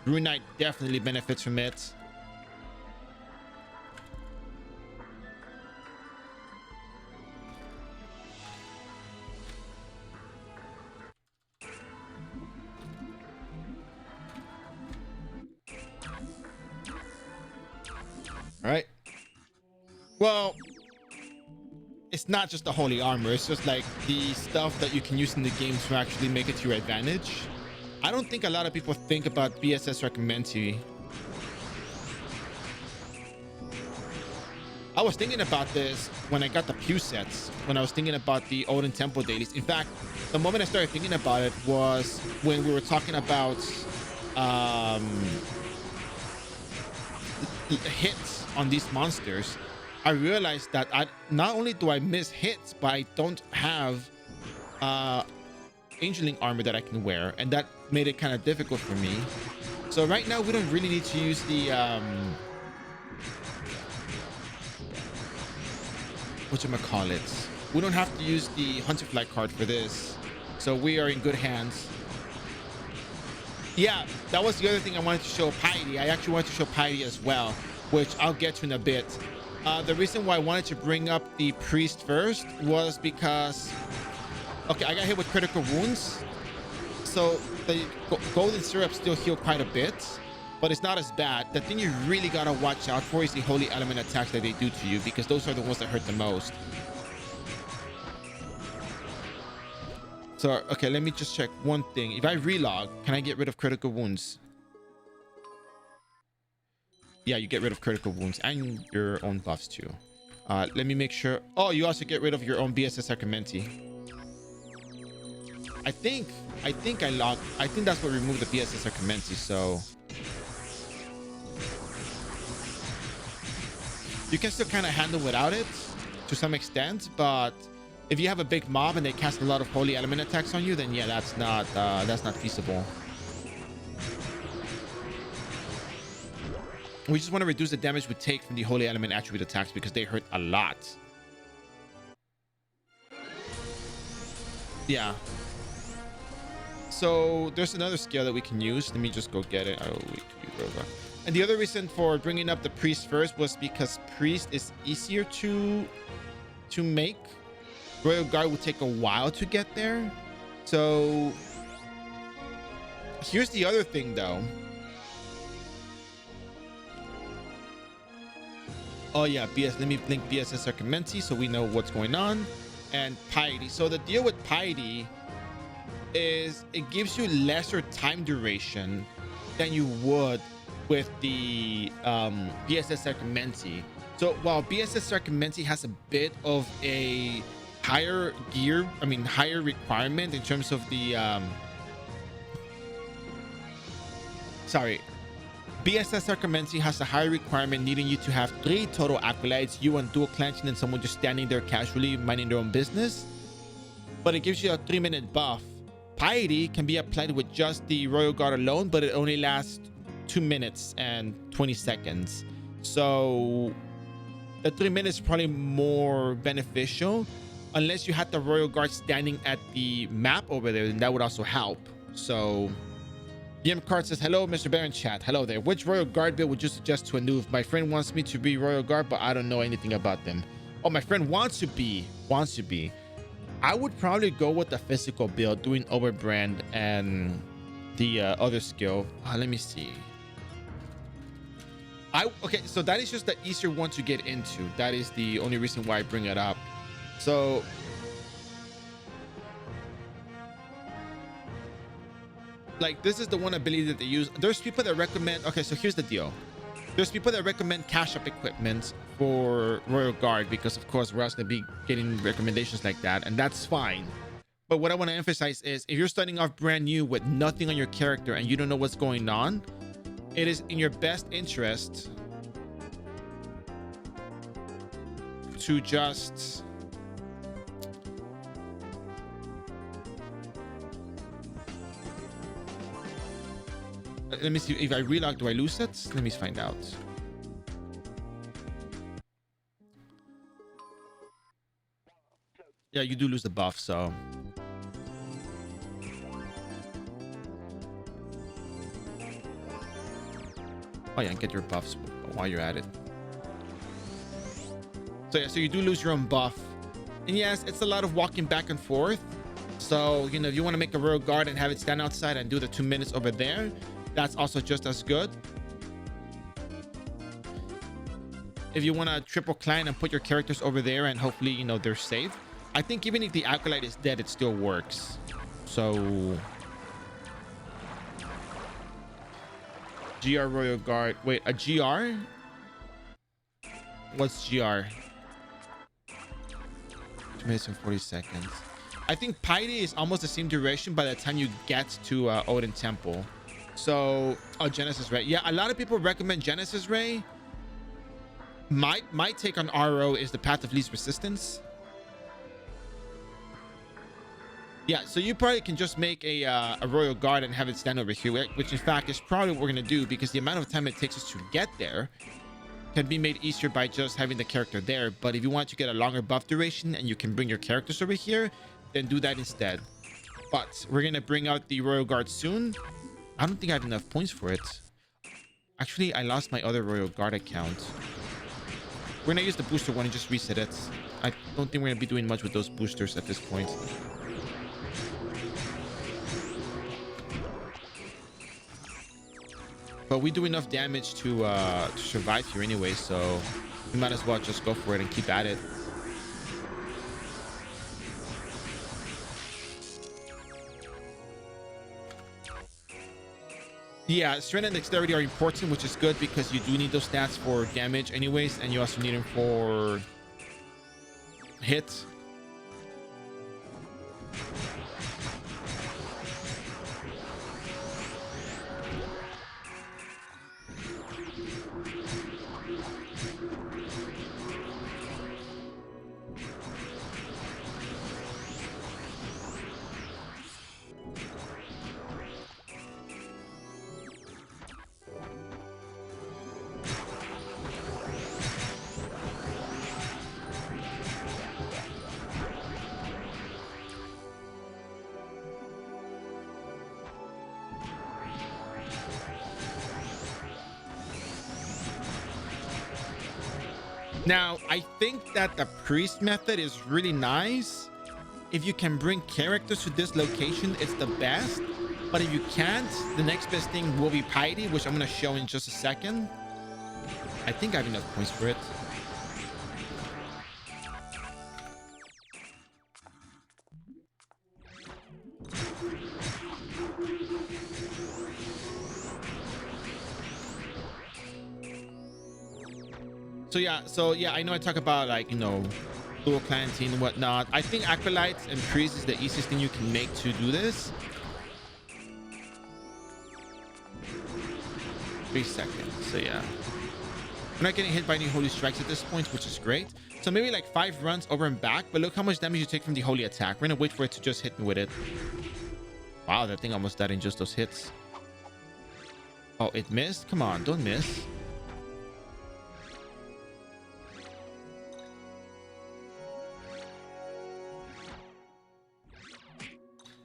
Rune Knight definitely benefits from it. All right. Well, it's not just the holy armor. It's just like the stuff that you can use in the game to actually make it to your advantage. I don't think a lot of people think about BSS Recommendary. I was thinking about this when I got the Pew sets, when I was thinking about the Odin Temple dailies. In fact, the moment I started thinking about it was when we were talking about hits on these monsters. I realized that not only do I miss hits, but I don't have Angeling armor that I can wear, and that made it kind of difficult for me. So right now we don't really need to use the whatchamacallit. We don't have to use the Hunterfly card for this, so we are in good hands. Yeah, that was the other thing I wanted to show Piety. I actually wanted to show Piety as well, which I'll get to in a bit. The reason why I wanted to bring up the priest first was because, okay, I got hit with critical wounds, so the golden syrup still heal quite a bit, but it's not as bad. The thing you really gotta watch out for is the holy element attacks that they do to you, because those are the ones that hurt the most. So, okay, let me just check one thing. If I relog, can I get rid of critical wounds? Yeah, you get rid of critical wounds and your own buffs too. Let me make sure. Oh, you also get rid of your own BSS Sacramenti. I think I logged. I think that's what removed the BSS Sacramenti. So you can still kind of handle without it to some extent, but if you have a big mob and they cast a lot of holy element attacks on you, then yeah, that's not feasible. We just want to reduce the damage we take from the holy element attribute attacks because they hurt a lot. Yeah. So there's another skill that we can use. Let me just go get it. Oh, wait, and the other reason for bringing up the priest first was because priest is easier to make. Royal Guard would take a while to get there. So here's the other thing though. Oh yeah, BS. Let me link BSS Sacramenti so we know what's going on. And piety. So the deal with piety is it gives you lesser time duration than you would with the BSS Sacramenti. So while BSS Sacramenti has a bit of a higher higher requirement in terms of the BSS Sacramenti has a higher requirement needing you to have 3 total acolytes, you and dual clanching, and someone just standing there casually minding their own business. But it gives you a 3-minute buff. Piety can be applied with just the Royal Guard alone, but it only lasts 2 minutes and 20 seconds. So the 3 minutes is probably more beneficial. Unless you had the Royal Guard standing at the map over there, then that would also help. So BM Card says, hello, Mr. Baron chat. Hello there. Which Royal Guard build would you suggest to a noob? My friend wants me to be Royal Guard, but I don't know anything about them. Oh, my friend wants to be. I would probably go with the physical build, doing Overbrand and the other skill. Let me see. Okay, so that is just the easier one to get into. That is the only reason why I bring it up. So like this is the one ability that they use. There's people that recommend, okay, so here's the deal. There's people that recommend cash up equipment for Royal Guard because of course we're also gonna be getting recommendations like that, and that's fine. But what I want to emphasize is if you're starting off brand new with nothing on your character and you don't know what's going on, it is in your best interest to just let me see. If I relog, do I lose it? Let me find out. Yeah, you do lose the buff, so. Oh yeah, and get your buffs while you're at it. So yeah, so you do lose your own buff. And yes, it's a lot of walking back and forth. So, you know, if you want to make a Royal Guard and have it stand outside and do the 2 minutes over there, that's also just as good. If you want to triple clan and put your characters over there and hopefully, you know, they're safe. I think even if the Acolyte is dead, it still works. So GR Royal Guard. Wait, a GR? What's GR? 2 minutes and 40 seconds. I think Piety is almost the same duration by the time you get to Odin Temple. So, Genesis Ray. Yeah, a lot of people recommend Genesis Ray. My take on iRO is the path of least resistance. Yeah, so you probably can just make a Royal Guard and have it stand over here, which in fact is probably what we're going to do because the amount of time it takes us to get there can be made easier by just having the character there. But if you want to get a longer buff duration and you can bring your characters over here, then do that instead. But we're going to bring out the Royal Guard soon. I don't think I have enough points for it. Actually, I lost my other Royal Guard account. We're going to use the booster one and just reset it. I don't think we're going to be doing much with those boosters at this point. But we do enough damage to survive here anyway, so we might as well just go for it and keep at it. Yeah, strength and dexterity are important, which is good because you do need those stats for damage anyways, and you also need them for hit. Now, I think that the priest method is really nice. If you can bring characters to this location, it's the best. But if you can't, the next best thing will be piety, which I'm going to show in just a second. I think I have enough points for it. So yeah, I know I talk about, like, you know, dual cleansing and whatnot. I think acolytes and priests is the easiest thing you can make to do this. 3 seconds. So yeah, we're not getting hit by any holy strikes at this point, which is great. So maybe like 5 runs over and back, but look how much damage you take from the holy attack. We're gonna wait for it to just hit me with it. Wow, that thing almost died in just those hits. Oh, it missed. Come on, don't miss.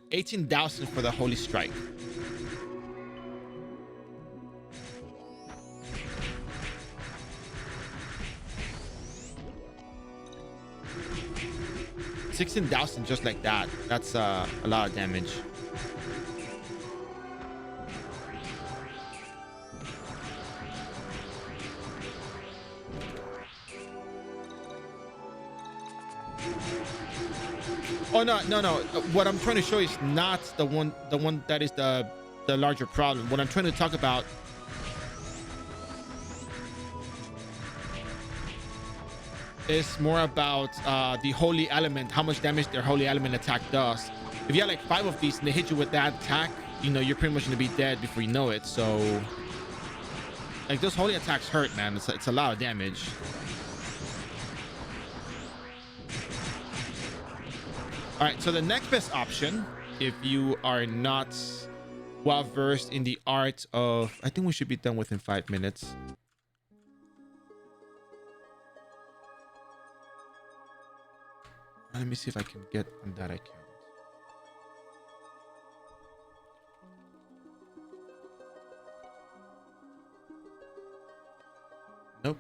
$18,000 for the holy strike. $16,000 just like that. That's a lot of damage. Oh no. What I'm trying to show is not the one that is the larger problem. What I'm trying to talk about is more about the holy element, how much damage their holy element attack does. If you have like 5 of these and they hit you with that attack, you know, you're pretty much gonna be dead before you know it. So like, those holy attacks hurt, man. It's a lot of damage. All right, so the next best option, if you are not well versed in the art of, I think we should be done within 5 minutes. Let me see if I can get on that account. Nope.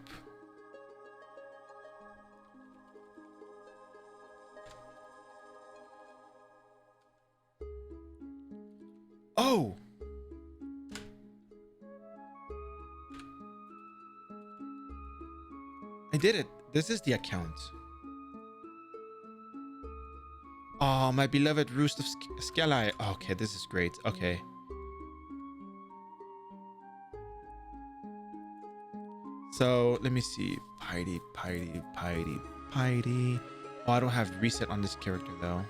Oh, I did it. This is the account. Oh, my beloved roost of Skelai. Okay, this is great. Okay. So let me see. Piety. Oh, I don't have reset on this character though.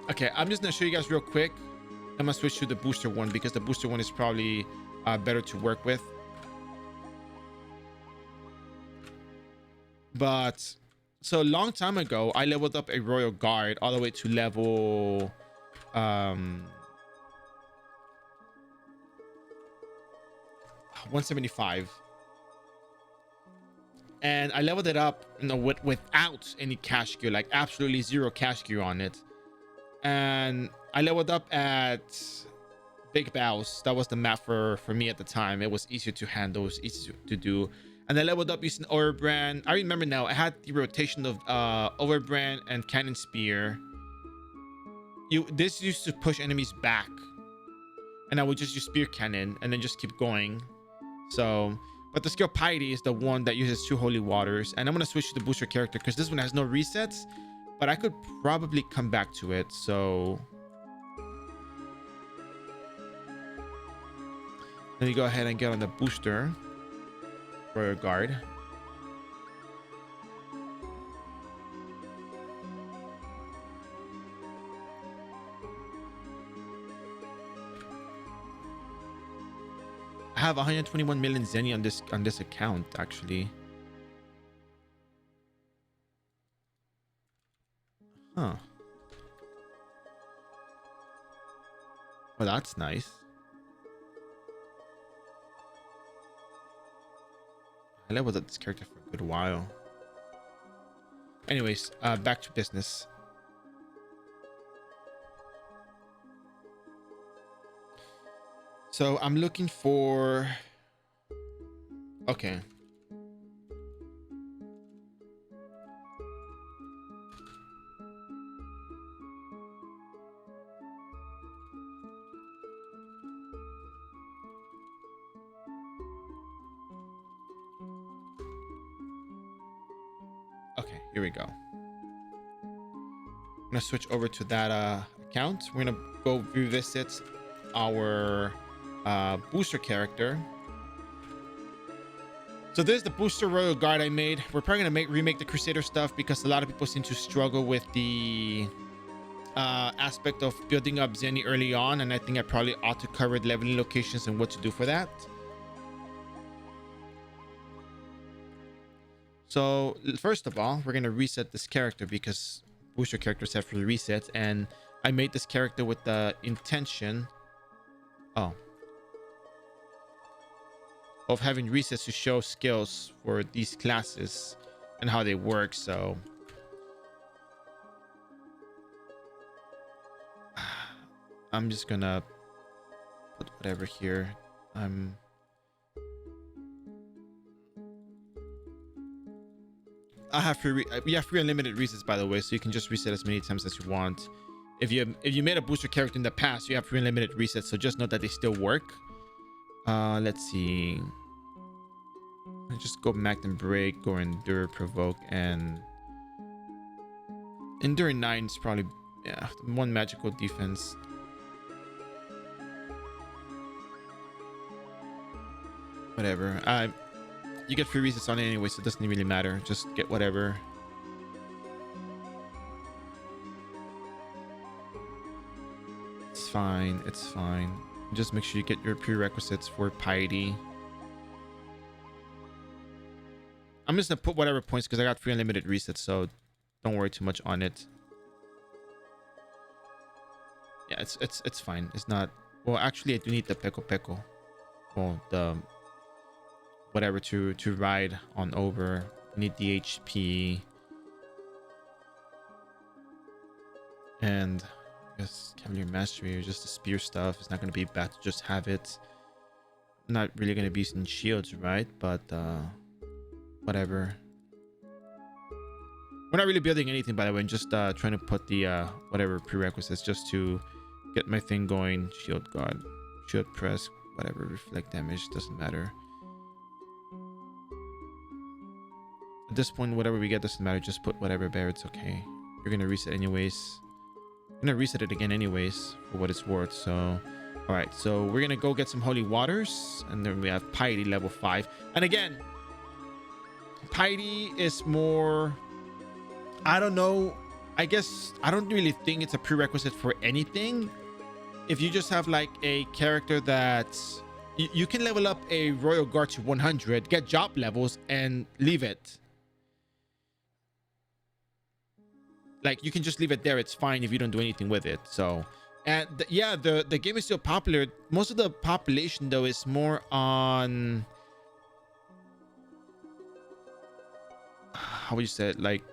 Okay, I'm just gonna show you guys real quick. I'm gonna switch to the booster one because the booster one is probably better to work with. But so a long time ago, I leveled up a royal guard all the way to level 175, and I leveled it up, you know, without any cash gear, like absolutely 0 cash gear on it. And I leveled up at Big Bows. That was the map for me at the time. It was easier to handle, it was easier to do. And I leveled up using Overbrand. I remember now, I had the rotation of Overbrand and Cannon Spear. This used to push enemies back, and I would just use Spear Cannon and then just keep going. So, but the skill Piety is the one that uses 2 holy waters. And I'm gonna switch to the booster character because this one has no resets, but I could probably come back to it. So let me go ahead and get on the booster royal guard. I have 121 million Zenny on this account actually. Huh. Well, that's nice. I leveled up this character for a good while. Anyways, back to business. So I'm looking for. Okay. Okay, here we go. I'm gonna switch over to that account. We're gonna go revisit our booster character. So this is the booster royal guard I made. We're probably gonna remake the Crusader stuff because a lot of people seem to struggle with the aspect of building up Zenny early on, and I think I probably ought to cover leveling locations and what to do for that. So first of all, we're gonna reset this character because booster characters have free resets, and I made this character with the intention of having resets to show skills for these classes and how they work. So I'm just gonna put whatever here. I have free. We have free unlimited resets, by the way, so you can just reset as many times as you want. If you made a booster character in the past, you have free unlimited resets. So just note that they still work. Let's see. I just go Magnum Break, go Endure, Provoke, and Endure 9 is probably one magical defense. Whatever. You get free resets on it anyway, so it doesn't really matter. Just get whatever. It's fine. It's fine. Just make sure you get your prerequisites for piety. I'm just gonna put whatever points because I got free unlimited resets, so don't worry too much on it. Yeah, it's fine. It's not. Well, actually, I do need the Peko. Well, the whatever to ride on over. I need the HP. And I guess Cavalier Mastery or just the spear stuff. It's not going to be bad to just have it. I'm not really going to be using shields, right? But whatever. We're not really building anything, by the way. I'm just trying to put the whatever prerequisites just to get my thing going. Shield guard, shield press, whatever, reflect damage, doesn't matter. At this point, whatever we get doesn't matter. Just put whatever there. It's okay. You're gonna reset anyways. I'm gonna reset it again anyways for what it's worth. So all right, so we're gonna go get some holy waters, and then we have piety level 5. And again, piety is more, I don't know, I guess I don't really think it's a prerequisite for anything. If you just have like a character that you can level up a royal guard to 100, get job levels, and leave it. Like, you can just leave it there. It's fine if you don't do anything with it. So, and yeah, the game is still popular. Most of the population though is more on, how would you say it, like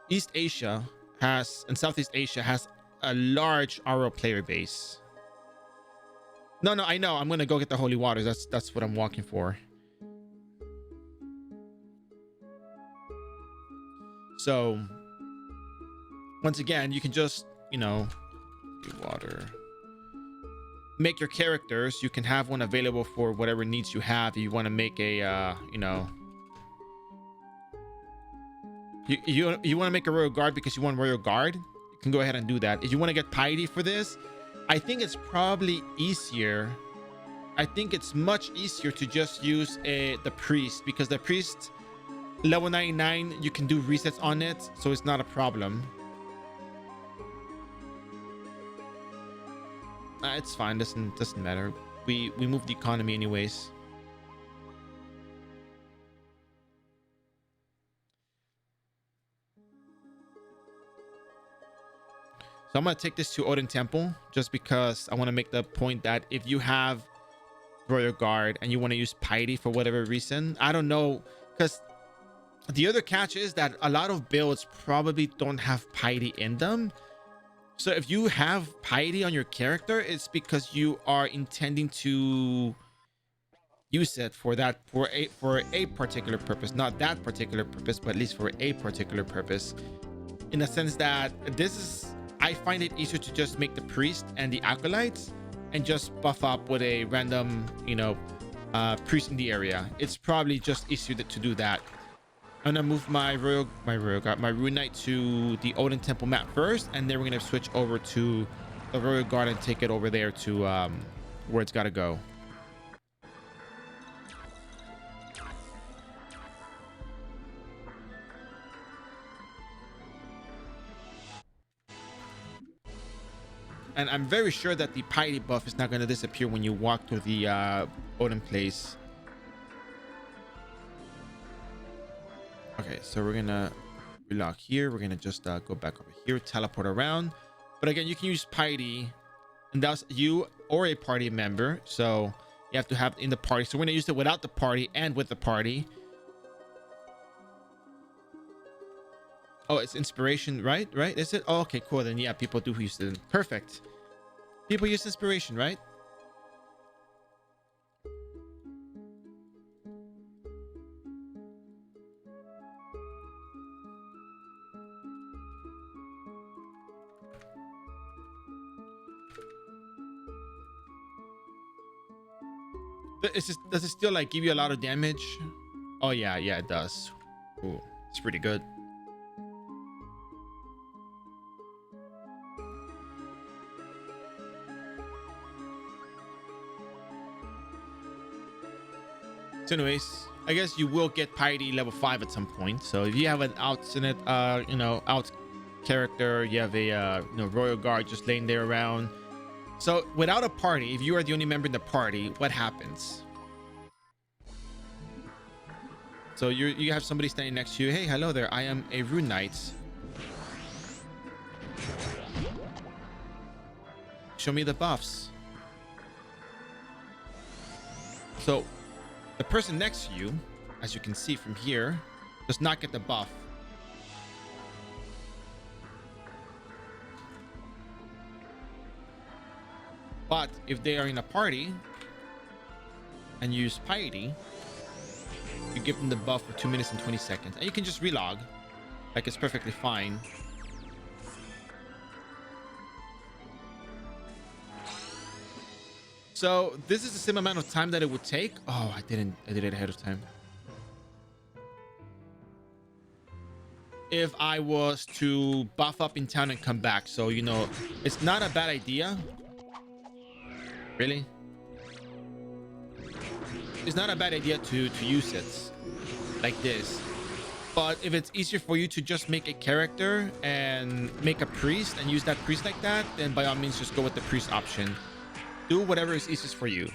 East Asia has, and Southeast Asia has a large iRO player base. No, I know. I'm gonna go get the holy waters. That's what I'm walking for. So once again, you can just, water, make your characters. You can have one available for whatever needs you have. You want to make a you want to make a royal guard because you want royal guard, you can go ahead and do that. If you want to get piety for this, I think it's probably easier. I think it's much easier to just use the priest, because the priest level 99, you can do resets on it, so it's not a problem. It's fine. Doesn't matter. We move the economy anyways. So I'm gonna take this to Odin Temple just because I want to make the point that if you have royal guard and you want to use piety for whatever reason, I don't know, because the other catch is that a lot of builds probably don't have piety in them. So if you have piety on your character, it's because you are intending to use it for a particular purpose, not that particular purpose, but at least for a particular purpose. In the sense that I find it easier to just make the priest and the acolytes and just buff up with a random, priest in the area. It's probably just easier to do that. I'm gonna move my Rune Knight to the Odin Temple map first, and then we're gonna switch over to the Royal Guard and take it over there to where it's gotta go. And I'm very sure that the piety buff is not going to disappear when you walk to the Odin place. Okay, so we're going to relock here. We're going to just go back over here, teleport around. But again, you can use piety, and that's you or a party member. So you have to have in the party. So we're going to use it without the party and with the party. Oh, it's inspiration, right? Is it? Oh, okay, cool. Then yeah, people do use it. Perfect. People use inspiration, right? Does it still like give you a lot of damage? Oh yeah, it does. Ooh, it's pretty good. So anyways, I guess you will get piety level 5 at some point. So if you have an out character, you have a royal guard just laying there around. So without a party, if you are the only member in the party, what happens? So you have somebody standing next to you. Hey, hello there. I am a Rune Knight. Show me the buffs. So the person next to you, as you can see from here, does not get the buff. But if they are in a party and use piety, you give them the buff for 2 minutes and 20 seconds. And you can just relog. Like, it's perfectly fine. So this is the same amount of time that it would take. Oh, I did it ahead of time. If I was to buff up in town and come back. So, it's not a bad idea. Really? It's not a bad idea to use it like this. But if it's easier for you to just make a character and make a priest and use that priest like that, then by all means just go with the priest option. Do whatever is easiest for you.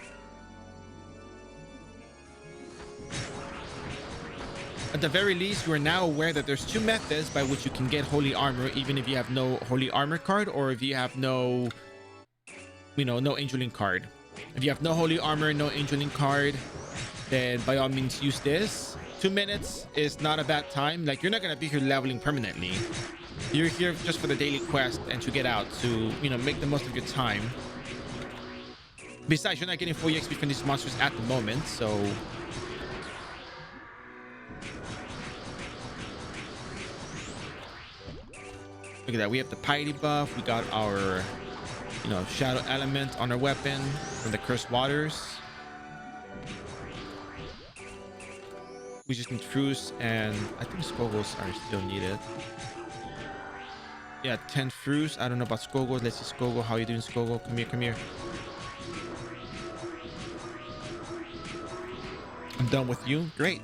At the very least, you are now aware that there's 2 methods by which you can get holy armor, even if you have no holy armor card, or if you have no angeling card. If you have no holy armor, no angeling card, then by all means use this. 2 minutes is not a bad time. Like, you're not gonna be here leveling permanently. You're here just for the daily quest and to get out, to make the most of your time. Besides, you're not getting full EXP from these monsters at the moment, so look at that. We have the piety buff. We got our shadow element on our weapon from the cursed waters. We just need fruits, and I think skogos are still needed. Yeah, 10 fruits. I don't know about skogos. Let's see, Skogo. How you doing, Skogo? Come here. I'm done with you. Great.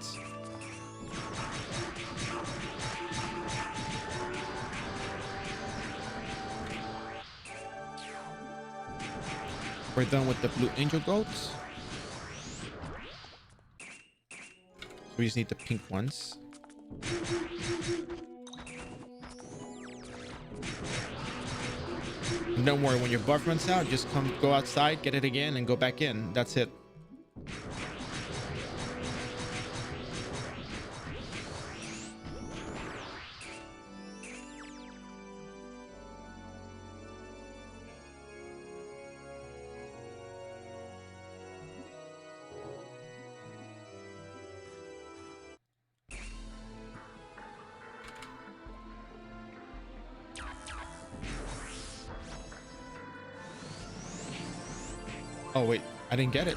We're done with the blue angel goats. We just need the pink ones. And don't worry, when your buff runs out, just go outside, get it again, and go back in. That's it. Oh wait, I didn't get it.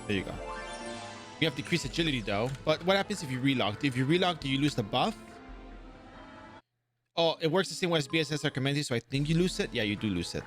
There you go. You have decreased agility though. But what happens if you relock? If you relock, do you lose the buff? Oh, it works the same way as BSS recommended, so I think you lose it. Yeah, you do lose it.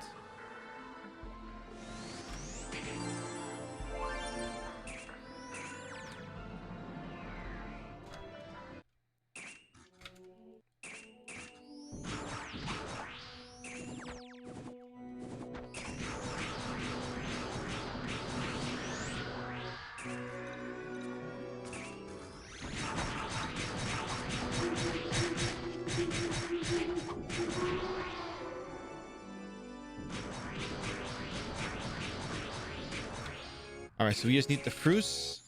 All right, so we just need the fruits.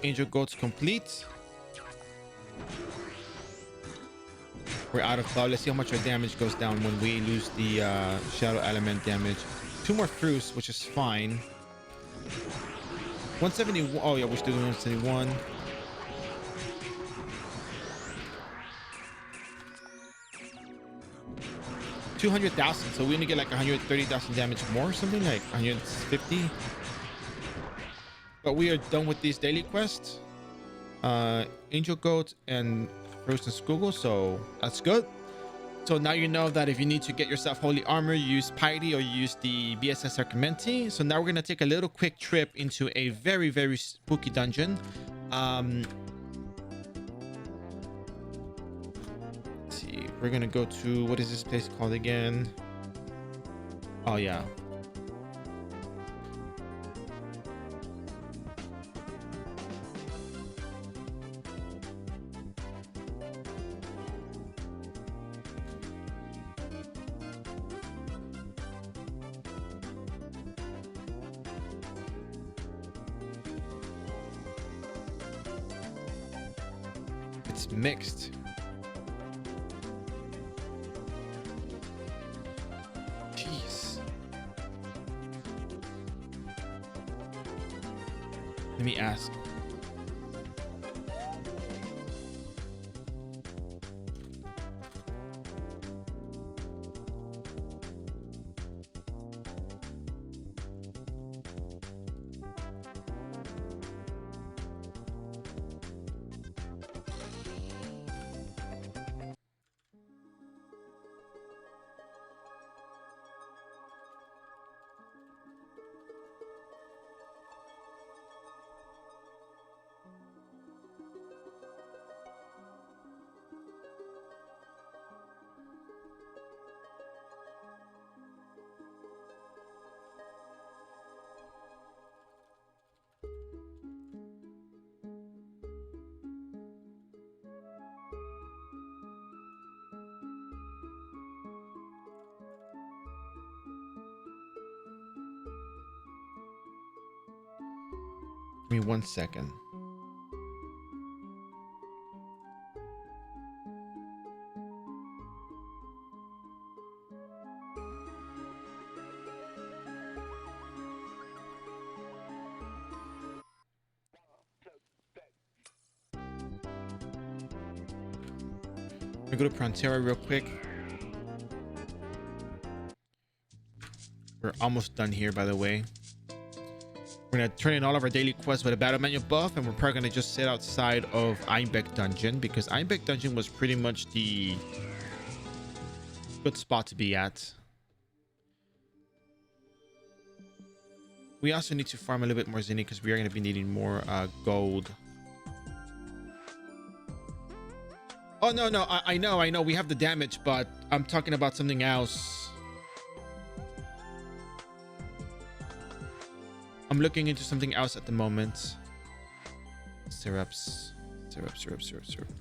Angel Goat's complete. We're out of cloud. Let's see how much our damage goes down when we lose the shadow element damage. 2 more fruits, which is fine. 171. Oh yeah, we're still doing 171. $200,000, so we only get like 130,000 damage more, something like 150. But we are done with these daily quests. Angel Goat and Frozen Skuggle, so that's good. So now you know that if you need to get yourself holy armor, you use Piety or you use the BSS Archimenti. So now we're gonna take a little quick trip into a very, very spooky dungeon. Let's see, we're gonna go to, what is this place called again? Oh yeah. It's mixed. Jeez. Let me ask. Give me 1 second. We go to Prontera real quick. We're almost done here, by the way. We're gonna turn in all of our daily quests with a battle manual buff, and we're probably gonna just sit outside of Einbeck Dungeon because Einbeck Dungeon was pretty much the good spot to be at. We also need to farm a little bit more Zinni because we are gonna be needing more gold. Oh no, I know we have the damage, but I'm talking about something else. I'm looking into something else at the moment. Syrups. Syrup.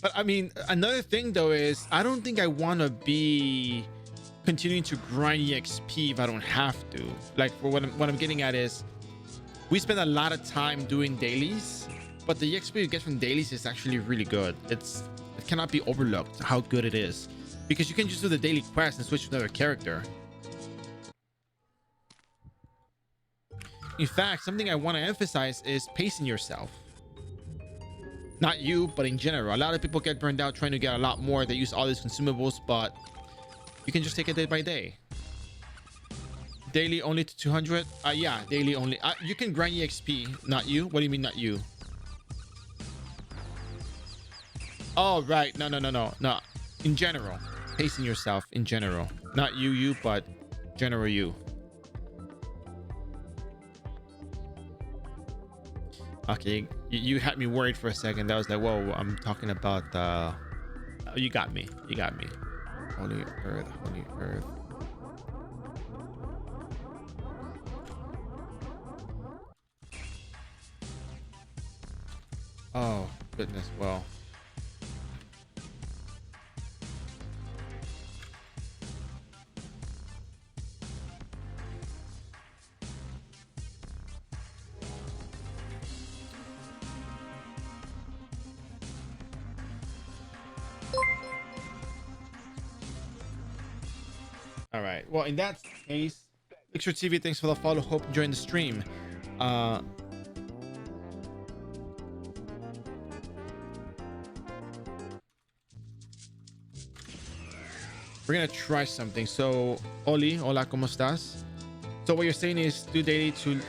But I mean, another thing though is I don't think I want to be continuing to grind EXP if I don't have to. Like, for what I'm getting at is, we spend a lot of time doing dailies, but the EXP you get from dailies is actually really good. It cannot be overlooked how good it is, because you can just do the daily quest and switch to another character. In fact, something I want to emphasize is pacing yourself. Not you, but in general. A lot of people get burned out trying to get a lot more. They use all these consumables, but you can just take it day by day. Daily only to 200. Yeah, daily only. You can grind EXP. Not you. What do you mean not you? Oh, right. No. In general, pacing yourself in general. Not you, but general you. Okay, you had me worried for a second. That was like, whoa, I'm talking about you got me. Holy earth. Oh goodness. Well, all right. Well, in that case, Picture TV, thanks for the follow. Hope enjoying the stream. We're gonna try something. So, hola, ¿cómo estás? So what you're saying is do daily to,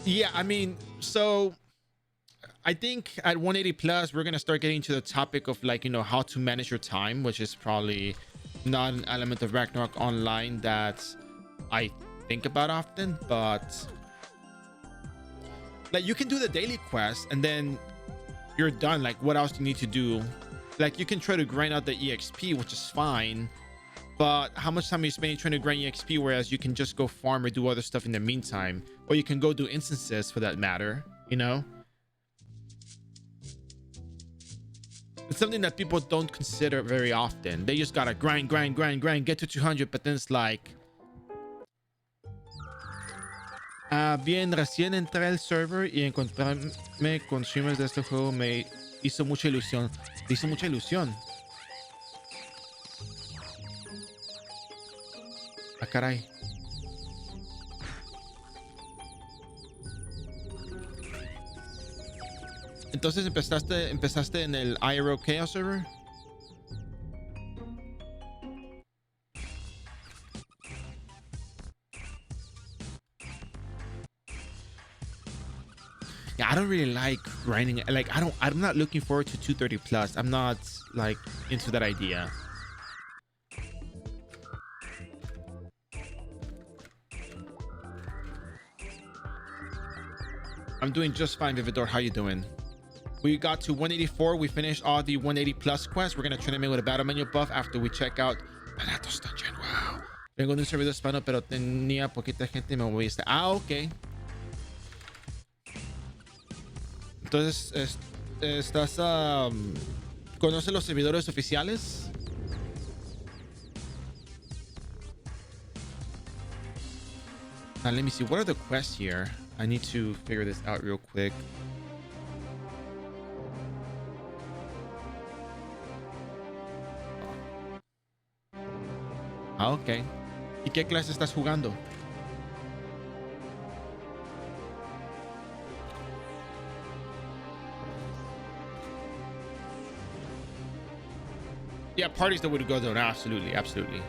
yeah. I mean, so I think at 180 plus, we're gonna start getting to the topic of, like, you know, how to manage your time, which is probably not an element of Ragnarok Online that I think about often, but like, you can do the daily quest and then you're done. Like, what else do you need to do? Like, you can try to grind out the EXP, which is fine, but how much time are you spending trying to grind EXP, whereas you can just go farm or do other stuff in the meantime, or you can go do instances for that matter, you know? It's something that people don't consider very often. They just gotta grind, get to 200, but then it's like, bien, recién entré al server y encontrarme con streamers de este juego me hizo mucha ilusión. Te hizo mucha ilusión. Ah, caray. Entonces empezaste en el iRO Chaos server. Yeah, I don't really like grinding. Like, I'm not looking forward to 230 plus. I'm not like into that idea. I'm doing just fine, Vividor. How you doing? We got to 184. We finished all the 180 plus quests. We're gonna try to make with a battle menu buff after we check out Palatos Dungeon. Wow. Vengo de un servidor hispano, pero tenía poquita gente y me moviste. Ah, ok. Entonces, estás ¿conoces los servidores oficiales? Now let me see, what are the quests here? I need to figure this out real quick. Ah, ok. ¿Y qué clase estás jugando? Yeah, parties that would go down. Absolutely, absolutely.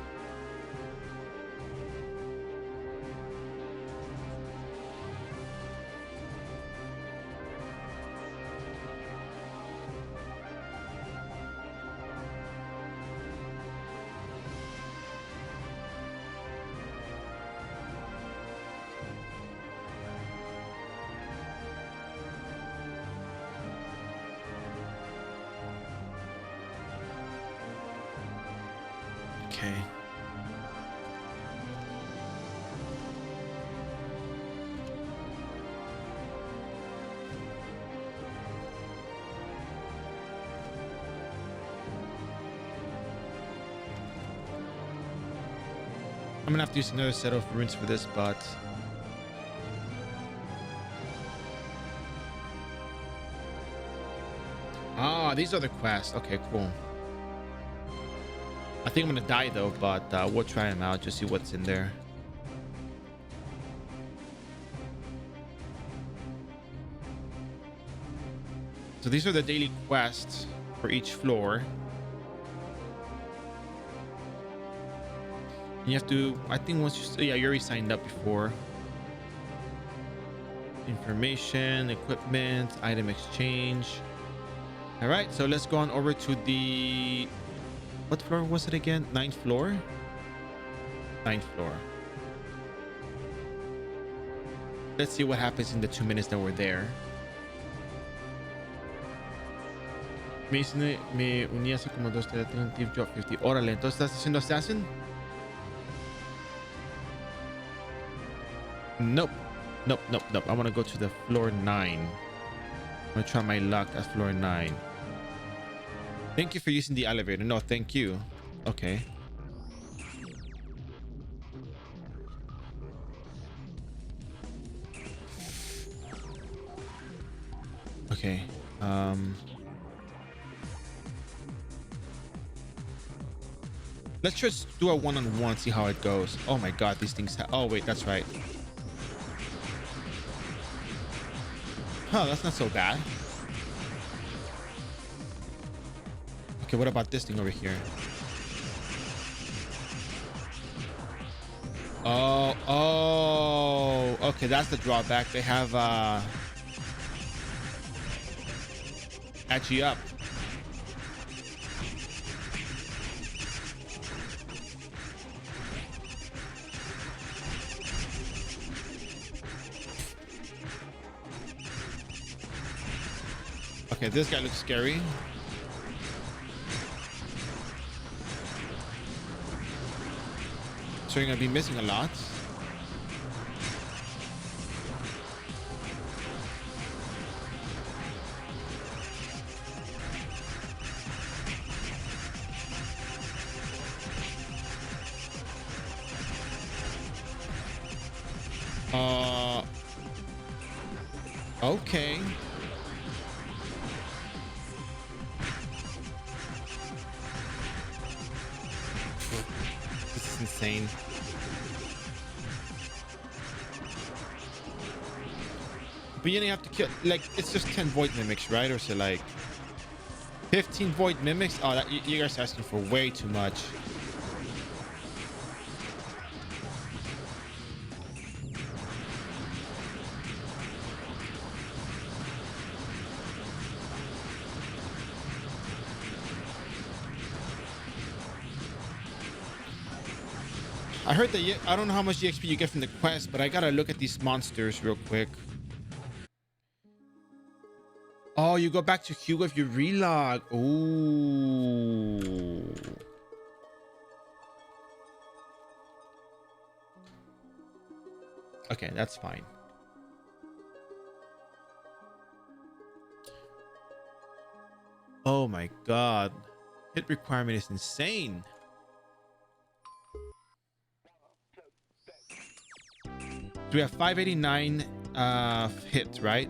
Okay. I'm gonna have to use another set of runes for this, but these are the quests. Okay, cool. I think I'm gonna die though, but we'll try them out, just see what's in there. So these are the daily quests for each floor. You have to, I think once you, yeah, you already signed up before. Information, equipment, item exchange. All right, so let's go on over to the, what floor was it again? 9th floor? 9th floor. Let's see what happens in the 2 minutes that we're there. Me uní hace como 2, 3, Tip Job 50. Órale, entonces estás haciendo Assassin? Nope. Nope. I want to go to the floor 9. I'm going to try my luck at floor 9. Thank you for using the elevator. No, thank you. Okay. Okay. Let's just do a one-on-one, see how it goes. Oh my god, these things oh wait, that's right. Huh, that's not so bad. Okay, what about this thing over here? Oh, okay, that's the drawback. They have edgy up. Okay, this guy looks scary. So you're gonna be missing a lot. Okay. This is insane. But you only have to kill, like, it's just 10 void mimics, right? Or so like 15 void mimics? Oh, that you guys are asking for way too much. I heard that I don't know how much EXP you get from the quest, but I gotta look at these monsters real quick. Oh, you go back to Hugo if you relog. Ooh. Okay, that's fine. Oh my god. Hit requirement is insane. So we have 589 hit, right?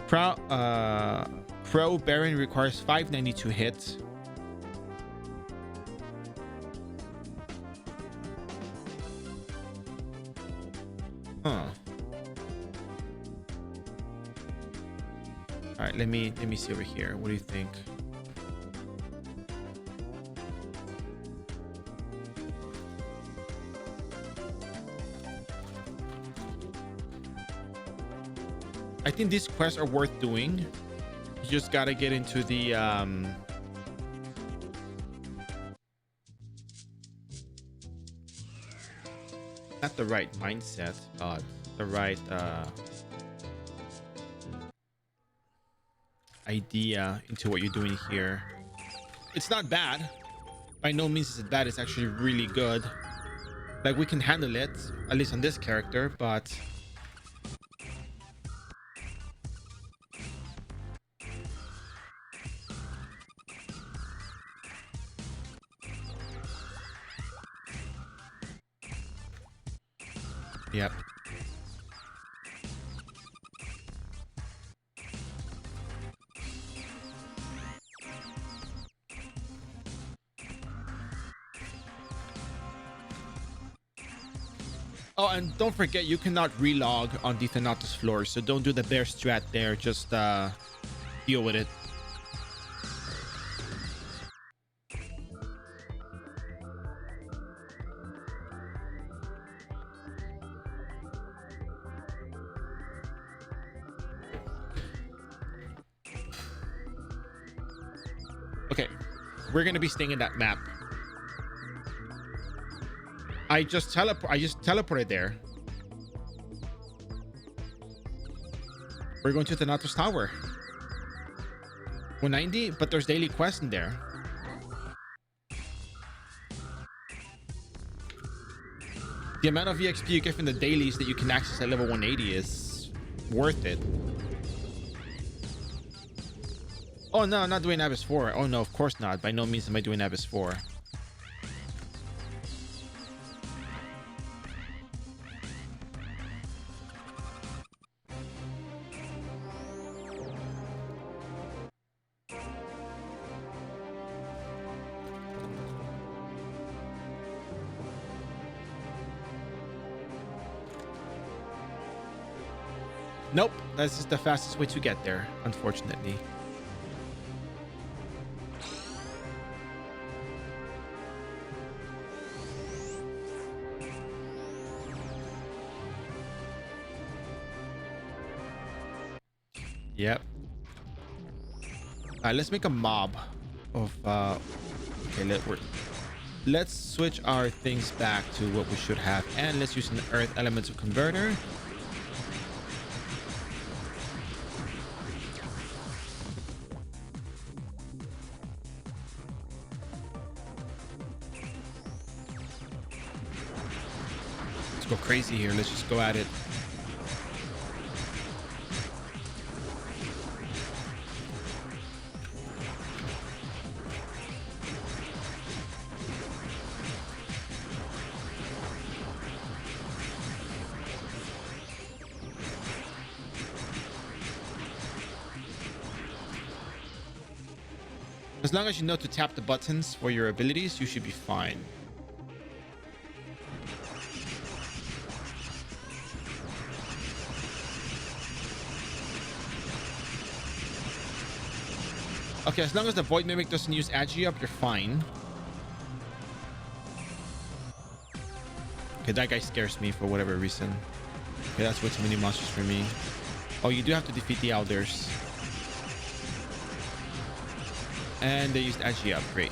Pro Baron requires 592 hits. Huh. All right, let me see over here. What do you think? I think these quests are worth doing. You just gotta get into the not the right mindset, but the right idea into what you're doing here. It's not bad. By no means is it bad. It's actually really good. Like, we can handle it, at least on this character, but Yep. Oh, and don't forget, you cannot relog on the Thanatos floor, so don't do the bear strat there. Just deal with it. Okay, we're gonna be staying in that map. I just teleported there. We're going to Thanatos Tower. 190, but there's daily quest in there. The amount of EXP you get from the dailies that you can access at level 180 is worth it. Oh no, I'm not doing Abyss 4. Oh no, of course not. By no means am I doing Abyss 4. Nope, that's just the fastest way to get there, unfortunately. Yep. Let's make a mob of okay, let's switch our things back to what we should have, and let's use an earth elemental converter. Let's go crazy here. Let's just go at it. As long as you know to tap the buttons for your abilities, you should be fine. Okay, as long as the Void Mimic doesn't use Agi up, you're fine. Okay, that guy scares me for whatever reason. Okay, that's way too many monsters for me. Oh, you do have to defeat the Elders. And they used Agi up. Great.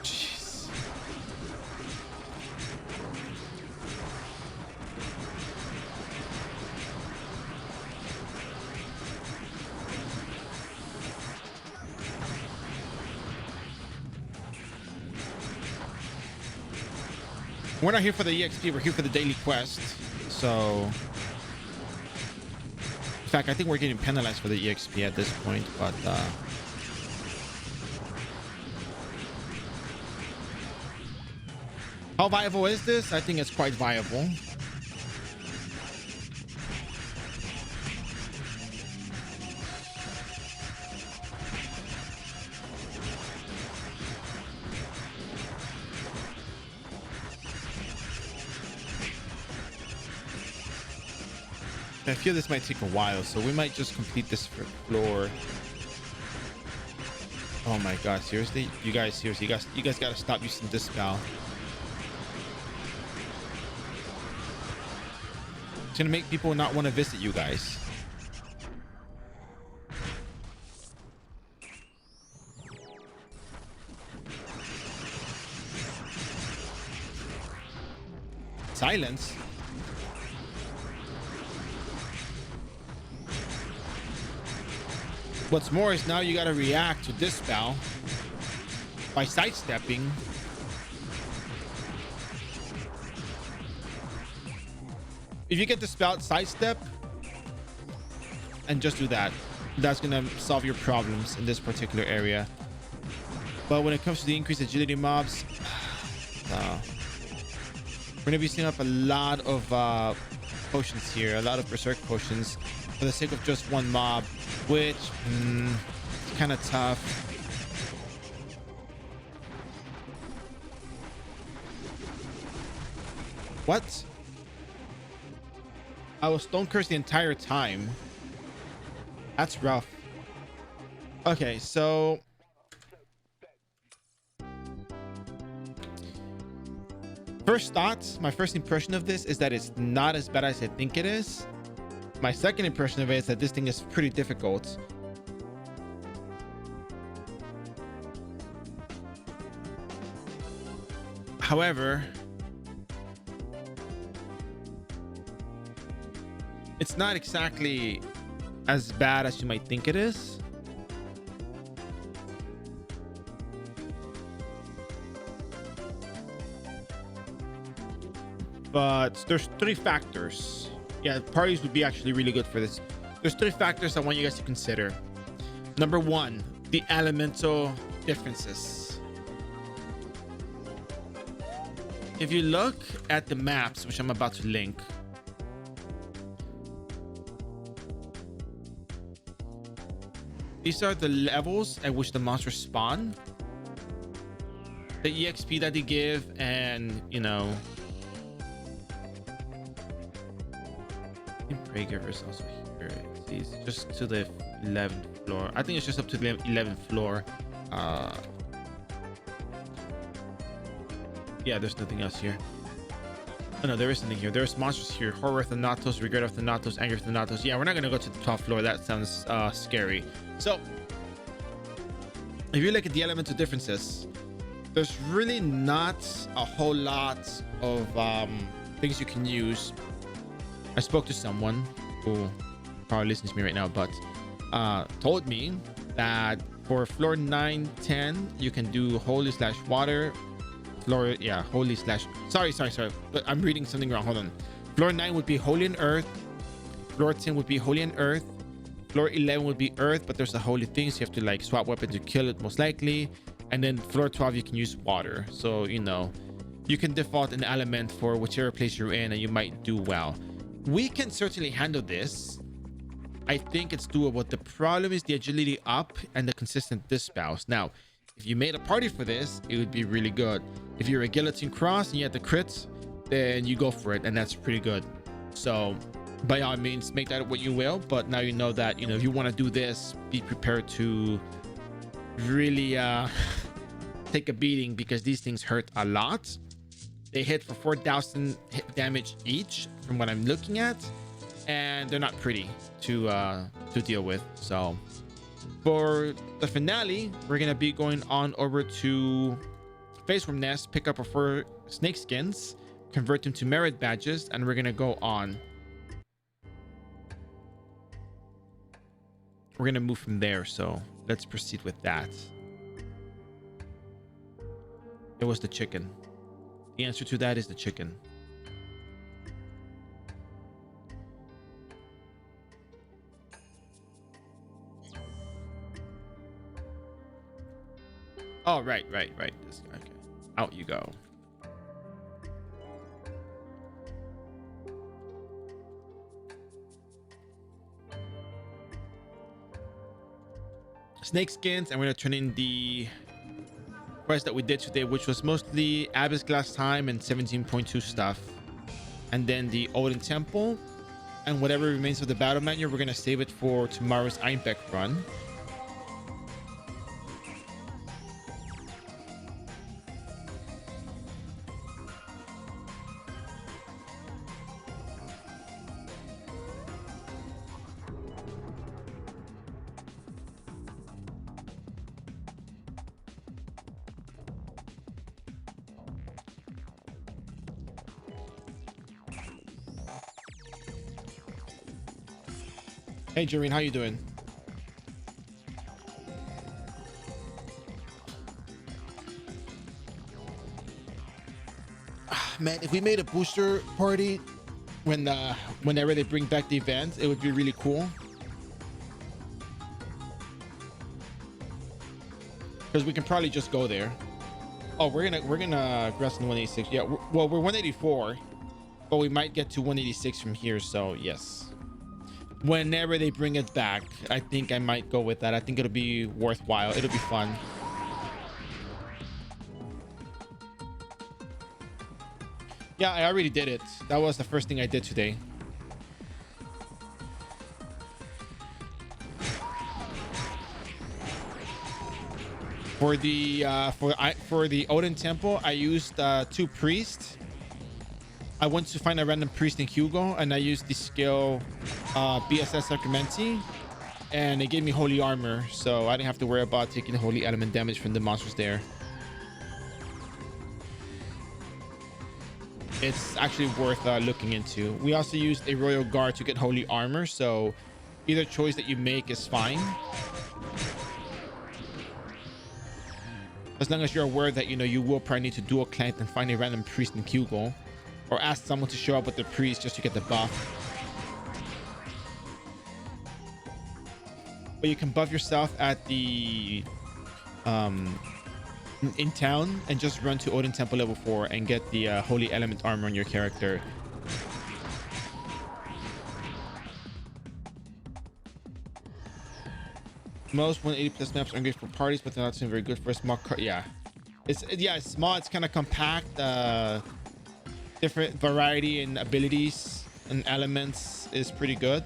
Jeez. We're not here for the EXP, we're here for the daily quest. So, in fact, I think we're getting penalized for the EXP at this point, but how viable is this? I think it's quite viable. I feel this might take a while, so we might just complete this floor. Oh my god, seriously? You guys, seriously, you guys gotta stop using this spell. It's gonna make people not want to visit you guys. Silence? What's more is now you gotta react to this spell by sidestepping. If you get the spout, sidestep and just do that. That's gonna solve your problems in this particular area. But when it comes to the increased agility mobs, we're gonna be seeing up a lot of potions here, a lot of berserk potions for the sake of just one mob, which it's kind of tough. What? I was stone cursed the entire time. That's rough. Okay, so first thoughts, my first impression of this is that it's not as bad as I think it is. My second impression of it is that this thing is pretty difficult. However, it's not exactly as bad as you might think it is. But there's 3 factors. Yeah, parties would be actually really good for this. There's 3 factors I want you guys to consider. Number 1, the elemental differences. If you look at the maps, which I'm about to link, these are the levels at which the monsters spawn, the EXP that they give, and you know, Prager is also here. It's just to the 11th floor. I think it's just up to the 11th floor. Yeah, there's nothing else here. Oh no, there is something here. There's monsters here. Horror of Thanatos, Regret of Thanatos, Anger of Thanatos. Yeah, we're not gonna go to the 12th floor. That sounds scary. So if you look at the elemental differences, there's really not a whole lot of things you can use. I spoke to someone who probably listens to me right now, but told me that for floor 9, 10, you can do holy / water. Floor, yeah, holy / sorry, but I'm reading something wrong. Hold on. Floor 9 would be holy and earth. Floor 10 would be holy and earth. Floor 11 would be earth, but there's a holy thing, so you have to like swap weapon to kill it most likely. And then floor 12, you can use water. So, you know, you can default an element for whichever place you're in and you might do well. We can certainly handle this. I think it's doable. The problem is the agility up and the consistent dispels. Now, if you made a party for this, it would be really good. If you're a guillotine cross and you have the crits, then you go for it, and that's pretty good. So by all means, make that what you will, but now you know that, you know, if you want to do this, be prepared to really take a beating, because these things hurt a lot. They hit for 4,000 hit damage each from what I'm looking at, and they're not pretty to deal with. So for the finale, we're gonna be going on over to Face Worm Nest, pick up our 4 snake skins, convert them to merit badges, and we're gonna go on. We're gonna move from there, so let's proceed with that. It was the chicken. The answer to that is the chicken. Oh, right. This, okay. Out you go. Snake skins, and we're gonna turn in the quest that we did today, which was mostly Abyss Glass Time and 17.2 stuff, and then the Odin Temple, and whatever remains of the battle manual, we're gonna save it for tomorrow's Einbeck run. Hey, Jareen, how you doing? Man, if we made a booster party, when whenever they bring back the event, it would be really cool. Because we can probably just go there. Oh, we're gonna rest in 186. Yeah, well, we're 184, but we might get to 186 from here. So yes, whenever they bring it back, I think I might go with that. I think it'll be worthwhile. It'll be fun. Yeah, I already did it. That was the first thing I did today. For the for the Odin temple, I used 2 priests. I went to find a random priest in Hugo, and I used the skill BSS Sacramenti, and it gave me holy armor, so I didn't have to worry about taking holy element damage from the monsters there. It's actually worth looking into. We also used a royal guard to get holy armor, so either choice that you make is fine, as long as you're aware that you will probably need to dual client and find a random priest in Hugo, or ask someone to show up with the priest just to get the buff. But you can buff yourself at the in town and just run to Odin Temple level 4 and get the holy element armor on your character. Most 180 plus maps are great for parties, but they're not very good for a small car. Yeah, it's small. It's kind of compact. Different variety in abilities and elements is pretty good.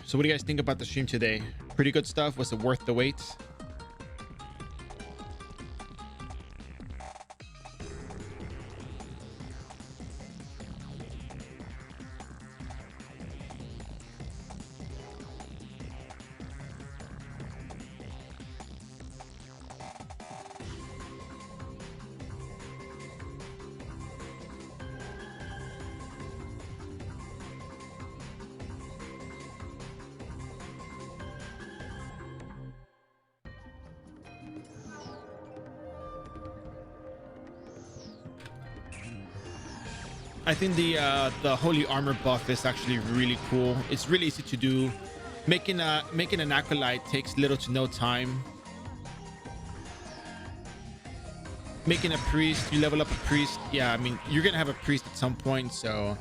So what do you guys think about the stream today? Pretty good stuff. Was it worth the wait? I think the holy armor buff is actually really cool. It's really easy to do. Making an acolyte takes little to no time. Making a priest, you level up a priest. Yeah, I mean, you're gonna have a priest at some point, so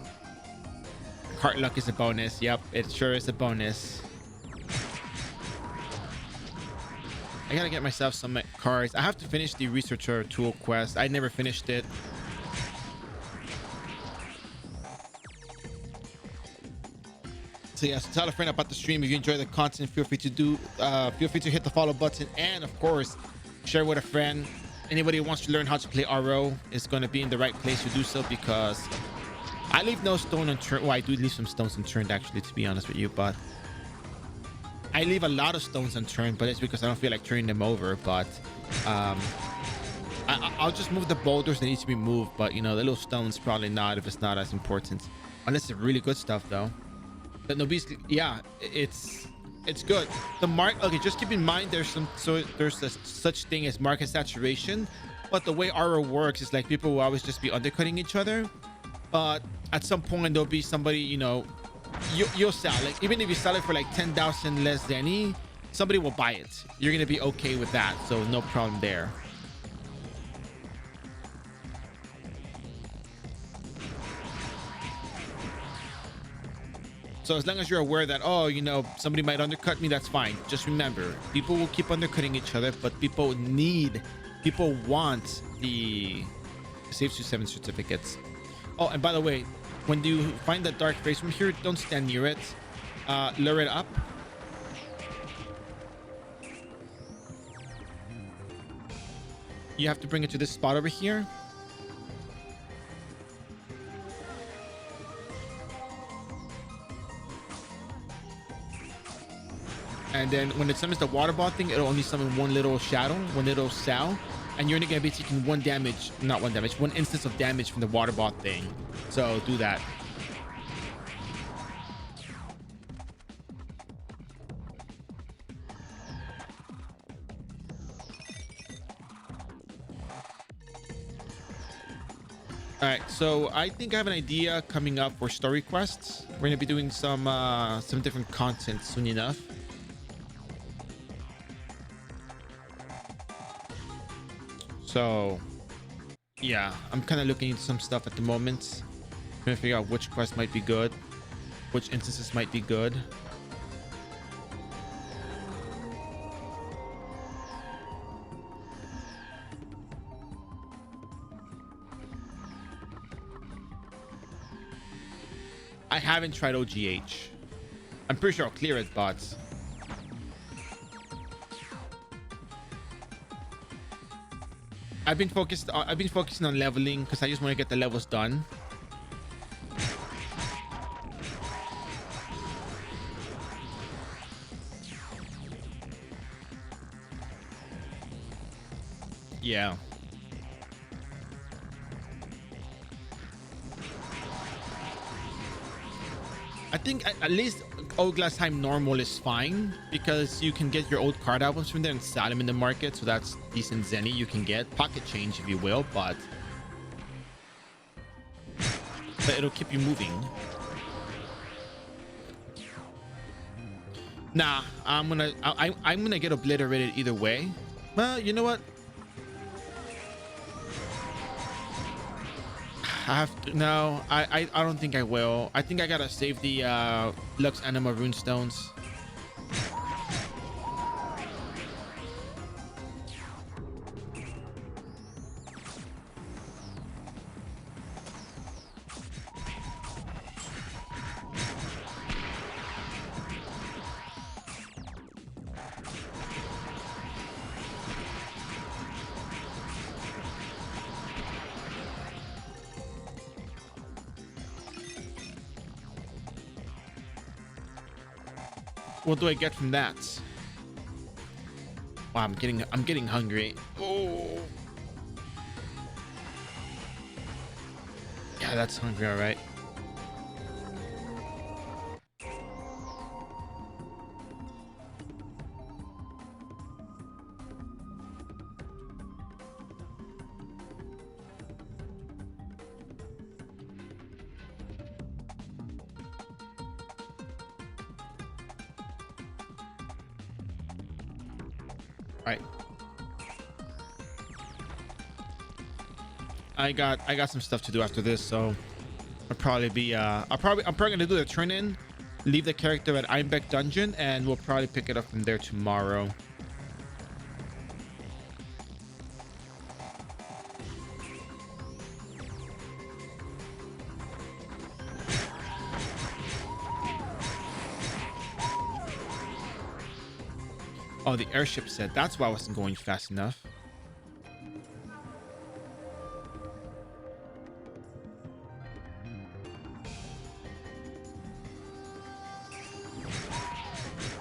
cart luck is a bonus. Yep, it sure is a bonus. I gotta get myself some cards. I have to finish the researcher tool quest. I never finished it. So yeah, so tell a friend about the stream. If you enjoy the content, feel free to hit the follow button, and of course share with a friend. Anybody who wants to learn how to play RO is going to be in the right place to do so, because I leave no stone unturned. Well, I do leave some stones unturned, actually, to be honest with you, but I leave a lot of stones unturned, but it's because I don't feel like turning them over. But I'll just move the boulders that need to be moved, but the little stones probably not, if it's not as important, unless it's really good stuff though. But nobody's, yeah, it's good. The mark, okay, just keep in mind there's such thing as market saturation, but the way RO works is like people will always just be undercutting each other, but at some point there'll be somebody, you'll sell, like even if you sell it for like 10,000 less zenny, somebody will buy it. You're gonna be okay with that, so no problem there. So as long as you're aware that, oh, somebody might undercut me, that's fine. Just remember, people will keep undercutting each other, but people want the Safe to 7 certificates. Oh, and by the way, when you find that dark face from here, don't stand near it. Lure it up. You have to bring it to this spot over here. And then when it summons the water ball thing, it'll only summon one little shadow, one little cell, and you're only gonna be taking one instance of damage from the water ball thing. So do that. All right, so I think I have an idea coming up for story quests. We're gonna be doing some different content soon enough. So yeah, I'm kind of looking into some stuff at the moment, trying to figure out which quest might be good, which instances might be good. I haven't tried OGH. I'm pretty sure I'll clear it, but I've been focusing on leveling because I just want to get the levels done. Yeah. I think at least Hourglass Time normal is fine because you can get your old card albums from there and sell them in the market, so that's decent zenny you can get. Pocket change if you will, but it'll keep you moving. Nah, I'm gonna get obliterated either way. Well, you know what? I don't think I will. I think I gotta save the Lux Anima Runestones. What do I get from that? Wow, I'm getting hungry. Oh. Yeah, that's hungry, all right. Right. I got some stuff to do after this, so I'll probably be I'm probably gonna do the turn in, leave the character at Einbeck Dungeon, and we'll probably pick it up from there tomorrow. Oh, the airship said that's why I wasn't going fast enough.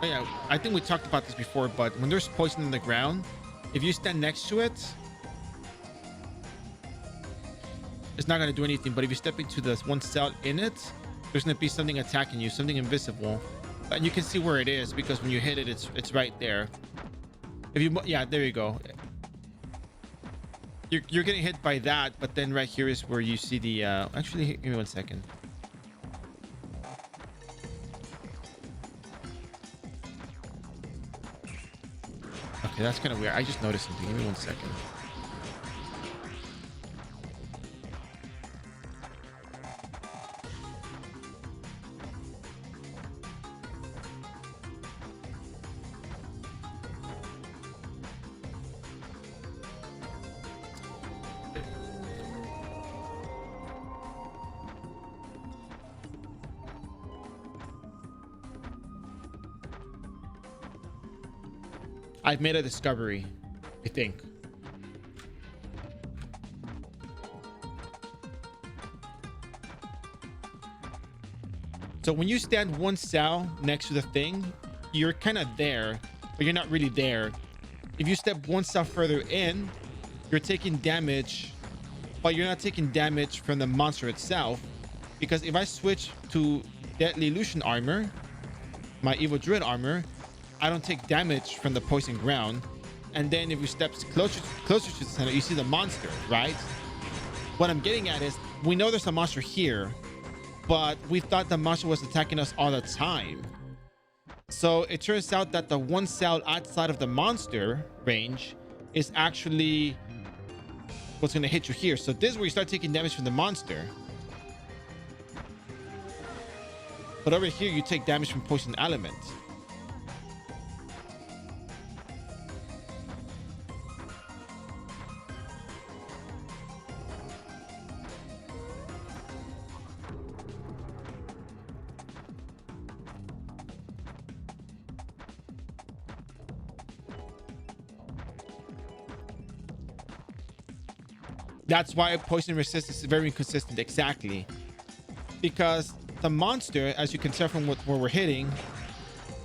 Oh yeah, I think we talked about this before, but when there's poison in the ground, if you stand next to it, it's not going to do anything. But if you step into the one cell in it, there's going to be something attacking you, something invisible. And you can see where it is because when you hit it, it's right there. If you, yeah, there you go. You're getting hit by that, but then right here is where you see the actually, give me 1 second. Okay, that's kind of weird. I just noticed something. Give me 1 second. I've made a discovery, I think. So when you stand one cell next to the thing, you're kind of there, but you're not really there. If you step one cell further in, you're taking damage, but you're not taking damage from the monster itself. Because if I switch to Deadly Illusion armor, my Evil Druid armor, I don't take damage from the poison ground. And then if you step closer to the center, you see the monster, right? What I'm getting at is, we know there's a monster here, but we thought the monster was attacking us all the time. So it turns out that the one cell outside of the monster range is actually what's going to hit you here. So this is where you start taking damage from the monster. But over here, you take damage from poison element. That's why poison resistance is very inconsistent. Exactly. Because the monster, as you can tell from where we're hitting,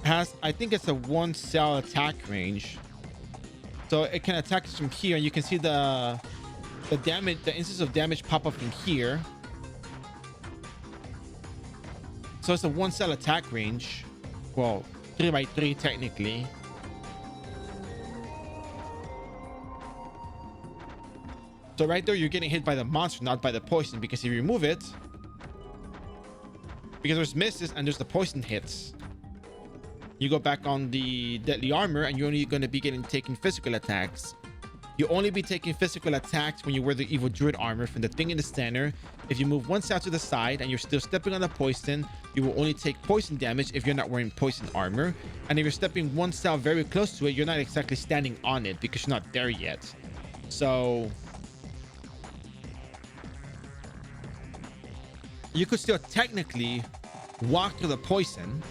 has, I think it's a one cell attack range. So it can attack us from here, and you can see the damage, the instance of damage pop up from here. So it's a one cell attack range. Well, 3x3 technically. So right there, you're getting hit by the monster, not by the poison, because if you remove it, because there's misses and there's the poison hits, you go back on the deadly armor and you're only going to be taking physical attacks. You only be taking physical attacks when you wear the Evil Druid armor from the thing in the center. If you move one cell to the side and you're still stepping on the poison, you will only take poison damage if you're not wearing poison armor. And if you're stepping one cell very close to it, you're not exactly standing on it because you're not there yet. So you could still technically walk through the poison,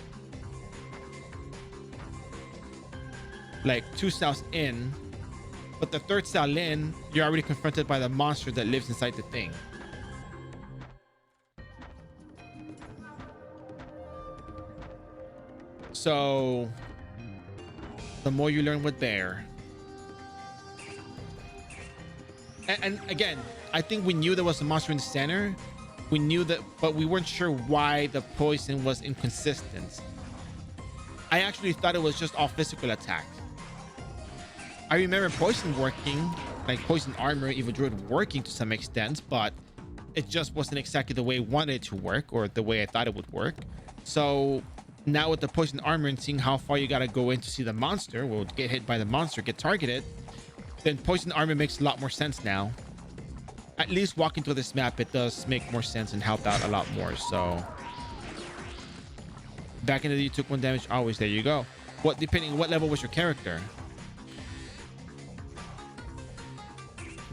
like 2 cells in, but the 3rd cell in, you're already confronted by the monster that lives inside the thing. So the more you learn with Bear. And again, I think we knew there was a monster in the center. We knew that, but we weren't sure why the poison was inconsistent. I actually thought it was just all physical attacks. I remember poison working, like poison armor, Evil Druid working to some extent, but it just wasn't exactly the way I wanted it to work or the way I thought it would work. So now with the poison armor and seeing how far you gotta go in to see the monster, well, get hit by the monster, get targeted, then poison armor makes a lot more sense now. At least walking through this map, it does make more sense and help out a lot more. So back in the day, you took 1 damage always. There you go. What, depending what level was your character?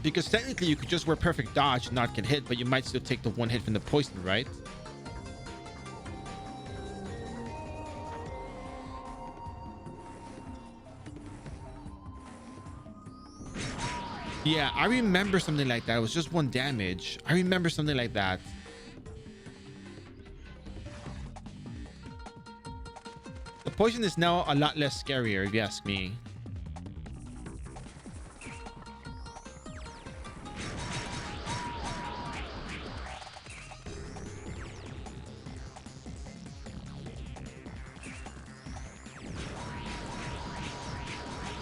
Because technically you could just wear perfect dodge and not get hit, but you might still take the 1 hit from the poison, right? Yeah, I remember something like that. It was just 1 damage. I remember something like that. The poison is now a lot less scarier, if you ask me.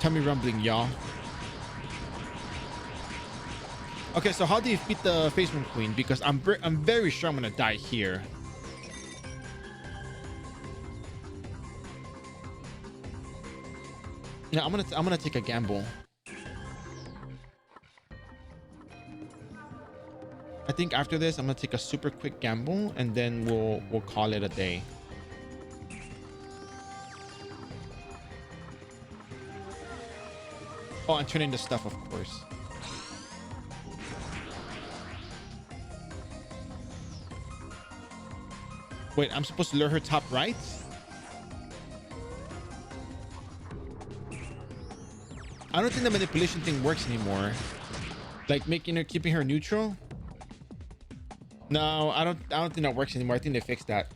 Tummy rumbling, y'all. Okay, so how do you beat the Phase Moon Queen? Because I'm very sure I'm gonna die here. Yeah, I'm gonna take a gamble. I think after this, I'm gonna take a super quick gamble, and then we'll call it a day. Oh, and turn in the stuff, of course. Wait, I'm supposed to lure her top right? I don't think the manipulation thing works anymore. Like keeping her neutral. No, I don't think that works anymore. I think they fixed that.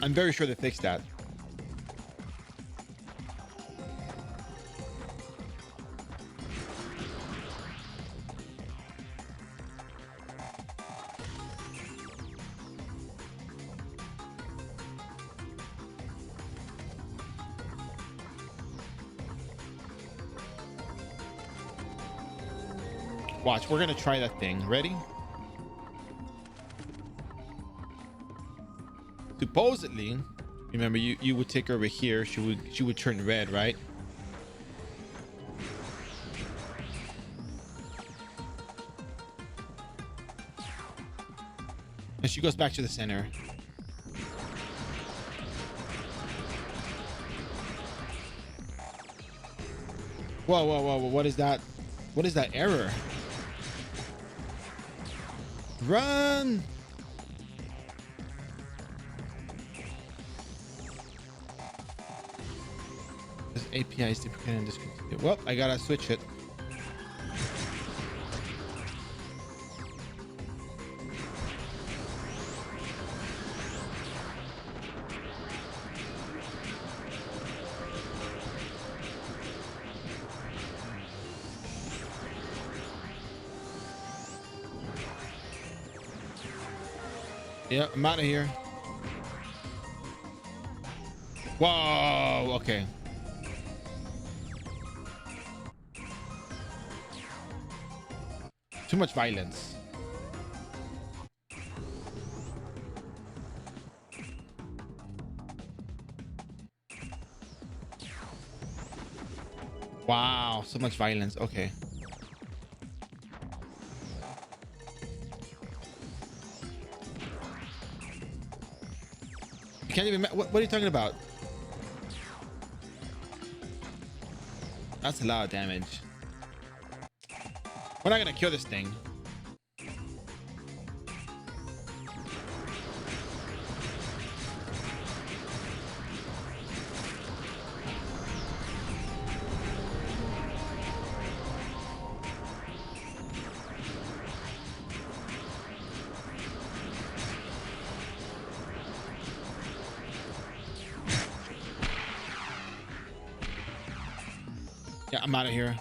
I'm very sure they fixed that. Watch, we're gonna try that thing. Ready? Supposedly, remember you would take her over here. She would turn red, right? And she goes back to the center. Whoa, whoa, whoa, whoa! What is that? What is that error? Run! This API is deprecated and discontinued. Well, I gotta switch it. Yeah, I'm out of here. Whoa, okay. Too much violence. Wow, so much violence. Okay. You can't even. What are you talking about? That's a lot of damage. We're not gonna kill this thing. Yeah, I'm out of here.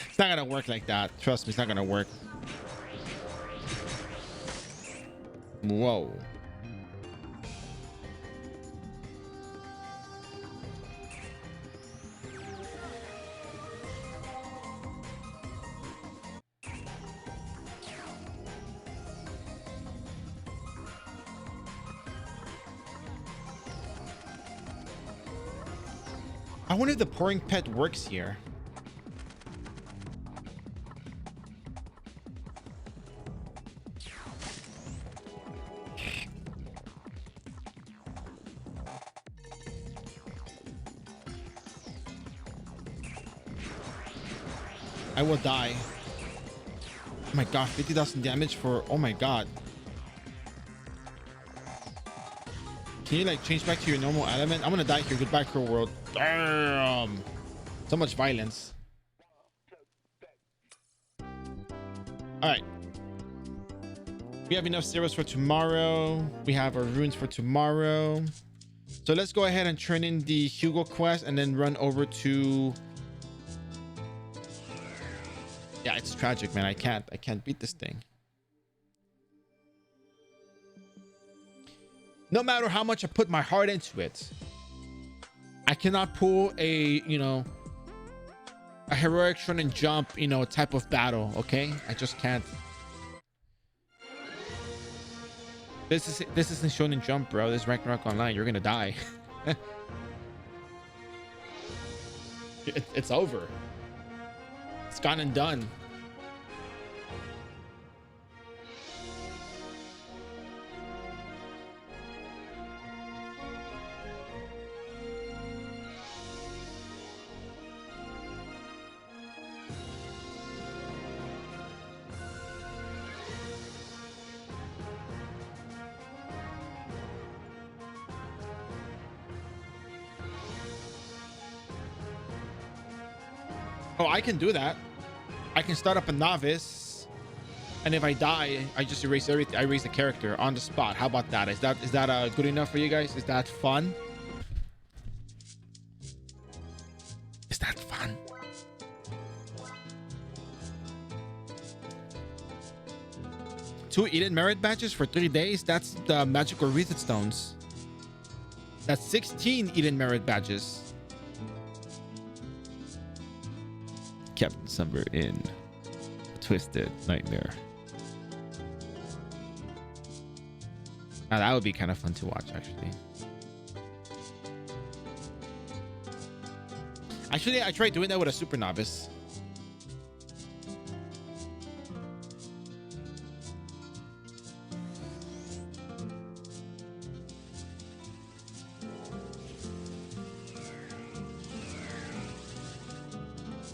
It's not gonna work like that. Trust me, it's not gonna work. Whoa. I wonder if the pouring pet works here. I will die. Oh my god, 50,000 damage for, oh my god. Can you like change back to your normal element? I'm gonna die here. Goodbye, cruel world. Damn. So much violence. All right. We have enough zeros for tomorrow. We have our runes for tomorrow. So let's go ahead and turn in the Hugo quest and then run over to... Yeah, it's tragic, man. I can't beat this thing. No matter how much I put my heart into it, I cannot pull a, you know, a heroic shonen jump, you know, type of battle. Okay, I just can't. This isn't shonen jump, bro. This is Ragnarok Online. You're gonna die. It's over. It's gone and done. Oh, I can do that. I can start up a novice, and if I die, I just erase everything. I erase the character on the spot. How about that? Is that good enough for you guys? Is that fun? Is that fun? Two Eden merit badges for 3 days. That's the magical reset stones. That's 16 Eden merit badges. Captain Summer in Twisted Nightmare. Now that would be kind of fun to watch, actually. Actually, I tried doing that with a super novice.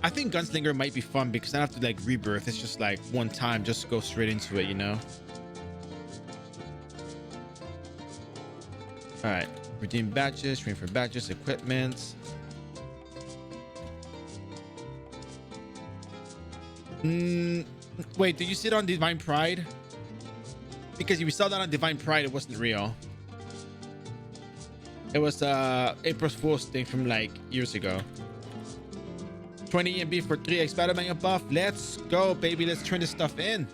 I think Gunslinger might be fun because I don't have to like rebirth. It's just like one time, just go straight into it, you know? All right, redeem badges, train for badges, equipment. Wait, did you see it on Divine Pride? Because if you saw that on Divine Pride, it wasn't real. It was April Fool's thing from like years ago. 20 EMB for 3x battle manga buff. Let's go, baby. Let's turn this stuff in.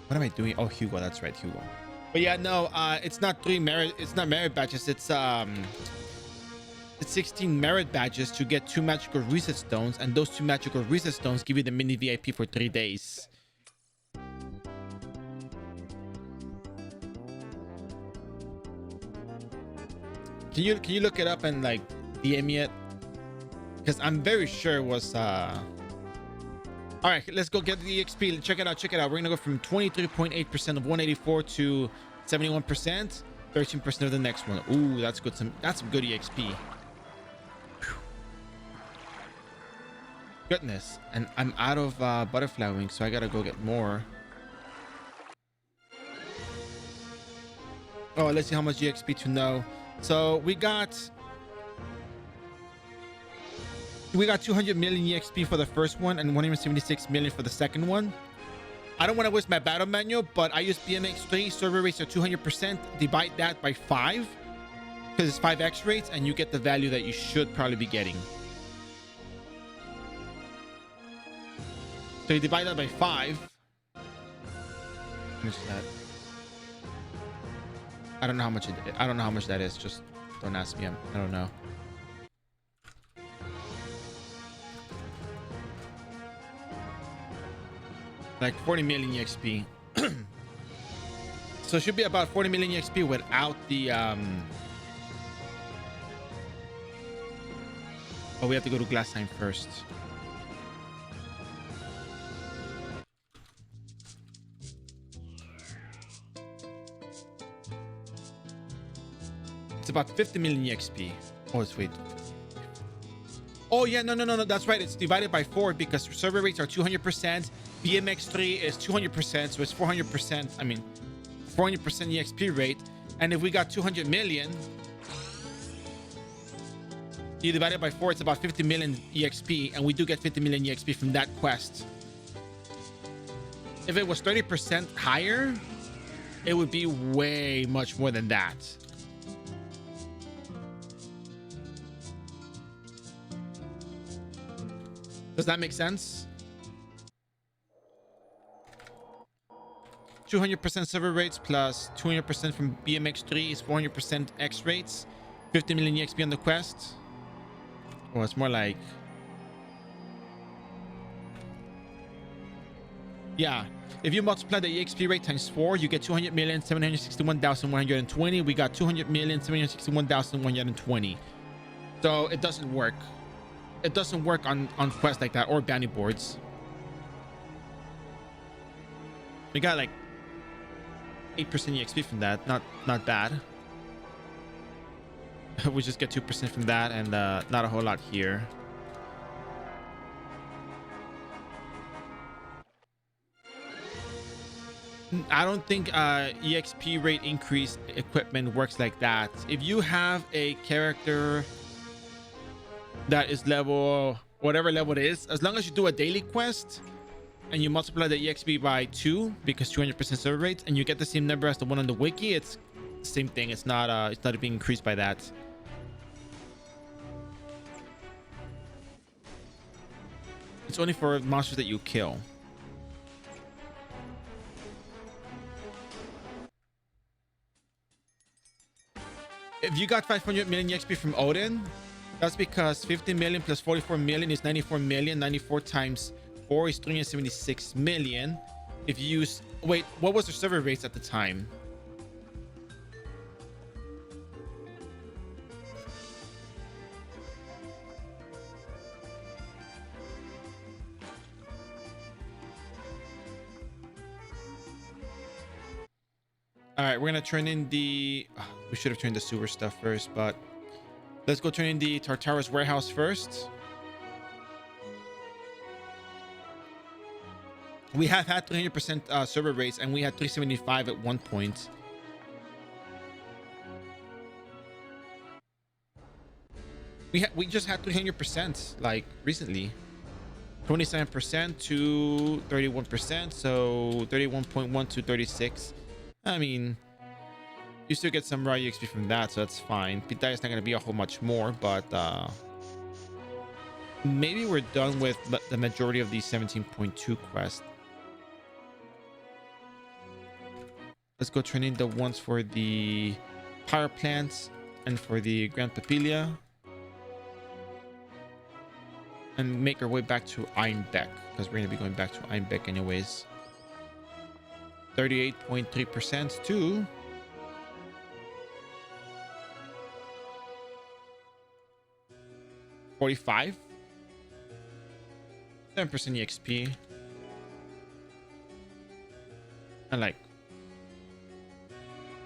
What am I doing? Oh, Hugo. That's right, Hugo. But yeah, no, it's not it's not merit badges. It's 16 merit badges to get 2 magical reset stones, and those 2 magical reset stones give you the mini VIP for 3 days. Can you look it up and like DM me it? Because I'm very sure it was all right, let's go get the XP. Check it out. We're gonna go from 23.8% of 184 to 71%, 13% of the next one. Ooh, that's good. That's some good EXP. Whew. Goodness. And I'm out of butterfly wings, so I gotta go get more. Oh, let's see how much EXP to know. So we got 200 million EXP for the first one and 176 million for the second one. I don't want to waste my battle manual, but I use BMX3. Server rates are 200%. Divide that by 5 because it's 5x rates, and you get the value that you should probably be getting. So you divide that by 5. How much is that? I don't know how much I don't know how much that is. Just don't ask me. I don't know. Like 40 million EXP. So it should be about 40 million EXP without the oh, we have to go to glass sign first. It's about 50 million EXP. Oh, it's wait. Oh yeah, no. That's right. It's divided by 4 because server rates are 200%. BMX3 is 200%, so it's 400%. I mean, 400% EXP rate. And if we got 200 million, you divide it by 4, it's about 50 million EXP, and we do get 50 million EXP from that quest. If it was 30% higher, it would be way much more than that. Does that make sense? 200% server rates plus 200% from BMX3 is 400% X rates. 50 million EXP on the quest. Well, it's more like... Yeah. If you multiply the EXP rate times 4, you get 200,761,120. We got 200,761,120. So it doesn't work. It doesn't work on quests like that or bounty boards. We got like 8% EXP from that. Not bad. We just get 2% from that, and not a whole lot here. I don't think EXP rate increase equipment works like that. If you have a character that is level, whatever level it is, as long as you do a daily quest and you multiply the EXP by 2 because 200% server rates, and you get the same number as the one on the wiki, it's the same thing. It's not being increased by that. It's only for monsters that you kill. If you got 500 million EXP from Odin, that's because 50 million plus 44 million is 94 million. 94 times 4 is 376 million. If you use, wait, what was the server rates at the time? All right, we're gonna turn in the, we should have turned the sewer stuff first, but let's go turn in the Tartarus warehouse first. We have had 300% server rates, and we had 375 at one point. We just had 300% like recently. 27% to 31%, so 31.1 to 36. I mean, you still get some raw XP from that, so that's fine. Pitaya is not going to be a whole much more, but maybe we're done with the majority of these 17.2 quests. Let's go turn in the ones for the power plants and for the Grand Papilia, and make our way back to Einbeck, because we're going to be going back to Einbeck anyways. 38.3% to 45. 7% EXP. And like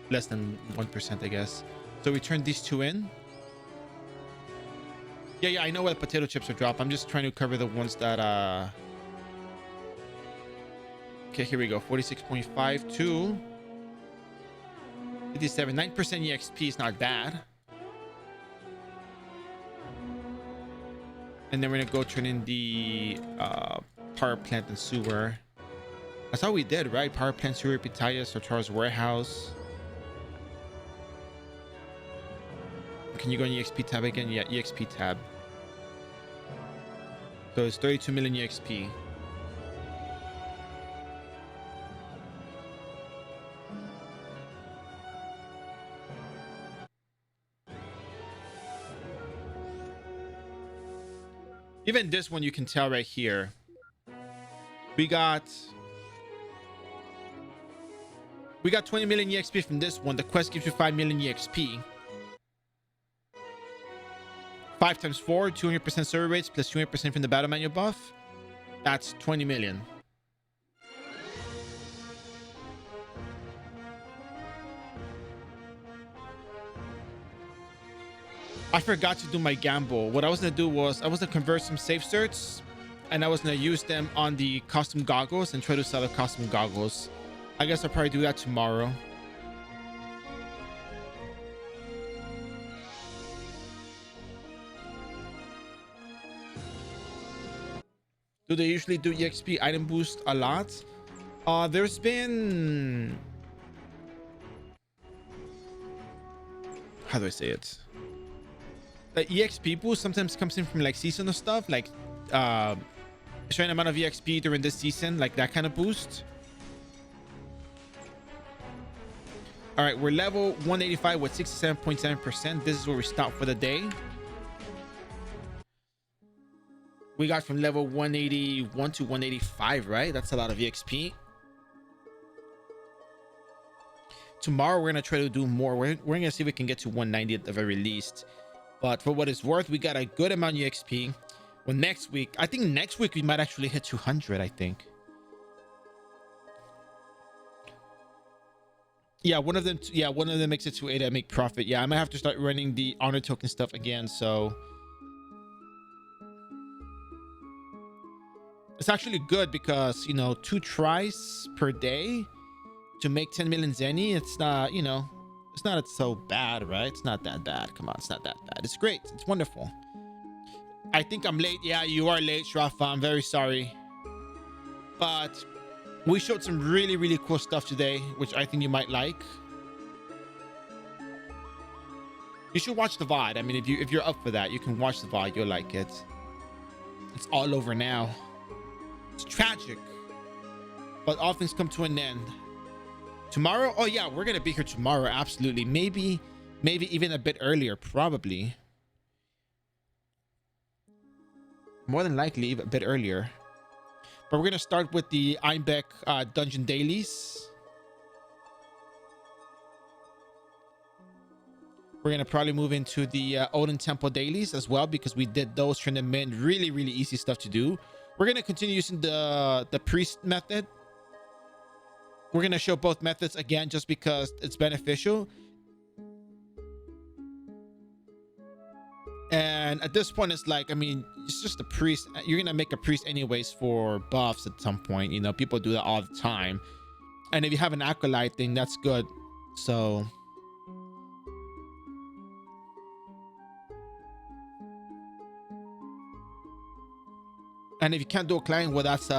less than 1%, I guess. So we turn these two in. Yeah, I know what potato chips are drop. I'm just trying to cover the ones that okay, here we go. 46.5 to 57. 9% EXP is not bad. And then we're gonna go turn in the power plant and sewer. That's how we did, right? Power plant, sewer, Pitaya, Sartar's warehouse. Can you go on EXP tab again? Yeah, EXP tab. So it's 32 million EXP. Even this one you can tell right here. We got 20 million EXP from this one. The quest gives you 5 million EXP. 5 times 4, 200% server rates plus 200% from the battle manual buff. That's 20 million. I forgot to do my gamble. What I was gonna do was I was gonna convert some safe certs, and I was gonna use them on the custom goggles and try to sell the custom goggles. I guess I'll probably do that tomorrow. Do they usually do EXP item boost a lot? There's been, how do I say it? The EXP boost sometimes comes in from like seasonal stuff, like a certain amount of EXP during this season, like that kind of boost. All right, we're level 185 with 67.7%. This is where we stop for the day. We got from level 181 to 185, right? That's a lot of EXP. Tomorrow we're gonna try to do more. We're gonna see if we can get to 190 at the very least. But for what it's worth, we got a good amount of EXP. Well, next week, I think next week we might actually hit 200, I think. Yeah, one of them makes it to 8 and make profit. Yeah, I might have to start running the honor token stuff again, so it's actually good because, you know, 2 tries per day to make 10 million zenny, it's not, you know, it's not so bad, right? It's not that bad. Come on, it's not that bad. It's great. It's wonderful. I think I'm late. Yeah, you are late, Shrafa. I'm very sorry. But we showed some really, really cool stuff today, which I think you might like. You should watch the VOD. I mean, if you're up for that, you can watch the VOD. You'll like it. It's all over now. It's tragic, but all things come to an end. Tomorrow? Oh yeah, we're gonna be here tomorrow. Absolutely. Maybe even a bit earlier. Probably. More than likely, a bit earlier. But we're gonna start with the Einbeck dungeon dailies. We're gonna probably move into the Odin Temple dailies as well, because we did those, turned them in. Really, really easy stuff to do. We're gonna continue using the priest method. We're gonna show both methods again, just because it's beneficial. And at this point, it's like, I mean, it's just a priest. You're gonna make a priest anyways for buffs at some point. You know, people do that all the time. And if you have an acolyte thing, that's good. So. And if you can't do a client, well, that's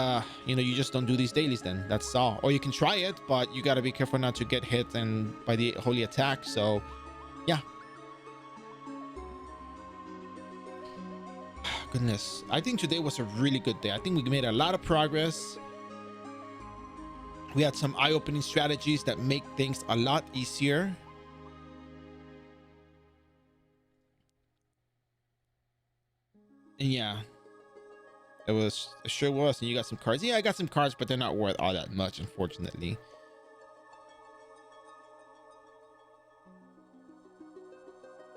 you know, you just don't do these dailies then. That's all. Or you can try it, but you got to be careful not to get hit and by the holy attack. So yeah. Goodness, I think today was a really good day. I think we made a lot of progress. We had some eye-opening strategies that make things a lot easier. And yeah, it sure was. And you got some cards. Yeah, I got some cards, but they're not worth all that much, unfortunately.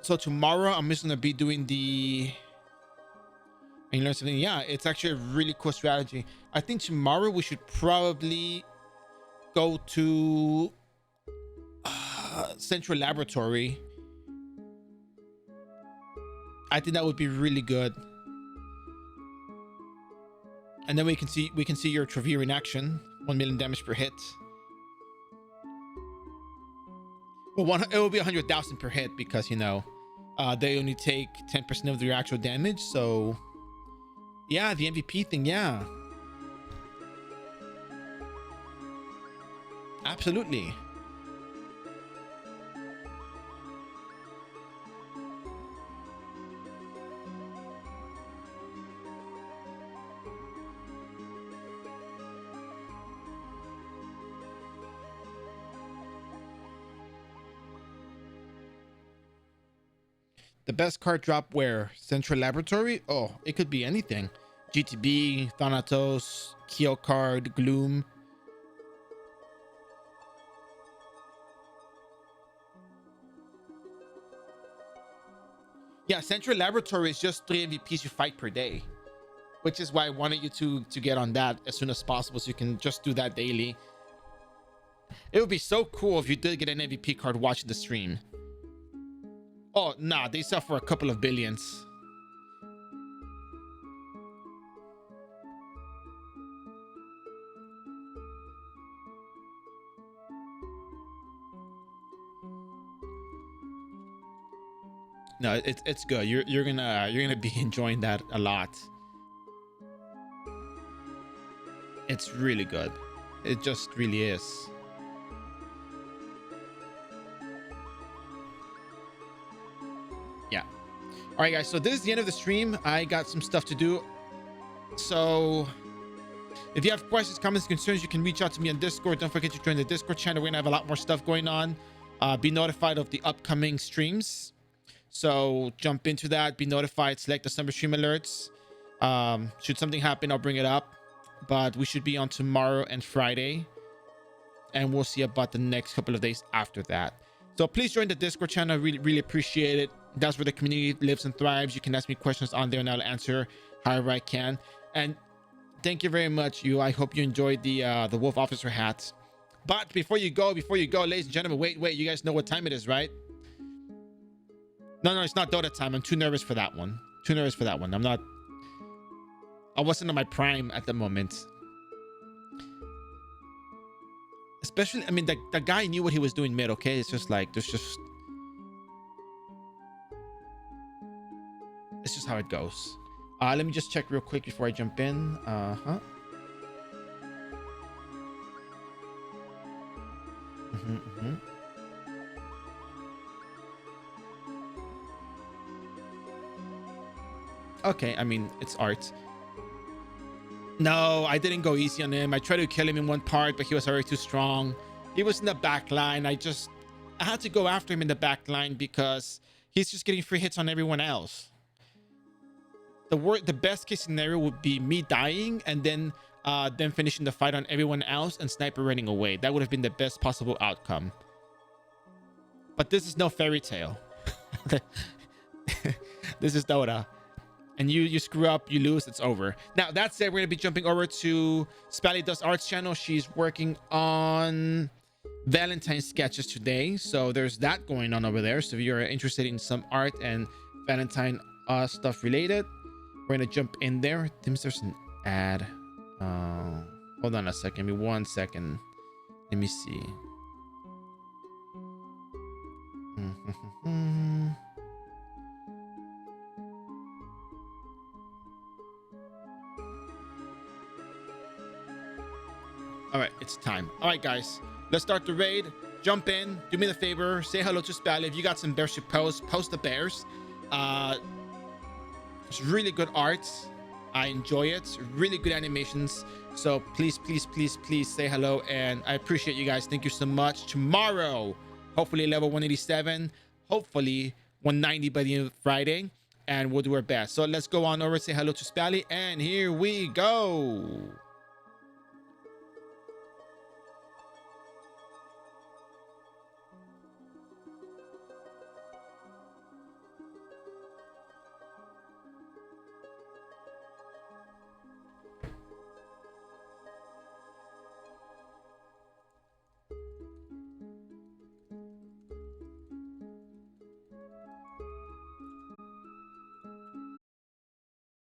So tomorrow I'm just gonna be doing the, and you learn something. Yeah, it's actually a really cool strategy. I think tomorrow we should probably go to Central Laboratory. I think that would be really good. And then we can see your Travere in action. 1 million damage per hit. Well, it will be 100,000 per hit, because, you know, they only take 10% of their actual damage. So yeah, the MVP thing, yeah, absolutely. The best card drop where? Central Laboratory? Oh, it could be anything. GTB, Thanatos, Kyo card, Gloom. Yeah, Central Laboratory is just 3 MVPs you fight per day, which is why I wanted you to get on that as soon as possible, so you can just do that daily. It would be so cool if you did get an MVP card watching the stream. Oh, nah, they sell for a couple of billions. No, it's good. You're gonna be enjoying that a lot. It's really good. It just really is. Yeah. All right, guys. So this is the end of the stream. I got some stuff to do. So if you have questions, comments, concerns, you can reach out to me on Discord. Don't forget to join the Discord channel. We're gonna have a lot more stuff going on. Be notified of the upcoming streams. So jump into that, be notified, select the summer stream alerts. Should something happen, I'll bring it up. But we should be on tomorrow and Friday. And we'll see about the next couple of days after that. So please join the Discord channel. Really, really appreciate it. That's where the community lives and thrives. You can ask me questions on there and I'll answer however I can. And thank you very much, you. I hope you enjoyed the Wolf Officer hat. But before you go, ladies and gentlemen, wait, you guys know what time it is, right? No, it's not Dota time. I'm too nervous for that one. I wasn't on my prime at the moment. Especially, I mean, the guy knew what he was doing mid. Okay, it's just like it's just how it goes. Let me just check real quick before I jump in. Okay, I mean, it's art. No, I didn't go easy on him. I tried to kill him in one part, but he was already too strong. He was in the back line. I had to go after him in the back line because he's just getting free hits on everyone else. The best case scenario would be me dying and then finishing the fight on everyone else and sniper running away. That would have been the best possible outcome. But this is no fairy tale. This is Dota. And you screw up, you lose, it's over. Now, that said, we're going to be jumping over to Spally Does Art's channel. She's working on Valentine sketches today. So there's that going on over there. So if you're interested in some art and Valentine stuff related, we're going to jump in there. Seems there's an ad. Hold on a second. Give me 1 second. Let me see. All right, it's time. All right, guys, let's start the raid. Jump in, do me the favor, say hello to Spally. If you got some bears to post the bears. It's really good art. I enjoy it. Really good animations. So please say hello, and I appreciate you guys. Thank you so much. Tomorrow, hopefully level 187, hopefully 190 by the end of Friday, and we'll do our best. So let's go on over, say hello to Spally, and here we go.